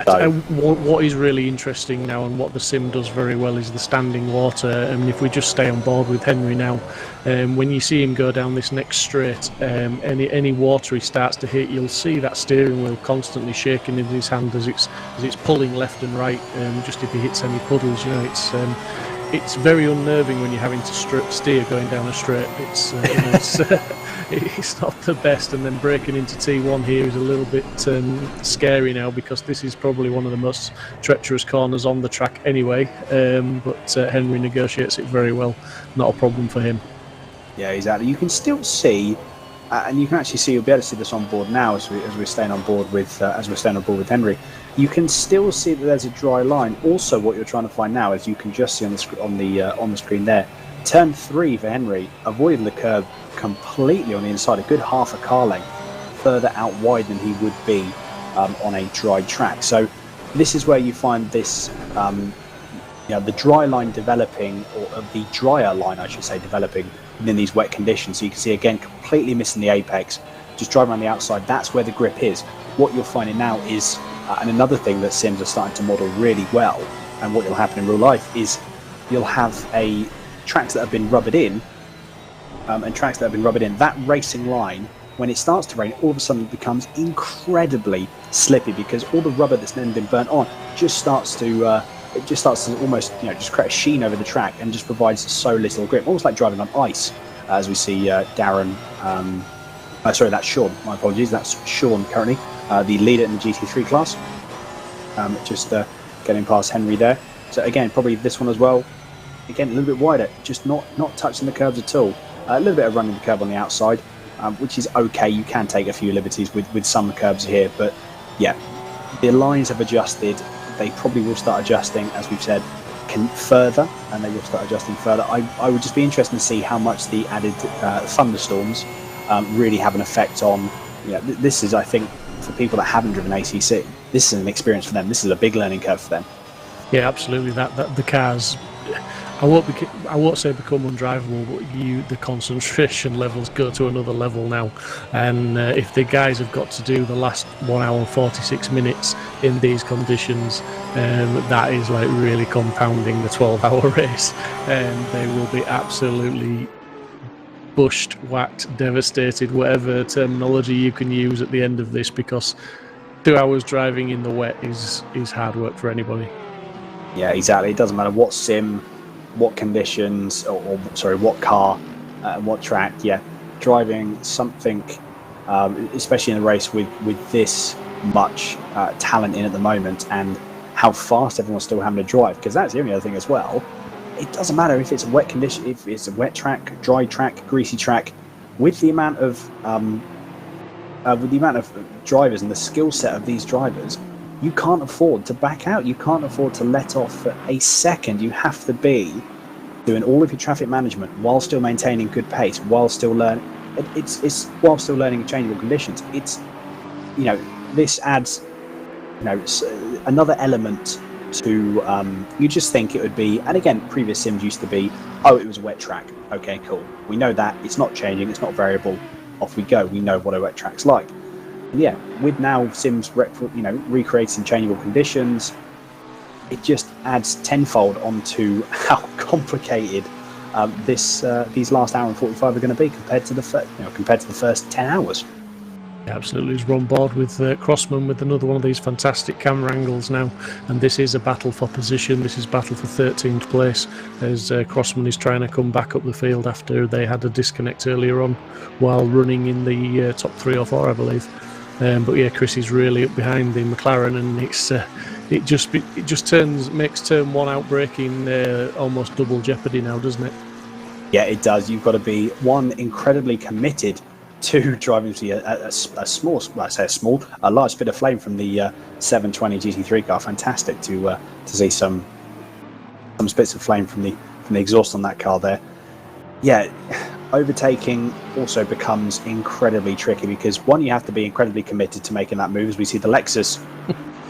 So, what is really interesting now, and what the sim does very well, is the standing water. And if we just stay on board with Henry now, when you see him go down this next straight, any water he starts to hit, you'll see that steering wheel constantly shaking in his hand as it's pulling left and right. Just if he hits any puddles, it's very unnerving when you're having to steer going down a straight. It's not the best, and then breaking into T1 here is a little bit scary now, because this is probably one of the most treacherous corners on the track anyway. But Henry negotiates it very well. Not a problem for him. Yeah, exactly. You can still see, and you can actually see. You'll be able to see this on board now as we're staying on board with Henry. You can still see that there's a dry line. Also, what you're trying to find now, as you can just see on the screen there, turn 3 for Henry, avoiding the curb completely on the inside, a good half a car length further out wide than he would be on a dry track. So this is where you find this, the dry line developing, or the drier line, I should say, developing within these wet conditions. So you can see again, completely missing the apex, just driving around the outside. That's where the grip is. What you're finding now is, and another thing that sims are starting to model really well, and what will happen in real life is you'll have tracks that have been rubbered in, that racing line, when it starts to rain, all of a sudden it becomes incredibly slippy, because all the rubber that's then been burnt on just starts to almost just create a sheen over the track and just provides so little grip, almost like driving on ice, as we see Darren. That's Sean. My apologies. That's Sean currently, the leader in the GT3 class. Just getting past Henry there. So again, probably this one as well. Again, a little bit wider, just not touching the curbs at all. A little bit of running the curb on the outside, which is okay. You can take a few liberties with some curbs here, but yeah, the lines have adjusted. They probably will start adjusting, as we've said, further, and they will start adjusting further. I would just be interested to see how much the added thunderstorms really have an effect on. This is, I think, for people that haven't driven ACC, this is an experience for them. This is a big learning curve for them. Yeah, absolutely. That the cars, I won't say become undrivable, but the concentration levels go to another level now. And if the guys have got to do the last 1 hour and 46 minutes in these conditions, that is like really compounding the 12-hour race. And they will be absolutely bushed, whacked, devastated, whatever terminology you can use at the end of this, because 2 hours driving in the wet is hard work for anybody. Yeah, exactly. It doesn't matter what sim, what conditions, or sorry, what car, and what track. Yeah, driving something, especially in a race with this much talent in at the moment, and how fast everyone's still having to drive. Because that's the only other thing as well. It doesn't matter if it's a wet condition, if it's a wet track, dry track, greasy track. With the amount of drivers and the skill set of these drivers, you can't afford to back out. You can't afford to let off for a second. You have to be doing all of your traffic management while still maintaining good pace, while still learning. It's while still learning changeable conditions. It's this adds another element to you just think it would be. And again, previous sims used to be, oh, it was a wet track. Okay, cool. We know that it's not changing. It's not variable. Off we go. We know what a wet track's like. Yeah, with now sims recreating changeable conditions, it just adds tenfold onto how complicated these last hour and 45 are going to be compared to the first 10 hours. Yeah, absolutely. We're on board with Crossman with another one of these fantastic camera angles now, and this is a battle for position. This is battle for 13th place as Crossman is trying to come back up the field after they had a disconnect earlier on while running in the top 3 or 4, I believe. But yeah, Chris is really up behind the McLaren, and it just makes turn 1 out braking almost double jeopardy now, doesn't it? Yeah, it does. You've got to be incredibly committed to driving to a large bit of flame from the 720 GT3 car. Fantastic to see some spits of flame from the exhaust on that car there. Yeah. Overtaking also becomes incredibly tricky because you have to be incredibly committed to making that move, as we see the Lexus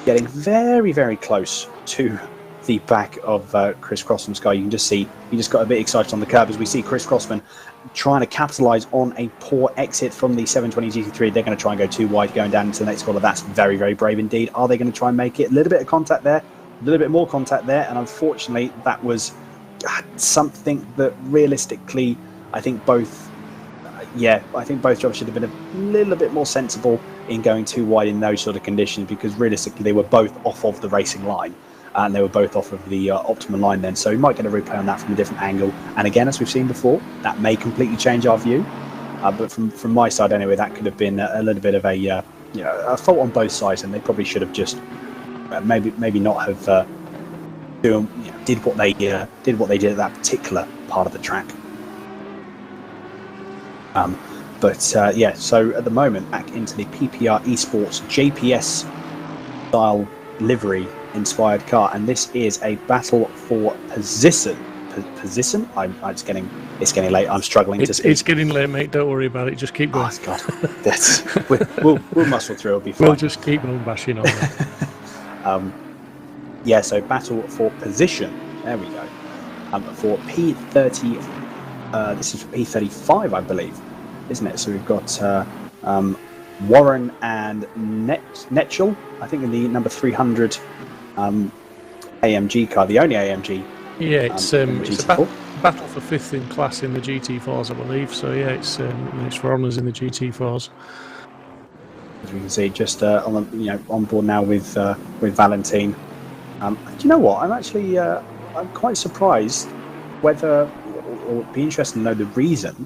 getting very, very close to the back of Chris Crossman's car. You can just see he just got a bit excited on the curb as we see Chris Crossman trying to capitalise on a poor exit from the 720 GT3. They're going to try and go too wide going down into the next corner. That's very, very brave indeed. Are they going to try and make it? A little bit of contact there, a little bit more contact there, and unfortunately that was something that realistically I think both drivers should have been a little bit more sensible in going too wide in those sort of conditions, because realistically they were both off of the racing line and they were both off of the optimum line then. So we might get a replay on that from a different angle. And again, as we've seen before, that may completely change our view. But from my side anyway, that could have been a little bit of a fault on both sides, and they probably should have just maybe not have did what they did at that particular part of the track. So at the moment, back into the PPR Esports JPS style livery inspired car, and this is a battle for position. It's getting late. I'm struggling to speak. It's getting late, mate. Don't worry about it. Just keep going. Oh God, we'll muscle through. It'll be fine. We'll just keep on bashing on. So battle for position. There we go. For P30. This is for P35, I believe, isn't it? So we've got Warren and Netchel, I think, in the number 300 AMG car, the only AMG. Yeah, it's a battle for 5th in class in the GT4s, I believe. So yeah, it's for honours in the GT4s. As we can see, just on board now with Valentine. Do you know what? I'm quite surprised whether. Or it'd be interesting to know the reason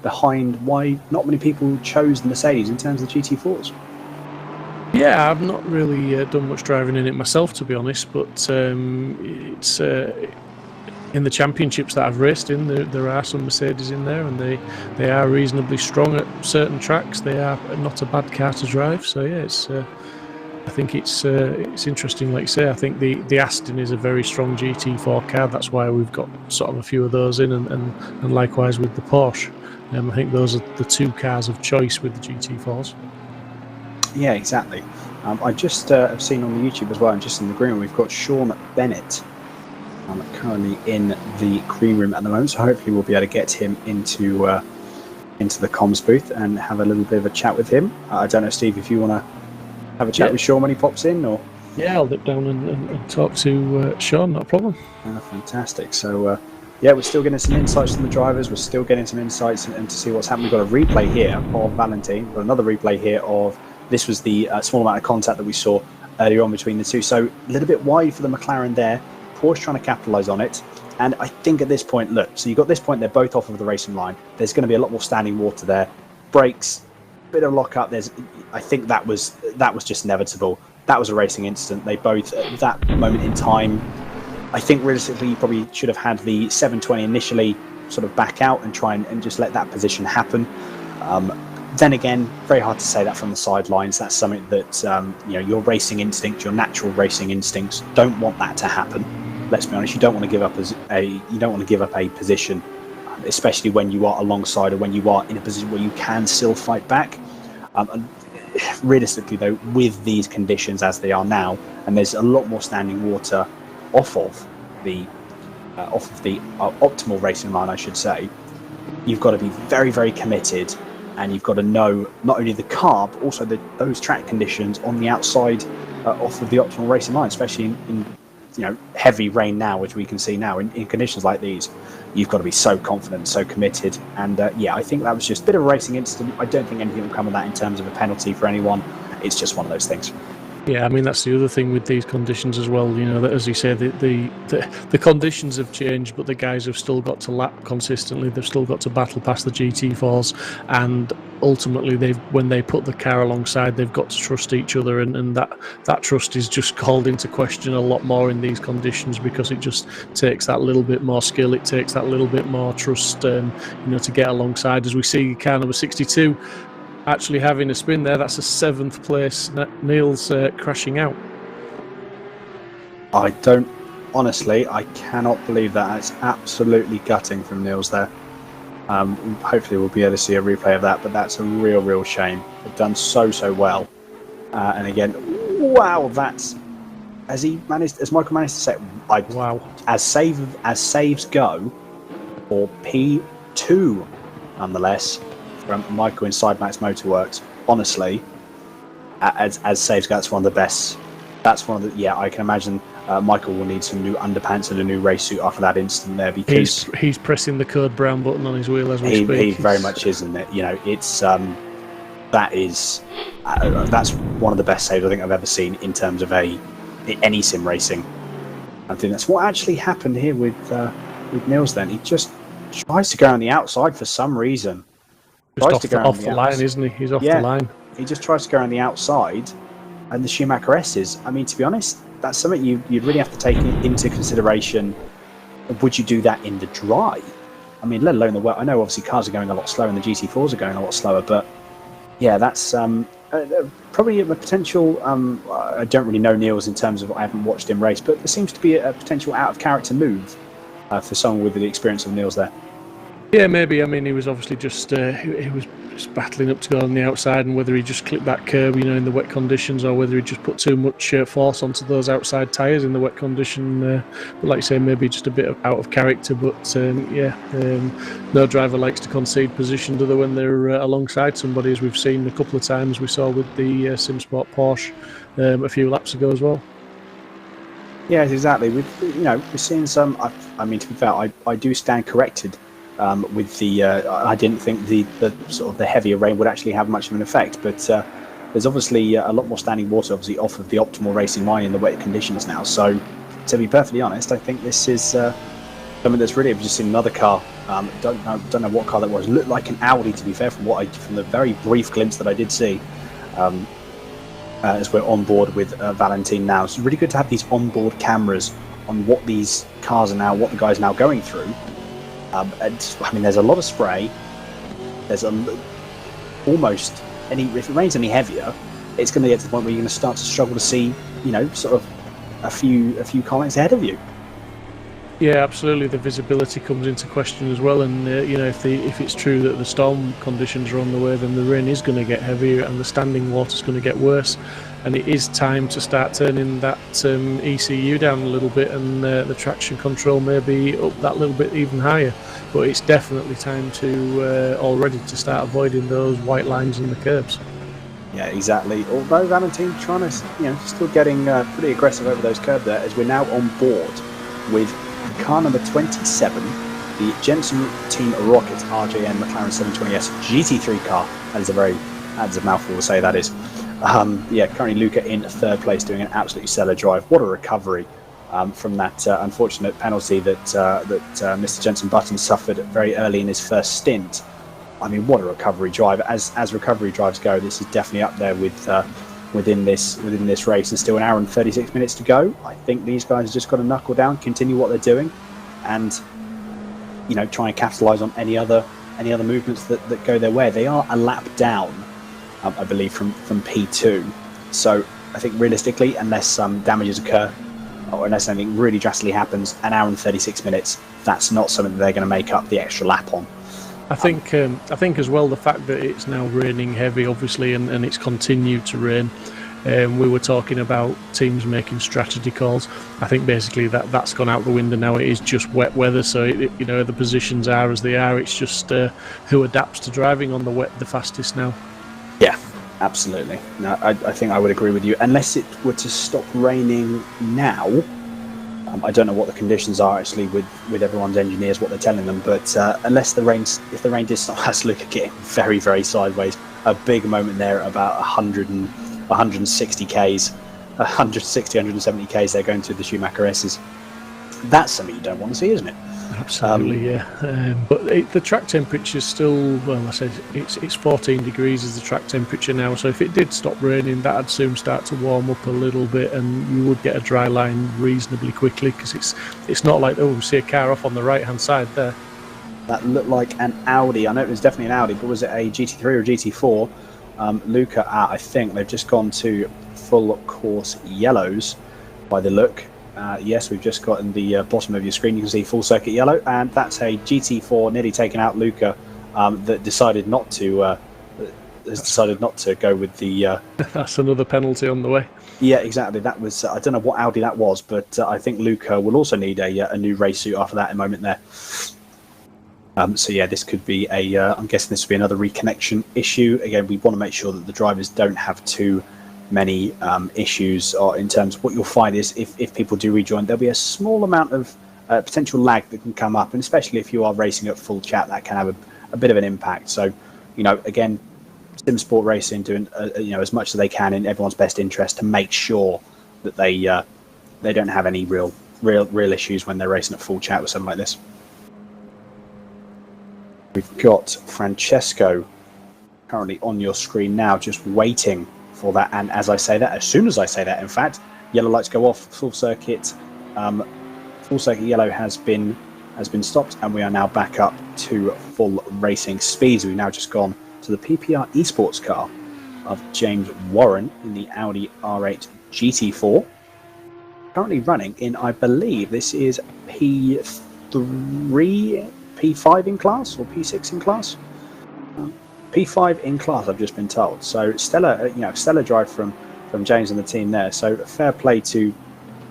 behind why not many people chose the Mercedes in terms of the GT4s. Yeah, I've not really done much driving in it myself, to be honest, but it's in the championships that I've raced in, there are some Mercedes in there, and they are reasonably strong at certain tracks. They are not a bad car to drive, so yeah, I think it's interesting, like you say. I think the Aston is a very strong GT4 car. That's why we've got sort of a few of those in, and likewise with the Porsche. I think those are the two cars of choice with the GT4s. Yeah, exactly. I just have seen on the YouTube as well, and just in the green room, we've got Sean Bennett currently in the green room at the moment. So hopefully we'll be able to get him into the comms booth and have a little bit of a chat with him. I don't know, Steve, if you want to have a chat with Sean when he pops in, or yeah, I'll dip down and talk to Sean. Not a problem. Fantastic. So yeah, we're still getting some insights from the drivers. We're still getting some insights and to see what's happening. We've got a replay here of Valentine. We've got another replay here of this was the small amount of contact that we saw earlier on between the two. So a little bit wide for the McLaren there. Porsche trying to capitalise on it. And I think at this point, look, so you've got this point, they're both off of the racing line. There's going to be a lot more standing water there. Brakes, bit of lock-up. I think that was just inevitable. That was a racing incident. They both, at that moment in time, I think realistically you probably should have had the 720 initially sort of back out and try and just let that position happen. Then again, very hard to say that from the sidelines. That's something that your racing instinct, your natural racing instincts, don't want that to happen. Let's be honest. You don't want to give up a position, especially when you are alongside or when you are in a position where you can still fight back. And realistically, though, with these conditions as they are now, and there's a lot more standing water off of the optimal racing line, I should say, you've got to be very, very committed. And you've got to know not only the car, but also those track conditions on the outside off of the optimal racing line, especially in heavy rain now, which we can see now in conditions like these. You've got to be so confident, so committed. And yeah, I think that was just a bit of a racing incident. I don't think anything will come of that in terms of a penalty for anyone. It's just one of those things. Yeah, I mean that's the other thing with these conditions as well. That as you say, the conditions have changed, but the guys have still got to lap consistently. They've still got to battle past the GT4s, and ultimately, when they put the car alongside, they've got to trust each other, and that trust is just called into question a lot more in these conditions because it just takes that little bit more skill. It takes that little bit more trust, to get alongside. As we see, car number 62. Actually having a spin there, that's a 7th place. Neil's crashing out. I cannot believe that. It's absolutely gutting from Niels there. Hopefully we'll be able to see a replay of that, but that's a real shame. They've done so well. And again, wow, that's as Michael managed to say, wow. As saves go, or P2 nonetheless, from Michael inside Max Motorworks. Honestly, as saves go, that's one of the best. That's one of the I can imagine Michael will need some new underpants and a new race suit after that incident there, because he's pressing the code brown button on his wheel as we speak. He very much is, isn't it? It's that's one of the best saves I think I've ever seen in terms of any sim racing. I think that's what actually happened here with Niels. Then he just tries to go on the outside for some reason. Just off the line, isn't he? He's off the line. He just tries to go on the outside, and the Schumacher S's. I mean, to be honest, that's something you'd really have to take into consideration. Would you do that in the dry? I mean, let alone the wet. I know obviously cars are going a lot slower, and the GT4s are going a lot slower, but yeah, that's probably a potential. I don't really know Niels in terms of I haven't watched him race, but there seems to be a potential out of character move for someone with the experience of Niels there. Yeah, maybe. I mean, he was obviously just he was just battling up to go on the outside, and whether he just clipped that curb, in the wet conditions, or whether he just put too much force onto those outside tyres in the wet condition. But like you say, maybe just a bit out of character. But no driver likes to concede position other when they're alongside somebody, as we've seen a couple of times. We saw with the Simsport Porsche a few laps ago as well. Yes, exactly. We're seeing some. I mean, to be fair, I do stand corrected. With the, I didn't think the sort of the heavier rain would actually have much of an effect, but there's obviously a lot more standing water, obviously off of the optimal racing line in the wet conditions now. So, to be perfectly honest, I think this is something that's really. I've just seen another car. Don't know what car that was. Looked like an Audi, to be fair, from the very brief glimpse that I did see. As we're on board with Valentine now, it's really good to have these onboard cameras on what these cars are now, what the guys are now going through. There's a lot of spray. There's if it rains any heavier, it's going to get to the point where you're going to start to struggle to see, sort of a few comments ahead of you. Yeah, absolutely. The visibility comes into question as well, and if it's true that the storm conditions are on the way, then the rain is going to get heavier and the standing water is going to get worse, and it is time to start turning that ECU down a little bit, and the traction control may be up that little bit even higher. But it's definitely time to already to start avoiding those white lines in the curbs. Yeah, exactly. Although Valentine trying to, still getting pretty aggressive over those curbs there, as we're now on board with car number 27, the Jensen Team Rocket RJN McLaren 720S GT3 car. That's a mouthful to say, that is. Currently Luca in third place, doing an absolutely stellar drive. What a recovery from that unfortunate penalty that Mr. Jensen Button suffered very early in his first stint. I mean, what a recovery drive! As recovery drives go, this is definitely up there with within this race. And still an hour and 36 minutes to go. I think these guys have just got to knuckle down, continue what they're doing, and try and capitalise on any other movements that go their way. They are a lap down, I believe, from P2. So I think realistically, unless some damages occur or unless anything really drastically happens, an hour and 36 minutes, that's not something that they're going to make up the extra lap on. I think as well, the fact that it's now raining heavy, obviously, and it's continued to rain. We were talking about teams making strategy calls. I think basically that's gone out the window now. It is just wet weather, so the positions are as they are. It's just who adapts to driving on the wet the fastest now. Yeah, absolutely. No, I think I would agree with you. Unless it were to stop raining now. I don't know what the conditions are actually with everyone's engineers, what they're telling them, but if the rain did stop, that's Luca getting very, very sideways. A big moment there at about 160 Ks, 170 Ks, they're going through the Schumacher S's. That's something you don't want to see, isn't it? Absolutely, yeah. But the track temperature is still, well, I said it's 14 degrees is the track temperature now, so if it did stop raining, that'd soon start to warm up a little bit, and you would get a dry line reasonably quickly, because it's not like, we see a car off on the right-hand side there. That looked like an Audi. I know it was definitely an Audi, but was it a GT3 or GT4? Luca, I think they've just gone to full course yellows by the look. Yes, we've just got in the bottom of your screen, you can see full circuit yellow, and that's a GT4 nearly taken out Luca that decided not to go with the. That's another penalty on the way. Yeah, exactly. That was I don't know what Audi that was, but I think Luca will also need a new race suit after that moment there. So yeah, this could be I'm guessing this will be another reconnection issue. Again, we want to make sure that the drivers don't have too many issues, or in terms of what you'll find is if people do rejoin, there'll be a small amount of potential lag that can come up, and especially if you are racing at full chat, that can have a bit of an impact. So again, Simsport Racing doing as much as they can in everyone's best interest to make sure that they don't have any real issues when they're racing at full chat with something like this. We've got Francesco currently on your screen now, just waiting for that, and as soon as I say that, in fact, yellow lights go off. Full circuit yellow has been stopped, and we are now back up to full racing speeds. We've now just gone to the PPR Esports car of James Warren in the Audi R8 GT4, currently running in, I believe this is P3, P5 in class, or P6 in class. P5 in class, I've just been told. So stellar drive from James and the team there. So fair play to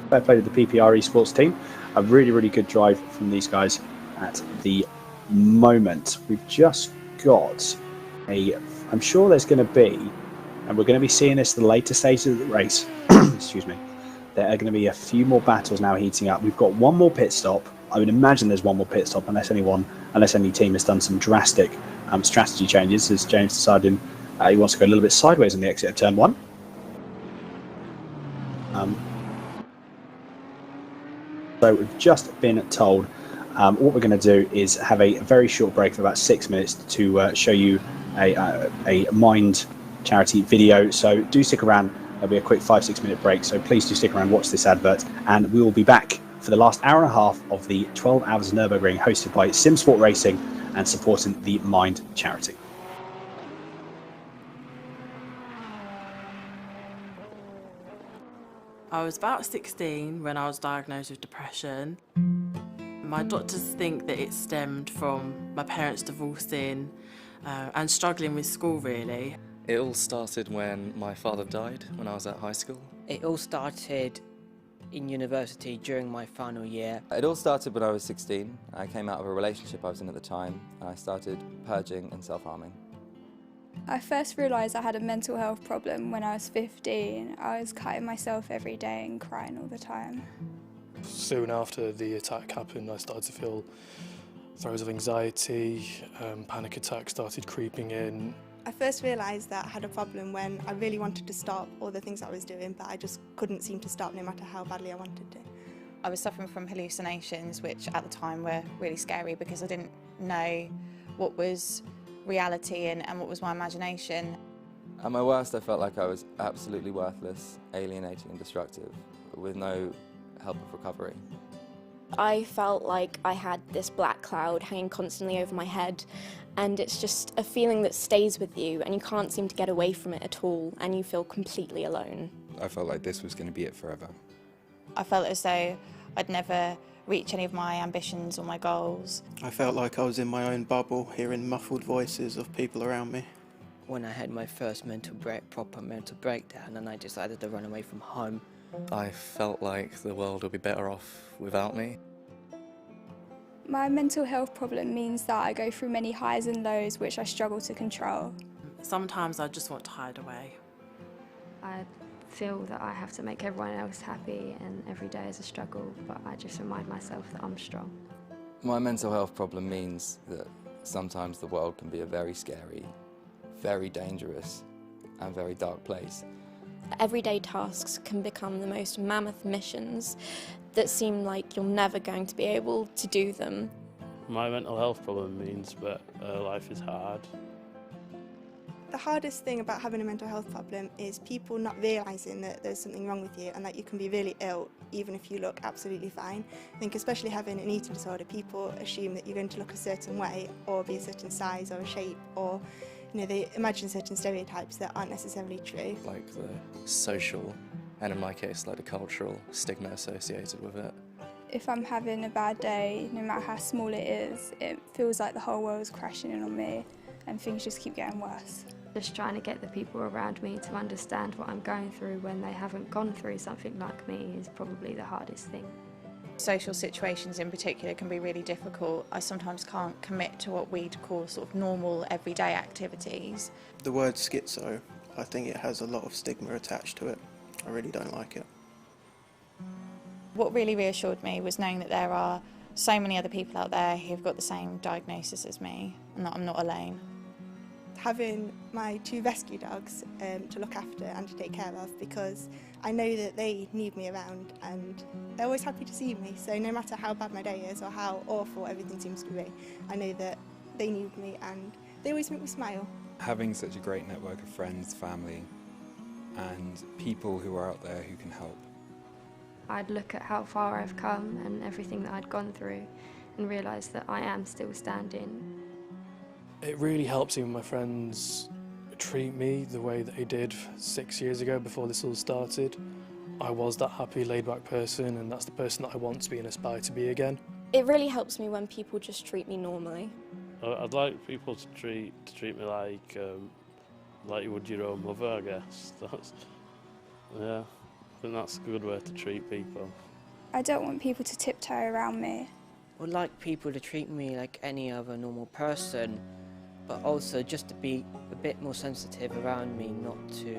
the PPR Esports team. A really, really good drive from these guys at the moment. We've just got I'm sure there's going to be, and we're going to be seeing this at the later stages of the race. Excuse me. There are going to be a few more battles now heating up. We've got one more pit stop. I would imagine there's one more pit stop unless any team has done some drastic strategy changes, as James decided he wants to go a little bit sideways on the exit of turn 1. So we've just been told what we're going to do is have a very short break for about 6 minutes to show you a Mind charity video. So do stick around. There'll be a quick 5-6 minute break, so please do stick around, watch this advert, and we will be back for the last hour and a half of the 12 Hours of Nürburgring, hosted by Simsport Racing and supporting the Mind charity. I was about 16 when I was diagnosed with depression. My doctors think that it stemmed from my parents divorcing and struggling with school, really. It all started when my father died when I was at high school. It all started in university during my final year. It all started when I was 16. I came out of a relationship I was in at the time and I started purging and self-harming. I first realised I had a mental health problem when I was 15. I was cutting myself every day and crying all the time. Soon after the attack happened, I started to feel throes of anxiety, panic attacks started creeping in. I first realised that I had a problem when I really wanted to stop all the things I was doing, but I just couldn't seem to stop no matter how badly I wanted to. I was suffering from hallucinations, which at the time were really scary because I didn't know what was reality and what was my imagination. At my worst, I felt like I was absolutely worthless, alienating and destructive, with no help of recovery. I felt like I had this black cloud hanging constantly over my head, and it's just a feeling that stays with you and you can't seem to get away from it at all, and you feel completely alone. I felt like this was going to be it forever. I felt as though I'd never reach any of my ambitions or my goals. I felt like I was in my own bubble, hearing muffled voices of people around me. When I had my first proper mental breakdown, and I decided to run away from home. I felt like the world would be better off without me. My mental health problem means that I go through many highs and lows which I struggle to control. Sometimes I just want to hide away. I feel that I have to make everyone else happy and every day is a struggle, but I just remind myself that I'm strong. My mental health problem means that sometimes the world can be a very scary, very dangerous and very dark place. Everyday tasks can become the most mammoth missions that seem like you're never going to be able to do them. My mental health problem means that life is hard. The hardest thing about having a mental health problem is people not realising that there's something wrong with you and that you can be really ill even if you look absolutely fine. I think especially having an eating disorder, people assume that you're going to look a certain way or be a certain size or a shape, or they imagine certain stereotypes that aren't necessarily true. Like the social, and in my case like the cultural stigma associated with it. If I'm having a bad day, no matter how small it is, it feels like the whole world's crashing in on me and things just keep getting worse. Just trying to get the people around me to understand what I'm going through when they haven't gone through something like me is probably the hardest thing. Social situations in particular can be really difficult. I sometimes can't commit to what we'd call sort of normal everyday activities. The word schizo, I think it has a lot of stigma attached to it. I really don't like it. What really reassured me was knowing that there are so many other people out there who've got the same diagnosis as me and that I'm not alone. Having my 2 rescue dogs to look after and to take care of, because I know that they need me around and they're always happy to see me, so no matter how bad my day is or how awful everything seems to be, I know that they need me and they always make me smile. Having such a great network of friends, family and people who are out there who can help. I'd look at how far I've come and everything that I'd gone through and realise that I am still standing. It really helps when my friends treat me the way that they did 6 years ago before this all started. I was that happy, laid-back person, and that's the person that I want to be and aspire to be again. It really helps me when people just treat me normally. I'd like people to treat me like you would your own mother, I guess. Yeah, I think that's a good way to treat people. I don't want people to tiptoe around me. I would like people to treat me like any other normal person, but also just to be a bit more sensitive around me, not to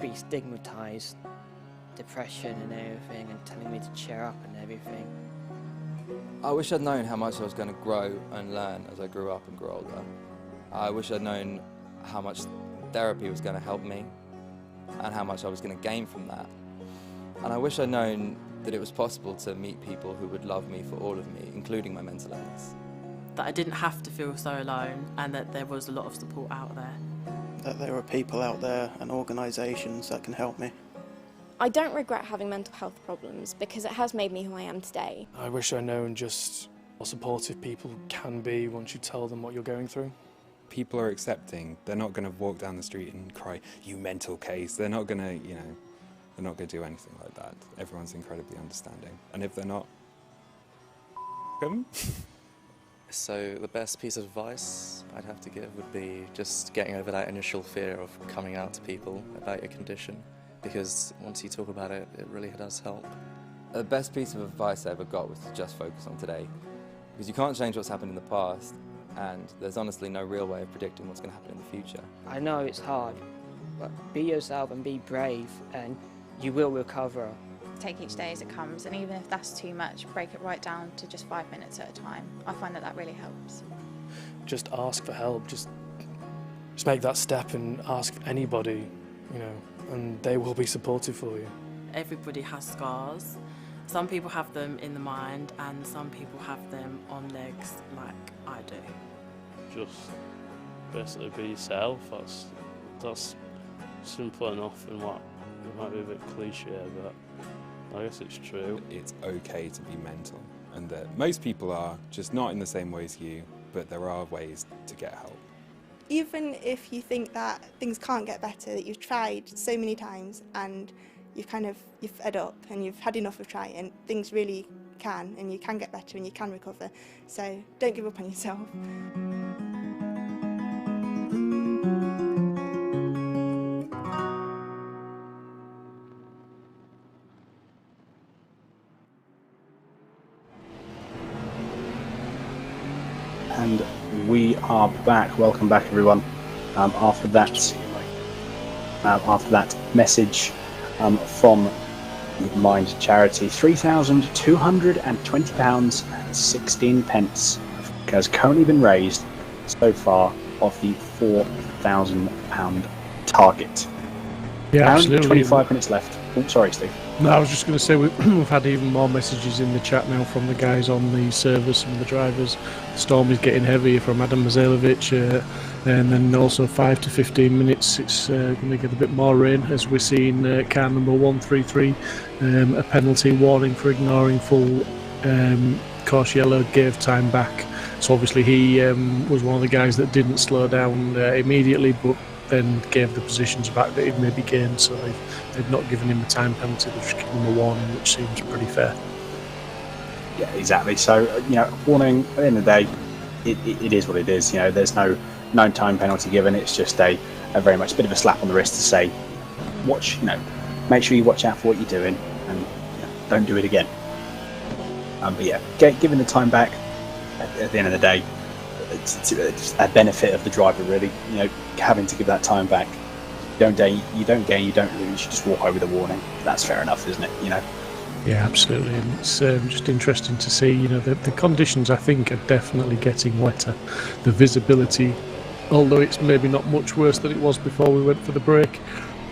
be stigmatised, depression and everything, and telling me to cheer up and everything. I wish I'd known how much I was going to grow and learn as I grew up and grew older. I wish I'd known how much therapy was going to help me and how much I was going to gain from that. And I wish I'd known that it was possible to meet people who would love me for all of me, including my mental illness. That I didn't have to feel so alone and that there was a lot of support out there. That there are people out there and organisations that can help me. I don't regret having mental health problems because it has made me who I am today. I wish I'd known just how supportive people can be once you tell them what you're going through. People are accepting. They're not going to walk down the street and cry, "You mental case." They're not going to, they're We're not going to do anything like that. Everyone's incredibly understanding. And if they're not, them. So the best piece of advice I'd have to give would be just getting over that initial fear of coming out to people about your condition, because once you talk about it, it really does help. The best piece of advice I ever got was to just focus on today, because you can't change what's happened in the past, and there's honestly no real way of predicting what's going to happen in the future. I know it's hard, but be yourself and be brave, and you will recover. Take each day as it comes, and even if that's too much, break it right down to just 5 minutes at a time. I find that really helps. Just ask for help, just make that step and ask anybody, you know, and they will be supportive for you. Everybody has scars. Some people have them in the mind and some people have them on legs like I do. Just basically be yourself. That's simple enough, and what it might be a bit cliche, but I guess it's true. It's okay to be mental, and that most people are, just not in the same way as you, but there are ways to get help. Even if you think that things can't get better, that you've tried so many times and you've fed up and you've had enough of trying, things really can, and you can get better and you can recover. So don't give up on yourself. And we are back. Welcome back, everyone. After that message from the Mind charity, £3,220.16 has currently been raised so far of the £4,000 target. Yeah, Aaron, absolutely. 25 minutes left. Oh, sorry, Steve. No, I was just going to say we've had even more messages in the chat now from the guys on the service and the drivers. The storm is getting heavier from Adam Mazalovic, and then also 5 to 15 minutes it's going to get a bit more rain, as we're seeing car number 133, a penalty warning for ignoring full course yellow, gave time back. So obviously he was one of the guys that didn't slow down immediately, but then gave the positions back that he'd maybe gained, so they've not given him a time penalty, they've just given him a warning, which seems pretty fair. Yeah, exactly. So, warning, at the end of the day, it is what it is. There's no time penalty given, it's just a very much bit of a slap on the wrist to say, make sure you watch out for what you're doing, and don't do it again. But yeah, given the time back, at the end of the day, it's a benefit of the driver, really. Having to give that time back. You don't gain, you don't lose. You just walk over the warning. That's fair enough, isn't it? Yeah, absolutely. And it's just interesting to see. The conditions, I think, are definitely getting wetter. The visibility, although it's maybe not much worse than it was before we went for the break,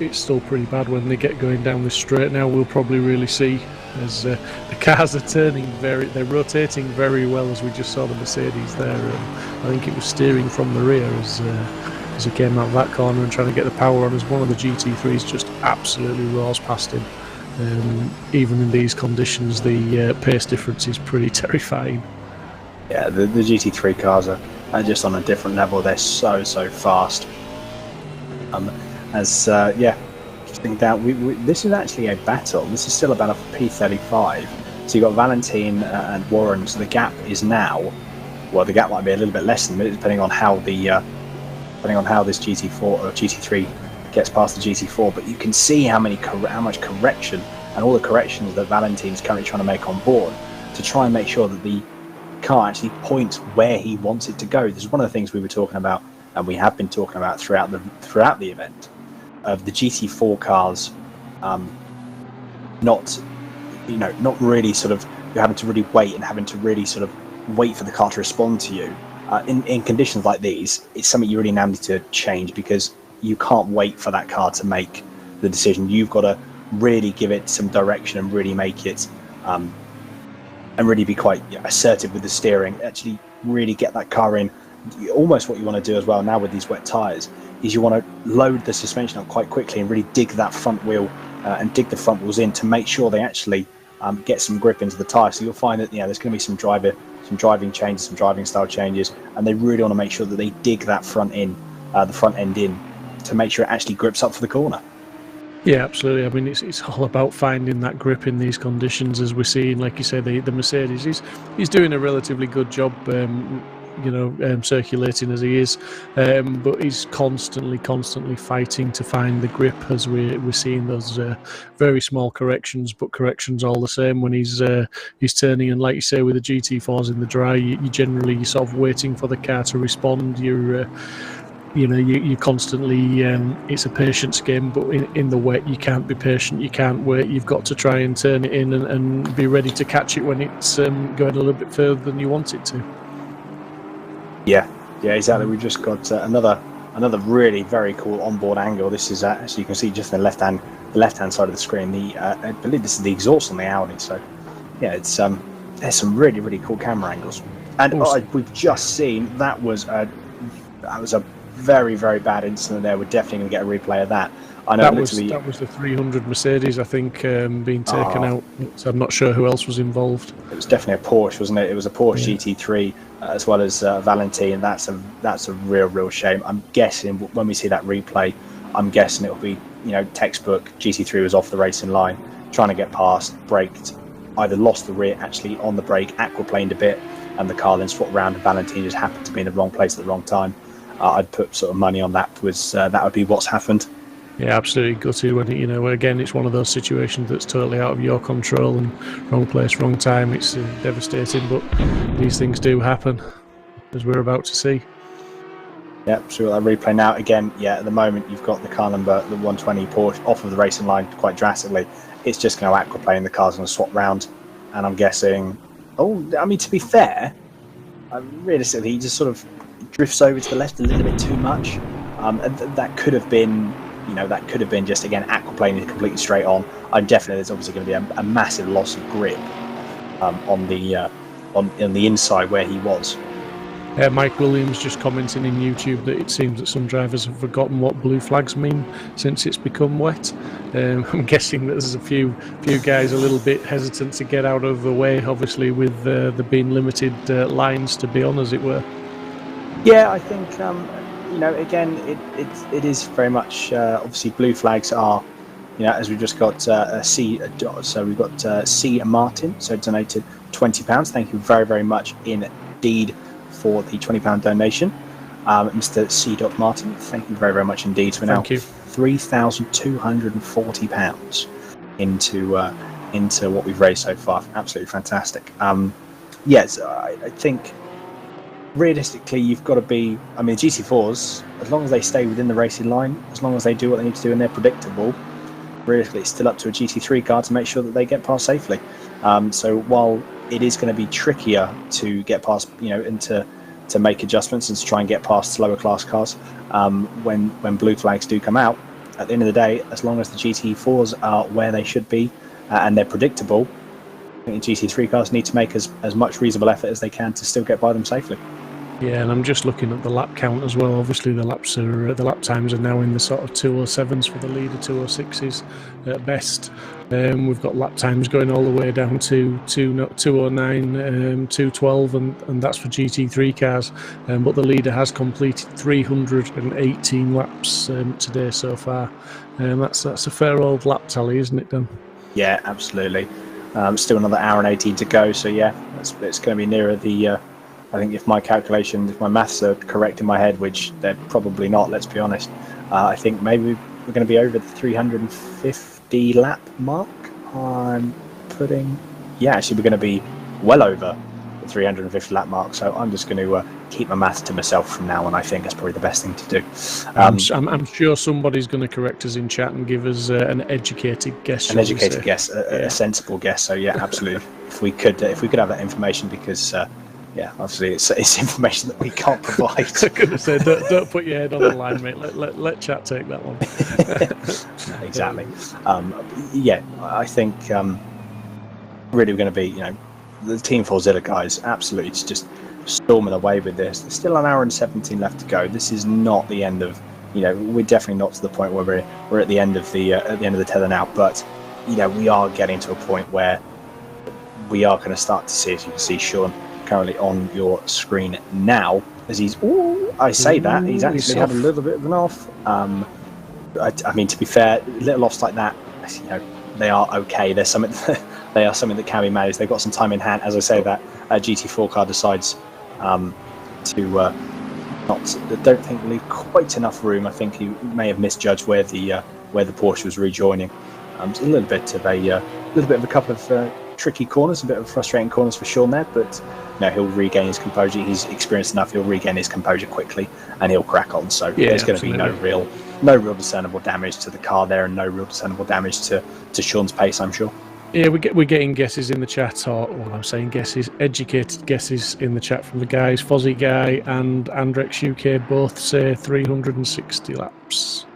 it's still pretty bad when they get going down this straight. Now we'll probably really see, as the cars are they're rotating very well, as we just saw the Mercedes there. I think it was steering from the rear as he came out of that corner and trying to get the power on, as one of the GT3s just absolutely roars past him. Even in these conditions, the pace difference is pretty terrifying. Yeah, the GT3 cars are just on a different level. They're so fast. Just think that this is actually a battle. This is still a battle for P35. So you've got Valentin and Warren. So the gap is now, the gap might be a little bit less than a minute, depending on how this GT4 or GT3 gets past the GT4. But you can see how much correction and all the corrections that Valentin's currently trying to make on board to try and make sure that the car actually points where he wants it to go. This is one of the things we were talking about, and we have been talking about throughout the event, of the GT4 cars not really sort of, you're having to really wait and having to really sort of wait for the car to respond to you. In conditions like these, it's something you really now need to change, because you can't wait for that car to make the decision. You've got to really give it some direction and really make it and really be quite assertive with the steering, actually really get that car in. Almost what you want to do as well now with these wet tyres is you want to load the suspension up quite quickly and really dig that front wheel and dig the front wheels in to make sure they actually get some grip into the tyre. So you'll find that there's going to be some driving changes, some driving style changes, and they really want to make sure that they dig that front end in to make sure it actually grips up for the corner. Yeah, absolutely. I mean, it's all about finding that grip in these conditions, as we're seeing. Like you say, the Mercedes, he's doing a relatively good job, circulating as he is, but he's constantly fighting to find the grip, as we're seeing those very small corrections, but corrections all the same when he's turning. And like you say, with the GT4s in the dry, you're sort of waiting for the car to respond. You're constantly, it's a patience game, but in the wet you can't be patient, you can't wait, you've got to try and turn it in and be ready to catch it when it's going a little bit further than you want it to. Yeah, exactly. We've just got another really very cool onboard angle. This is as you can see just on the left hand side of the screen, I believe this is the exhaust on the Audi. So yeah, it's there's some really, really cool camera angles. And we've just seen that was a very, very bad incident there. We're definitely going to get a replay of that. I know that was the 300 Mercedes, I think, being taken out. So I'm not sure who else was involved. It was definitely a Porsche, wasn't it? It was a Porsche GT3 as well as Valentine, and that's a real shame. I'm guessing when we see that replay, I'm guessing it'll be textbook. GT3 was off the racing line, trying to get past, braked, either lost the rear actually on the brake, aquaplaned a bit, and the car then swapped around, and Valentine just happened to be in the wrong place at the wrong time. I'd put sort of money on that would be what's happened. Yeah, absolutely gutted when again it's one of those situations that's totally out of your control, and wrong place, wrong time. It's devastating, but these things do happen, as we're about to see. Yeah, so that replay now again. Yeah, at the moment you've got the car number, the 120 Porsche, off of the racing line quite drastically. It's just going to aquaplane, the car's going to swap round, and I'm guessing. To be fair, realistically, he just sort of drifts over to the left a little bit too much, and that could have been, just again aquaplaning completely straight on. There's obviously going to be a massive loss of grip on the inside where he was. Mike Williams just commenting in YouTube that it seems that some drivers have forgotten what blue flags mean since it's become wet. I'm guessing that there's a few guys a little bit hesitant to get out of the way, obviously with there being limited lines to be on, as it were. Yeah, I think again, it is very much obviously blue flags are, as we've just got so we've got C Martin, so donated £20. Thank you very, very much indeed for the £20 donation, Mr. C. Martin. Thank you very, very much indeed. So we're now £3,240 into what we've raised so far. Absolutely fantastic. Yes, I think. Realistically, you've got to be. GT4s, as long as they stay within the racing line, as long as they do what they need to do and they're predictable, realistically, it's still up to a GT3 car to make sure that they get past safely. So while it is going to be trickier to get past, and to make adjustments and to try and get past slower class cars, when blue flags do come out, at the end of the day, as long as the GT4s are where they should be and they're predictable, I think the GT3 cars need to make as much reasonable effort as they can to still get by them safely. Yeah, and I'm just looking at the lap count as well. Obviously, the lap times are now in the sort of 207s for the leader, 206s at best. We've got lap times going all the way down to 209, 212, and that's for GT3 cars. But the leader has completed 318 laps today so far. That's a fair old lap tally, isn't it, Dan? Yeah, absolutely. Still another hour and 18 to go. So yeah, it's going to be nearer the. I think if my maths are correct in my head, which they're probably not, let's be honest, I think maybe we're going to be over the 350 lap mark. Actually we're going to be well over the 350 lap mark. So I'm just going to keep my maths to myself from now on. I think that's probably the best thing to do. I'm sure somebody's going to correct us in chat and give us an educated guess. A sensible guess. So yeah, absolutely. if we could have that information, because. Yeah, obviously it's information that we can't provide. I was going to say, don't put your head on the line, mate. Let chat take that one. Exactly. I think really we're going to be, the Team Forzilla guys absolutely just storming away with this. There's still an hour and 17 left to go. This is not the end of, we're definitely not to the point where we're at the end of the tether now. But we are getting to a point where we are going to start to see, as you can see, Sean currently on your screen now, as he's actually had a little bit of an off. I mean, to be fair, little offs like that, they are okay. They're something they are something that can be managed. They've got some time in hand. As I say, that GT4 car decides to don't think leave quite enough room. I think he may have misjudged where the Porsche was rejoining. It's a little bit of a couple of tricky corners, a bit of frustrating corners for Sean there, but he'll regain his composure. He's experienced enough. He'll regain his composure quickly, and he'll crack on. So there's going to be no real discernible damage to the car there, and no real discernible damage to Sean's pace, I'm sure. Yeah, we're getting guesses in the chat, I'm saying guesses, educated guesses in the chat from the guys. Fozzie Guy and Andrex UK both say 360 laps.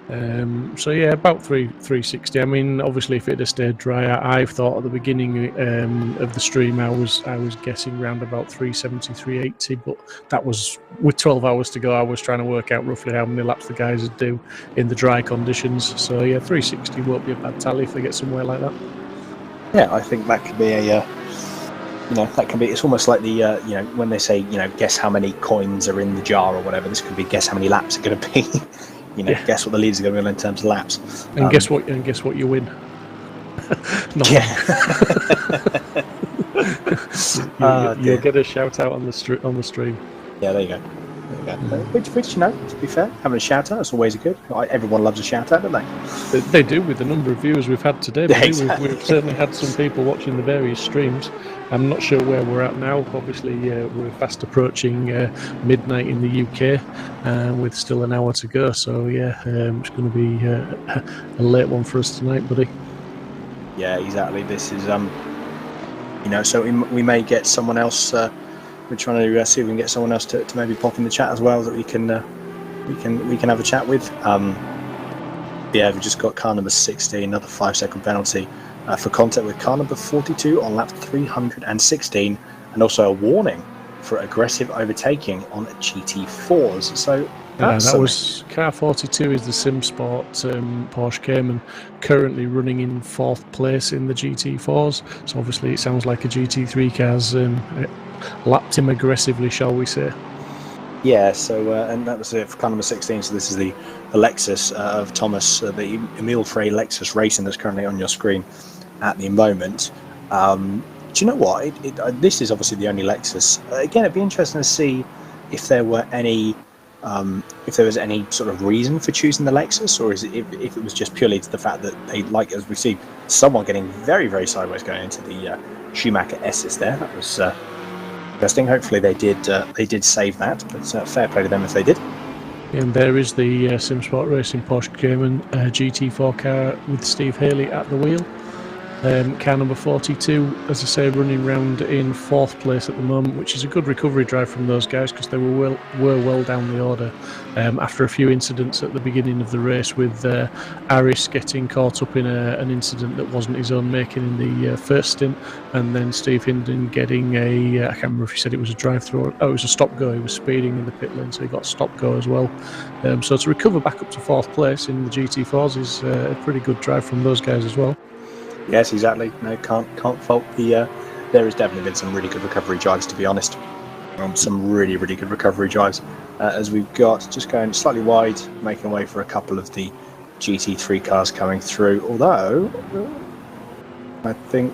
So yeah, about 360. I mean, obviously, if it had stayed dry, I've thought at the beginning of the stream, I was guessing around about 370, 380, but that was with 12 hours to go. I was trying to work out roughly how many laps the guys would do in the dry conditions. So yeah, 360 won't be a bad tally if they get somewhere like that. Yeah, I think that could be that can be. It's almost like the when they say guess how many coins are in the jar or whatever. This could be guess how many laps are going to be. Guess what the leaders are going to be in terms of laps. And guess what you win. You'll get a shout out on the stream. Yeah, there you go. Which to be fair, having a shout out is always good. Everyone loves a shout out, don't they? They do, with the number of viewers we've had today. Yeah, exactly. We've certainly had some people watching the various streams. I'm not sure where we're at now. Obviously, we're fast approaching midnight in the UK, with still an hour to go. So yeah, it's going to be a late one for us tonight, buddy. Yeah, exactly. This is so we may get someone else. We're trying to see if we can get someone else to maybe pop in the chat as well, that we can have a chat with. Yeah, we just got car number 60, another 5-second penalty for contact with car number 42 on lap 316, and also a warning for aggressive overtaking on GT4s. So that was car 42 is the Simsport Porsche Cayman, currently running in 4th place in the GT4s. So obviously it sounds like a GT3 car's lapped him aggressively, shall we say. Yeah, so and that was it for car number 16. So this is the Lexus of Thomas, the Emile Frey Lexus Racing that's currently on your screen at the moment. Do you know what? This is obviously the only Lexus. Again, it'd be interesting to see if there were any, if there was any sort of reason for choosing the Lexus, or is it if it was just purely to the fact that they like, as we see, someone getting very, very sideways going into the Schumacher Esses there. That was interesting. Hopefully they did save that, but fair play to them if they did. And there is the Simsport Racing Porsche Cayman GT4 car with Steve Haley at the wheel. Car number 42, as I say, running round in 4th place at the moment, which is a good recovery drive from those guys, because they were well down the order after a few incidents at the beginning of the race, with Aris getting caught up in an incident that wasn't his own making in the first stint, and then Steve Hinden getting I can't remember if he said it was a drive-through, it was a stop-go. He was speeding in the pit lane, so he got stop-go as well. So to recover back up to 4th place in the GT4s is a pretty good drive from those guys as well. Yes, exactly. No, can't fault the. There has definitely been some really good recovery drives, to be honest. Some really good recovery drives, as we've got just going slightly wide, making way for a couple of the GT3 cars coming through. Although I think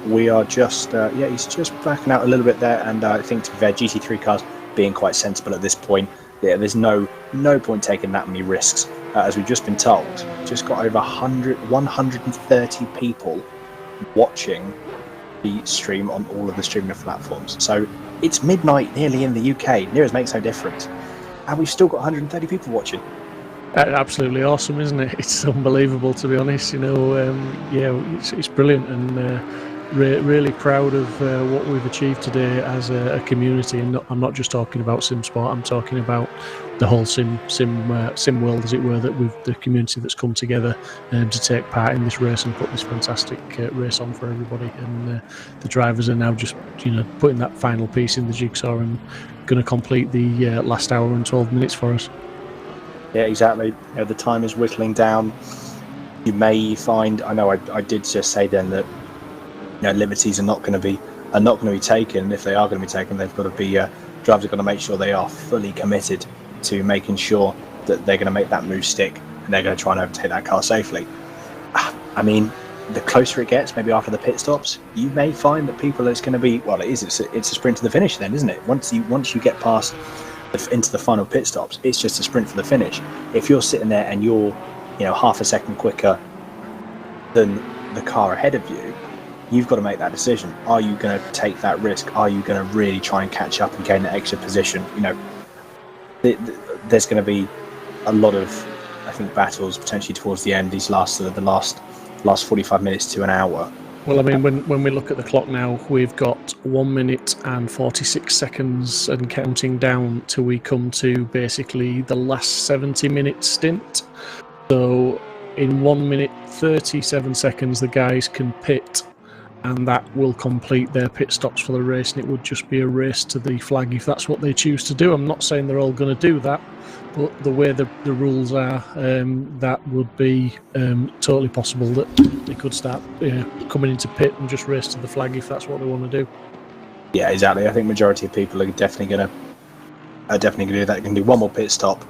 we are just he's just backing out a little bit there, and I think to be fair, GT3 cars being quite sensible at this point. Yeah, there's no point taking that many risks. As we've just been told, just got over 130 people watching the stream on all of the streaming platforms. So it's midnight nearly in the UK. Near as makes no difference. And we've still got 130 people watching. Absolutely awesome, isn't it? It's unbelievable, to be honest. It's brilliant, and really proud of what we've achieved today as a community. And I'm not just talking about Simsport. I'm talking about the whole sim world, as it were, the community that's come together to take part in this race and put this fantastic race on for everybody. And the drivers are now just putting that final piece in the jigsaw and going to complete the last hour and 12 minutes for us. Yeah, exactly. The time is whittling down. You may find, I know I did just say then that liberties are not going to be taken. And if they are going to be taken, they've got to be drivers are going to make sure they are fully committed to making sure that they're going to make that move stick. and they're going to try and overtake that car safely. I mean, the closer it gets, maybe after the pit stops, you may find that people, it's going to be, well, it's a sprint to the finish then, isn't it? Once you get past into the final pit stops, it's just a sprint for the finish. If you're sitting there and you're, half a second quicker than the car ahead of you, you've got to make that decision. Are you going to take that risk? Are you going to really try and catch up and gain that extra position? There's going to be a lot of, I think, battles potentially towards the end. These last 45 minutes to an hour. Well, I mean, when we look at the clock now, we've got 1 minute and 46 seconds and counting down till we come to basically the last 70-minute stint. So in 1 minute 37 seconds, the guys can pit, and that will complete their pit stops for the race, and it would just be a race to the flag if that's what they choose to do. I'm not saying they're all going to do that, but the way the rules are, that would be totally possible that they could start coming into pit and just race to the flag if that's what they want to do. Yeah, exactly. I think majority of people are definitely going to do that. They can do one more pit stop,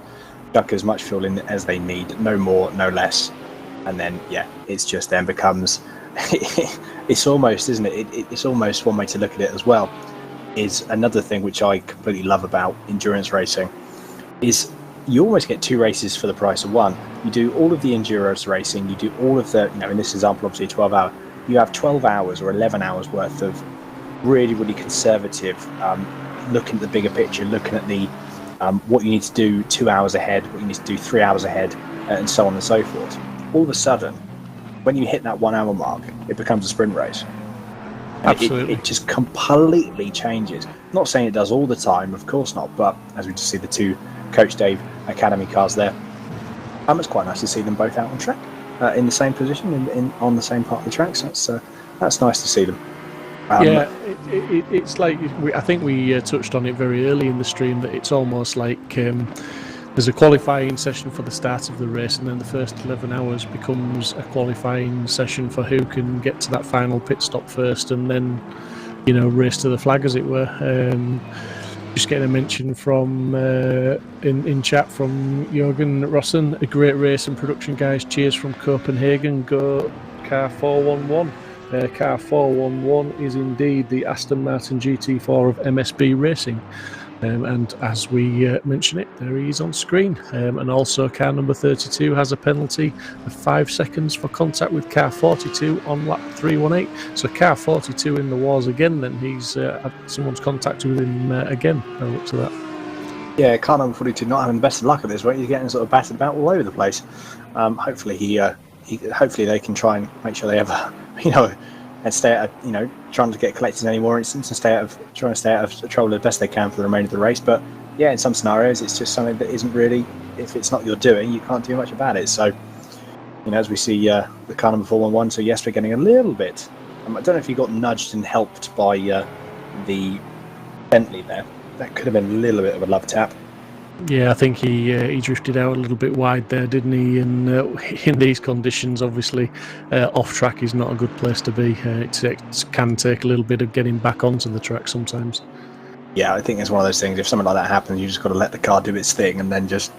chuck as much fuel in as they need, no more, no less, and then it's just then becomes. It's almost, isn't it? It's almost one way to look at it as well. Is another thing which I completely love about endurance racing is you almost get 2 races for the price of one. You do all of the endurance racing, you do all of the, in this example, obviously 12 hour. You have 12 hours or 11 hours worth of really, really conservative, looking at the bigger picture, looking at the what you need to do 2 hours ahead, what you need to do 3 hours ahead, and so on and so forth. All of a sudden, when you hit that 1 hour mark, it becomes a sprint race. Absolutely. It just completely changes. Not saying it does all the time, of course not, but as we just see the 2 Coach Dave Academy cars there, it's quite nice to see them both out on track, in the same position, on the same part of the track. So that's nice to see them. It's like, I think we touched on it very early in the stream, that it's almost like there's a qualifying session for the start of the race, and then the first 11 hours becomes a qualifying session for who can get to that final pit stop first, and then race to the flag, as it were. Just getting a mention from in chat from Jürgen Rossen, a great race and production, guys. Cheers from Copenhagen. Go car 411. Car 411 is indeed the Aston Martin GT4 of MSB Racing. And as we mention it, there he is on screen. And also car number 32 has a penalty of 5 seconds for contact with car 42 on lap 318. So car 42 in the wars again, then he's had someone's contacted with him again. I'll look to that. Yeah, car number 42 not having the best of luck at this, right? He's getting sort of battered about all over the place. Hopefully hopefully they can try and make sure they have and stay out of, trying to get collected in any more instances, and trying to stay out of trouble as best they can for the remainder of the race. But yeah, in some scenarios, it's just something that isn't really, if it's not your doing, you can't do much about it. So, as we see the car number 411, so yes, we're getting a little bit. I don't know if he got nudged and helped by the Bentley there. That could have been a little bit of a love tap. Yeah, I think he drifted out a little bit wide there, didn't he? And in these conditions, obviously, off track is not a good place to be. It can take a little bit of getting back onto the track sometimes. Yeah, I think it's one of those things. If something like that happens, you just got to let the car do its thing, and then just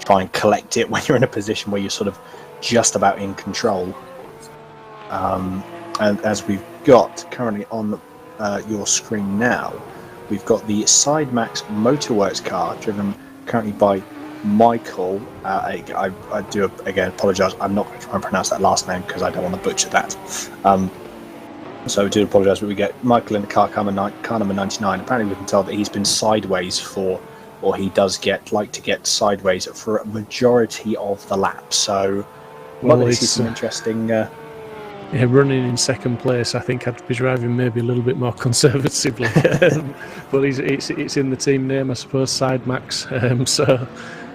try and collect it when you're in a position where you're sort of just about in control. And as we've got currently on your screen now, we've got the Sidemax Motorworks car driven currently by Michael. I do again apologise. I'm not going to try and pronounce that last name because I don't want to butcher that. So I do apologise, but we get Michael in the car number 99. Apparently, we can tell that he's been sideways or he does like to get sideways for a majority of the lap. So, well, it's some interesting. Running in second place, I think I'd be driving maybe a little bit more conservatively. But it's in the team name, I suppose, Sidemax.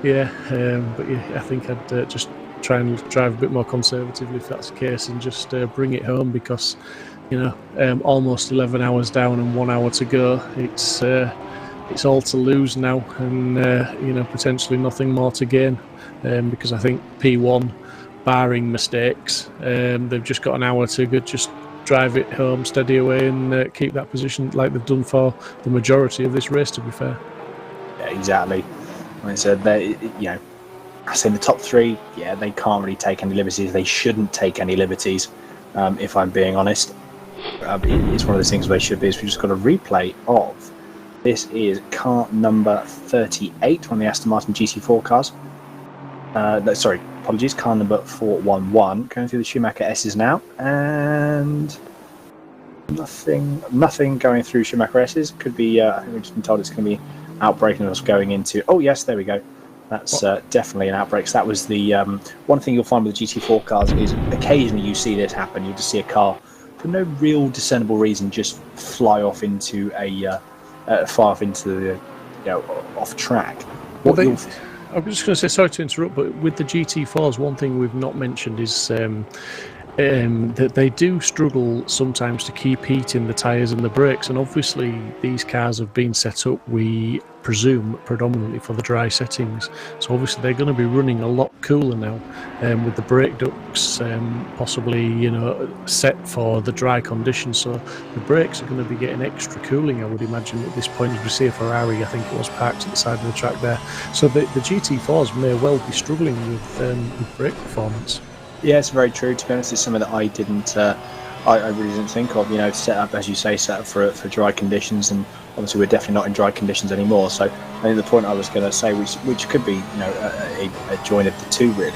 But I think I'd just try and drive a bit more conservatively if that's the case, and just bring it home, because almost 11 hours down and 1 hour to go. It's all to lose now, and potentially nothing more to gain, because I think P1, barring mistakes, they've just got an hour to go, just drive it home, steady away, and keep that position like they've done for the majority of this race, to be fair. Yeah, exactly. Like I said, I say in the top 3, yeah, they can't really take any liberties. They shouldn't take any liberties, if I'm being honest. It's one of those things where they should be. Is we just got a replay of. This is car number 38 on the Aston Martin GT4 cars. No, sorry, apologies. Car number 411 going through the Schumacher S's now, and nothing going through Schumacher S's. Could be. I think we've just been told it's going to be outbreak and us going into. Oh yes, there we go. That's definitely an outbreak. So that was the one thing you'll find with the GT4 cars is occasionally you see this happen. You just see a car for no real discernible reason just fly off into the off track. Well, I was just going to say, sorry to interrupt, but with the GT4s, one thing we've not mentioned is that they do struggle sometimes to keep heat in the tyres and the brakes, and obviously these cars have been set up, we presume, predominantly for the dry settings, so obviously they're going to be running a lot cooler now, with the brake ducts possibly set for the dry conditions, so the brakes are going to be getting extra cooling, I would imagine, at this point. As we see a Ferrari, I think it was, parked at the side of the track there, so the GT4s may well be struggling with brake performance. Yeah, it's very true. To be honest, it's something that I didn't, I really didn't think of. Set up, as you say, set up for dry conditions, and obviously we're definitely not in dry conditions anymore. So I think the point I was going to say, which could be, a join of the two really,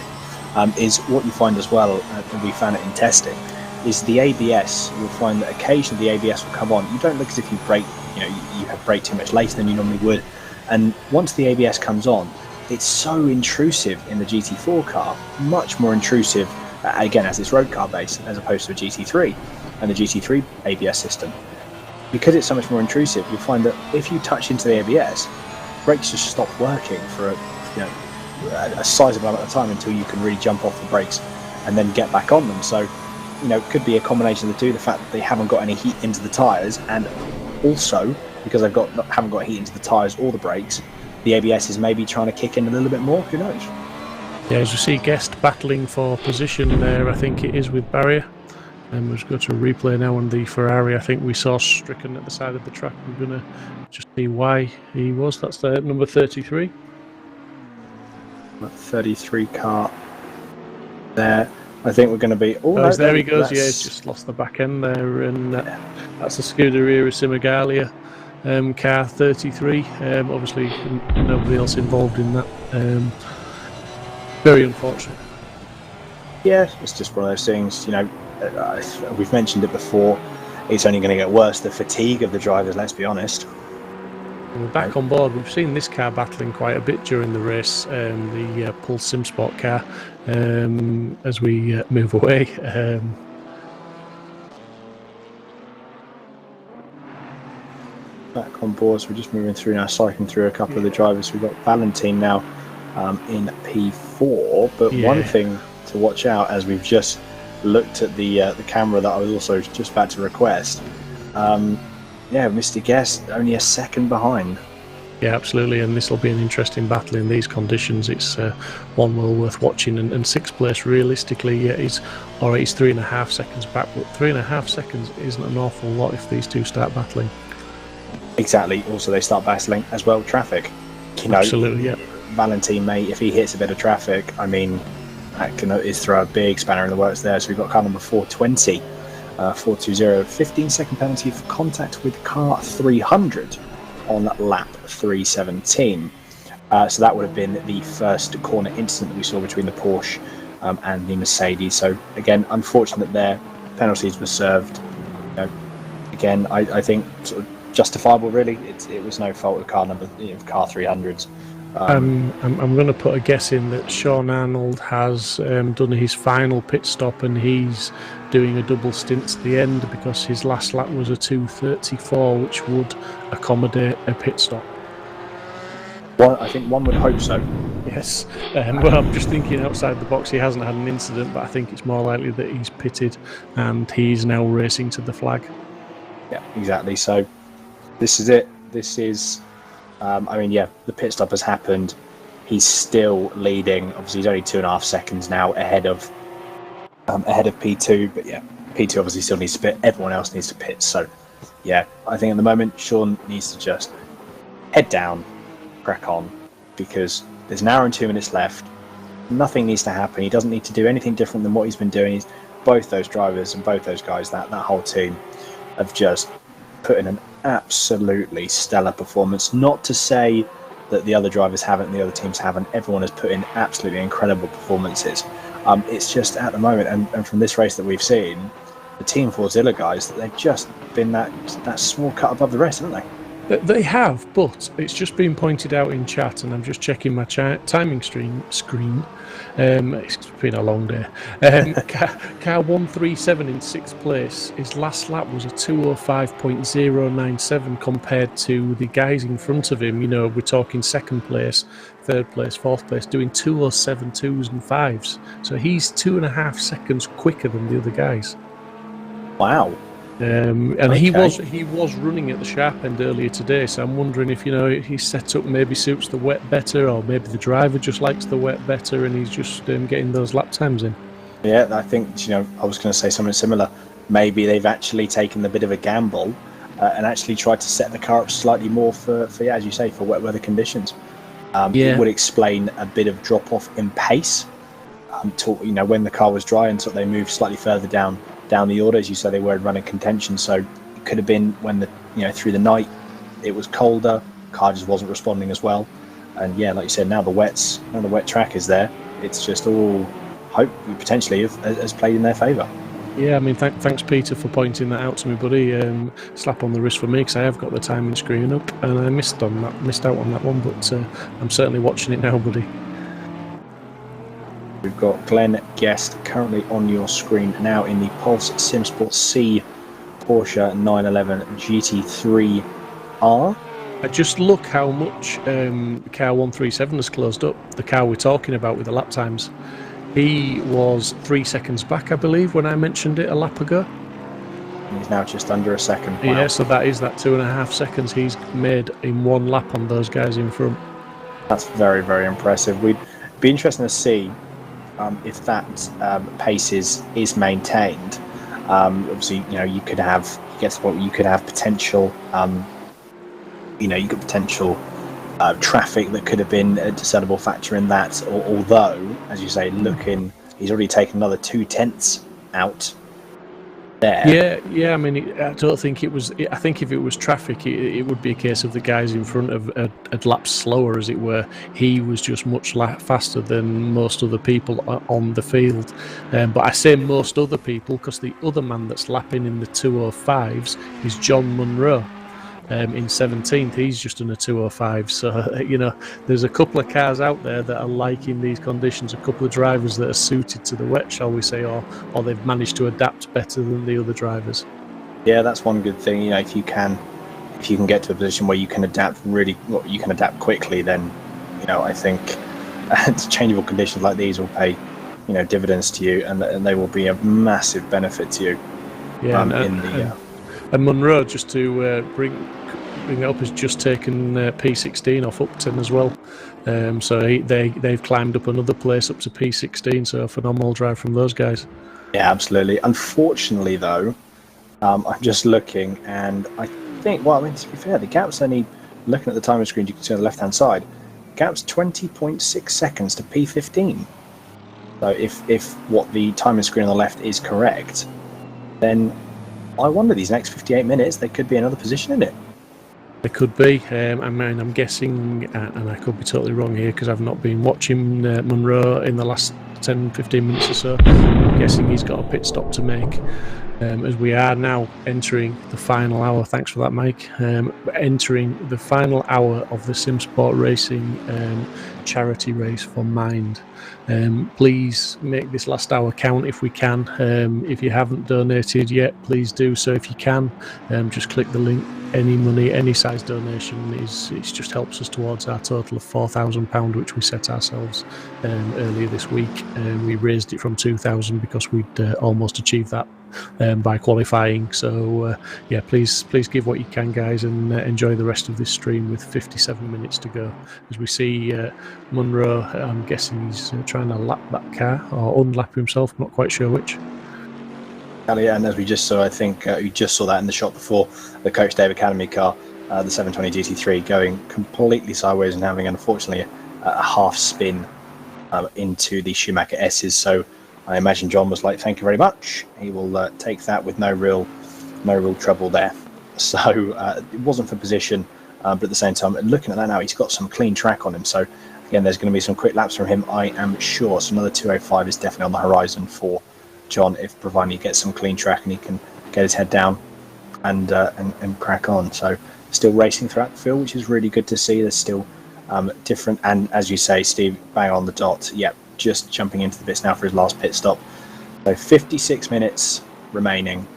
is what you find as well. And we found it in testing, is the ABS. You'll find that occasionally the ABS will come on. You don't look as if you brake, you have braked too much later than you normally would, and once the ABS comes on, it's so intrusive in the GT4 car, much more intrusive, again, as it's road car based, as opposed to a GT3 and the GT3 ABS system. Because it's so much more intrusive, you'll find that if you touch into the ABS, brakes just stop working for a sizable amount of time until you can really jump off the brakes and then get back on them. So, it could be a combination of the two, the fact that they haven't got any heat into the tyres, and also because they've haven't got heat into the tyres or the brakes, the ABS is maybe trying to kick in a little bit more. Who knows? Yeah, as you see, Guest battling for position there, I think it is, with Barrier. And we'll just go to a replay now on the Ferrari. I think we saw Stricken at the side of the track. We're going to just see why he was. That's the number 33. 33 car there. I think we're going to be... Oh, no, there he goes. Yeah, he's just lost the back end there. And that's the Scuderia Simigalia. Car 33, obviously nobody else involved in that. Very unfortunate. Yeah, it's just one of those things, we've mentioned it before, it's only going to get worse, the fatigue of the drivers, let's be honest. We're back on board. We've seen this car battling quite a bit during the race, the Pulse Simsport car, as we move away. Back on board, so we're just moving through now, cycling through a couple of the drivers. We've got Valentine now in P4, but one thing to watch out, as we've just looked at the camera that I was also just about to request, Mr. Guest only a second behind. Yeah, absolutely, and this will be an interesting battle in these conditions. It's one well worth watching, and sixth place realistically is 3.5 seconds back, but 3.5 seconds isn't an awful lot if these two start battling. Exactly. Also, they start battling as well. Traffic. Absolutely, yeah. Valentine, mate, if he hits a bit of traffic, I mean, that can throw a big spanner in the works there. So we've got car number 420, 420, 15-second penalty for contact with car 300 on lap 317. So that would have been the first corner incident that we saw between the Porsche and the Mercedes. So again, unfortunate there. Penalties were served. Again, I think sort of justifiable, really. It was no fault of car 300s. I'm going to put a guess in that Sean Arnold has done his final pit stop, and he's doing a double stint at the end because his last lap was a 2:34, which would accommodate a pit stop. Well, I think one would hope so. Yes. Well, I'm just thinking outside the box. He hasn't had an incident, but I think it's more likely that he's pitted and he's now racing to the flag. Yeah, exactly. So this is it. This is... the pit stop has happened. He's still leading. Obviously, he's only 2.5 seconds now ahead of P2. But yeah, P2 obviously still needs to pit. Everyone else needs to pit. So yeah, I think at the moment Sean needs to just head down, crack on, because there's an hour and 2 minutes left. Nothing needs to happen. He doesn't need to do anything different than what he's been doing. Both those drivers and both those guys, that whole team, have just put in an absolutely stellar performance. Not to say that the other drivers haven't and the other teams haven't. Everyone has put in absolutely incredible performances. It's just at the moment, and from this race that we've seen, the Team Forzilla guys, they've just been that small cut above the rest, haven't they? They have, but it's just been pointed out in chat, and I'm just checking my timing screen. It's been a long day. Car 137 in 6th place, his last lap was a 2:05.097 compared to the guys in front of him. You know, we're talking 2nd place, 3rd place, 4th place, doing 2:07 2s and 5s. So he's 2.5 seconds quicker than the other guys. Wow. And okay. he was running at the sharp end earlier today, so I'm wondering if, you know, his setup maybe suits the wet better, or maybe the driver just likes the wet better and he's just getting those lap times in. Yeah, I think, you know, I was going to say something similar. Maybe they've actually taken a bit of a gamble and actually tried to set the car up slightly more for yeah, as you say, for wet weather conditions. It would explain a bit of drop off in pace. You know, when the car was dry and so they moved slightly further down the order, as you say, they were running contention. So it could have been when through the night it was colder, car just wasn't responding as well. And yeah, like you said, now the wet track is there. It's just all hope potentially has played in their favour. Yeah, I mean, thanks Peter for pointing that out to me, buddy. Slap on the wrist for me, because I have got the timing screen up and I missed out on that one, but I'm certainly watching it now, buddy. We've got Glenn Guest currently on your screen now in the Pulse Simsport C Porsche 911 GT3R. Just look how much car 137 has closed up, the car we're talking about with the lap times. He was 3 seconds back, I believe, when I mentioned it a lap ago. He's now just under a second. Wow. Yeah, so that is that 2.5 seconds he's made in one lap on those guys in front. That's very, very impressive. We'd be interesting to see if that pace is maintained. Obviously, you know, you could have potential. You could potential traffic that could have been a discernible factor in that. Although, as you say, he's already taken another 0.2 out there. Yeah. I mean, I don't think it was. I think if it was traffic, it would be a case of the guys in front of had lapped slower, as it were. He was just much faster than most other people on the field. But I say most other people because the other man that's lapping in the 2:05s is John Munro. In 17th, he's just in a 2:05. So, you know, there's a couple of cars out there that are liking these conditions, a couple of drivers that are suited to the wet, shall we say, or they've managed to adapt better than the other drivers. Yeah, that's one good thing. You know, if you can get to a position where you can adapt quickly, then, you know, I think changeable conditions like these will pay, you know, dividends to you, and they will be a massive benefit to you. Yeah, and Munro, just to bring it up, has just taken P16 off Upton as well. So they've climbed up another place up to P16. So a phenomenal drive from those guys. Yeah, absolutely. Unfortunately, though, I'm just looking, and I think, well, I mean, to be fair, the gap's only, looking at the timing screen, you can see on the left-hand side, gap's 20.6 seconds to P15. So if what the timing screen on the left is correct, then I wonder these next 58 minutes, there could be another position in it. There could be. I mean, I'm guessing, and I could be totally wrong here because I've not been watching Munro in the last 10-15 minutes or so. I'm guessing he's got a pit stop to make. As we are now entering the final hour, thanks for that, Mike, entering the final hour of the Simsport Racing charity race for Mind. Please make this last hour count if we can. If you haven't donated yet, please do so if you can. Just click the link. Any money, any size donation it just helps us towards our total of £4,000, which we set ourselves earlier this week. We raised it from 2,000 because we'd almost achieved that by qualifying. So yeah, please give what you can, guys, and enjoy the rest of this stream with 57 minutes to go. As we see Munro, I'm guessing he's trying to lap that car or unlap himself, I'm not quite sure which. And as we just saw, I think you just saw that in the shot before, the Coach Dave Academy car, the 720 GT3, going completely sideways and having, unfortunately, a half spin into the Schumacher S's. So I imagine John was like, "Thank you very much." He will take that with no real trouble there. So it wasn't for position, but at the same time, looking at that now, he's got some clean track on him. So again, there's going to be some quick laps from him, I am sure. So another 2:05 is definitely on the horizon for John, if providing he gets some clean track and he can get his head down and crack on. So still racing throughout the field, which is really good to see. There's still different, and as you say, Steve, bang on the dot. Yep, just jumping into the bits now for his last pit stop. So 56 minutes remaining,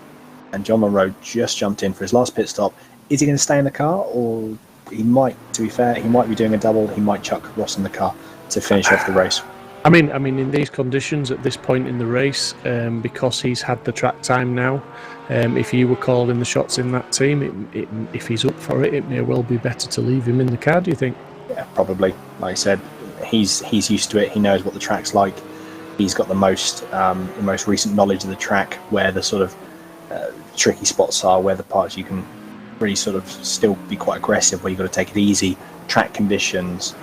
and John Monroe just jumped in for his last pit stop. Is he going to stay in the car, or he might, to be fair, he might be doing a double. He might chuck Ross in the car to finish off the race. I mean, in these conditions at this point in the race, because he's had the track time now, if you were calling the shots in that team, if he's up for it, it may well be better to leave him in the car. Do you think? Yeah, probably. Like I said, he's used to it. He knows what the track's like. He's got the most recent knowledge of the track, where the sort of tricky spots are, where the parts you can really sort of still be quite aggressive, where you've got to take it easy. Track conditions,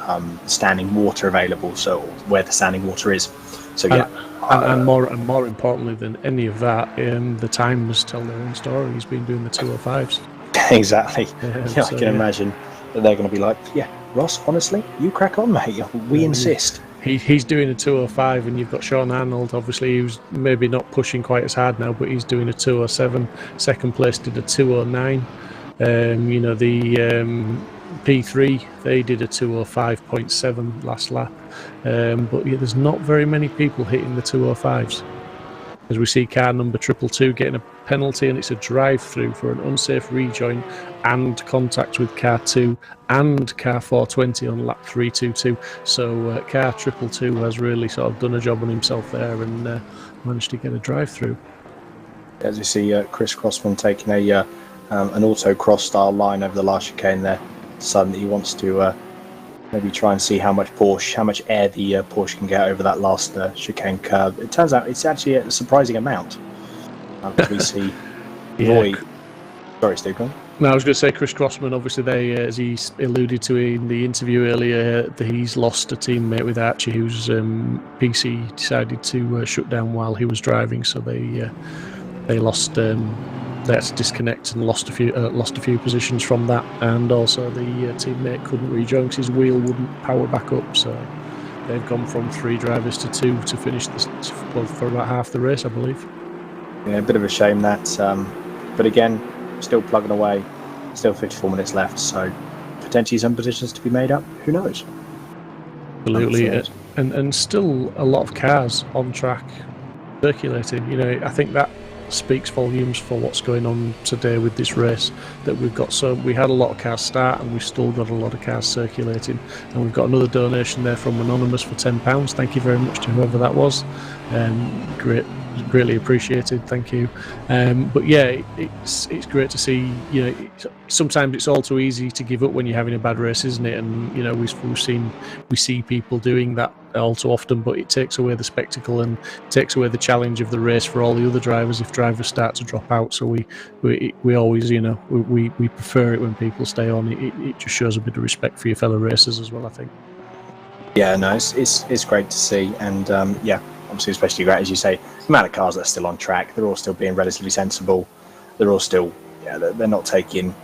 standing water available, so where the standing water is. So yeah, and more importantly than any of that, the times tell their own story. He's been doing the 2:05s. Exactly. So, I can imagine that they're going to be like, yeah, Ross, honestly, you crack on, mate. We insist. He's doing a 2:05, and you've got Sean Arnold, obviously, who's maybe not pushing quite as hard now, but he's doing a 2:07. Second place did a 2:09. The P3, they did a 2:05.7 last lap, but yeah, there's not very many people hitting the 2:05s. As we see car number 222 getting a penalty, and it's a drive-through for an unsafe rejoin and contact with car 2 and car 420 on lap 322. So car 222 has really sort of done a job on himself there and managed to get a drive-through. As you see, Chris Crossman taking an autocross style line over the last chicane there. Deciding that he wants to maybe try and see how much air the Porsche can get over that last chicane curve. It turns out it's actually a surprising amount. We see Roy. Sorry, Steve. No, I was going to say Chris Crossman. Obviously, as he alluded to in the interview earlier, that he's lost a teammate with Archie, whose PC decided to shut down while he was driving. So they lost. They had to disconnect and lost a few positions from that, and also the teammate couldn't rejoin because his wheel wouldn't power back up. So they've gone from 3 drivers to 2 to finish this for about half the race, I believe. Yeah, a bit of a shame that, but again, still plugging away. Still 54 minutes left, so potentially some positions to be made up. Who knows? Absolutely, and still a lot of cars on track circulating. I think that speaks volumes for what's going on today with this race, that we had a lot of cars start and we've still got a lot of cars circulating, and we've got another donation there from Anonymous for £10. Thank you very much to whoever that was. Greatly appreciated, thank you. But yeah, it's great to see. Sometimes it's all too easy to give up when you're having a bad race, isn't it? And we see people doing that all too often, but it takes away the spectacle and takes away the challenge of the race for all the other drivers if drivers start to drop out. So we always, we prefer it when people stay on. It just shows a bit of respect for your fellow racers as well, I think. Yeah, no, it's great to see, and obviously especially great, as you say, the amount of cars that are still on track. They're all still being relatively sensible. They're all still, they're not taking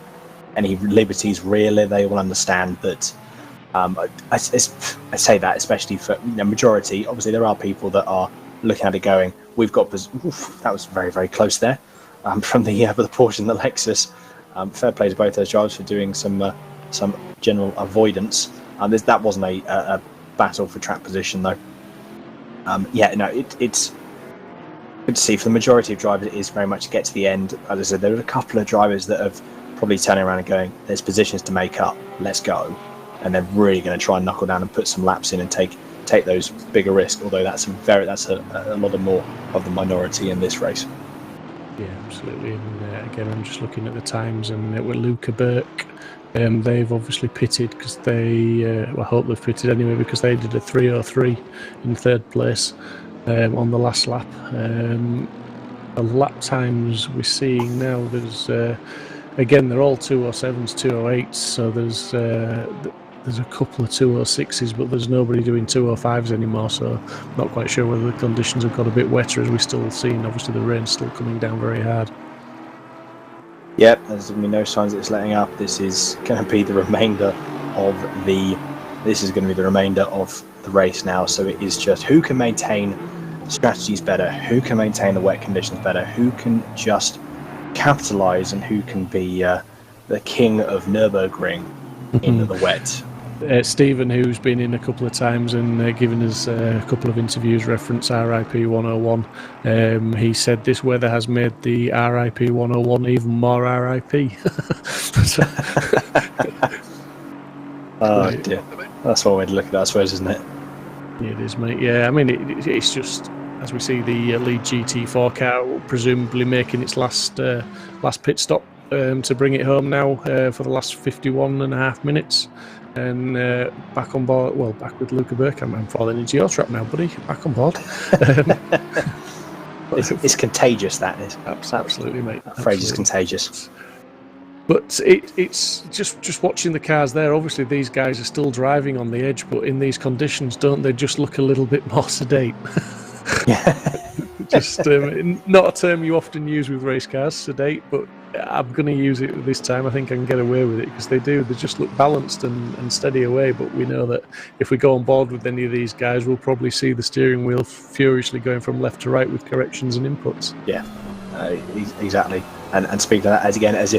any liberties really. They all understand that. I say that especially for majority. Obviously, there are people that are looking at it going, "We've got." That was very, very close there from the Porsche and the Lexus. Fair play to both those drivers for doing some general avoidance. That wasn't a battle for track position though. It's good to see. For the majority of drivers, it is very much to get to the end. As I said, there are a couple of drivers that have probably turning around and going, "There's positions to make up. Let's go." And they're really going to try and knuckle down and put some laps in and take those bigger risks. Although that's a lot more of the minority in this race. Yeah, absolutely. And again, I'm just looking at the times, and with Luca Burke, they've obviously pitted because I hope they've pitted anyway, because they did a 3:03 in 3rd place on the last lap. The lap times we're seeing now, there's again, they're all 2:07s, 2:08s, so there's there's a couple of 206s, but there's nobody doing 205s anymore, so not quite sure whether the conditions have got a bit wetter, as we're still seeing, obviously, the rain's still coming down very hard. Yep, there's going to be no signs that it's letting up. This is going to be the remainder of the race now. So it is just who can maintain strategies better, who can maintain the wet conditions better, who can just capitalise, and who can be the king of Nürburgring in the wet. Stephen, who's been in a couple of times and given us a couple of interviews, reference RIP 101. He said this weather has made the RIP 101 even more RIP. Oh dear, that's one way to look at it, I suppose, isn't it? It is, mate. Yeah, I mean, it's just, as we see the lead GT4 car presumably making its last pit stop to bring it home now for the last 51.5 minutes. And back on board, well, back with Luca Burkham. I'm falling into your trap now, buddy. Back on board. It's contagious, that is. Absolutely, mate. That phrase is contagious. But it's just watching the cars there. Obviously, these guys are still driving on the edge, but in these conditions, don't they just look a little bit more sedate? Just not a term you often use with race cars, sedate, but I'm going to use it this time. I think I can get away with it because they just look balanced and steady away. But we know that if we go on board with any of these guys, we'll probably see the steering wheel furiously going from left to right with corrections and inputs. Yeah, exactly. And speaking of that, as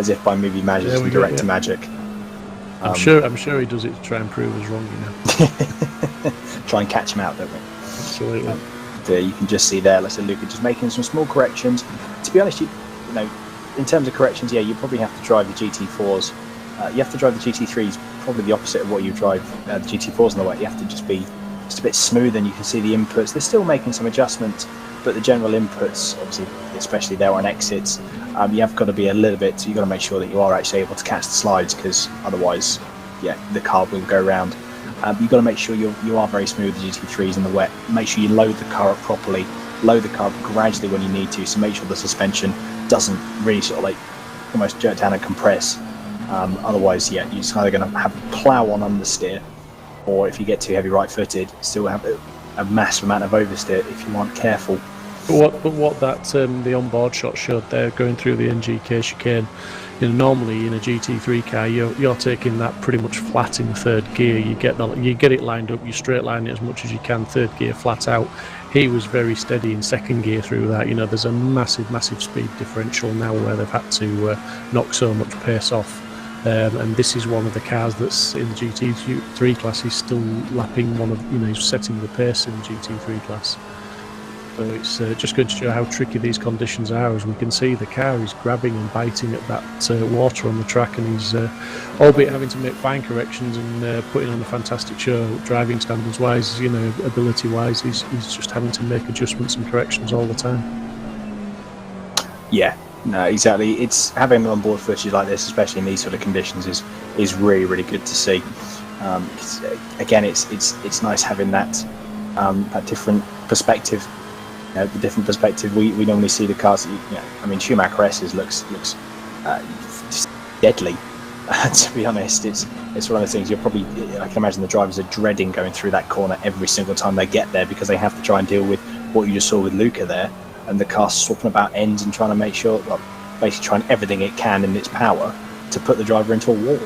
if by movie magic and director magic. I'm sure he does it to try and prove us wrong, you know. Try and catch him out, don't we? Absolutely. You can just see there, let's say Luca just making some small corrections. To be honest, you know, in terms of corrections, yeah, you probably have to drive the GT4s. You have to drive the GT3s, probably the opposite of what you drive the GT4s in the way. You have to just be a bit smoother, and you can see the inputs. They're still making some adjustments, but the general inputs, obviously, especially there on exits, you have got to be a little bit. You've got to make sure that you are actually able to catch the slides, because otherwise, yeah, the car will go around. You've got to make sure you are very smooth with the GT3s in the wet. Make sure you load the car up properly. Load the car up gradually when you need to. So make sure the suspension doesn't really sort of like almost jerk down and compress. Otherwise, yeah, you're just either going to have plow on understeer, or if you get too heavy right-footed, still have a massive amount of oversteer if you aren't careful. But what that the onboard shot showed there, going through the NGK chicane, you know, normally in a GT3 car, you're taking that pretty much flat in third gear. You get it lined up, you straight line it as much as you can, third gear flat out. He was very steady in second gear through that. You know, there's a massive speed differential now where they've had to knock so much pace off. And this is one of the cars that's in the GT3 class. He's still lapping he's setting the pace in the GT3 class. So it's just going to show how tricky these conditions are. As we can see, the car is grabbing and biting at that water on the track, and he's, albeit having to make fine corrections and putting on a fantastic show, driving standards wise, you know, ability wise, he's just having to make adjustments and corrections all the time. Yeah, no, exactly. It's having on board footage like this, especially in these sort of conditions, is really good to see. Again, it's nice having that different perspective. You know, the different perspective. We normally see the cars. I mean, Schumacher S's looks just deadly. To be honest, it's one of those things. I can imagine the drivers are dreading going through that corner every single time they get there, because they have to try and deal with what you just saw with Luca there, and the car swapping about ends and trying to make sure, well, basically trying everything it can in its power to put the driver into a wall.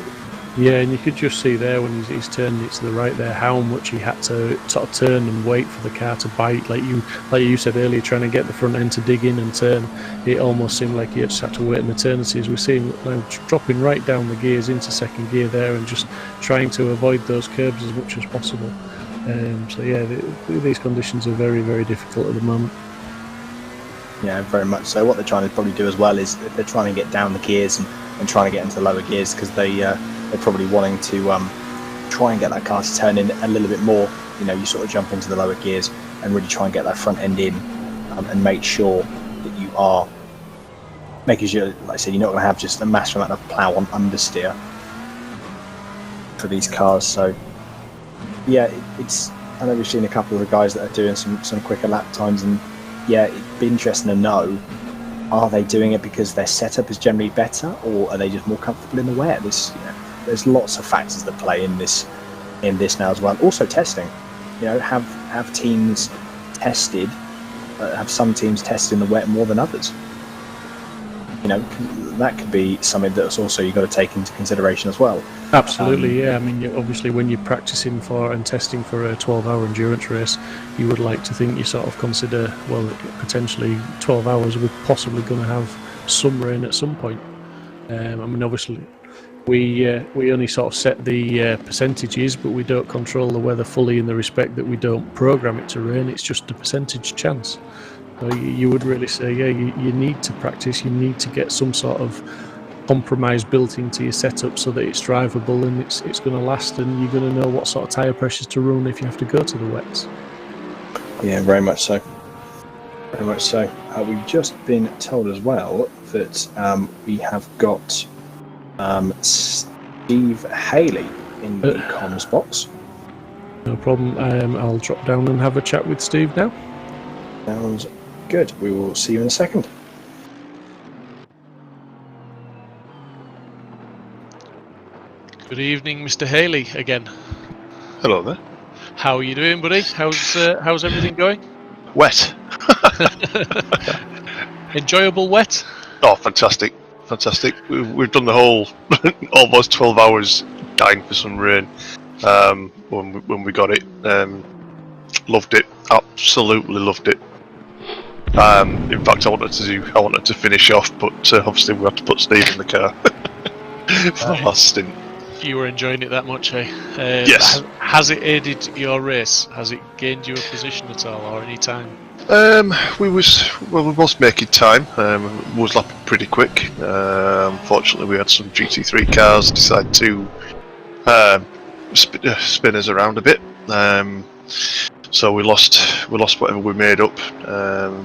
Yeah, and you could just see there when he's turning it to the right there how much he had to sort of turn and wait for the car to bite. Like you said earlier, trying to get the front end to dig in and turn, it almost seemed like he just had to wait an eternity, as we see him now dropping right down the gears into second gear there and just trying to avoid those curbs as much as possible. So yeah, these conditions are very difficult at the moment. Yeah, very much so. What they're trying to probably do as well is they're trying to get down the gears and trying to get into the lower gears, because they're probably wanting to try and get that car to turn in a little bit more. You know, you sort of jump into the lower gears and really try and get that front end in, and make sure that you are making sure, like I said, you're not going to have just a massive amount of plow on understeer for these cars. So yeah, I know we've seen a couple of the guys that are doing some quicker lap times, and yeah, it'd be interesting to know, are they doing it because their setup is generally better, or are they just more comfortable in the wet? there's lots of factors that play in this now as well. Also testing, have teams tested, have some teams tested in the wet more than others. That could be something that's also you've got to take into consideration as well. Absolutely, yeah. I mean, obviously, when you're practicing for and testing for a 12-hour endurance race, you would like to think you sort of consider, well, potentially 12 hours, we're possibly going to have some rain at some point. I mean, obviously, we only sort of set the percentages, but we don't control the weather fully in the respect that we don't program it to rain. It's just a percentage chance. So you would really say, yeah, you need to practice. You need to get some sort of compromise built into your setup so that it's drivable and it's going to last, and you're going to know what sort of tyre pressures to run if you have to go to the wets. Yeah, very much so. Very much so. We've just been told as well that we have got Steve Haley in the comms box. No problem. I'll drop down and have a chat with Steve now. Sounds good. We will see you in a second. Good evening, Mr. Haley again. Hello there. How are you doing, buddy? How's everything going? Wet. Enjoyable wet? Oh, fantastic. Fantastic. We've done the whole almost 12 hours dying for some rain when we got it. Loved it. Absolutely loved it. In fact, I wanted to finish off, but obviously we had to put Steve in the car for the last stint. You were enjoying it that much, eh? Yes. Has it aided your race? Has it gained you a position at all, or any time? We was making time. Was lapping pretty quick. Unfortunately, we had some GT3 cars decide to spin us around a bit. So we lost whatever we made up,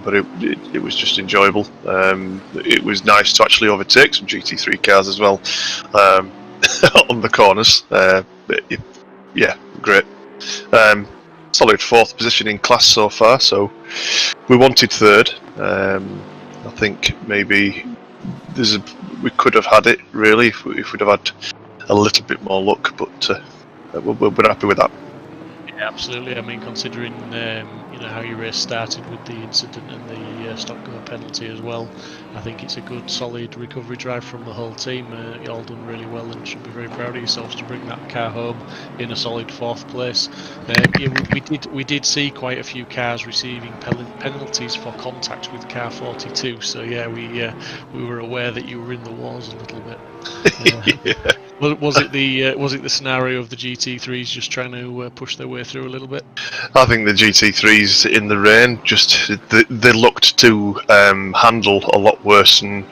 but it was just enjoyable. It was nice to actually overtake some GT3 cars as well on the corners. Yeah, great. Solid fourth position in class so far. So we wanted third. I think maybe we could have had it really if we'd have had a little bit more luck, but we're happy with that. Yeah, absolutely. I mean, considering how your race started with the incident and the stop go penalty as well, I think it's a good, solid recovery drive from the whole team. You all done really well and should be very proud of yourselves to bring that car home in a solid fourth place. We did see quite a few cars receiving penalties for contact with car 42. So yeah, we were aware that you were in the wars a little bit. Yeah. Was it the scenario of the GT3s just trying to push their way through a little bit? I think the GT3s in the rain they looked to handle a lot worse than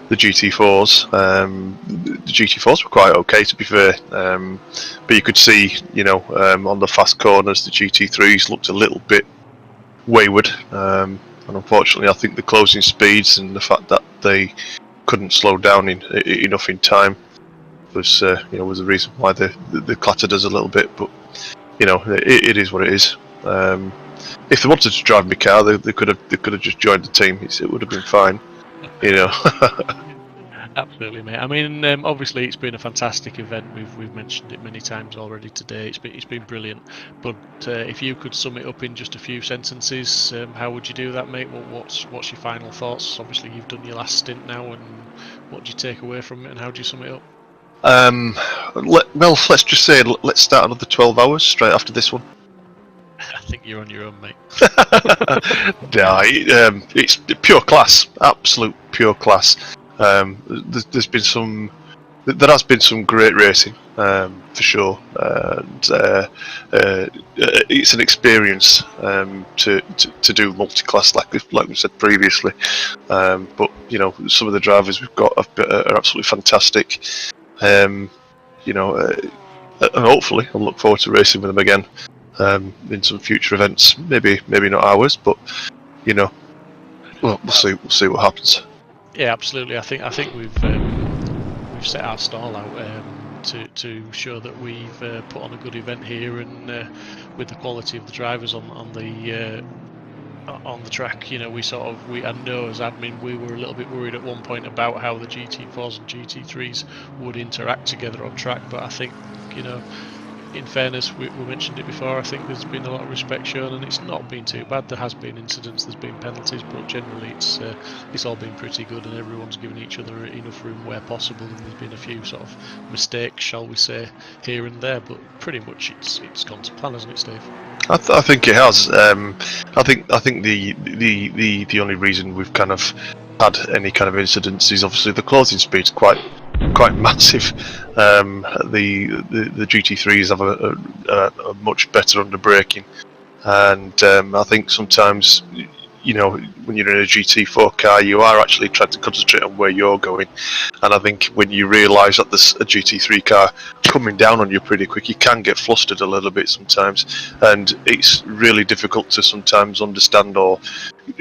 the GT4s. The GT4s were quite okay, to be fair, but you could see, on the fast corners, the GT3s looked a little bit wayward, and unfortunately, I think the closing speeds and the fact that they couldn't slow down enough in time was the reason why they clattered us a little bit. But it is what it is. If they wanted to drive my car, they could have just joined the team. It would have been fine. Absolutely, mate. I mean, obviously it's been a fantastic event. We've mentioned it many times already today. It's been brilliant. But if you could sum it up in just a few sentences, how would you do that, mate? What's your final thoughts? Obviously, you've done your last stint now, and what do you take away from it, and how do you sum it up? Well, let's just say let's start another 12 hours straight after this one. I think you're on your own, mate. Yeah, it's pure class, absolute pure class. There has been some great racing, for sure, and it's an experience to do multi-class like we said previously. But some of the drivers we've got are absolutely fantastic. And hopefully I'll look forward to racing with them again in some future events. Maybe not ours, but we'll see what happens. Yeah, absolutely. I think we've set our stall out to show that we've put on a good event here, and with the quality of the drivers on the on the track. You know, I know as admin we were a little bit worried at one point about how the GT4s and GT3s would interact together on track, but I think, you know, in fairness, we mentioned it before, I think there's been a lot of respect shown, and it's not been too bad. There has been incidents, there's been penalties, but generally it's all been pretty good, and everyone's given each other enough room where possible, and there's been a few sort of mistakes, shall we say, here and there, but pretty much it's gone to plan, hasn't it, Steve? I think it has. I think the only reason we've kind of had any kind of incidents is obviously the closing speed's quite massive. The GT3s have a much better under braking, and I think sometimes, you know, when you're in a GT4 car, you are actually trying to concentrate on where you're going, and I think when you realise that there's a GT3 car coming down on you pretty quick, you can get flustered a little bit sometimes, and it's really difficult to sometimes understand or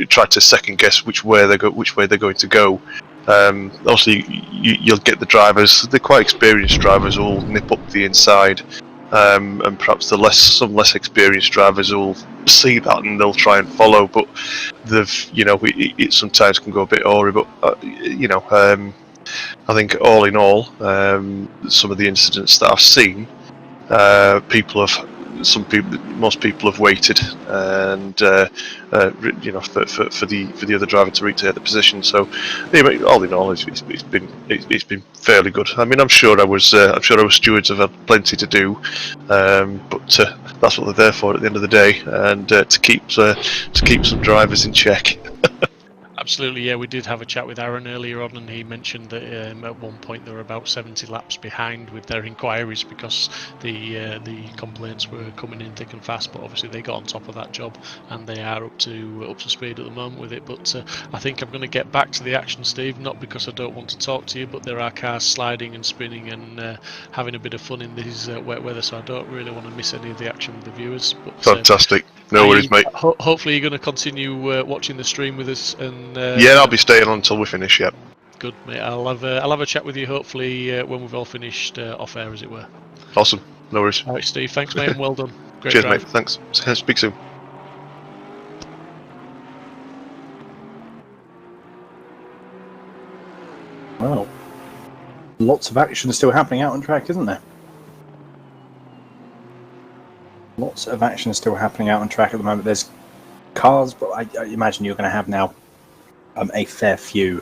try to second guess which way they're going to go. Obviously, you'll get the drivers, they're quite experienced drivers, who will nip up the inside, and perhaps some less experienced drivers will see that and they'll try and follow. But it sometimes can go a bit awry. But I think all in all, some of the incidents that I've seen, most people have waited, and for the other driver to retake the position. So, anyway, all in all, it's been fairly good. I mean, I'm sure our stewards have had plenty to do, but that's what they're there for at the end of the day, and to keep some drivers in check. Absolutely, yeah. We did have a chat with Aaron earlier on, and he mentioned that at one point they were about 70 laps behind with their inquiries because the complaints were coming in thick and fast. But obviously they got on top of that job, and they are up to speed at the moment with it. But I think I'm going to get back to the action, Steve. Not because I don't want to talk to you, but there are cars sliding and spinning and having a bit of fun in this wet weather, so I don't really want to miss any of the action with the viewers. But, fantastic. No worries, mate. Hopefully you're going to continue watching the stream with us, and yeah, I'll be staying on until we finish. Yep. Good, mate. I'll have a chat with you hopefully when we've all finished off air, as it were. Awesome. No worries. All right, Steve. Thanks, mate, and well done. Great Cheers, drive. mate. Thanks. Speak soon. Well, lots of action still happening out on track, isn't there? Lots of action still happening out on track at the moment. There's cars, but I imagine you're going to have now a fair few,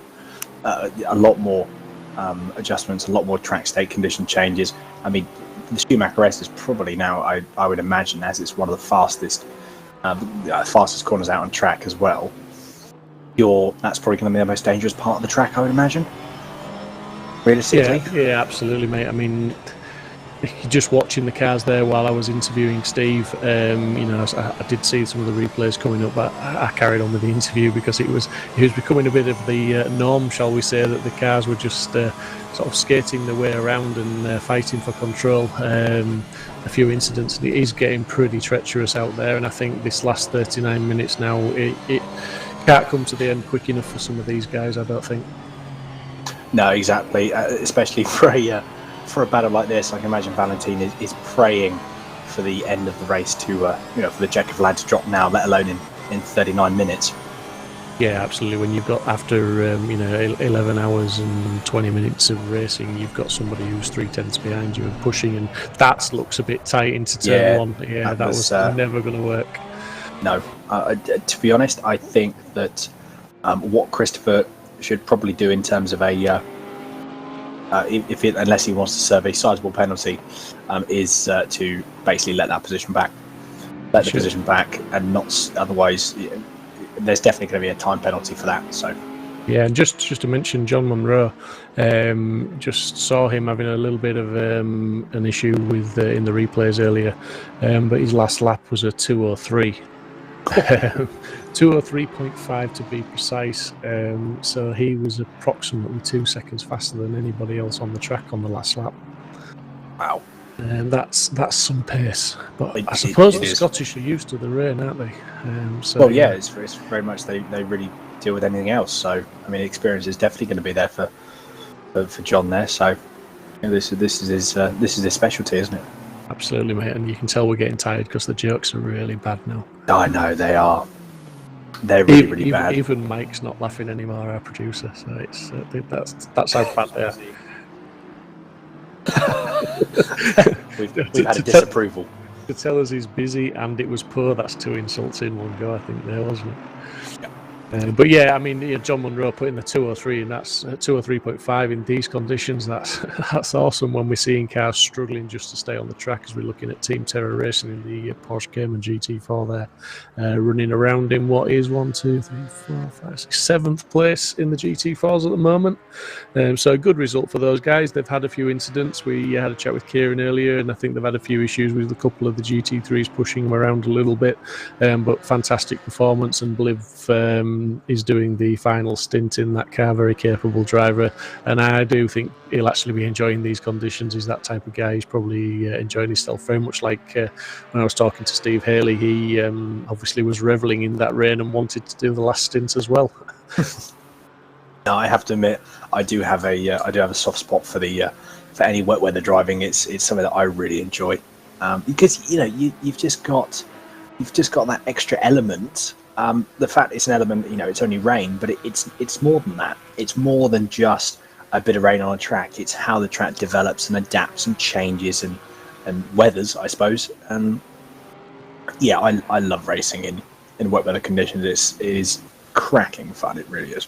a lot more adjustments, a lot more track state condition changes. I mean, the Schumacher S is probably now, I would imagine, as it's one of the fastest corners out on track as well. That's probably going to be the most dangerous part of the track, I would imagine. Realistically. Yeah, absolutely, mate. I mean, just watching the cars there while I was interviewing Steve, I did see some of the replays coming up, but I carried on with the interview because it was becoming a bit of the norm, shall we say, that the cars were just sort of skating their way around and fighting for control. A few incidents, and it is getting pretty treacherous out there, and I think this last 39 minutes now, it can't come to the end quick enough for some of these guys, I don't think. No, exactly, especially for a battle like this. I can imagine Valentin is praying for the end of the race to, for the checker flag to drop now, let alone in 39 minutes. Yeah, absolutely. When you've got, after 11 hours and 20 minutes of racing, you've got somebody who's 3/10 behind you and pushing, and that looks a bit tight into turn one. Yeah, that was never going to work. No, to be honest, I think that what Christopher should probably do in terms of unless he wants to serve a sizable penalty, is to basically let that position back, position back, and not otherwise. There's definitely going to be a time penalty for that. So, yeah, and just to mention John Munro, just saw him having a little bit of an issue with in the replays earlier, but his last lap was a 2:03. 2:03.5 to be precise, so he was approximately 2 seconds faster than anybody else on the track on the last lap. Wow. And that's some pace, but I suppose the Scottish are used to the rain, aren't they? It's very much they really deal with anything else. So I mean, experience is definitely going to be there for John there. So this is his specialty, isn't it? Absolutely, mate. And you can tell we're getting tired because the jokes are really bad now. I know they are. They're really bad. Even Mike's not laughing anymore, our producer. So it's that's how bad they are. we've had a disapproval. To tell us he's busy and it was poor, that's 2 insults in one go, I think, there, wasn't it? But yeah, I mean, John Munro putting the 203, and that's 203.5 in these conditions. That's awesome when we're seeing cars struggling just to stay on the track, as we're looking at Team Terra Racing in the Porsche Cayman GT4 there, running around in what is 7th place in the GT4s at the moment. So a good result for those guys. They've had a few incidents. We had a chat with Kieran earlier, and I think they've had a few issues with a couple of the GT3s pushing them around a little bit, but fantastic performance, and Bliv is doing the final stint in that car, very capable driver, and I do think he'll actually be enjoying these conditions. He's that type of guy. He's probably enjoying himself very much like when I was talking to Steve Haley. He obviously was revelling in that rain and wanted to do the last stint as well. No, I have to admit, I do have a soft spot for for any wet weather driving. It's something that I really enjoy, because you've just got that extra element. The fact it's an element, it's only rain, but it's more than that. It's more than just a bit of rain on a track. It's how the track develops and adapts and changes and weathers, I suppose. And yeah, I love racing in wet weather conditions. It is cracking fun. It really is.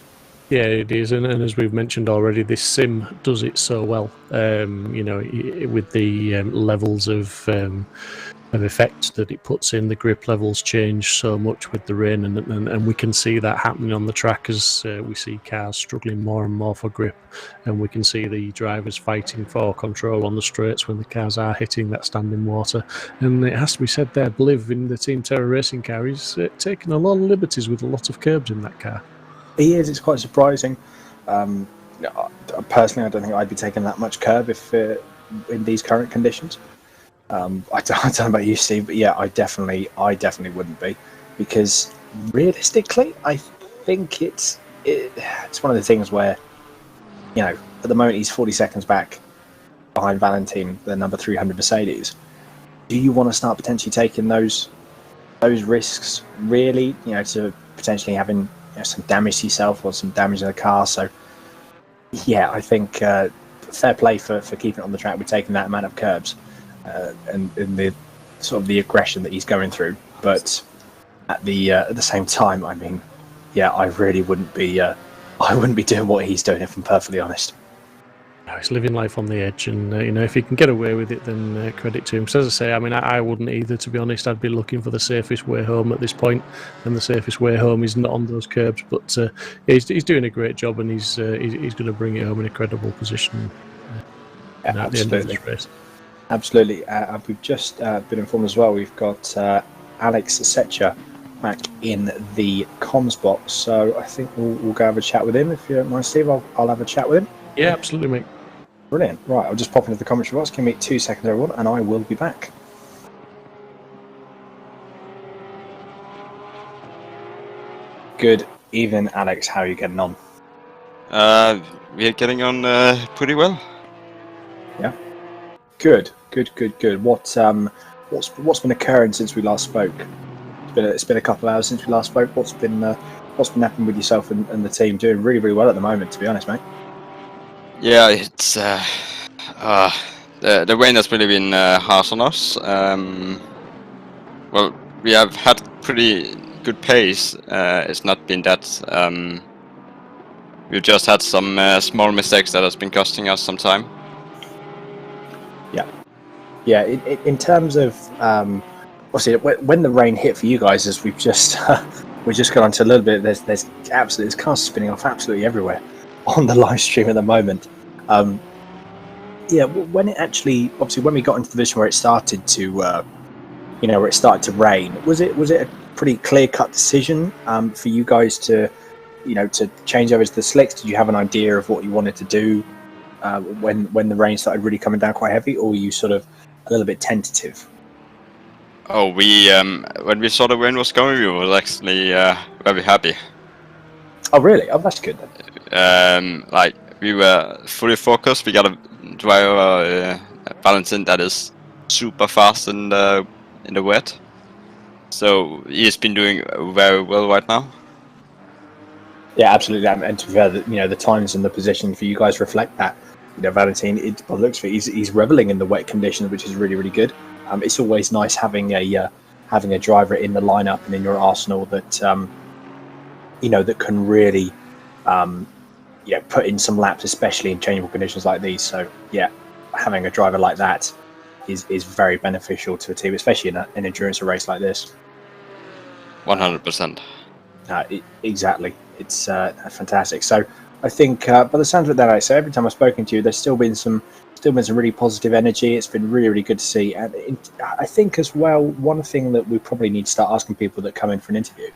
Yeah, it is, and as we've mentioned already, this sim does it so well. With the levels of effect that it puts in, the grip levels change so much with the rain, and we can see that happening on the track as we see cars struggling more and more for grip, and we can see the drivers fighting for control on the straights when the cars are hitting that standing water. And it has to be said there, Bliv in the Team Terra Racing car is taking a lot of liberties with a lot of curbs in that car. He is. It's quite surprising. Personally, I don't think I'd be taking that much curb if in these current conditions. I don't know about you, Steve, but yeah, I definitely wouldn't be, because realistically, I think it's one of the things where, at the moment he's 40 seconds back behind Valentin, the number 300 Mercedes. Do you want to start potentially taking those risks, really? To potentially having some damage to yourself or some damage in the car. So yeah, I think fair play for keeping it on the track with taking that amount of curbs. And the sort of the aggression that he's going through, but at the same time, I mean, yeah, I really wouldn't be doing what he's doing, if I'm perfectly honest. No, he's living life on the edge, and if he can get away with it, then credit to him. So as I say, I mean, I wouldn't either, to be honest. I'd be looking for the safest way home at this point, and the safest way home is not on those curbs. But he's doing a great job, and he's going to bring it home in a credible position at the end of this race. Absolutely. We've just been informed as well. We've got Alex Setcher back in the comms box, so I think we'll go have a chat with him. If you don't mind, Steve, I'll have a chat with him. Yeah, absolutely, mate. Brilliant. Right, I'll just pop into the commentary box. Give me 2 seconds, everyone, and I will be back. Good evening, Alex. How are you getting on? We are getting on pretty well. Yeah. Good. What's been occurring since we last spoke? It's been a couple of hours since we last spoke. What's been happening with yourself and the team? Doing really, really well at the moment, to be honest, mate. Yeah, it's the rain has really been harsh on us. Well, we have had pretty good pace. It's not been that. We've just had some small mistakes that has been costing us some time. Yeah. In terms of obviously when the rain hit for you guys, as we've just got onto a little bit. There's cars spinning off absolutely everywhere on the live stream at the moment. When it actually, obviously, when we got into the position where it started to, where it started to rain, was it a pretty clear-cut decision for you guys to change over to the slicks? Did you have an idea of what you wanted to do when the rain started really coming down quite heavy, or were you sort of a little bit tentative? Oh, we when we saw the rain was coming, we were actually very happy. Oh, really? Oh, that's good then. We were fully focused. We got a driver, Valentin, that is super fast in the wet. So he's been doing very well right now. Yeah, absolutely. And to be fair, the times and the position for you guys reflect that. Valentin, by the looks of it, he's reveling in the wet conditions, which is really, really good. It's always nice having a driver in the lineup and in your arsenal that that can really put in some laps, especially in changeable conditions like these. So yeah, having a driver like that is very beneficial to a team, especially in an endurance race like this. 100%. Exactly. It's fantastic. So I think by the sounds of it, that every time I've spoken to you, there's still been some really positive energy. It's been really, really good to see. And I think as well, one thing that we probably need to start asking people that come in for an interview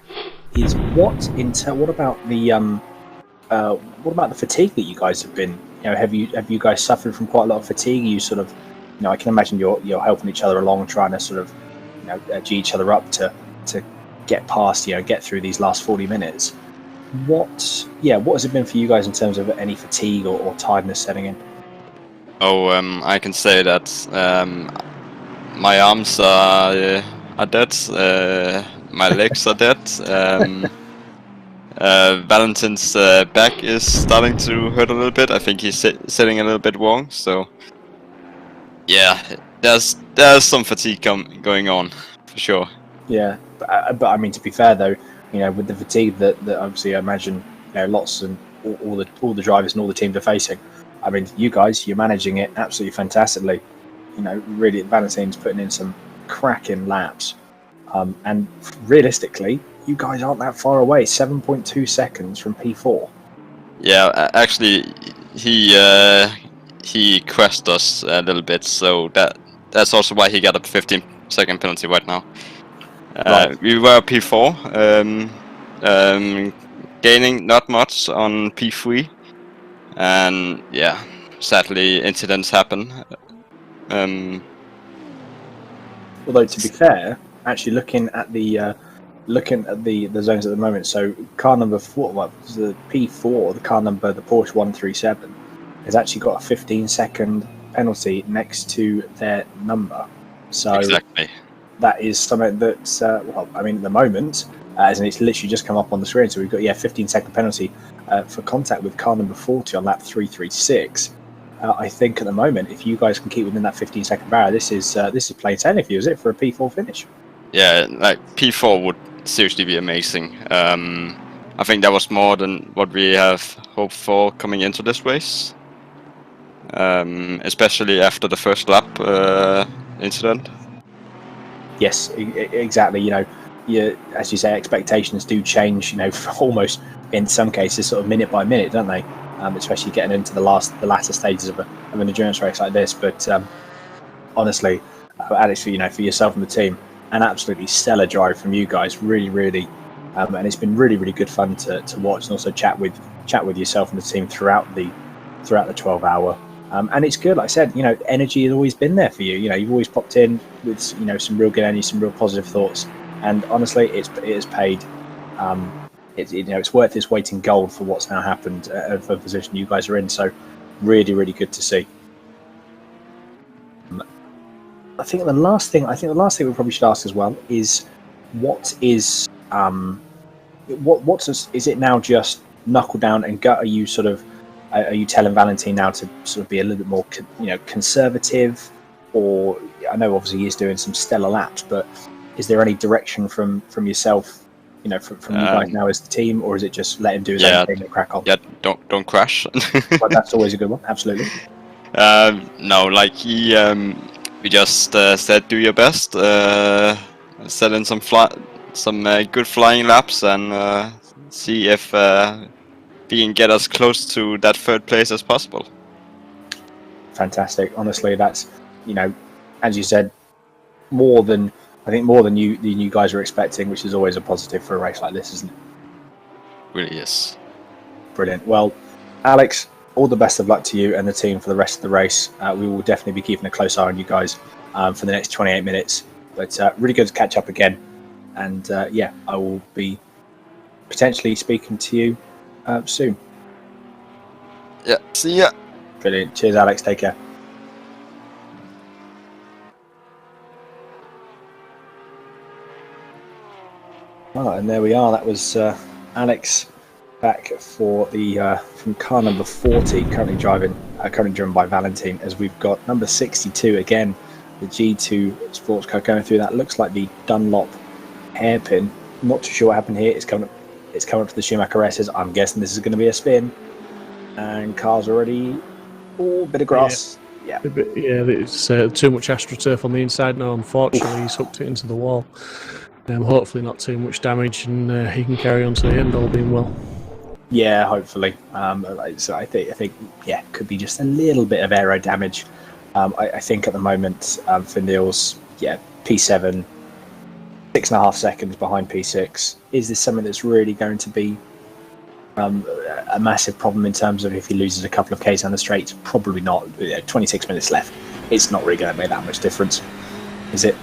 is what about the fatigue that you guys have been? Have you guys suffered from quite a lot of fatigue? You sort of, I can imagine you're helping each other along, trying to sort of, G each other up to get past, get through these last 40 minutes. What has it been for you guys in terms of any fatigue or tiredness setting in? I can say that my arms are dead, my legs are dead. Valentin's back is starting to hurt a little bit. I think he's sitting a little bit wrong. So yeah, there's some fatigue going on for sure. Yeah, but I mean, to be fair though, with the fatigue that obviously I imagine lots and all the drivers and all the teams are facing. I mean, you guys, you're managing it absolutely fantastically. Really, Valentin's putting in some cracking laps, and realistically, you guys aren't that far away. 7.2 seconds from P4. Yeah, actually, he crashed us a little bit, so that's also why he got a 15-second penalty right now. Right. We were P4, gaining not much on P3, and yeah, sadly incidents happen. Although to be fair, actually looking at the zones at the moment, so car number 4, the P4, the Porsche 137, has actually got a 15-second penalty next to their number. So exactly. That is something that, at the moment, as in it's literally just come up on the screen, so we've got 15-second penalty for contact with car number 40 on lap 336. I think at the moment, if you guys can keep within that 15-second barrier, this is plain sailing for you, is it, for a P4 finish? Yeah, like P4 would seriously be amazing. I think that was more than what we have hoped for coming into this race, especially after the first lap incident. Yes, exactly. As you say, expectations do change. Almost in some cases, sort of minute by minute, don't they? Especially getting into the latter stages of an endurance race like this. But honestly, Alex, for yourself and the team, an absolutely stellar drive from you guys. Really, really, and it's been really, really good fun to watch and also chat with yourself and the team throughout the 12-hour. And it's good, like I said, energy has always been there for you. You've always popped in with some real good energy, some real positive thoughts, and honestly, it has paid. It's worth its weight in gold for what's now happened for the position you guys are in. So, really, really good to see. I think the last thing we probably should ask as well is, is it now just knuckle down and gut? Are you sort of are you telling Valentin now to sort of be a little bit more conservative, or I know obviously he's doing some stellar laps, but is there any direction from yourself, from you guys now as the team, or is it just let him do his own thing and crack on? Yeah, don't crash. Well, that's always a good one, absolutely. No, like we just said, do your best, set in some good flying laps, and see if we can get as close to that third place as possible. Fantastic. Honestly, that's as you said, more than you guys are expecting, which is always a positive for a race like this, isn't it? Really is. Brilliant. Well, Alex, all the best of luck to you and the team for the rest of the race. We will definitely be keeping a close eye on you guys for the next 28 minutes. But really good to catch up again. And I will be potentially speaking to you soon. Yeah, see ya. Brilliant. Cheers, Alex. Take care. Oh, and there we are. That was Alex back for the from car number 40, currently driven by Valentine. As we've got number 62 again, the G2 sports car going through. That looks like the Dunlop hairpin. Not too sure what happened here. It's coming up to the Schumacher S's. I'm guessing this is going to be a spin, and car's already a bit of grass. Yeah. It's too much AstroTurf on the inside now. Unfortunately, he's hooked it into the wall. Hopefully not too much damage, and he can carry on to the end, all being well. Yeah, hopefully. So I think could be just a little bit of aero damage. I think at the moment for Niels, P7, 6.5 seconds behind P6. Is this something that's really going to be a massive problem in terms of if he loses a couple of Ks on the straight? Probably not. 26 minutes left. It's not really going to make that much difference, is it?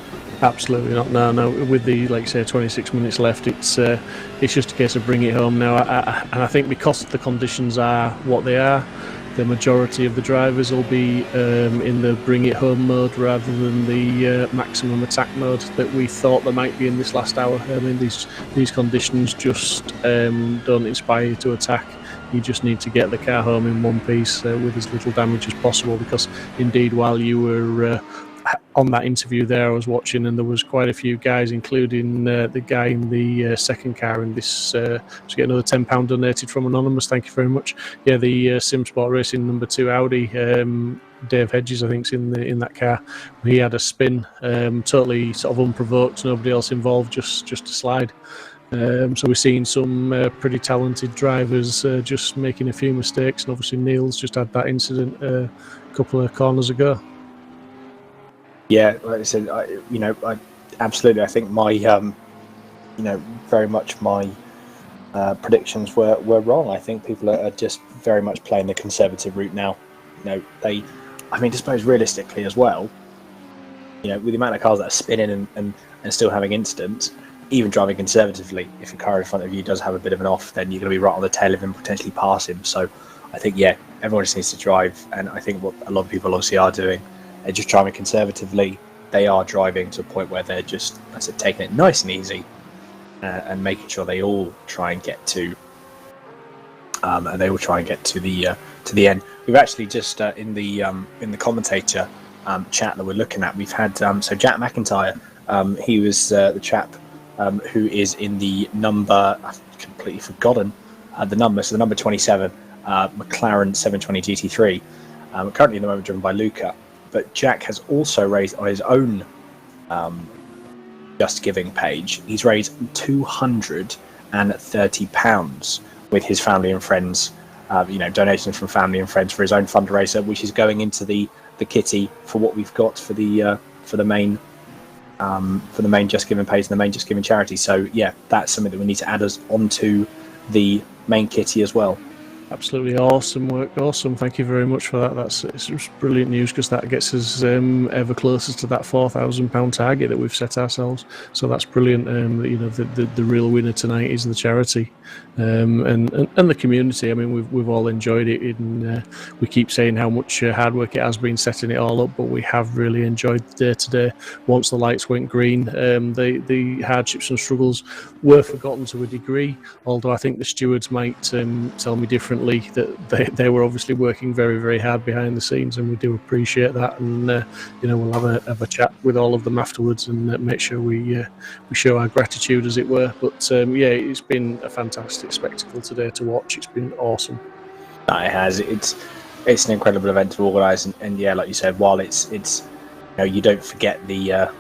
Absolutely not. No. With the 26 minutes left, it's just a case of bringing it home now. And I think because the conditions are what they are, the majority of the drivers will be in the bring it home mode rather than the maximum attack mode that we thought there might be in this last hour. I mean, these conditions just don't inspire you to attack. You just need to get the car home in one piece with as little damage as possible, because indeed, while you were on that interview there, I was watching, and there was quite a few guys, including the guy in the second car in this, to get another £10 donated from Anonymous, thank you very much. Yeah, the Simsport Racing number 2 Audi, Dave Hedges, I think, is in that car. He had a spin, totally sort of unprovoked, nobody else involved, just a slide. So we're seeing some pretty talented drivers just making a few mistakes, and obviously Neil's just had that incident a couple of corners ago. Yeah, like I said, I absolutely. I think my, very much my predictions were wrong. I think people are just very much playing the conservative route now. I suppose realistically as well, with the amount of cars that are spinning and still having incidents, even driving conservatively, if a car in front of you does have a bit of an off, then you're going to be right on the tail of him, potentially pass him. So I think, everyone just needs to drive, and I think what a lot of people obviously are doing, they're just driving conservatively. They are driving to a point where they're just, taking it nice and easy, and making sure they all try and get to, the end. We've actually just in the commentator chat that we're looking at, we've had so Jack McIntyre. He was the chap who is in the number, I've completely forgotten the number. So the number 27 McLaren 720 GT3, currently at the moment driven by Luca. But Jack has also raised on his own Just Giving page. He's raised £230 with his family and friends. Donations from family and friends for his own fundraiser, which is going into the kitty for what we've got for the main Just Giving page and the main Just Giving charity. So that's something that we need to add us onto the main kitty as well. Absolutely awesome work, awesome. Thank you very much for that. It's just brilliant news, because that gets us ever closer to that £4,000 target that we've set ourselves. So that's brilliant. The real winner tonight is the charity and the community. I mean, we've all enjoyed it, and we keep saying how much hard work it has been setting it all up, but we have really enjoyed the day today. Once the lights went green, the hardships and struggles were forgotten to a degree, although I think the stewards might tell me differently, that they were obviously working very, very hard behind the scenes, and we do appreciate that. And we'll have a chat with all of them afterwards and make sure we show our gratitude, as it were. But it's been a fantastic spectacle today to watch. It's been awesome. It has. It's an incredible event to organise, and like you said, while it's you don't forget the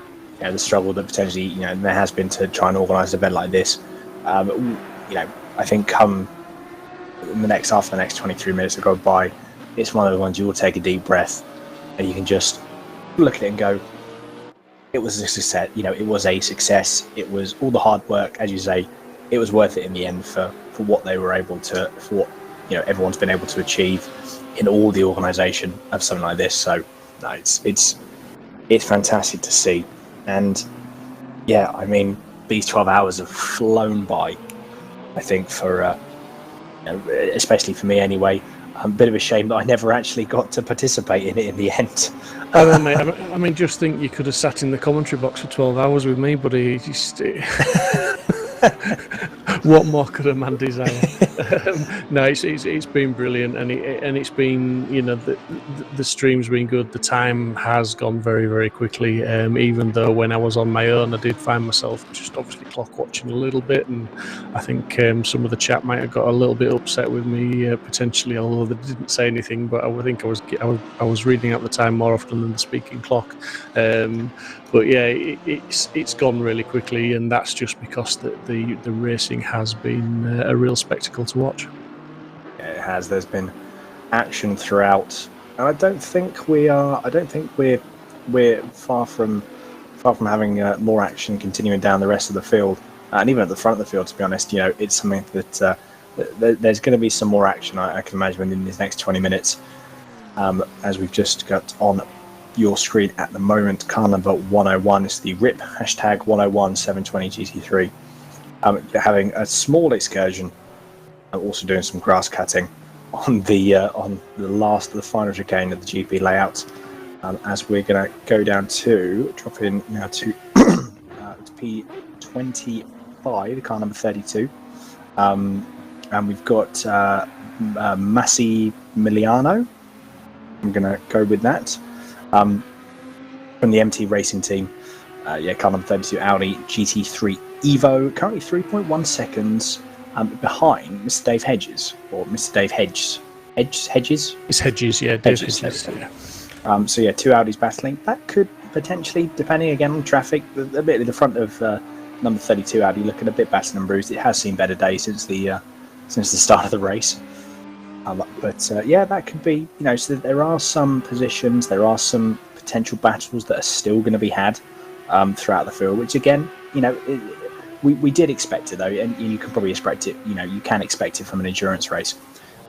struggle that potentially there has been to try and organise an event like this. I think after the next 23 minutes that go by, it's one of the ones you will take a deep breath and you can just look at it and go, it was a success. It was a success. It was all the hard work, as you say. It was worth it in the end for what they were able to, for what everyone's been able to achieve in all the organisation of something like this. So it's fantastic to see. And these 12 hours have flown by, I think, for especially for me anyway. A bit of a shame that I never actually got to participate in it in the end. Just think you could have sat in the commentary box for 12 hours with me, buddy. What more could a man desire? No, it's been brilliant, and it's been, you know, the stream's been good. The time has gone very, very quickly. Even though when I was on my own, I did find myself just obviously clock watching a little bit, and I think some of the chat might have got a little bit upset with me potentially, although they didn't say anything. But I think I was reading out the time more often than the speaking clock. But yeah, it's gone really quickly, and that's just because the racing has been a real spectacle to watch. Yeah, it has. There's been action throughout, and I don't think we're far from having more action continuing down the rest of the field, and even at the front of the field. To be honest, you know, it's something that there's going to be some more action. I can imagine within these next 20 minutes, as we've just got on your screen at the moment. Car number 101 is the RIP #101 720 GT3. Having a small excursion, also doing some grass cutting on the final chicane of the GP layout. As we're going to go down to drop in now to P25, car number 32, and we've got Massimiliano. I'm going to go with that. From the MT Racing team, car number 32 Audi GT3 Evo, currently 3.1 seconds behind Mr. Dave Hedges, or Mr. Dave Hedges. Hedges? It's Hedges, yeah. Hedges. So yeah, two Audis battling. That could potentially, depending again on traffic, a bit at the front of number 32 Audi looking a bit battered and bruised. It has seen better days since the start of the race. That could be, you know, so there are some positions, there are some potential battles that are still going to be had throughout the field, which again, you know, we did expect it though, and you can probably expect it, you know, you can expect it from an endurance race.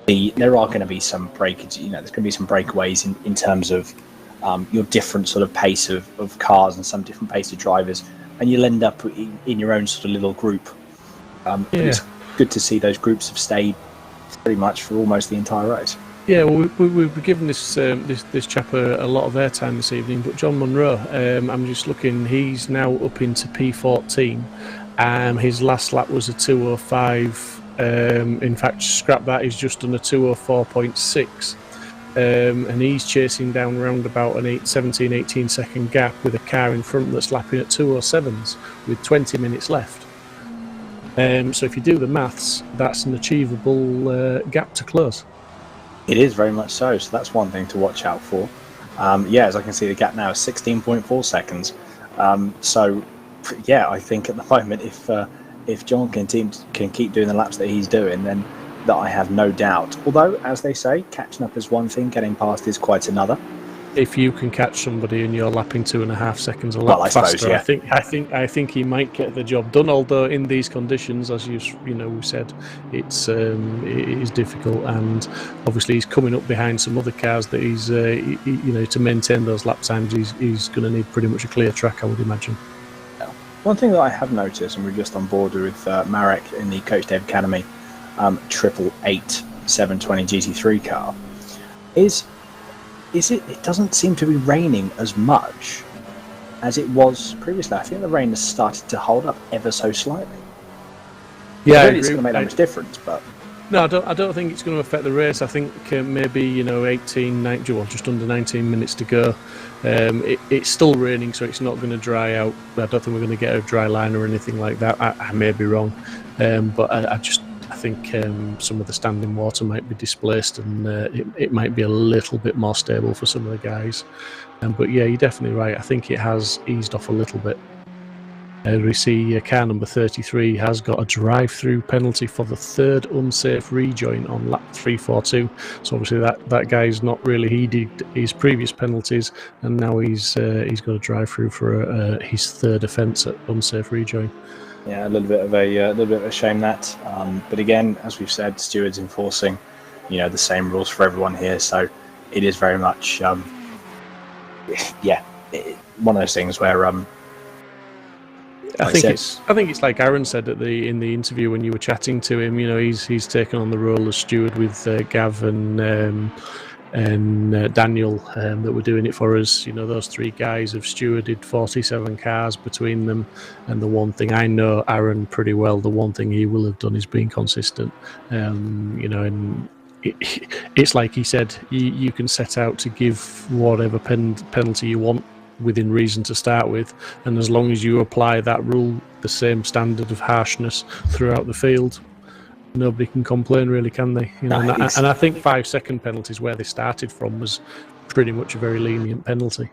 There are going to be some breakages, you know, there's going to be some breakaways in terms of your different sort of pace of cars and some different pace of drivers, and you'll end up in your own sort of little group. But it's good to see those groups have stayed pretty much for almost the entire race. Yeah, well, we've given this chap a lot of airtime this evening, but John Munro, I'm just looking, he's now up into P14. His last lap was a 2:05. In fact, scrap that, he's just done a 2:04.6. And he's chasing down around about an 17-18 second gap with a car in front that's lapping at 2:07s with 20 minutes left. So if you do the maths, that's an achievable gap to close. It is very much so. So that's one thing to watch out for. As I can see, the gap now is 16.4 seconds. I think at the moment, if John can keep doing the laps that he's doing, then that I have no doubt. Although, as they say, catching up is one thing, getting past is quite another. If you can catch somebody and you're lapping 2.5 seconds a lap faster, suppose, yeah. I think he might get the job done. Although in these conditions, as we said, it is difficult, and obviously he's coming up behind some other cars that he's to maintain those lap times. He's going to need pretty much a clear track, I would imagine. One thing that I have noticed, and we're just on board with Marek in the Coach Dave Academy 888 720 GT3 car, is it doesn't seem to be raining as much as it was previously. I think the rain has started to hold up ever so slightly. Yeah, I don't think it's going to make that much difference, but no, I don't think it's going to affect the race. I think maybe just under 19 minutes to go. It's still raining, so it's not going to dry out. I don't think we're going to get a dry line or anything like that. I may be wrong, but I think some of the standing water might be displaced, and it might be a little bit more stable for some of the guys. But yeah, you're definitely right. I think it has eased off a little bit. We see car number 33 has got a drive-through penalty for the third unsafe rejoin on lap 342. So obviously that guy's not really heeded his previous penalties, and now he's got a drive-through for his third offence at unsafe rejoin. Yeah, a little bit of a shame that. But again, as we've said, stewards enforcing, the same rules for everyone here. So it is very much, one of those things where. I think it's like Aaron said in the interview when you were chatting to him. He's taken on the role as steward with Gav and Daniel that were doing it for us. You know, those three guys have stewarded 47 cars between them, and the one thing I know Aaron pretty well, the one thing he will have done is being consistent. You know, and it's like he said, you can set out to give whatever penalty you want within reason to start with, and as long as you apply that rule, the same standard of harshness throughout the field, nobody can complain, really, can they? You know, and I think 5-second penalties, where they started from, was pretty much a very lenient penalty.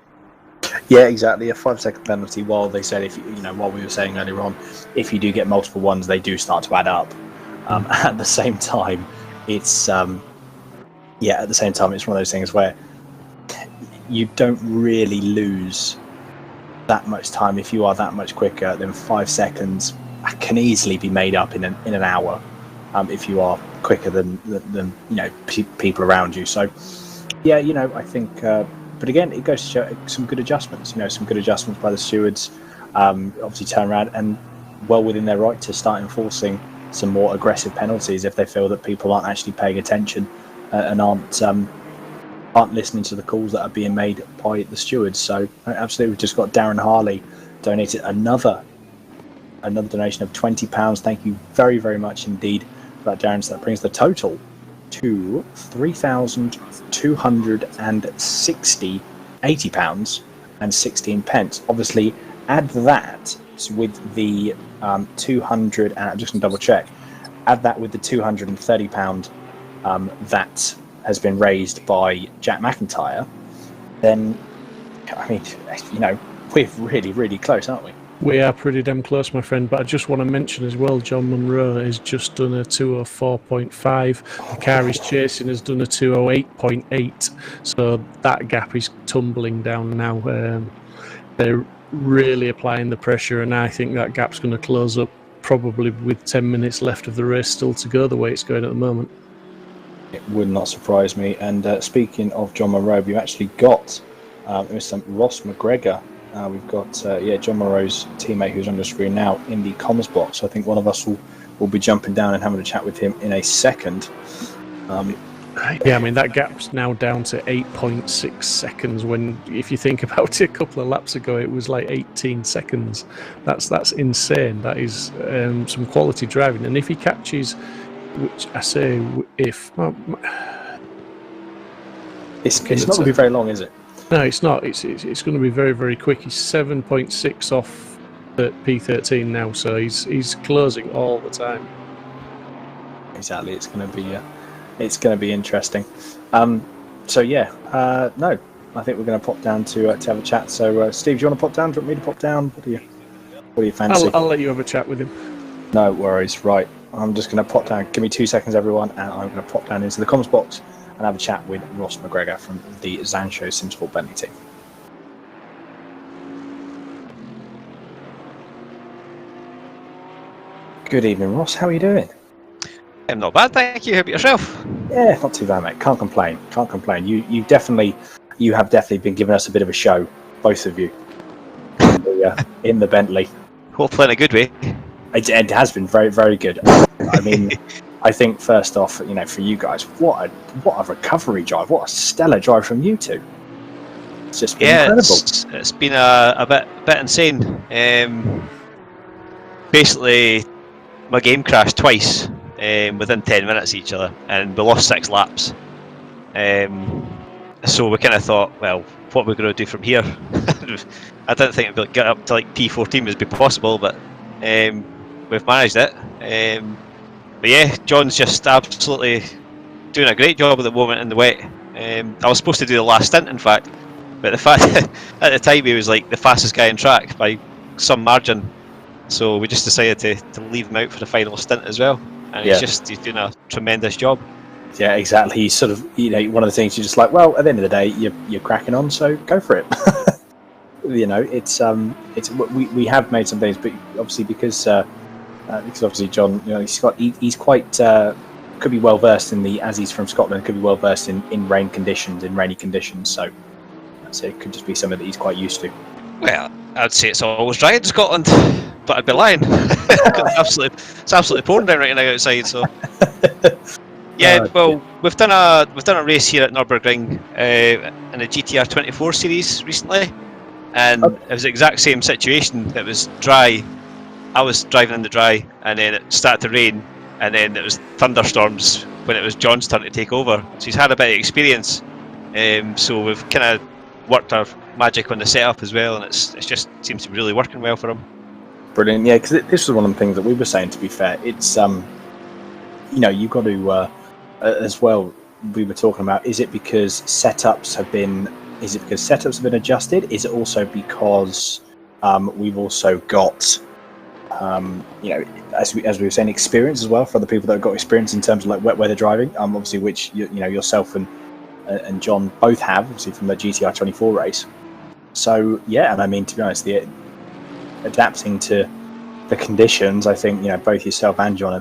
Yeah, exactly. A 5-second penalty. While they said, if you know, what we were saying earlier on, if you do get multiple ones, they do start to add up. At the same time, it's at the same time, it's one of those things where you don't really lose that much time. If you are that much quicker, then 5 seconds can easily be made up in an hour. If you are quicker than you know, people around you. So yeah, you know, I think but again, it goes to show some good adjustments, you know, some good adjustments by the stewards, obviously turn around and well within their right to start enforcing some more aggressive penalties if they feel that people aren't actually paying attention and aren't listening to the calls that are being made by the stewards. So absolutely, we've just got Darren Harley donated another donation of £20. Thank you very, very much indeed for that, Darren. So that brings the total to £3,260.80 and 16 pence. Obviously, add that with the 200, and I'm just going to double check. Add that with the £230 that has been raised by Jack McIntyre. Then, I mean, you know, we're really, really close, aren't we? We are pretty damn close, my friend, but I just want to mention as well, John Munro has just done a 204.5. The car he's chasing has done a 208.8, so that gap is tumbling down now. They're really applying the pressure, and I think that gap's going to close up probably with 10 minutes left of the race still to go, the way it's going at the moment. It would not surprise me. And speaking of John Munro, we've actually got Mr. Ross McGregor. We've got John Munro's teammate who's on the screen now in the comms box. So I think one of us will be jumping down and having a chat with him in a second. Yeah, I mean, that gap's now down to 8.6 seconds, when, if you think about it, a couple of laps ago it was like 18 seconds. That's insane. That is some quality driving. And if he catches, which I say if... It's not going to be very long, is it? No, it's not. It's going to be very, very quick. He's 7.6 off at P13 now, so he's closing all the time. Exactly. It's going to be interesting. So yeah, no, I think we're going to pop down to have a chat. So Steve, do you want to pop down? Do you want me to pop down? What do you fancy? I'll let you have a chat with him. No worries. Right, I'm just going to pop down. Give me 2 seconds, everyone, and I'm going to pop down into the comms box and have a chat with Ross McGregor from the Zancho Simsport Bentley team. Good evening, Ross. How are you doing? I'm not bad, thank you. How about yourself? Yeah, not too bad, mate. Can't complain. You have definitely been giving us a bit of a show, both of you, in the Bentley. Hopefully in a good way. It has been very, very good. I mean, I think first off, you know, for you guys, what a recovery drive! What a stellar drive from you two. It's just been incredible. It's been a bit insane. Basically, my game crashed twice within 10 minutes of each other, and we lost 6 laps. So we kind of thought, well, what are we going to do from here? I didn't think it'd get up to like P14 would be possible, but we've managed it. But yeah, John's just absolutely doing a great job at the moment in the wet. I was supposed to do the last stint, in fact, but the fact at the time he was like the fastest guy on track by some margin, so we just decided to leave him out for the final stint as well. And he's doing a tremendous job. Yeah, exactly. He's sort of, you know, one of the things you're just like, well, at the end of the day, you're cracking on, so go for it. You know, it's we have made some things, but obviously because obviously John, you know, he's quite could be well versed in as he's from Scotland, could be well versed in rainy conditions. So it could just be something that he's quite used to. Well, I'd say it's always dry in Scotland, but I'd be lying. It's absolutely pouring down right now outside. So Yeah, well, we've done a race here at Nürburgring in a GTR 24 series recently, and it was the exact same situation. It was dry. I was driving in the dry, and then it started to rain, and then it was thunderstorms when it was John's turn to take over. So he's had a bit of experience. So we've kind of worked our magic on the setup as well, and it just seems to be really working well for him. Brilliant, yeah. Because this was one of the things that we were saying. To be fair, it's you've got to as well. We were talking about, is it because setups have been adjusted? Is it also because we've also got as we were saying, experience as well for the people that have got experience in terms of like wet weather driving, obviously, which yourself and John both have, obviously, from the GTR 24 race. So yeah, and I mean, to be honest, adapting to the conditions, I think both yourself and John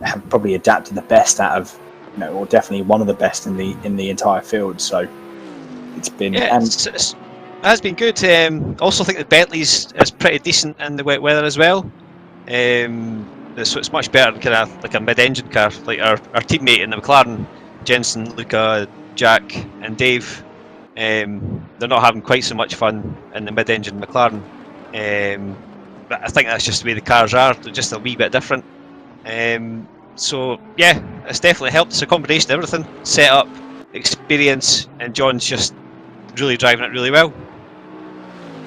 have probably adapted the best out of or definitely one of the best in the entire field. So it's been it has been good. Also think the Bentley's is pretty decent in the wet weather as well. It's much better than kind of like a mid-engine car. Like our teammate in the McLaren, Jensen, Luca, Jack and Dave, they're not having quite so much fun in the mid-engine McLaren. But I think that's just the way the cars are. They're just a wee bit different. So yeah, it's definitely helped. It's a combination of everything: setup, experience, and John's just really driving it really well.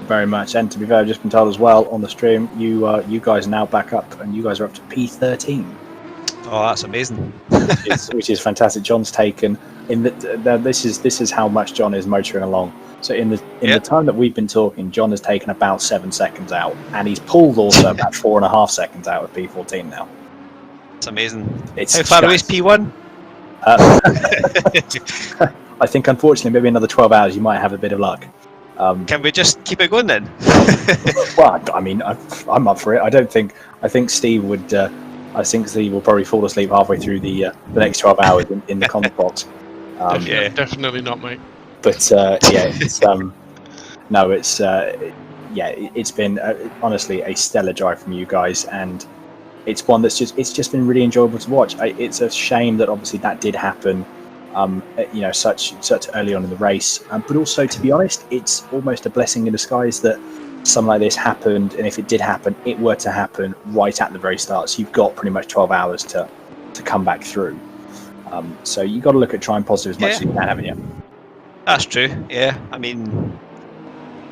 Very much. And to be fair, I've just been told as well on the stream, you guys are now back up, and you guys are up to P13. Oh, that's amazing. which is fantastic. John's taken this is how much John is motoring along. So in the time that we've been talking, John has taken about 7 seconds out, and he's pulled also about 4.5 seconds out of P14 now. It's amazing. How far away is P1? I think unfortunately maybe another 12 hours you might have a bit of luck. Can we just keep it going then? Well, I mean, I'm up for it. I think Steve would. I think Steve will probably fall asleep halfway through the next 12 hours in the comment box. Yeah, definitely not, mate. But yeah, it's no, it's it's been honestly a stellar drive from you guys, and it's one that's just been really enjoyable to watch. It's a shame that obviously that did happen. Such early on in the race, but also, to be honest, it's almost a blessing in disguise that something like this happened, and if it did happen, it were to happen right at the very start. So you've got pretty much 12 hours to come back through. So you've got to look at trying positive as much as you can, haven't you? That's true. Yeah, I mean,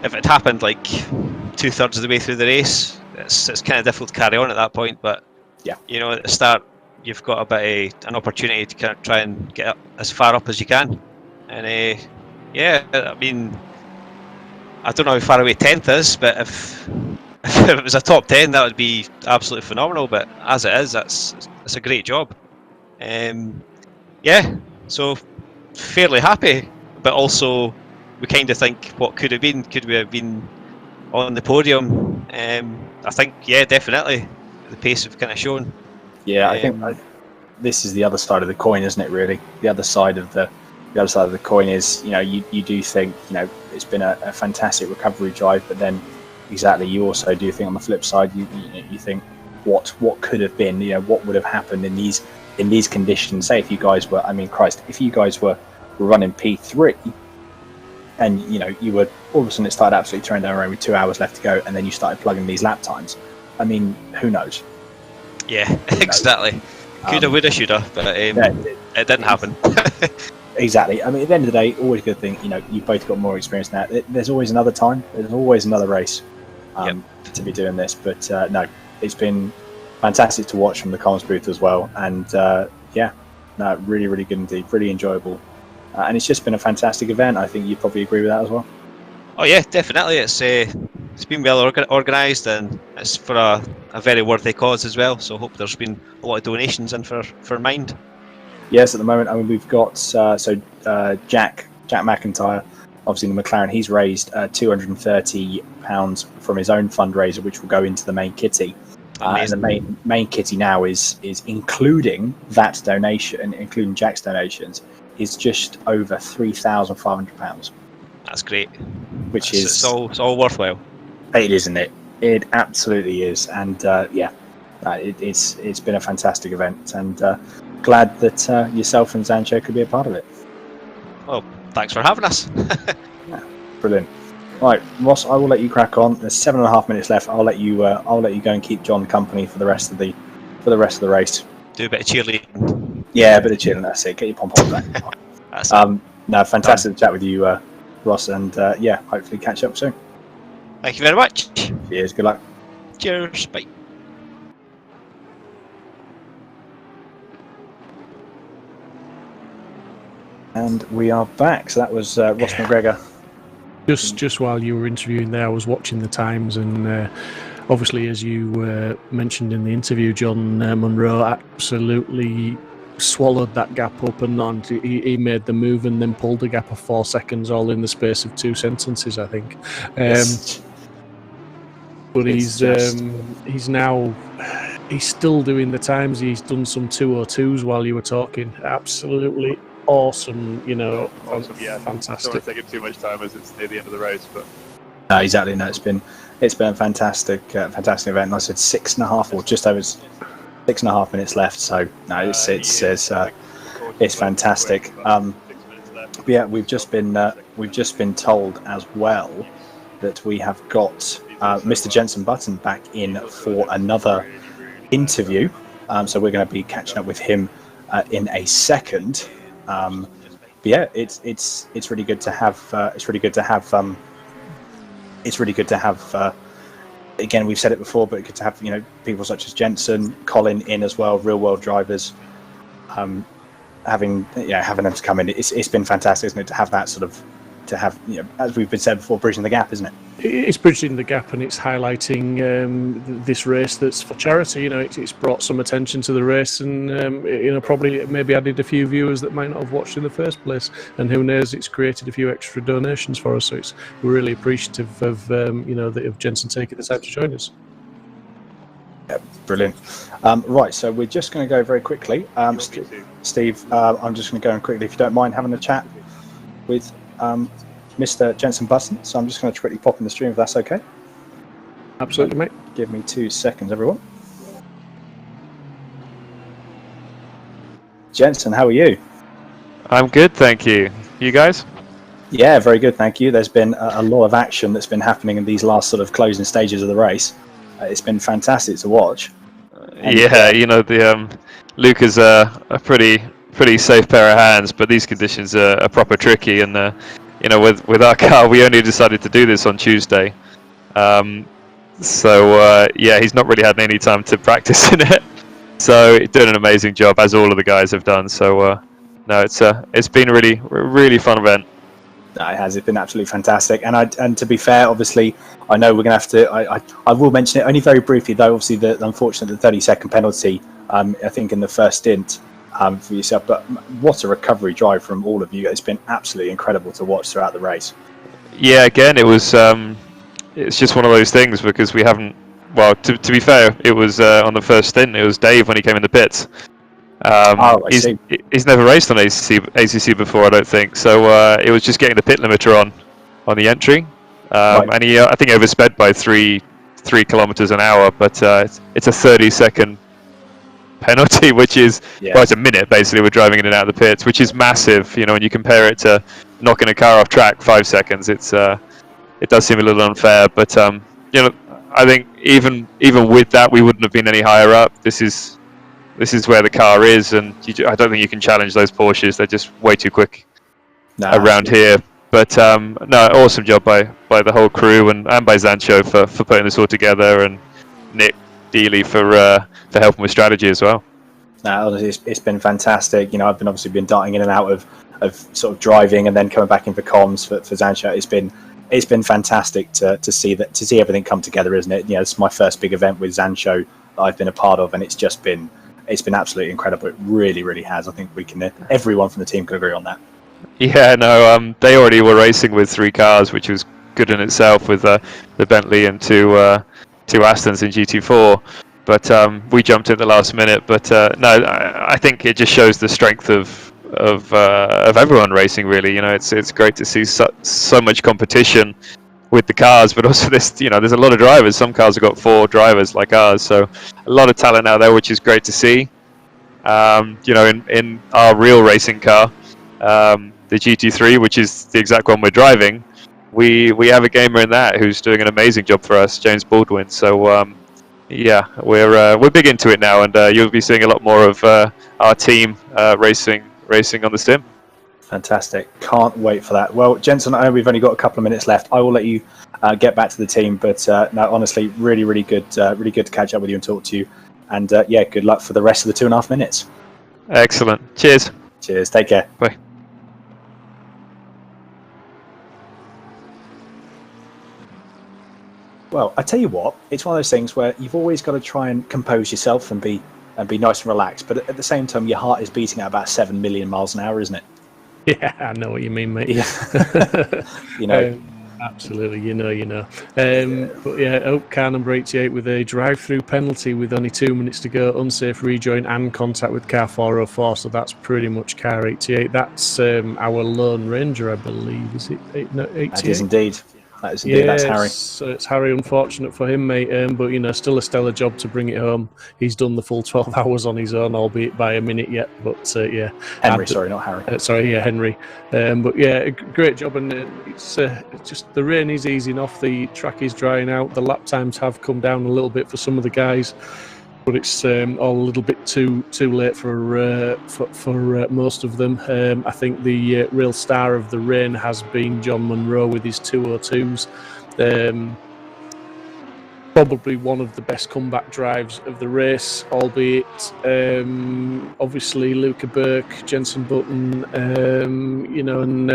if it happened like 2/3 of the way through the race, it's kind of difficult to carry on at that point. But yeah, at the start, you've got a bit of an opportunity to kind of try and get up as far up as you can. And yeah, I mean, I don't know how far away 10th is, but if it was a top 10, that would be absolutely phenomenal. But as it is, that's a great job. Yeah, so fairly happy, but also we kind of think what could have been. Could we have been on the podium? I think, yeah, definitely. The pace we've kind of shown. Yeah, I think this is the other side of the coin, isn't it? Really, the other side of the coin is, you do think, it's been a fantastic recovery drive, but then exactly, you also do think on the flip side, you think what could have been, what would have happened in these conditions. Say if you guys were, if you guys were running P3, and you were all of a sudden it started absolutely throwing down around with 2 hours left to go, and then you started plugging these lap times. I mean, who knows? Yeah, exactly. Coulda, woulda, shoulda, but it didn't happen. Exactly. I mean, at the end of the day, always a good thing. You've both got more experience now. There's always another time. There's always another race to be doing this. But no, it's been fantastic to watch from the comms booth as well. And really, really good indeed. Really enjoyable. And it's just been a fantastic event. I think you probably agree with that as well. Oh yeah, definitely. It's been well organised, and it's for a very worthy cause as well. So I hope there's been a lot of donations in for Mind. Yes, at the moment, we've got Jack McIntyre, obviously the McLaren. He's raised £230 from his own fundraiser, which will go into the main kitty. And the main kitty now is including that donation, including Jack's donations, is just over £3,500. That's great. It's all worthwhile. It is, isn't it? It absolutely is, and it's been a fantastic event, and glad that yourself and Zancho could be a part of it. Well, thanks for having us. Brilliant. Right, Ross, I will let you crack on. There's 7.5 minutes left. I'll let you go and keep John company for the rest of the race. Do a bit of cheerleading. Yeah, a bit of cheerleading. That's it. Get your pom-poms back. No, fantastic to chat with you, Ross, and yeah, hopefully catch up soon. Thank you very much. Cheers. Good luck. Cheers. Bye. And we are back. So that was Ross McGregor. Just while you were interviewing there, I was watching the times, and obviously, as you mentioned in the interview, John Munro absolutely swallowed that gap up, and he made the move and then pulled the gap of 4 seconds, all in the space of 2 sentences, I think. But he's still doing the times. He's done some 2:02s while you were talking. Absolutely awesome, Awesome, yeah. Fantastic. I don't want to take up too much time as it's near the end of the race, but Exactly. No, it's been a fantastic event. And I said 6.5 or just over 6.5 minutes left. So no, it's fantastic. But yeah, we've just been told as well that we have got Mr. Jensen Button back in for another interview. So we're going to be catching up with him in a second. But yeah, it's really good to have. Again, we've said it before, but good to have people such as Jensen, Colin in as well, real world drivers. Having them to come in, it's been fantastic, isn't it? To have that sort of, as we've been said before, bridging the gap, isn't it? It's bridging the gap, and it's highlighting this race that's for charity. It's brought some attention to the race, and probably maybe added a few viewers that might not have watched in the first place. And who knows, it's created a few extra donations for us. So we're really appreciative of of Jensen taking the time to join us. Yeah, brilliant. Right, so we're just going to go very quickly. Steve, I'm just going to go in quickly, if you don't mind having a chat with Mr. Jensen Button. So I'm just going to quickly pop in the stream if that's okay. Absolutely, mate. Give me 2 seconds, everyone. Jensen, how are you? I'm good, thank you. You guys? Yeah, very good, thank you. There's been a lot of action that's been happening in these last sort of closing stages of the race. It's been fantastic to watch. Luke is a pretty safe pair of hands, but these conditions are proper tricky, and with our car, we only decided to do this on Tuesday. Yeah, he's not really had any time to practice in it. So he's doing an amazing job, as all of the guys have done. So no, it's been a really fun event. No, it has. It's been absolutely fantastic. And to be fair, obviously, I know we're going to have to. I will mention it only very briefly, though. Obviously, the 30-second penalty. I think in the first stint for yourself. But what a recovery drive from all of you! It's been absolutely incredible to watch throughout the race. Yeah, again, it was. It's just one of those things because we haven't. Well, to be fair, it was on the first stint. It was Dave when he came in the pits. He's never raced on ACC before, I don't think. So it was just getting the pit limiter on the entry, and he I think oversped by 3 kilometers an hour. But it's a 30-second penalty, which is it's a minute basically. We're driving in and out of the pits, which is massive. When you compare it to knocking a car off track 5 seconds, it does seem a little unfair. But I think even with that, we wouldn't have been any higher up. This is where the car is, and I don't think you can challenge those Porsches. They're just way too quick around here. But no, awesome job by the whole crew and by Zancho for putting this all together, and Nick Dealey for helping with strategy as well. No, it's been fantastic. I've been darting in and out of sort of driving and then coming back in for comms for Zancho. It's been fantastic to see everything come together, isn't it? It's my first big event with Zancho that I've been a part of, and it's been absolutely incredible. It really, really has. I think everyone from the team can agree on that. Yeah, no, they already were racing with 3 cars, which was good in itself, with the Bentley and two Astons in GT4. But we jumped at the last minute. But no, I think it just shows the strength of everyone racing. Really, it's great to see so much competition with the cars, but also there's a lot of drivers. Some cars have got 4 drivers like ours, so a lot of talent out there, which is great to see. You know, in our real racing car, the GT3, which is the exact one we're driving, we have a gamer in that who's doing an amazing job for us, James Baldwin. So yeah, we're big into it now, and you'll be seeing a lot more of our team racing on the sim. Fantastic. Can't wait for that. Well, Jensen, I know we've only got a couple of minutes left. I will let you get back to the team, but no, honestly, really good to catch up with you and talk to you. And yeah, good luck for the rest of the 2.5 minutes. Excellent. Cheers. Cheers. Take care. Bye. Well, I tell you what, it's one of those things where you've always got to try and compose yourself and be nice and relaxed, but at the same time, your heart is beating at about 7 million miles an hour, isn't it? Yeah, I know what you mean, mate. Yeah. You know. Absolutely, you know. But yeah, car number 88 with a drive-through penalty with only 2 minutes to go, unsafe rejoin and contact with car 404. So that's pretty much car 88. That's our Lone Ranger, I believe. Is it 88? That is indeed. That is indeed. That's Harry. So it's Harry. Unfortunate for him, mate. But you know, still a stellar job to bring it home. He's done the full 12 hours on his own, albeit by a minute yet. But yeah, Henry. Sorry, not Harry. Sorry, yeah, Henry. But yeah, great job. And it's just the rain is easing off. The track is drying out. The lap times have come down a little bit for some of the guys, but it's all a little bit too late for most of them. I think the real star of the rain has been John Munro with his 202s. Probably one of the best comeback drives of the race, albeit obviously Luca Burke, Jenson Button, you know, and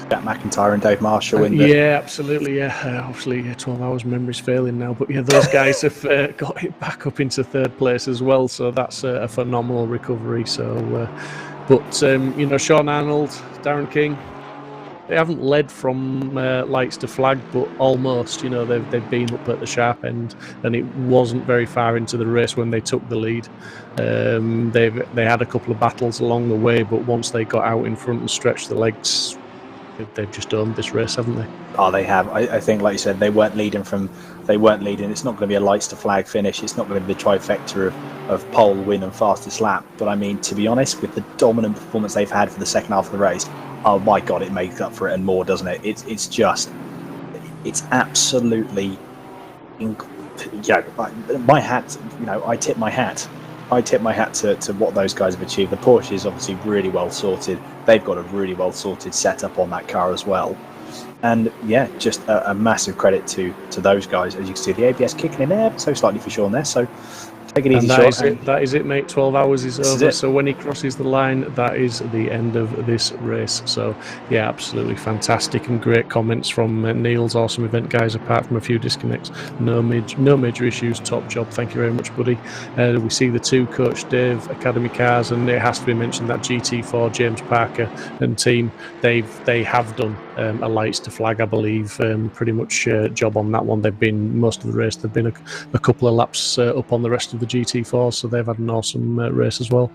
Jack McIntyre and Dave Marshall. Yeah, absolutely. Yeah, obviously, 12 hours memory's failing now, but yeah, those guys have got it back up into third place as well. So that's a phenomenal recovery. So, but you know, Sean Arnold, Darren King, they haven't led from lights to flag, but almost. You know, they've been up at the sharp end, and it wasn't very far into the race when they took the lead. They had a couple of battles along the way, but once they got out in front and stretched the legs, they've just owned this race, haven't they? Oh, they have. I think, like you said, they weren't leading. It's not going to be a lights to flag finish. It's not going to be the trifecta of pole, win, and fastest lap. But I mean, to be honest, with the dominant performance they've had for the second half of the race, oh my God, it makes up for it and more, doesn't it? It's absolutely, my hat. You know, I tip my hat. I tip my hat to what those guys have achieved. The Porsche is obviously really well sorted. They've got a really well sorted setup on that car as well. And yeah, just a massive credit to those guys. As you can see, the ABS kicking in there so slightly for Sean there. So take it easy, Sean. That is it, mate. 12 hours is over. So when he crosses the line, that is the end of this race. So yeah, absolutely fantastic and great comments from Neil's awesome event guys. Apart from a few disconnects, no major issues. Top job. Thank you very much, buddy. We see the two Coach Dave Academy cars, and it has to be mentioned that GT4 James Parker and team they have done a lights to flag, I believe, pretty much job on that one. They've been most of the race. They've been a couple of laps up on the rest of the GT4, so they've had an awesome race as well.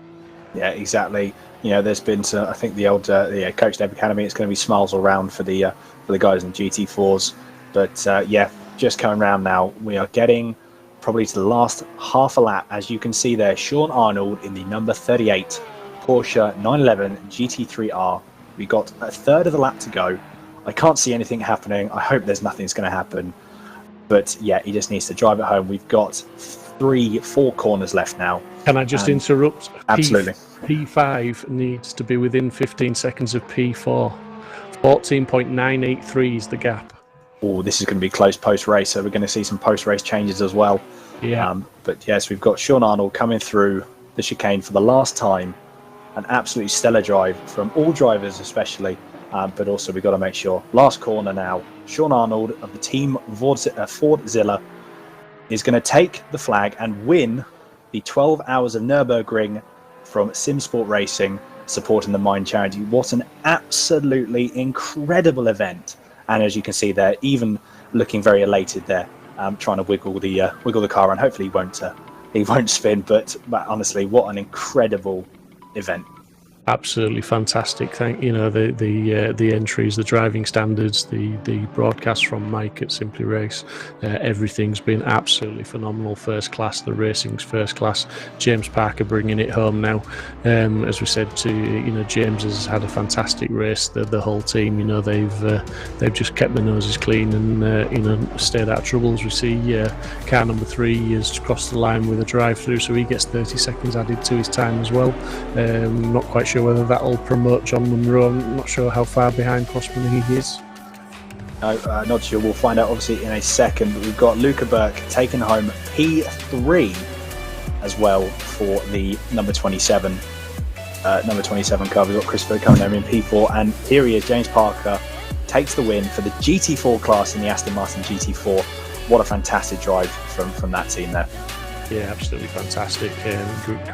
Yeah, exactly. You know, there's been I think the old Coach Dave Academy. It's going to be smiles all round for the guys in GT4s. But yeah, just coming round now, we are getting probably to the last half a lap. As you can see there, Sean Arnold in the number 38 Porsche 911 GT3R. We got a third of the lap to go. I can't see anything happening. I hope there's nothing's going to happen. But yeah, he just needs to drive it home. We've got 4 corners left now. Can I just interrupt? Absolutely. P5 needs to be within 15 seconds of P4. 14.983 is the gap. Oh, this is going to be close post-race, so we're going to see some post-race changes as well. Yeah. But yes, we've got Sean Arnold coming through the chicane for the last time. An absolutely stellar drive from all drivers, especially. But also we've got to make sure. Last corner now. Sean Arnold of the team Fordzilla is going to take the flag and win the 12 Hours of Nürburgring from Simsport Racing, supporting the Mind charity. What an absolutely incredible event! And as you can see there, even looking very elated there, trying to wiggle the car, and hopefully he won't spin. But honestly, what an incredible event! absolutely fantastic. The entries, the driving standards, the broadcast from Mike at Simply Race, everything's been absolutely phenomenal. First class, the racing's first class. James Parker bringing it home now. As we said, James has had a fantastic race. The whole team, they've just kept their noses clean and stayed out of trouble. As we see, car number 3 has crossed the line with a drive-through, so he gets 30 seconds added to his time as well. Not quite sure whether that'll promote John Munro. I'm not sure how far behind Crossman he is. No, not sure. We'll find out obviously in a second. But we've got Luca Burke taking home P3 as well for the number 27 car. We've got Christopher coming there in P4, and here he is. James Parker takes the win for the GT4 class in the Aston Martin GT4. What a fantastic drive from that team there. Yeah, absolutely fantastic.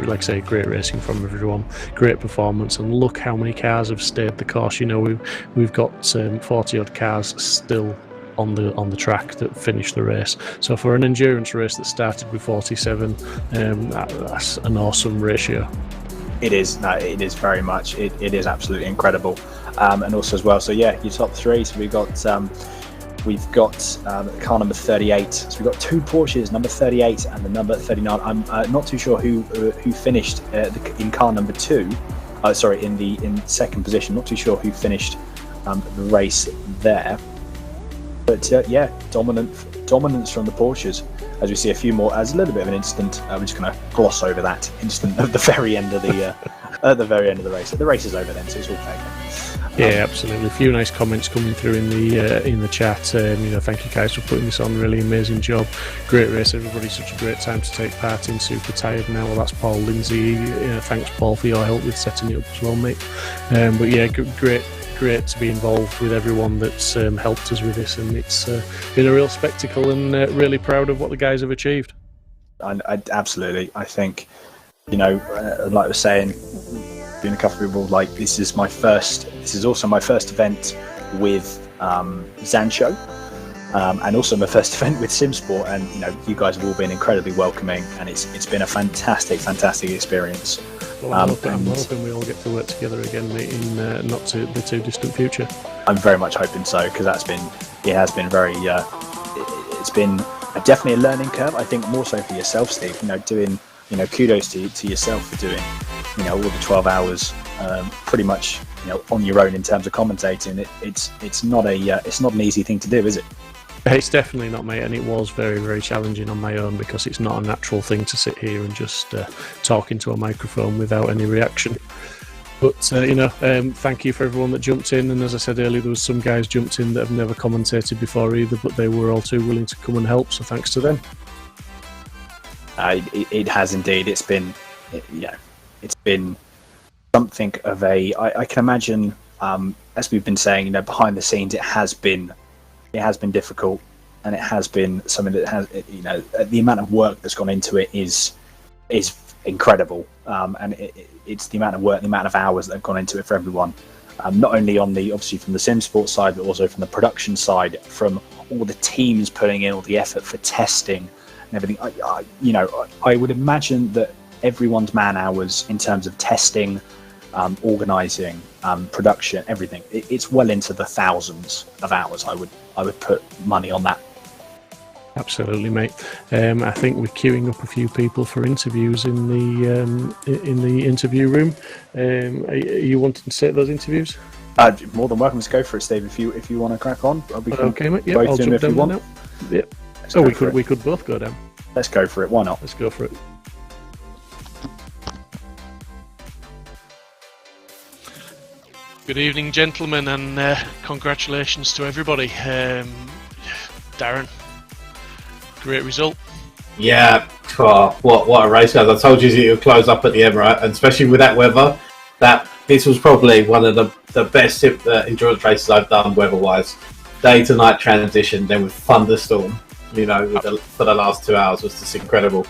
Like I say, great racing from everyone, great performance, and look how many cars have stayed the course. We've got 40 odd cars still on the track that finished the race. So for an endurance race that started with 47, that's an awesome ratio. It is. No, it is very much. It is absolutely incredible. And also as well. So yeah, your top 3. So we've got car number 38. So we've got 2 Porsches, number 38 and the number 39. I'm not too sure who finished in car number 2. In second position. Not too sure who finished the race there. But yeah, dominance from the Porsches. As we see a few more, as a little bit of an incident. We're just going to gloss over that incident at the very end of the race. The race is over then, so it's all taken. Yeah, absolutely. A few nice comments coming through in the chat. Thank you guys for putting this on. Really amazing job. Great race, everybody. Such a great time to take part in. Super tired now. Well, that's Paul Lindsay. Thanks, Paul, for your help with setting it up as well, mate. But yeah, great to be involved with everyone that's helped us with this, and it's been a real spectacle, and really proud of what the guys have achieved. I absolutely. I think, like I was saying, doing a couple of people like this is also my first event with Zancho, and also my first event with Simsport, and you guys have all been incredibly welcoming, and it's been a fantastic experience. Well, I'm hoping we all get to work together again, mate, in not too distant future. I'm very much hoping so, because it's been definitely a learning curve. I think more so for yourself, Steve. Doing kudos to yourself for doing all the 12 hours pretty much on your own in terms of commentating. It's not an easy thing to do, is it? It's definitely not, mate, and it was very, very challenging on my own, because it's not a natural thing to sit here and just talk into a microphone without any reaction. But thank you for everyone that jumped in, and as I said earlier, there was some guys jumped in that have never commentated before either, but they were all too willing to come and help, so thanks to them. It has indeed. It's been something of I can imagine, as we've been saying, behind the scenes, it has been difficult, and it has been something that has, the amount of work that's gone into it is incredible, and it's the amount of work, the amount of hours that have gone into it for everyone, not only obviously from the Simsport side, but also from the production side, from all the teams putting in all the effort for testing and everything. I would imagine that everyone's man hours in terms of testing, organising, production, everything, it's well into the thousands of hours. I would put money on that. Absolutely, mate. I think we're queuing up a few people for interviews in the interview room. Are you wanting to set those interviews? More than welcome to go for it, Steve. If you want to crack on, okay, mate. Yeah, I'll jump down now. Yeah. So we could both go down. Let's go for it. Why not? Let's go for it. Good evening, gentlemen, and congratulations to everybody. Darren, great result. Yeah, what a race, guys. I told you it would close up at the end, right? And especially with that weather, this was probably one of the best endurance races I've done weather-wise. Day to night transition, then with thunderstorm, for the last 2 hours was just incredible.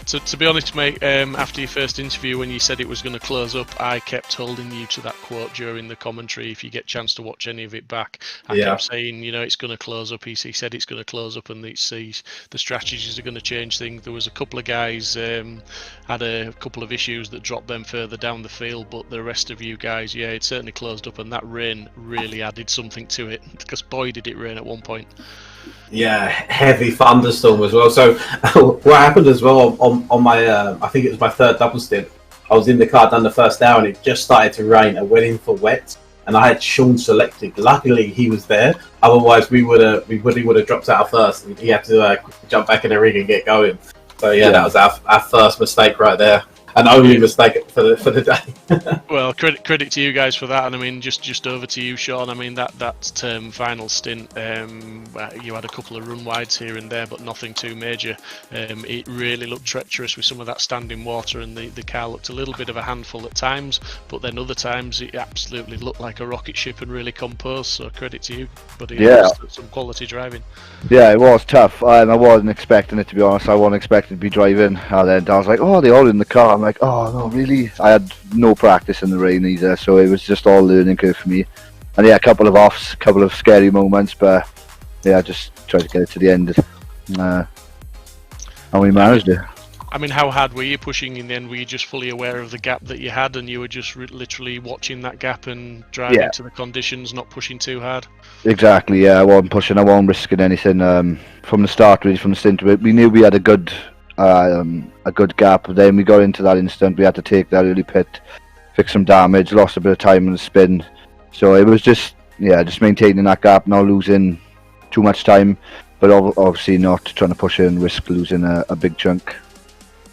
To be honest, mate, after your first interview, when you said it was going to close up, I kept holding you to that quote during the commentary. If you get a chance to watch any of it back, I kept saying, you know, it's going to close up. He said it's going to close up, and the strategies are going to change things. There was a couple of guys had a couple of issues that dropped them further down the field, but the rest of you guys, yeah, it certainly closed up, and that rain really added something to it, because boy, did it rain at one point. Yeah, heavy thunderstorm as well. So what happened as well on my, I think it was my third double stint, I was in the car done the first hour and it just started to rain. I went in for wet and I had Sean selected. Luckily he was there. Otherwise we would have dropped out first. He had to jump back in the ring and get going. So yeah, that was our first mistake right there. An only mistake for the day. Well, credit to you guys for that, and I mean, just over to you, Sean. I mean, that final stint, you had a couple of run wides here and there, but nothing too major. It really looked treacherous with some of that standing water, and the car looked a little bit of a handful at times, but then other times it absolutely looked like a rocket ship and really composed. So credit to you, buddy. Yeah, some quality driving. Yeah, it was tough. I wasn't expecting it, to be honest. I wasn't expecting to be driving. And then I was like, oh, they're all in the car. I'm like, oh no, really? I had no practice in the rain either, so it was just all learning curve for me. And yeah, a couple of offs, a couple of scary moments, but yeah, I just tried to get it to the end. And we managed it. I mean, how hard were you pushing in the end? Were you just fully aware of the gap that you had, and you were just literally watching that gap and driving to the conditions, not pushing too hard? Exactly, yeah. I wasn't pushing, I wasn't risking anything from the start, really, from the stint. We knew we had a good gap. Then we got into that instant. We had to take that early pit, fix some damage, lost a bit of time in the spin. So it was just maintaining that gap, not losing too much time, but obviously not trying to push it and risk losing a big chunk.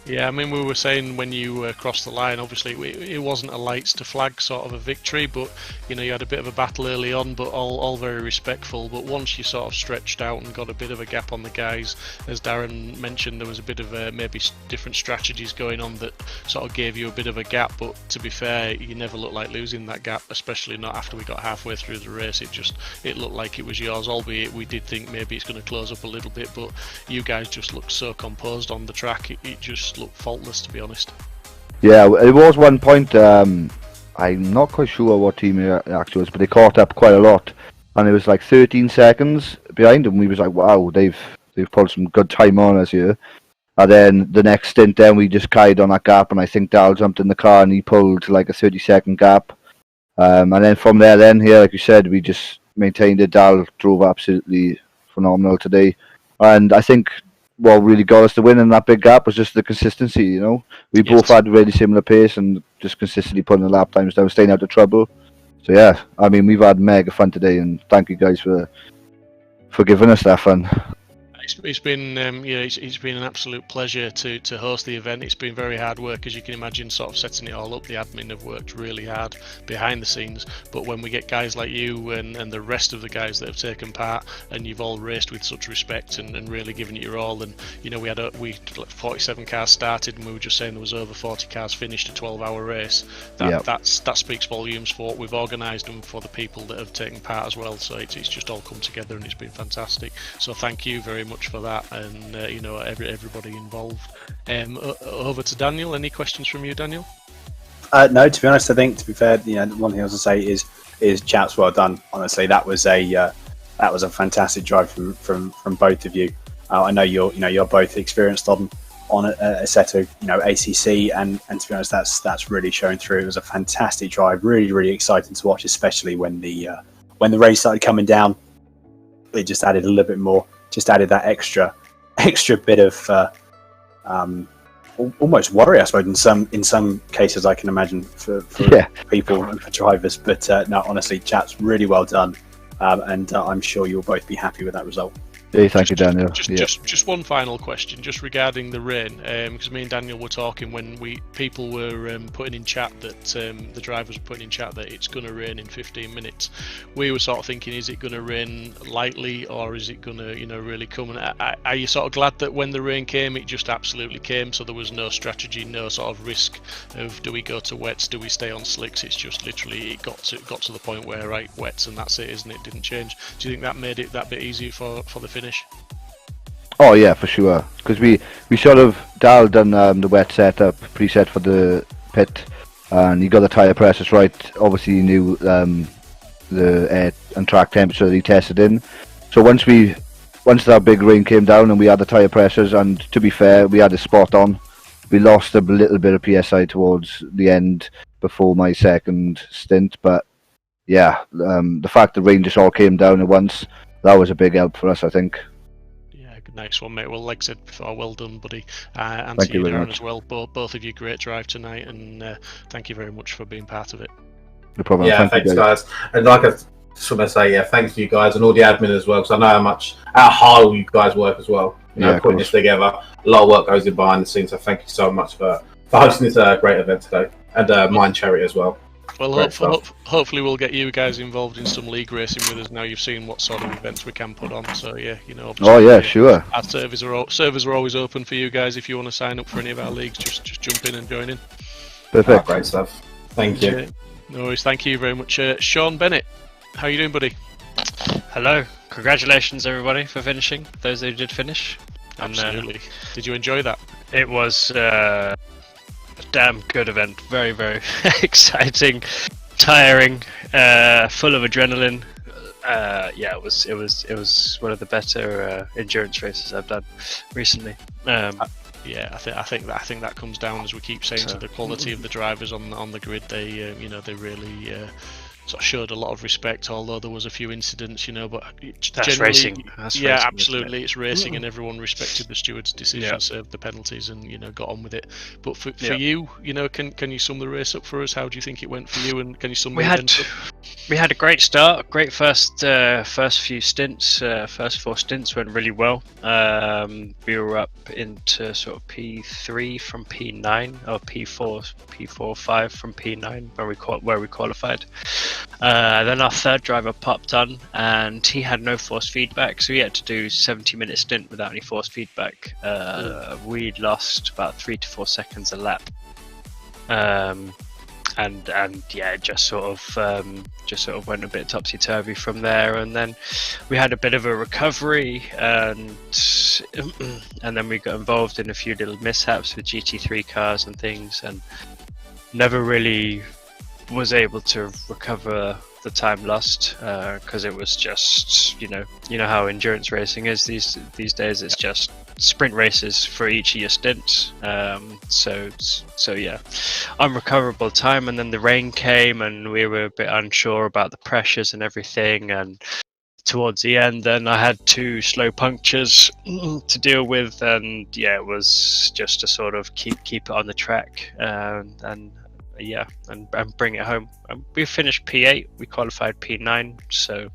Yeah, I mean, we were saying when you crossed the line, obviously it wasn't a lights to flag sort of a victory, but you know, you had a bit of a battle early on, but all very respectful. But once you sort of stretched out and got a bit of a gap on the guys, as Darren mentioned, there was a bit of maybe different strategies going on that sort of gave you a bit of a gap. But to be fair, you never looked like losing that gap, especially not after we got halfway through the race. It looked like it was yours, albeit we did think maybe it's going to close up a little bit, but you guys just looked so composed on the track. It just looked faultless, to be honest. Yeah, it was one point. I'm not quite sure what team it actually was, but they caught up quite a lot, and it was like 13 seconds behind them. We was like, wow, they've pulled some good time on us here. And then the next stint, then we just carried on that gap, and I think Dal jumped in the car and he pulled like a 30-second gap. And then from there, like you said, we just maintained it. Dal drove absolutely phenomenal today, and I think what really got us the win in that big gap was just the consistency. You know, we both had really similar pace and just consistently putting the lap times down, staying out of trouble. So yeah, I mean, we've had mega fun today, and thank you guys for giving us that fun. It's been it's been an absolute pleasure to host the event. It's been very hard work, as you can imagine, sort of setting it all up. The admin have worked really hard behind the scenes, but when we get guys like you and the rest of the guys that have taken part, and you've all raced with such respect and really given it your all, and you know, we 47 cars started, and we were just saying there was over 40 cars finished a 12-hour race. That speaks volumes for what we've organised and for the people that have taken part as well. So it's just all come together, and it's been fantastic. So thank you very much for that, and you know, everybody involved. Over to Daniel. Any questions from you, Daniel? No, to be honest, I think, to be fair, you know, one thing I was to say is chaps, well done. Honestly, that was a fantastic drive from both of you. I know you're both experienced on a set of, you know, ACC, and to be honest, that's really showing through. It was a fantastic drive, really exciting to watch, especially when the race started coming down. It just added a little bit more. Just added that extra bit of almost worry, I suppose, in some cases, I can imagine for people and for drivers. But no, honestly, chaps, really well done, and I'm sure you'll both be happy with that result. Yeah, thank you, Daniel. Just one final question, just regarding the rain, because me and Daniel were talking when people were putting in chat that the drivers were putting in chat that it's going to rain in 15 minutes. We were sort of thinking, is it going to rain lightly, or is it going to, you know, really come? And are you sort of glad that when the rain came, it just absolutely came, so there was no strategy, no sort of risk of do we go to wets, do we stay on slicks? It's just literally it got to the point where, right, wets and that's it, isn't it? Didn't change. Do you think that made it that bit easier for the finish? Oh yeah, for sure. Because we sort of Dal done the wet setup preset for the pit, and he got the tyre pressures right. Obviously, he knew the air and track temperature that he tested in. So once that big rain came down and we had the tyre pressures, and to be fair, we had it spot on. We lost a little bit of PSI towards the end before my second stint, but yeah, the fact the rain just all came down at once, that was a big help for us, I think. Nice one, mate. Well, like I said before, well done, buddy. And Thank to you, you very Darren, much. as well. Both of you, great drive tonight, and thank you very much for being part of it. No problem. Yeah, thanks, guys. And like I just want to say, yeah, thanks to you guys and all the admin as well, because I know how hard you guys work as well. You know, Yeah, of putting course. this together, a lot of work goes in behind the scenes. So thank you so much for hosting this great event today, and Mind Charity as well. Well, Great hopefully we'll get you guys involved in some league racing with us now. You've seen what sort of events we can put on, so yeah, you know. Oh yeah, sure. Our servers are always open for you guys. If you want to sign up for any of our leagues, just jump in and join in. Perfect. Great stuff. Thank you. Yeah. No worries. Thank you very much, Sean Bennett. How you doing, buddy? Hello. Congratulations, everybody, for finishing. Those who did finish. Absolutely. Did you enjoy that? It was a damn good event. Very, very exciting, tiring, full of adrenaline. Yeah, it was one of the better endurance races I've done recently. Yeah, I think that comes down, as we keep saying, to the quality of the drivers on the grid. They they really sort of showed a lot of respect, although there was a few incidents, but That's racing. That's yeah, racing, absolutely, it's racing, and everyone respected the stewards' decision, Yeah. served the penalties, and got on with it. But for Yeah. you, can you sum the race up for us? How do you think it went for you, and can you sum We the had event up? we had a great start, great first few stints. First 4 stints went really well. We were up into sort of P3 from P9, or P4 5 from P9 where we qualified. Then our third driver popped on, and he had no force feedback, so he had to do 70-minute stint without any force feedback. We lost about 3 to 4 seconds a lap. And yeah, it just sort of went a bit topsy turvy from there, and then we had a bit of a recovery, and then we got involved in a few little mishaps with GT3 cars and things, and never really was able to recover the time lost, because it was just you know how endurance racing is these days. It's just sprint races for each of your stints. So yeah, unrecoverable time, and then the rain came, and we were a bit unsure about the pressures and everything. And towards the end, then I had 2 slow punctures to deal with, and yeah, it was just to sort of keep it on the track, and bring it home. We finished P8, we qualified P9, so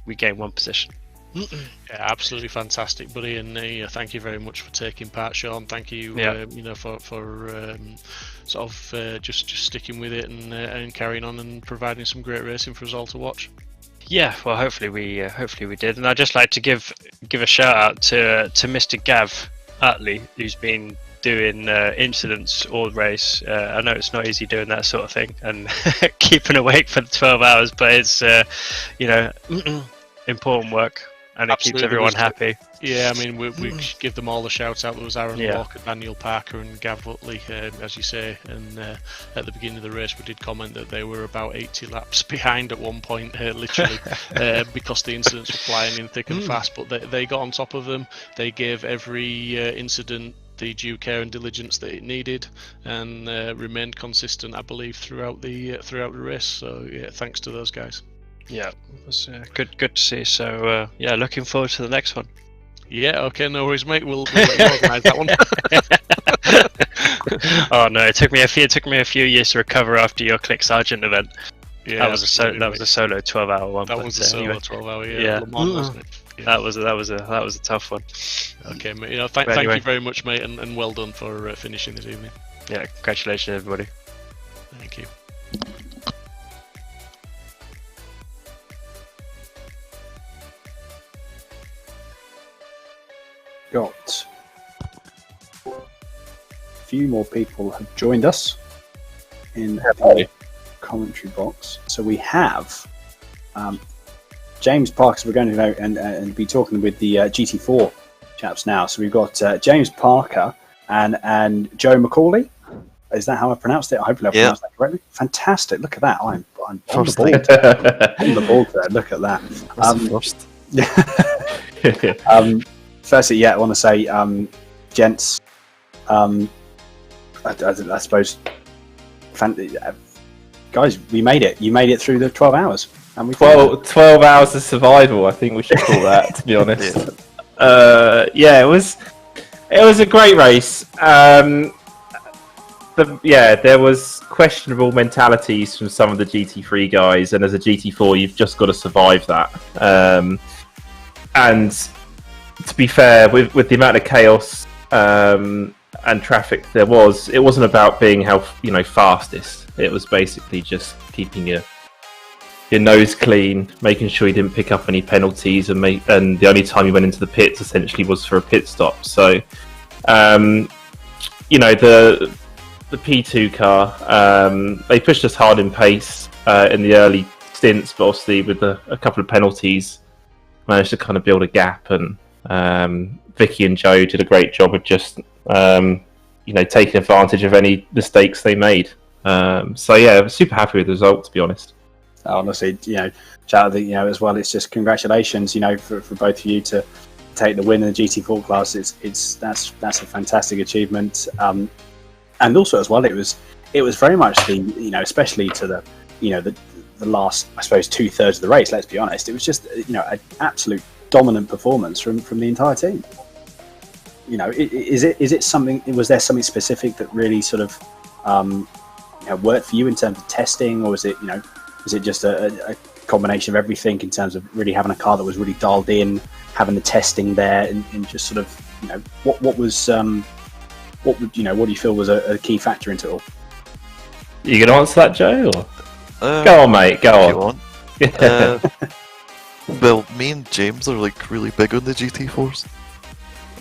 we gained 1 position. Yeah, absolutely fantastic, buddy, and thank you very much for taking part, Sean. Thank you, for sort of just sticking with it and carrying on and providing some great racing for us all to watch. Yeah, well, hopefully we did, and I'd just like to give a shout out to Mr. Gav Utley, who's been doing incidents all race. I know it's not easy doing that sort of thing and keeping awake for the 12 hours, but it's important work, and it keeps everyone happy. Yeah, I mean, we give them all a shout out. There was Aaron Yeah. Walker, Daniel Parker, and Gav Utley, as you say. And at the beginning of the race, we did comment that they were about 80 laps behind at one point, literally, because the incidents were flying in thick and fast. But they got on top of them. They gave every incident the due care and diligence that it needed, and remained consistent, I believe, throughout the race. So yeah, thanks to those guys. Yeah, it was good to see. So yeah, looking forward to the next one. Yeah, okay, no worries, mate. We'll let you organise that one. Oh no, it took me a few years to recover after your Click Sergeant event. Yeah, that was a solo 12-hour one. That was a solo 12-hour, yeah. Le Mans, wasn't it? Yeah. That was a tough one. Okay, mate. Thank anyway. you very much, mate, and well done for finishing this evening. Yeah, congratulations, everybody. Thank you. Got a few more people have joined us in the commentary box. So we have James Parks. We're going to go and be talking with the GT4 chaps now. So we've got James Parker and Joe McCauley. Is that how I pronounced it? Hopefully I pronounced that correctly. Fantastic. Look at that. I'm on the ball today. On the ball today. Look at that. Firstly, I want to say, gents, I suppose, guys, we made it. You made it through the 12 hours. And we 12 hours of survival, I think we should call that, to be honest. It was a great race. There was questionable mentalities from some of the GT3 guys, and as a GT4, you've just got to survive that. And to be fair, with the amount of chaos and traffic it wasn't about being fastest. It was basically just keeping your nose clean, making sure you didn't pick up any penalties, and the only time you went into the pits essentially was for a pit stop. So, the P2 car, they pushed us hard in pace in the early stints, but obviously with a couple of penalties, managed to kind of build a gap. And Vicky and Joe did a great job of just taking advantage of any mistakes they made. I'm super happy with the result, to be honest. Honestly, shout out, as well. It's just congratulations, for both of you to take the win in the GT4 class. That's a fantastic achievement. And also as well, it was very much especially to the last, I suppose, 2/3 of the race. Let's be honest, it was just an absolute dominant performance from the entire team. Is it something? Was there something specific that really sort of worked for you in terms of testing, or was it just a combination of everything in terms of really having a car that was really dialed in, having the testing there, and just sort of what do you feel was a key factor into it all? You gonna answer that, Joe? Or? Go on, mate. Go on. Well, me and James are really big on the GT4s,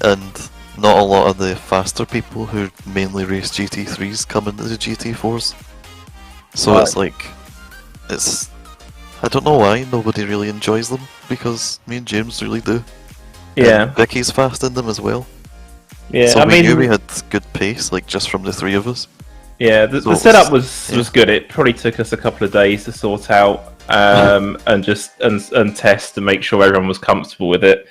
and not a lot of the faster people who mainly race GT3s come into the GT4s. So it's I don't know why nobody really enjoys them, because me and James really do. Yeah. And Vicky's fast in them as well. Yeah, so we knew we had good pace, just from the three of us. Yeah, the setup was good. It probably took us a couple of days to sort out and test to make sure everyone was comfortable with it.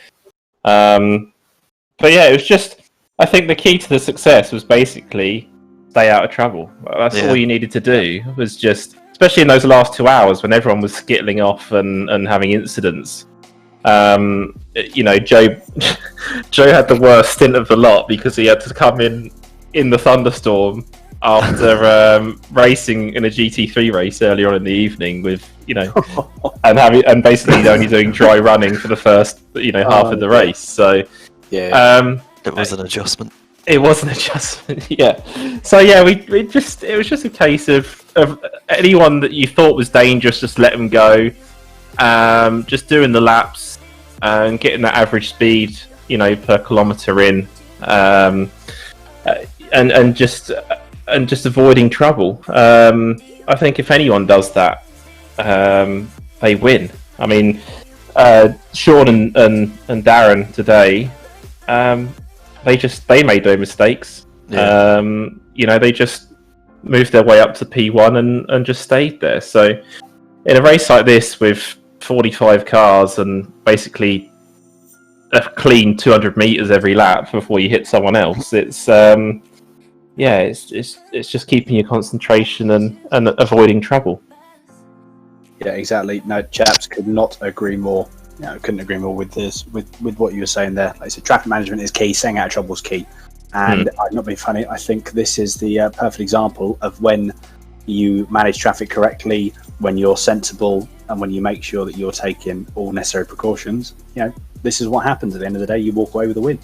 But yeah, it was just, I think the key to the success was basically stay out of trouble. That's all you needed to do, was just, especially in those last 2 hours when everyone was skittling off and having incidents. Joe had the worst stint of the lot because he had to come in the thunderstorm after racing in a GT3 race earlier on in the evening with and basically only doing dry running for the first half of the race. So it was an adjustment. It was an adjustment, yeah. So yeah, it was just a case of anyone that you thought was dangerous, just let them go. Just doing the laps and getting that average speed, per kilometre in, and just avoiding trouble. I think if anyone does that, they win. I mean, Sean and Darren today, they made no mistakes. Yeah. They just moved their way up to P1 and just stayed there. So in a race like this with 45 cars and basically a clean 200 meters every lap before you hit someone else, it's just keeping your concentration and avoiding trouble. Yeah, exactly. No, chaps, could not agree more. Couldn't agree more with this, with what you were saying there. Like I said, traffic management is key, staying out of trouble is key. And I'm not being funny, I think this is the perfect example of when you manage traffic correctly, when you're sensible, and when you make sure that you're taking all necessary precautions. This is what happens at the end of the day. You walk away with a win.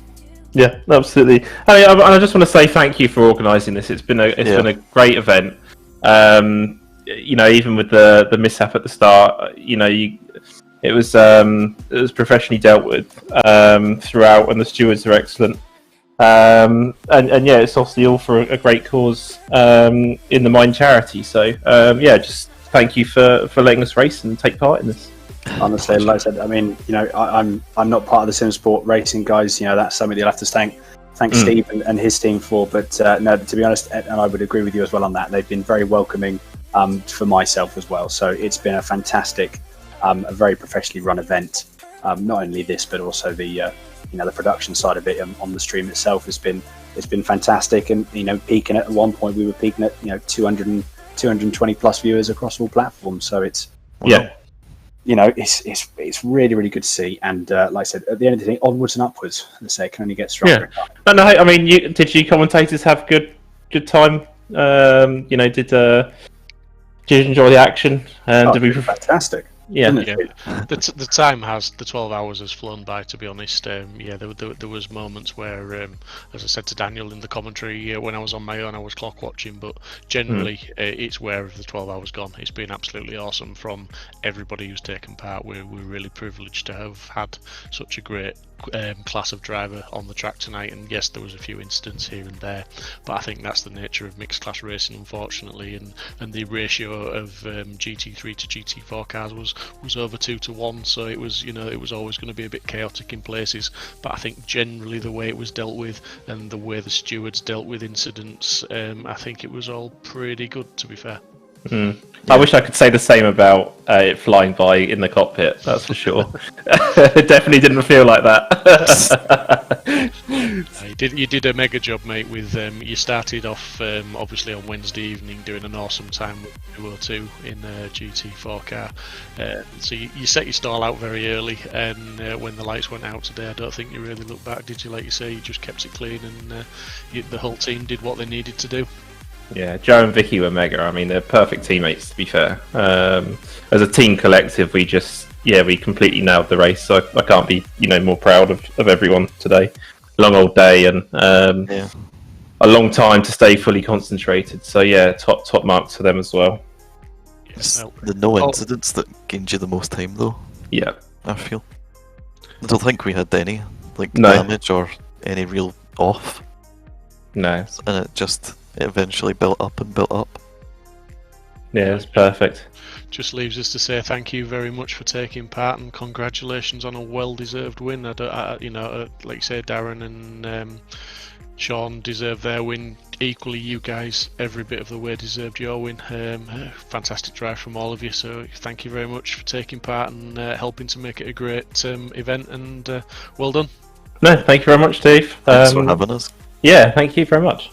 Yeah, absolutely. I just want to say thank you for organising this. It's been a great event. Even with the mishap at the start, it was professionally dealt with throughout, and the stewards are excellent. It's obviously all for a great cause in the Mind charity. So just thank you for letting us race and take part in this. Honestly, like I said, I mean, I'm not part of the Simsport Racing guys. That's something you'll have to thank Steve and his team for. But no, to be honest, and I would agree with you as well on that. They've been very welcoming for myself as well. So it's been a fantastic, a very professionally run event. Not only this, but also the the production side of it on the stream itself has been fantastic. And peaking at one point, we were peaking at 220 plus viewers across all platforms. So it's it's really, really good to see. And like I said, at the end of the day, onwards and upwards. As I say, it can only get stronger. Yeah. And I mean, did you commentators have good time? Did you enjoy the action? Did we fantastic? Yeah. The time the 12 hours has flown by, to be honest. There was moments where, as I said to Daniel in the commentary, when I was on my own, I was clock watching, but generally it's where the 12 hours gone. It's been absolutely awesome from everybody who's taken part. We're really privileged to have had such a great class of driver on the track tonight, and yes, there was a few incidents here and there, but I think that's the nature of mixed class racing, unfortunately, and the ratio of GT3 to GT4 cars was over 2 to 1, so it was it was always going to be a bit chaotic in places. But I think generally the way it was dealt with and the way the stewards dealt with incidents, I think it was all pretty good, to be fair. I wish I could say the same about it flying by in the cockpit, that's for sure. It definitely didn't feel like that. You did a mega job, mate. With you started off obviously on Wednesday evening doing an awesome time with 202 in a GT4 car. So you set your stall out very early, and when the lights went out today, I don't think you really looked back, did you? Like you say, you just kept it clean, and the whole team did what they needed to do. Yeah, Joe and Vicky were mega. I mean, they're perfect teammates, to be fair. As a team collective, we completely nailed the race. So I can't be, more proud of everyone today. Long old day and a long time to stay fully concentrated. So yeah, top marks for them as well. It's the no incidents that gained you the most time, though. Yeah, I feel. I don't think we had any damage or any real off. No, and it eventually built up and built up. Yeah, it's perfect. Just leaves us to say thank you very much for taking part, and congratulations on a well-deserved win. Like you say, Darren and Sean deserve their win equally. You guys, every bit of the way, deserved your win. Fantastic drive from all of you. So thank you very much for taking part and helping to make it a great event. And well done. No, thank you very much, Steve. Thanks for having us. Yeah, thank you very much.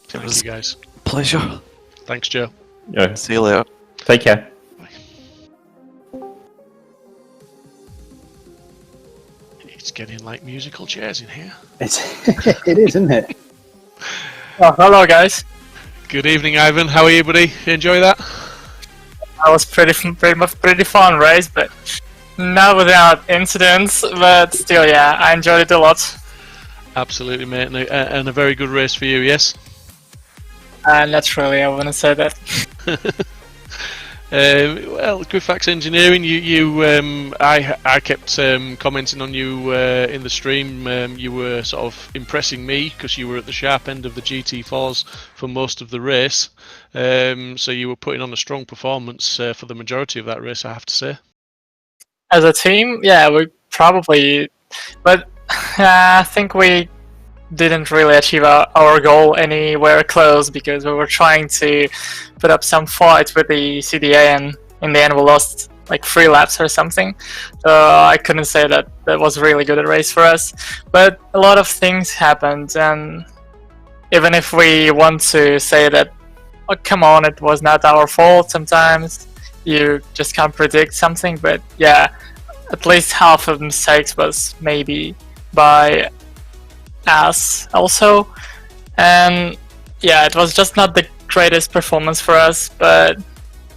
Thank you, guys. Pleasure. Thanks, Joe. Yeah. See you later. Take care. It's getting like musical chairs in here. It is, isn't it? Oh, hello, guys. Good evening, Ivan. How are you, buddy? You enjoy that? That was pretty fun race, but not without incidents. But still, yeah, I enjoyed it a lot. Absolutely, mate, and a very good race for you. Yes. Naturally, I wouldn't say that. Well, Grifax Engineering, I kept commenting on you in the stream. You were sort of impressing me because you were at the sharp end of the GT4s for most of the race. So you were putting on a strong performance for the majority of that race, I have to say. As a team, yeah, we probably, but I think we didn't really achieve our goal anywhere close because we were trying to put up some fight with the CDA, and in the end we lost like 3 laps or something. So I couldn't say that was really good a race for us. But a lot of things happened, and even if we want to say that, oh, come on, it was not our fault, sometimes you just can't predict something. But yeah, at least half of the mistakes was maybe by us also, and yeah, it was just not the greatest performance for us, but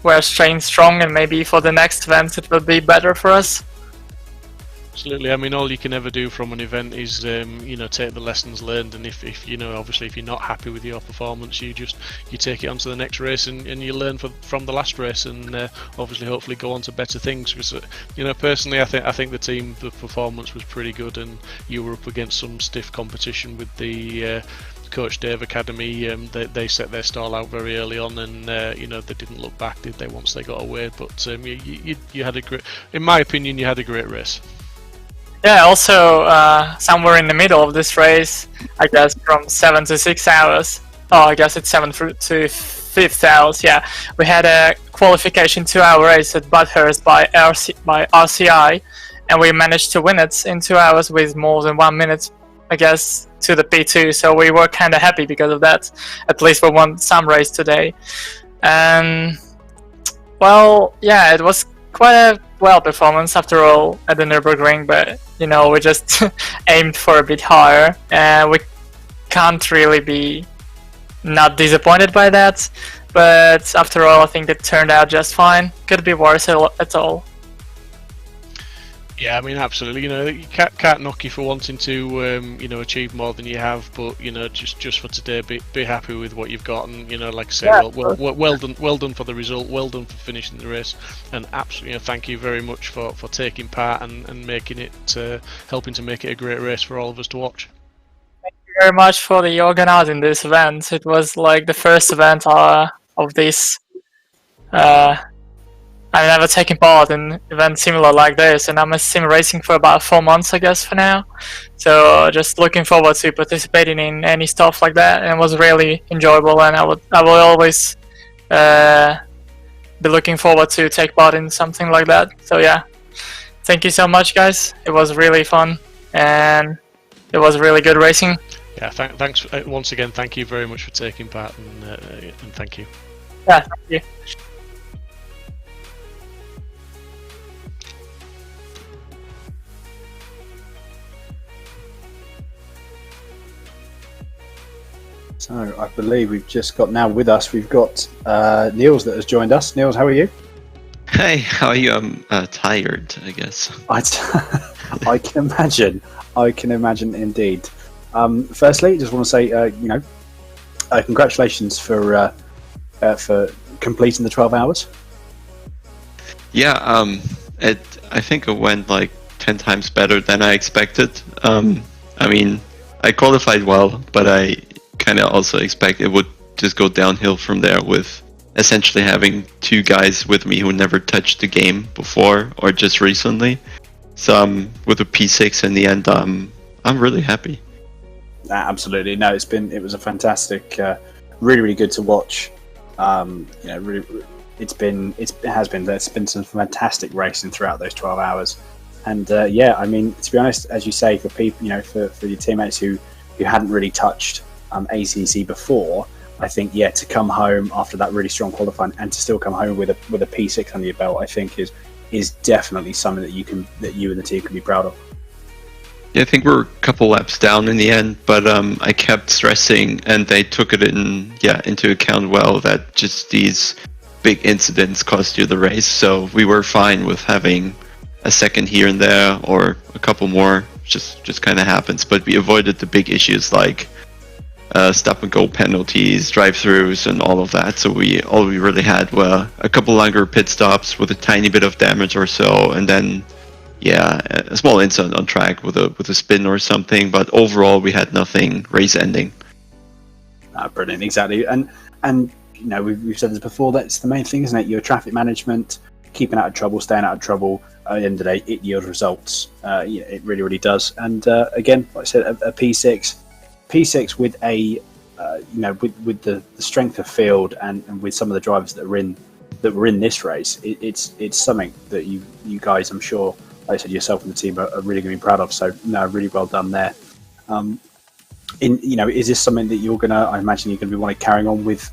we're staying strong, and maybe for the next event it will be better for us. Absolutely. I mean, all you can ever do from an event is, take the lessons learned, and if obviously if you're not happy with your performance, you take it on to the next race, and you learn from the last race, and obviously hopefully go on to better things. Because personally, I think the performance was pretty good, and you were up against some stiff competition with the Coach Dave Academy. They set their stall out very early on, and they didn't look back, did they? Once they got away, but you had a great, in my opinion, you had a great race. Yeah, also somewhere in the middle of this race, I guess from 7 to 6 hours. Oh, I guess it's 7 to 5 hours. Yeah, we had a qualification 2-hour race at Bathurst by RCI, and we managed to win it in 2 hours with more than 1 minute, I guess, to the P2. So we were kind of happy because of that. At least we won some race today. And well, yeah, it was quite a performance after all at the Nürburgring, but we just aimed for a bit higher, and we can't really be not disappointed by that. But after all, I think it turned out just fine. Could be worse at all. Yeah, I mean, absolutely. You can't knock you for wanting to, achieve more than you have. But just for today, be happy with what you've got, and like I say, Yeah, well done for the result, well done for finishing the race, and absolutely, thank you very much for taking part and making it, helping to make it a great race for all of us to watch. Thank you very much for the organizing this event. It was like the first event of this. I've never taken part in events similar like this, and I'm a sim racing for about 4 months, I guess, for now. So just looking forward to participating in any stuff like that, and it was really enjoyable. And I will always be looking forward to take part in something like that. So yeah, thank you so much, guys. It was really fun, and it was really good racing. Yeah, thanks once again. Thank you very much for taking part, and thank you. Yeah, thank you. So I believe we've just got now with us, we've got Niels that has joined us. Niels, how are you? Hey, how are you? I'm tired, I guess. I can imagine. I can imagine indeed. Firstly, just want to say, congratulations for completing the 12 hours. Yeah, I think it went like 10 times better than I expected. I mean, I qualified well, but I kind of also expect it would just go downhill from there, with essentially having 2 guys with me who never touched the game before or just recently. So with a P6 in the end, I'm really happy. Absolutely, no, it was a fantastic, really good to watch. Really, there's been some fantastic racing throughout those 12 hours, and I mean, to be honest, as you say, for people, for your teammates who hadn't really touched ACC before, I think to come home after that really strong qualifying and to still come home with a P6 under your belt, I think is definitely something that you and the team can be proud of. Yeah, I think we're a couple laps down in the end, but I kept stressing, and they took it into account well, that just these big incidents cost you the race. So we were fine with having a second here and there, or a couple more, just kind of happens. But we avoided the big issues like stop and go penalties, drive-throughs, and all of that. So all we really had were a couple longer pit stops with a tiny bit of damage or so, and then a small incident on track with a spin or something. But overall, we had nothing race-ending. Brilliant, exactly. And we've said this before. That's the main thing, isn't it? Your traffic management, keeping out of trouble, staying out of trouble. At the end of the day, it yields results. It really, really does. And again, like I said, a P6 with with the strength of field and with some of the drivers that were in this race, it's something that you guys, I'm sure, like I said, yourself and the team are really going to be proud of. So no, really well done there. Is this something that I imagine you're going to be wanting carrying on with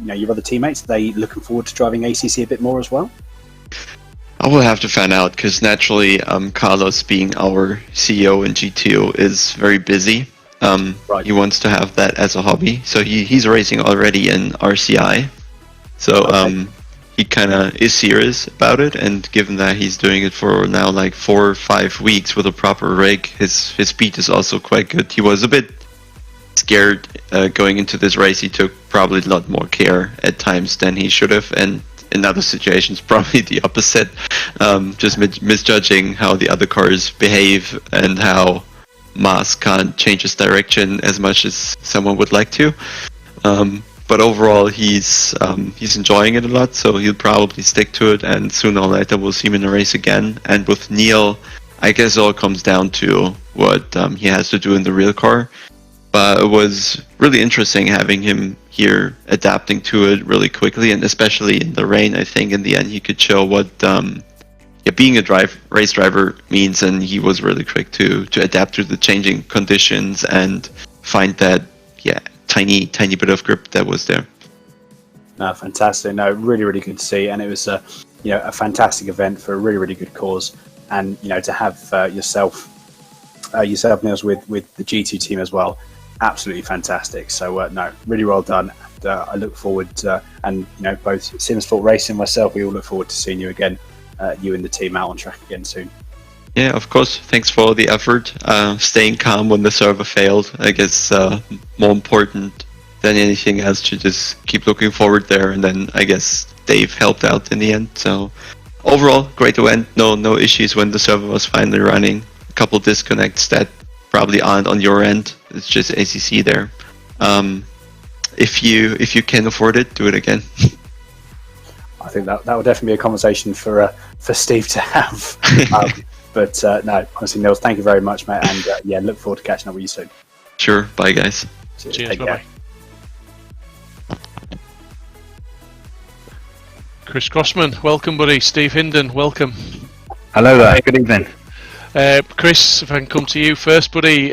your other teammates? Are they looking forward to driving ACC a bit more as well? I will have to find out, because naturally, Carlos, being our CEO in G2, is very busy. Right. He wants to have that as a hobby, so he's racing already in RCI. So he kind of is serious about it, and given that he's doing it for now like 4 or 5 weeks with a proper rig, his speed is also quite good. He was a bit scared going into this race. He took probably a lot more care at times than he should have, and in other situations probably the opposite, just misjudging how the other cars behave and how Mas can't change his direction as much as someone would like to. But overall, he's enjoying it a lot, so he'll probably stick to it, and sooner or later we'll see him in a race again. And with Neil, I guess it all comes down to what he has to do in the real car. But it was really interesting having him here adapting to it really quickly, and especially in the rain. I think in the end he could show what being a race driver means, and he was really quick to adapt to the changing conditions and find that tiny bit of grip that was there. No, fantastic. No, really, really good to see, and it was a fantastic event for a really, really good cause, and to have yourself Niels with the G2 team as well, absolutely fantastic. So no, really well done. And, I look forward to, and both Simsport Racing and myself, we all look forward to seeing you again, you and the team out on track again soon. Yeah, of course. Thanks for all the effort. Staying calm when the server failed, I guess, more important than anything else to just keep looking forward there. And then I guess Dave helped out in the end. So overall, great event. No issues when the server was finally running. A couple disconnects that probably aren't on your end. It's just ACC there. If you can afford it, do it again. I think that would definitely be a conversation for Steve to have. But no, honestly, Niels, thank you very much, mate, and look forward to catching up with you soon. Sure, bye guys. Cheers, bye-bye. Chris Crossman, welcome, buddy. Steve Hinden, welcome. Hello there. Good evening. Chris, if I can come to you first, buddy.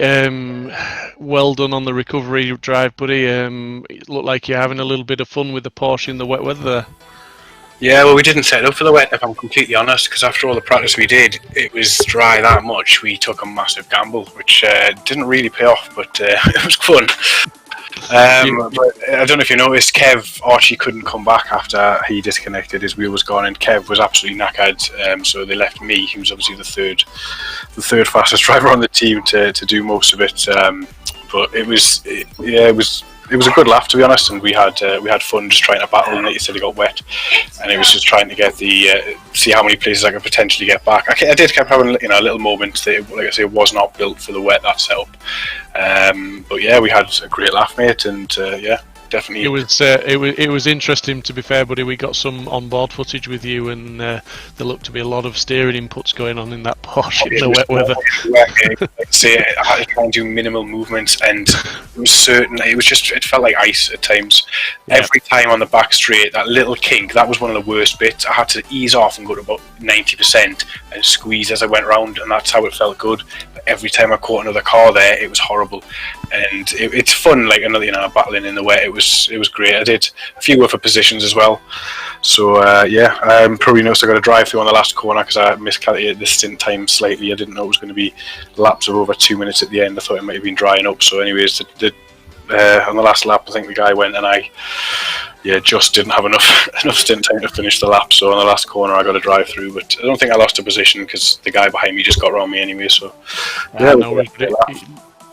Well done on the recovery drive, buddy. It looked like you're having a little bit of fun with the Porsche in the wet weather there. Yeah, well, we didn't set it up for the wet, if I'm completely honest, because after all the practice we did, it was dry that much. We took a massive gamble, which didn't really pay off, but it was fun. But I don't know if you noticed, Kev Archie couldn't come back after he disconnected. His wheel was gone, and Kev was absolutely knackered. So they left me, who was obviously the third fastest driver on the team, to do most of it. But it was a good laugh, to be honest, and we had fun just trying to battle, and like you said, it got wet, and it was just trying to get see how many places I could potentially get back. I did keep having a little moment that, like I say, was not built for the wet, that setup. But yeah, we had a great laugh, mate, and definitely. It was interesting, to be fair, buddy. We got some on-board footage with you, and there looked to be a lot of steering inputs going on in that Porsche in the wet weather. I had to try and do minimal movements, and it was certain. It felt like ice at times. Yeah. Every time on the back straight, that little kink, that was one of the worst bits. I had to ease off and go to about 90% and squeeze as I went round, and that's how it felt good. But every time I caught another car there, it was horrible. And it's fun, like battling in the wet. It was great. I did a few other positions as well. So probably noticed I got a drive through on the last corner because I miscalculated the stint time slightly. I didn't know it was going to be laps of over 2 minutes at the end. I thought it might have been drying up. So anyways, on the last lap, I think the guy went, and I just didn't have enough stint time to finish the lap. So on the last corner, I got a drive through, but I don't think I lost a position because the guy behind me just got around me anyway. So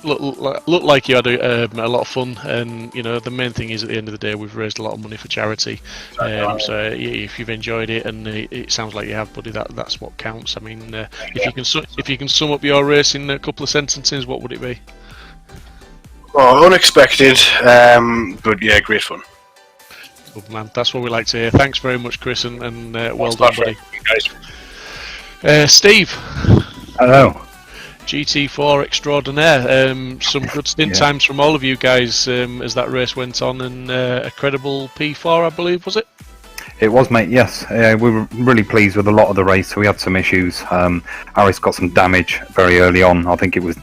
Looked like you had a lot of fun, and the main thing is, at the end of the day, we've raised a lot of money for charity. So if you've enjoyed it, and it sounds like you have, buddy, that's what counts. I mean, if you can sum up your race in a couple of sentences, what would it be? Well, unexpected, but yeah, great fun. Good man, that's what we like to hear. Thanks very much, Chris, and well done, buddy. Steve. Hello. GT4 extraordinaire. Some good stint times from all of you guys as that race went on, and a credible P4, I believe, was it? It was, mate, yes. We were really pleased with a lot of the race. We had some issues. Aris got some damage very early on. I think it was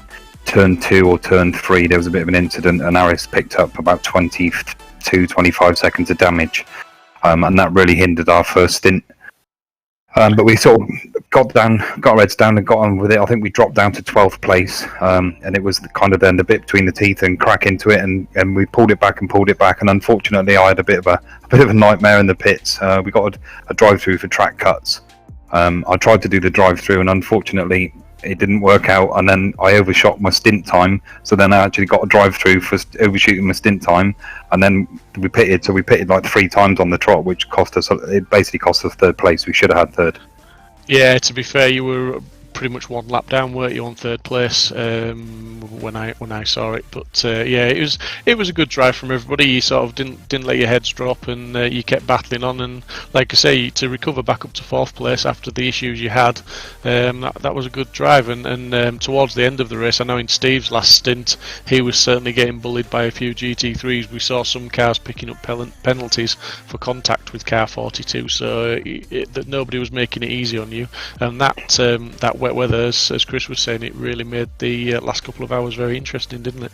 turn 2 or turn 3. There was a bit of an incident, and Aris picked up about 25 seconds of damage. And that really hindered our first stint. But we sort of got our heads down and got on with it. I think we dropped down to 12th place, and it was kind of then the bit between the teeth and crack into it, and we pulled it back, and unfortunately I had a bit of a nightmare in the pits. We got a drive-through for track cuts. I tried to do the drive-through, and unfortunately it didn't work out, and then I overshot my stint time, so then I actually got a drive-through for overshooting my stint time, and then we pitted like 3 times on the trot, which basically cost us 3rd place. We should have had 3rd. Yeah, to be fair, you were pretty much 1 lap down, weren't you, on 3rd place when I saw it. But yeah, it was a good drive from everybody. You sort of didn't let your heads drop, and you kept battling on. And like I say, to recover back up to 4th place after the issues you had, that was a good drive. And towards the end of the race, I know in Steve's last stint, he was certainly getting bullied by a few GT3s. We saw some cars picking up penalties for contact with car 42, so that nobody was making it easy on you. And that wet weather, as Chris was saying, it really made the last couple of hours very interesting, didn't it?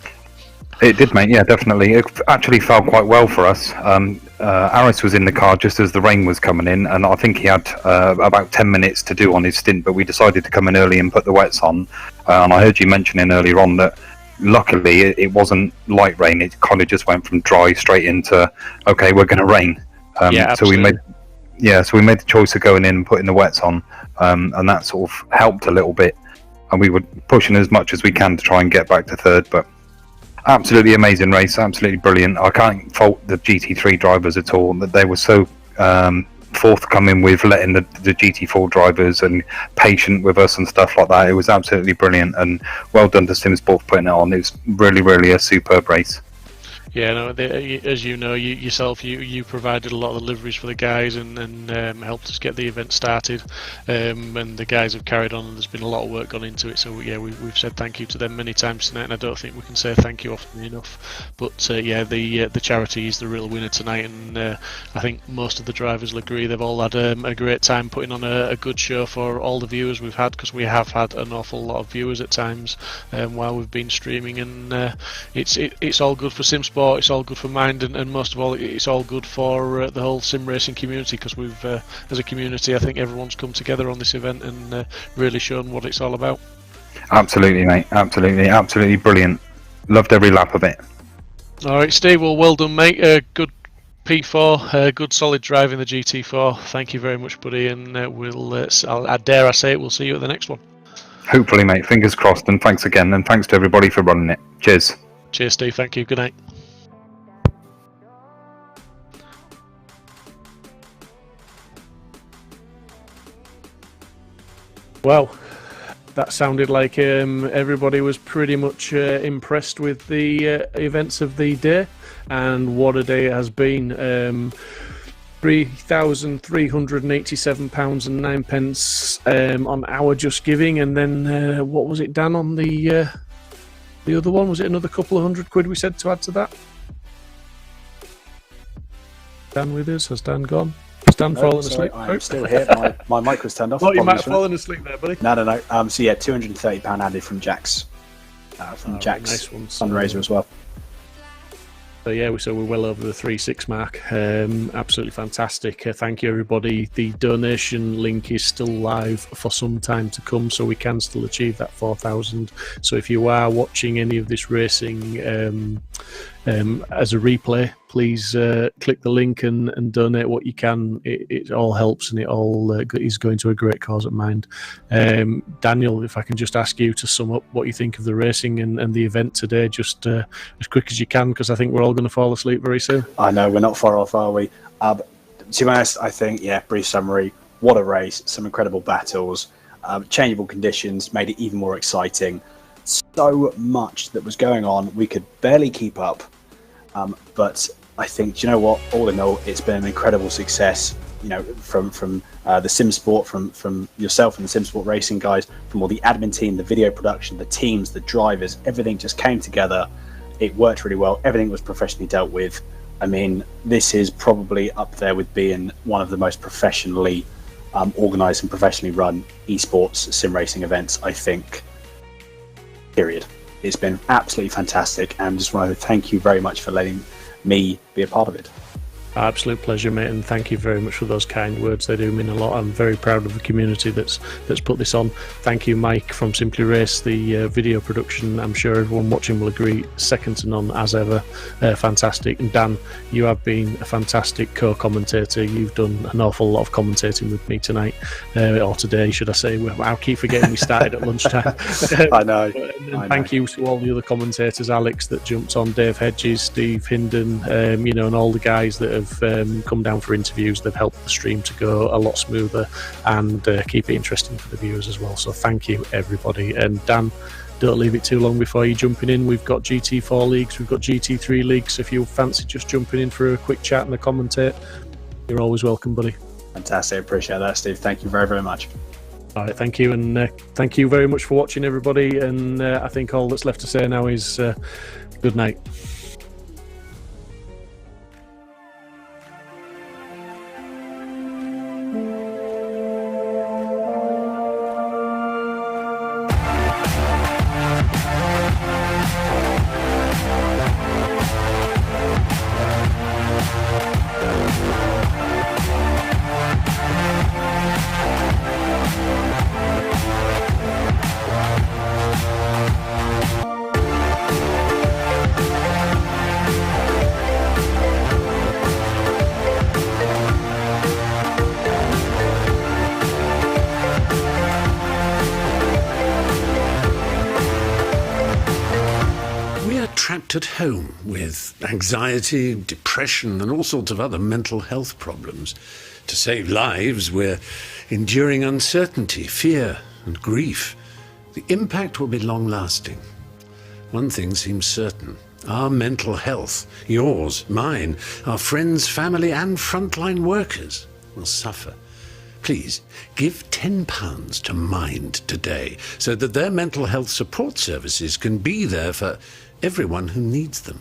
It did, mate. Yeah, definitely. It actually fell quite well for us. Aris was in the car just as the rain was coming in, and I think he had about 10 minutes to do on his stint, but we decided to come in early and put the wets on. And I heard you mentioning earlier on that luckily it wasn't light rain. It kind of just went from dry straight into, okay, we're going to rain. Yeah, so we absolutely. made the choice of going in and putting the wets on, and that sort of helped a little bit. And we were pushing as much as we can to try and get back to 3rd, but absolutely amazing race, absolutely brilliant. I can't fault the GT3 drivers at all. That they were so forthcoming with letting the GT4 drivers and patient with us and stuff like that. It was absolutely brilliant, and well done to Simsport for putting it on. It was really a superb race. Yeah, no, as you know, you provided a lot of the liveries for the guys and helped us get the event started. And the guys have carried on, and there's been a lot of work gone into it. So yeah, we've said thank you to them many times tonight, and I don't think we can say thank you often enough. But yeah, the charity is the real winner tonight, and I think most of the drivers will agree. They've all had a great time putting on a good show for all the viewers we've had, because we have had an awful lot of viewers at times while we've been streaming, and it's all good for Simsport. It's all good for Mind, and most of all, it's all good for the whole sim racing community, because we've, as a community, I think everyone's come together on this event and really shown what it's all about. Absolutely, mate. Absolutely brilliant. Loved every lap of it. All right, Steve. Well done, mate. Good P4, good solid drive in the GT4. Thank you very much, buddy. And I dare I say it, we'll see you at the next one. Hopefully, mate. Fingers crossed. And thanks again. And thanks to everybody for running it. Cheers. Cheers, Steve. Thank you. Good night. Well, that sounded like everybody was pretty much impressed with the events of the day, and what a day it has been. £3,387.09 on our Just Giving, and then what was it, Dan, on the other one? Was it another couple of £100 we said to add to that? Dan with us? Has Dan gone? Has Dan fallen asleep? I'm still here. My mic was turned off. Thought you might have fallen asleep there, buddy. No. So yeah, £230 added from Jack's nice one. fundraiser as well. So yeah, we're well over the 3.6 mark. Absolutely fantastic. Thank you, everybody. The donation link is still live for some time to come, so we can still achieve that 4,000. So if you are watching any of this racing as a replay, please click the link and donate what you can. It all helps, and it all is going to a great cause at Mind. Daniel, if I can just ask you to sum up what you think of the racing and the event today, just as quick as you can, because I think we're all going to fall asleep very soon. I know, we're not far off, are we? To be honest, I think, yeah, brief summary, what a race, some incredible battles, changeable conditions made it even more exciting. So much that was going on, we could barely keep up. But I think, do you know what? All in all, it's been an incredible success. You know, from the Simsport, from yourself and the Simsport Racing guys, from all the admin team, the video production, the teams, the drivers, everything just came together. It worked really well. Everything was professionally dealt with. I mean, this is probably up there with being one of the most professionally organised and professionally run esports sim racing events, I think. Period. It's been absolutely fantastic, and just want to thank you very much for letting me be a part of it. Absolute pleasure, mate, and thank you very much for those kind words. They do mean a lot. I'm very proud of the community that's put this on. Thank you, Mike from Simply Race. The video production, I'm sure everyone watching will agree, second to none as ever. Fantastic. And Dan, you have been a fantastic co-commentator. You've done an awful lot of commentating with me tonight, or today, should I say. I'll keep forgetting we started at lunchtime. I know. Thank you to all the other commentators, Alex that jumped on, Dave Hedges, Steve Hinden, and all the guys that have come down for interviews. They've helped the stream to go a lot smoother and keep it interesting for the viewers as well. So thank you, everybody. And Dan, don't leave it too long before you jumping in. We've got GT4 leagues, we've got GT3 leagues. If you fancy just jumping in for a quick chat and a commentate, you're always welcome, buddy. Fantastic. Appreciate that, Steve. Thank you very, very much. All right, thank you, and thank you very much for watching, everybody. And I think all that's left to say now is good night. At home with anxiety, depression and all sorts of other mental health problems. To save lives, we're enduring uncertainty, fear and grief. The impact will be long-lasting. One thing seems certain. Our mental health, yours, mine, our friends, family and frontline workers will suffer. Please, give £10 to Mind today so that their mental health support services can be there for everyone who needs them.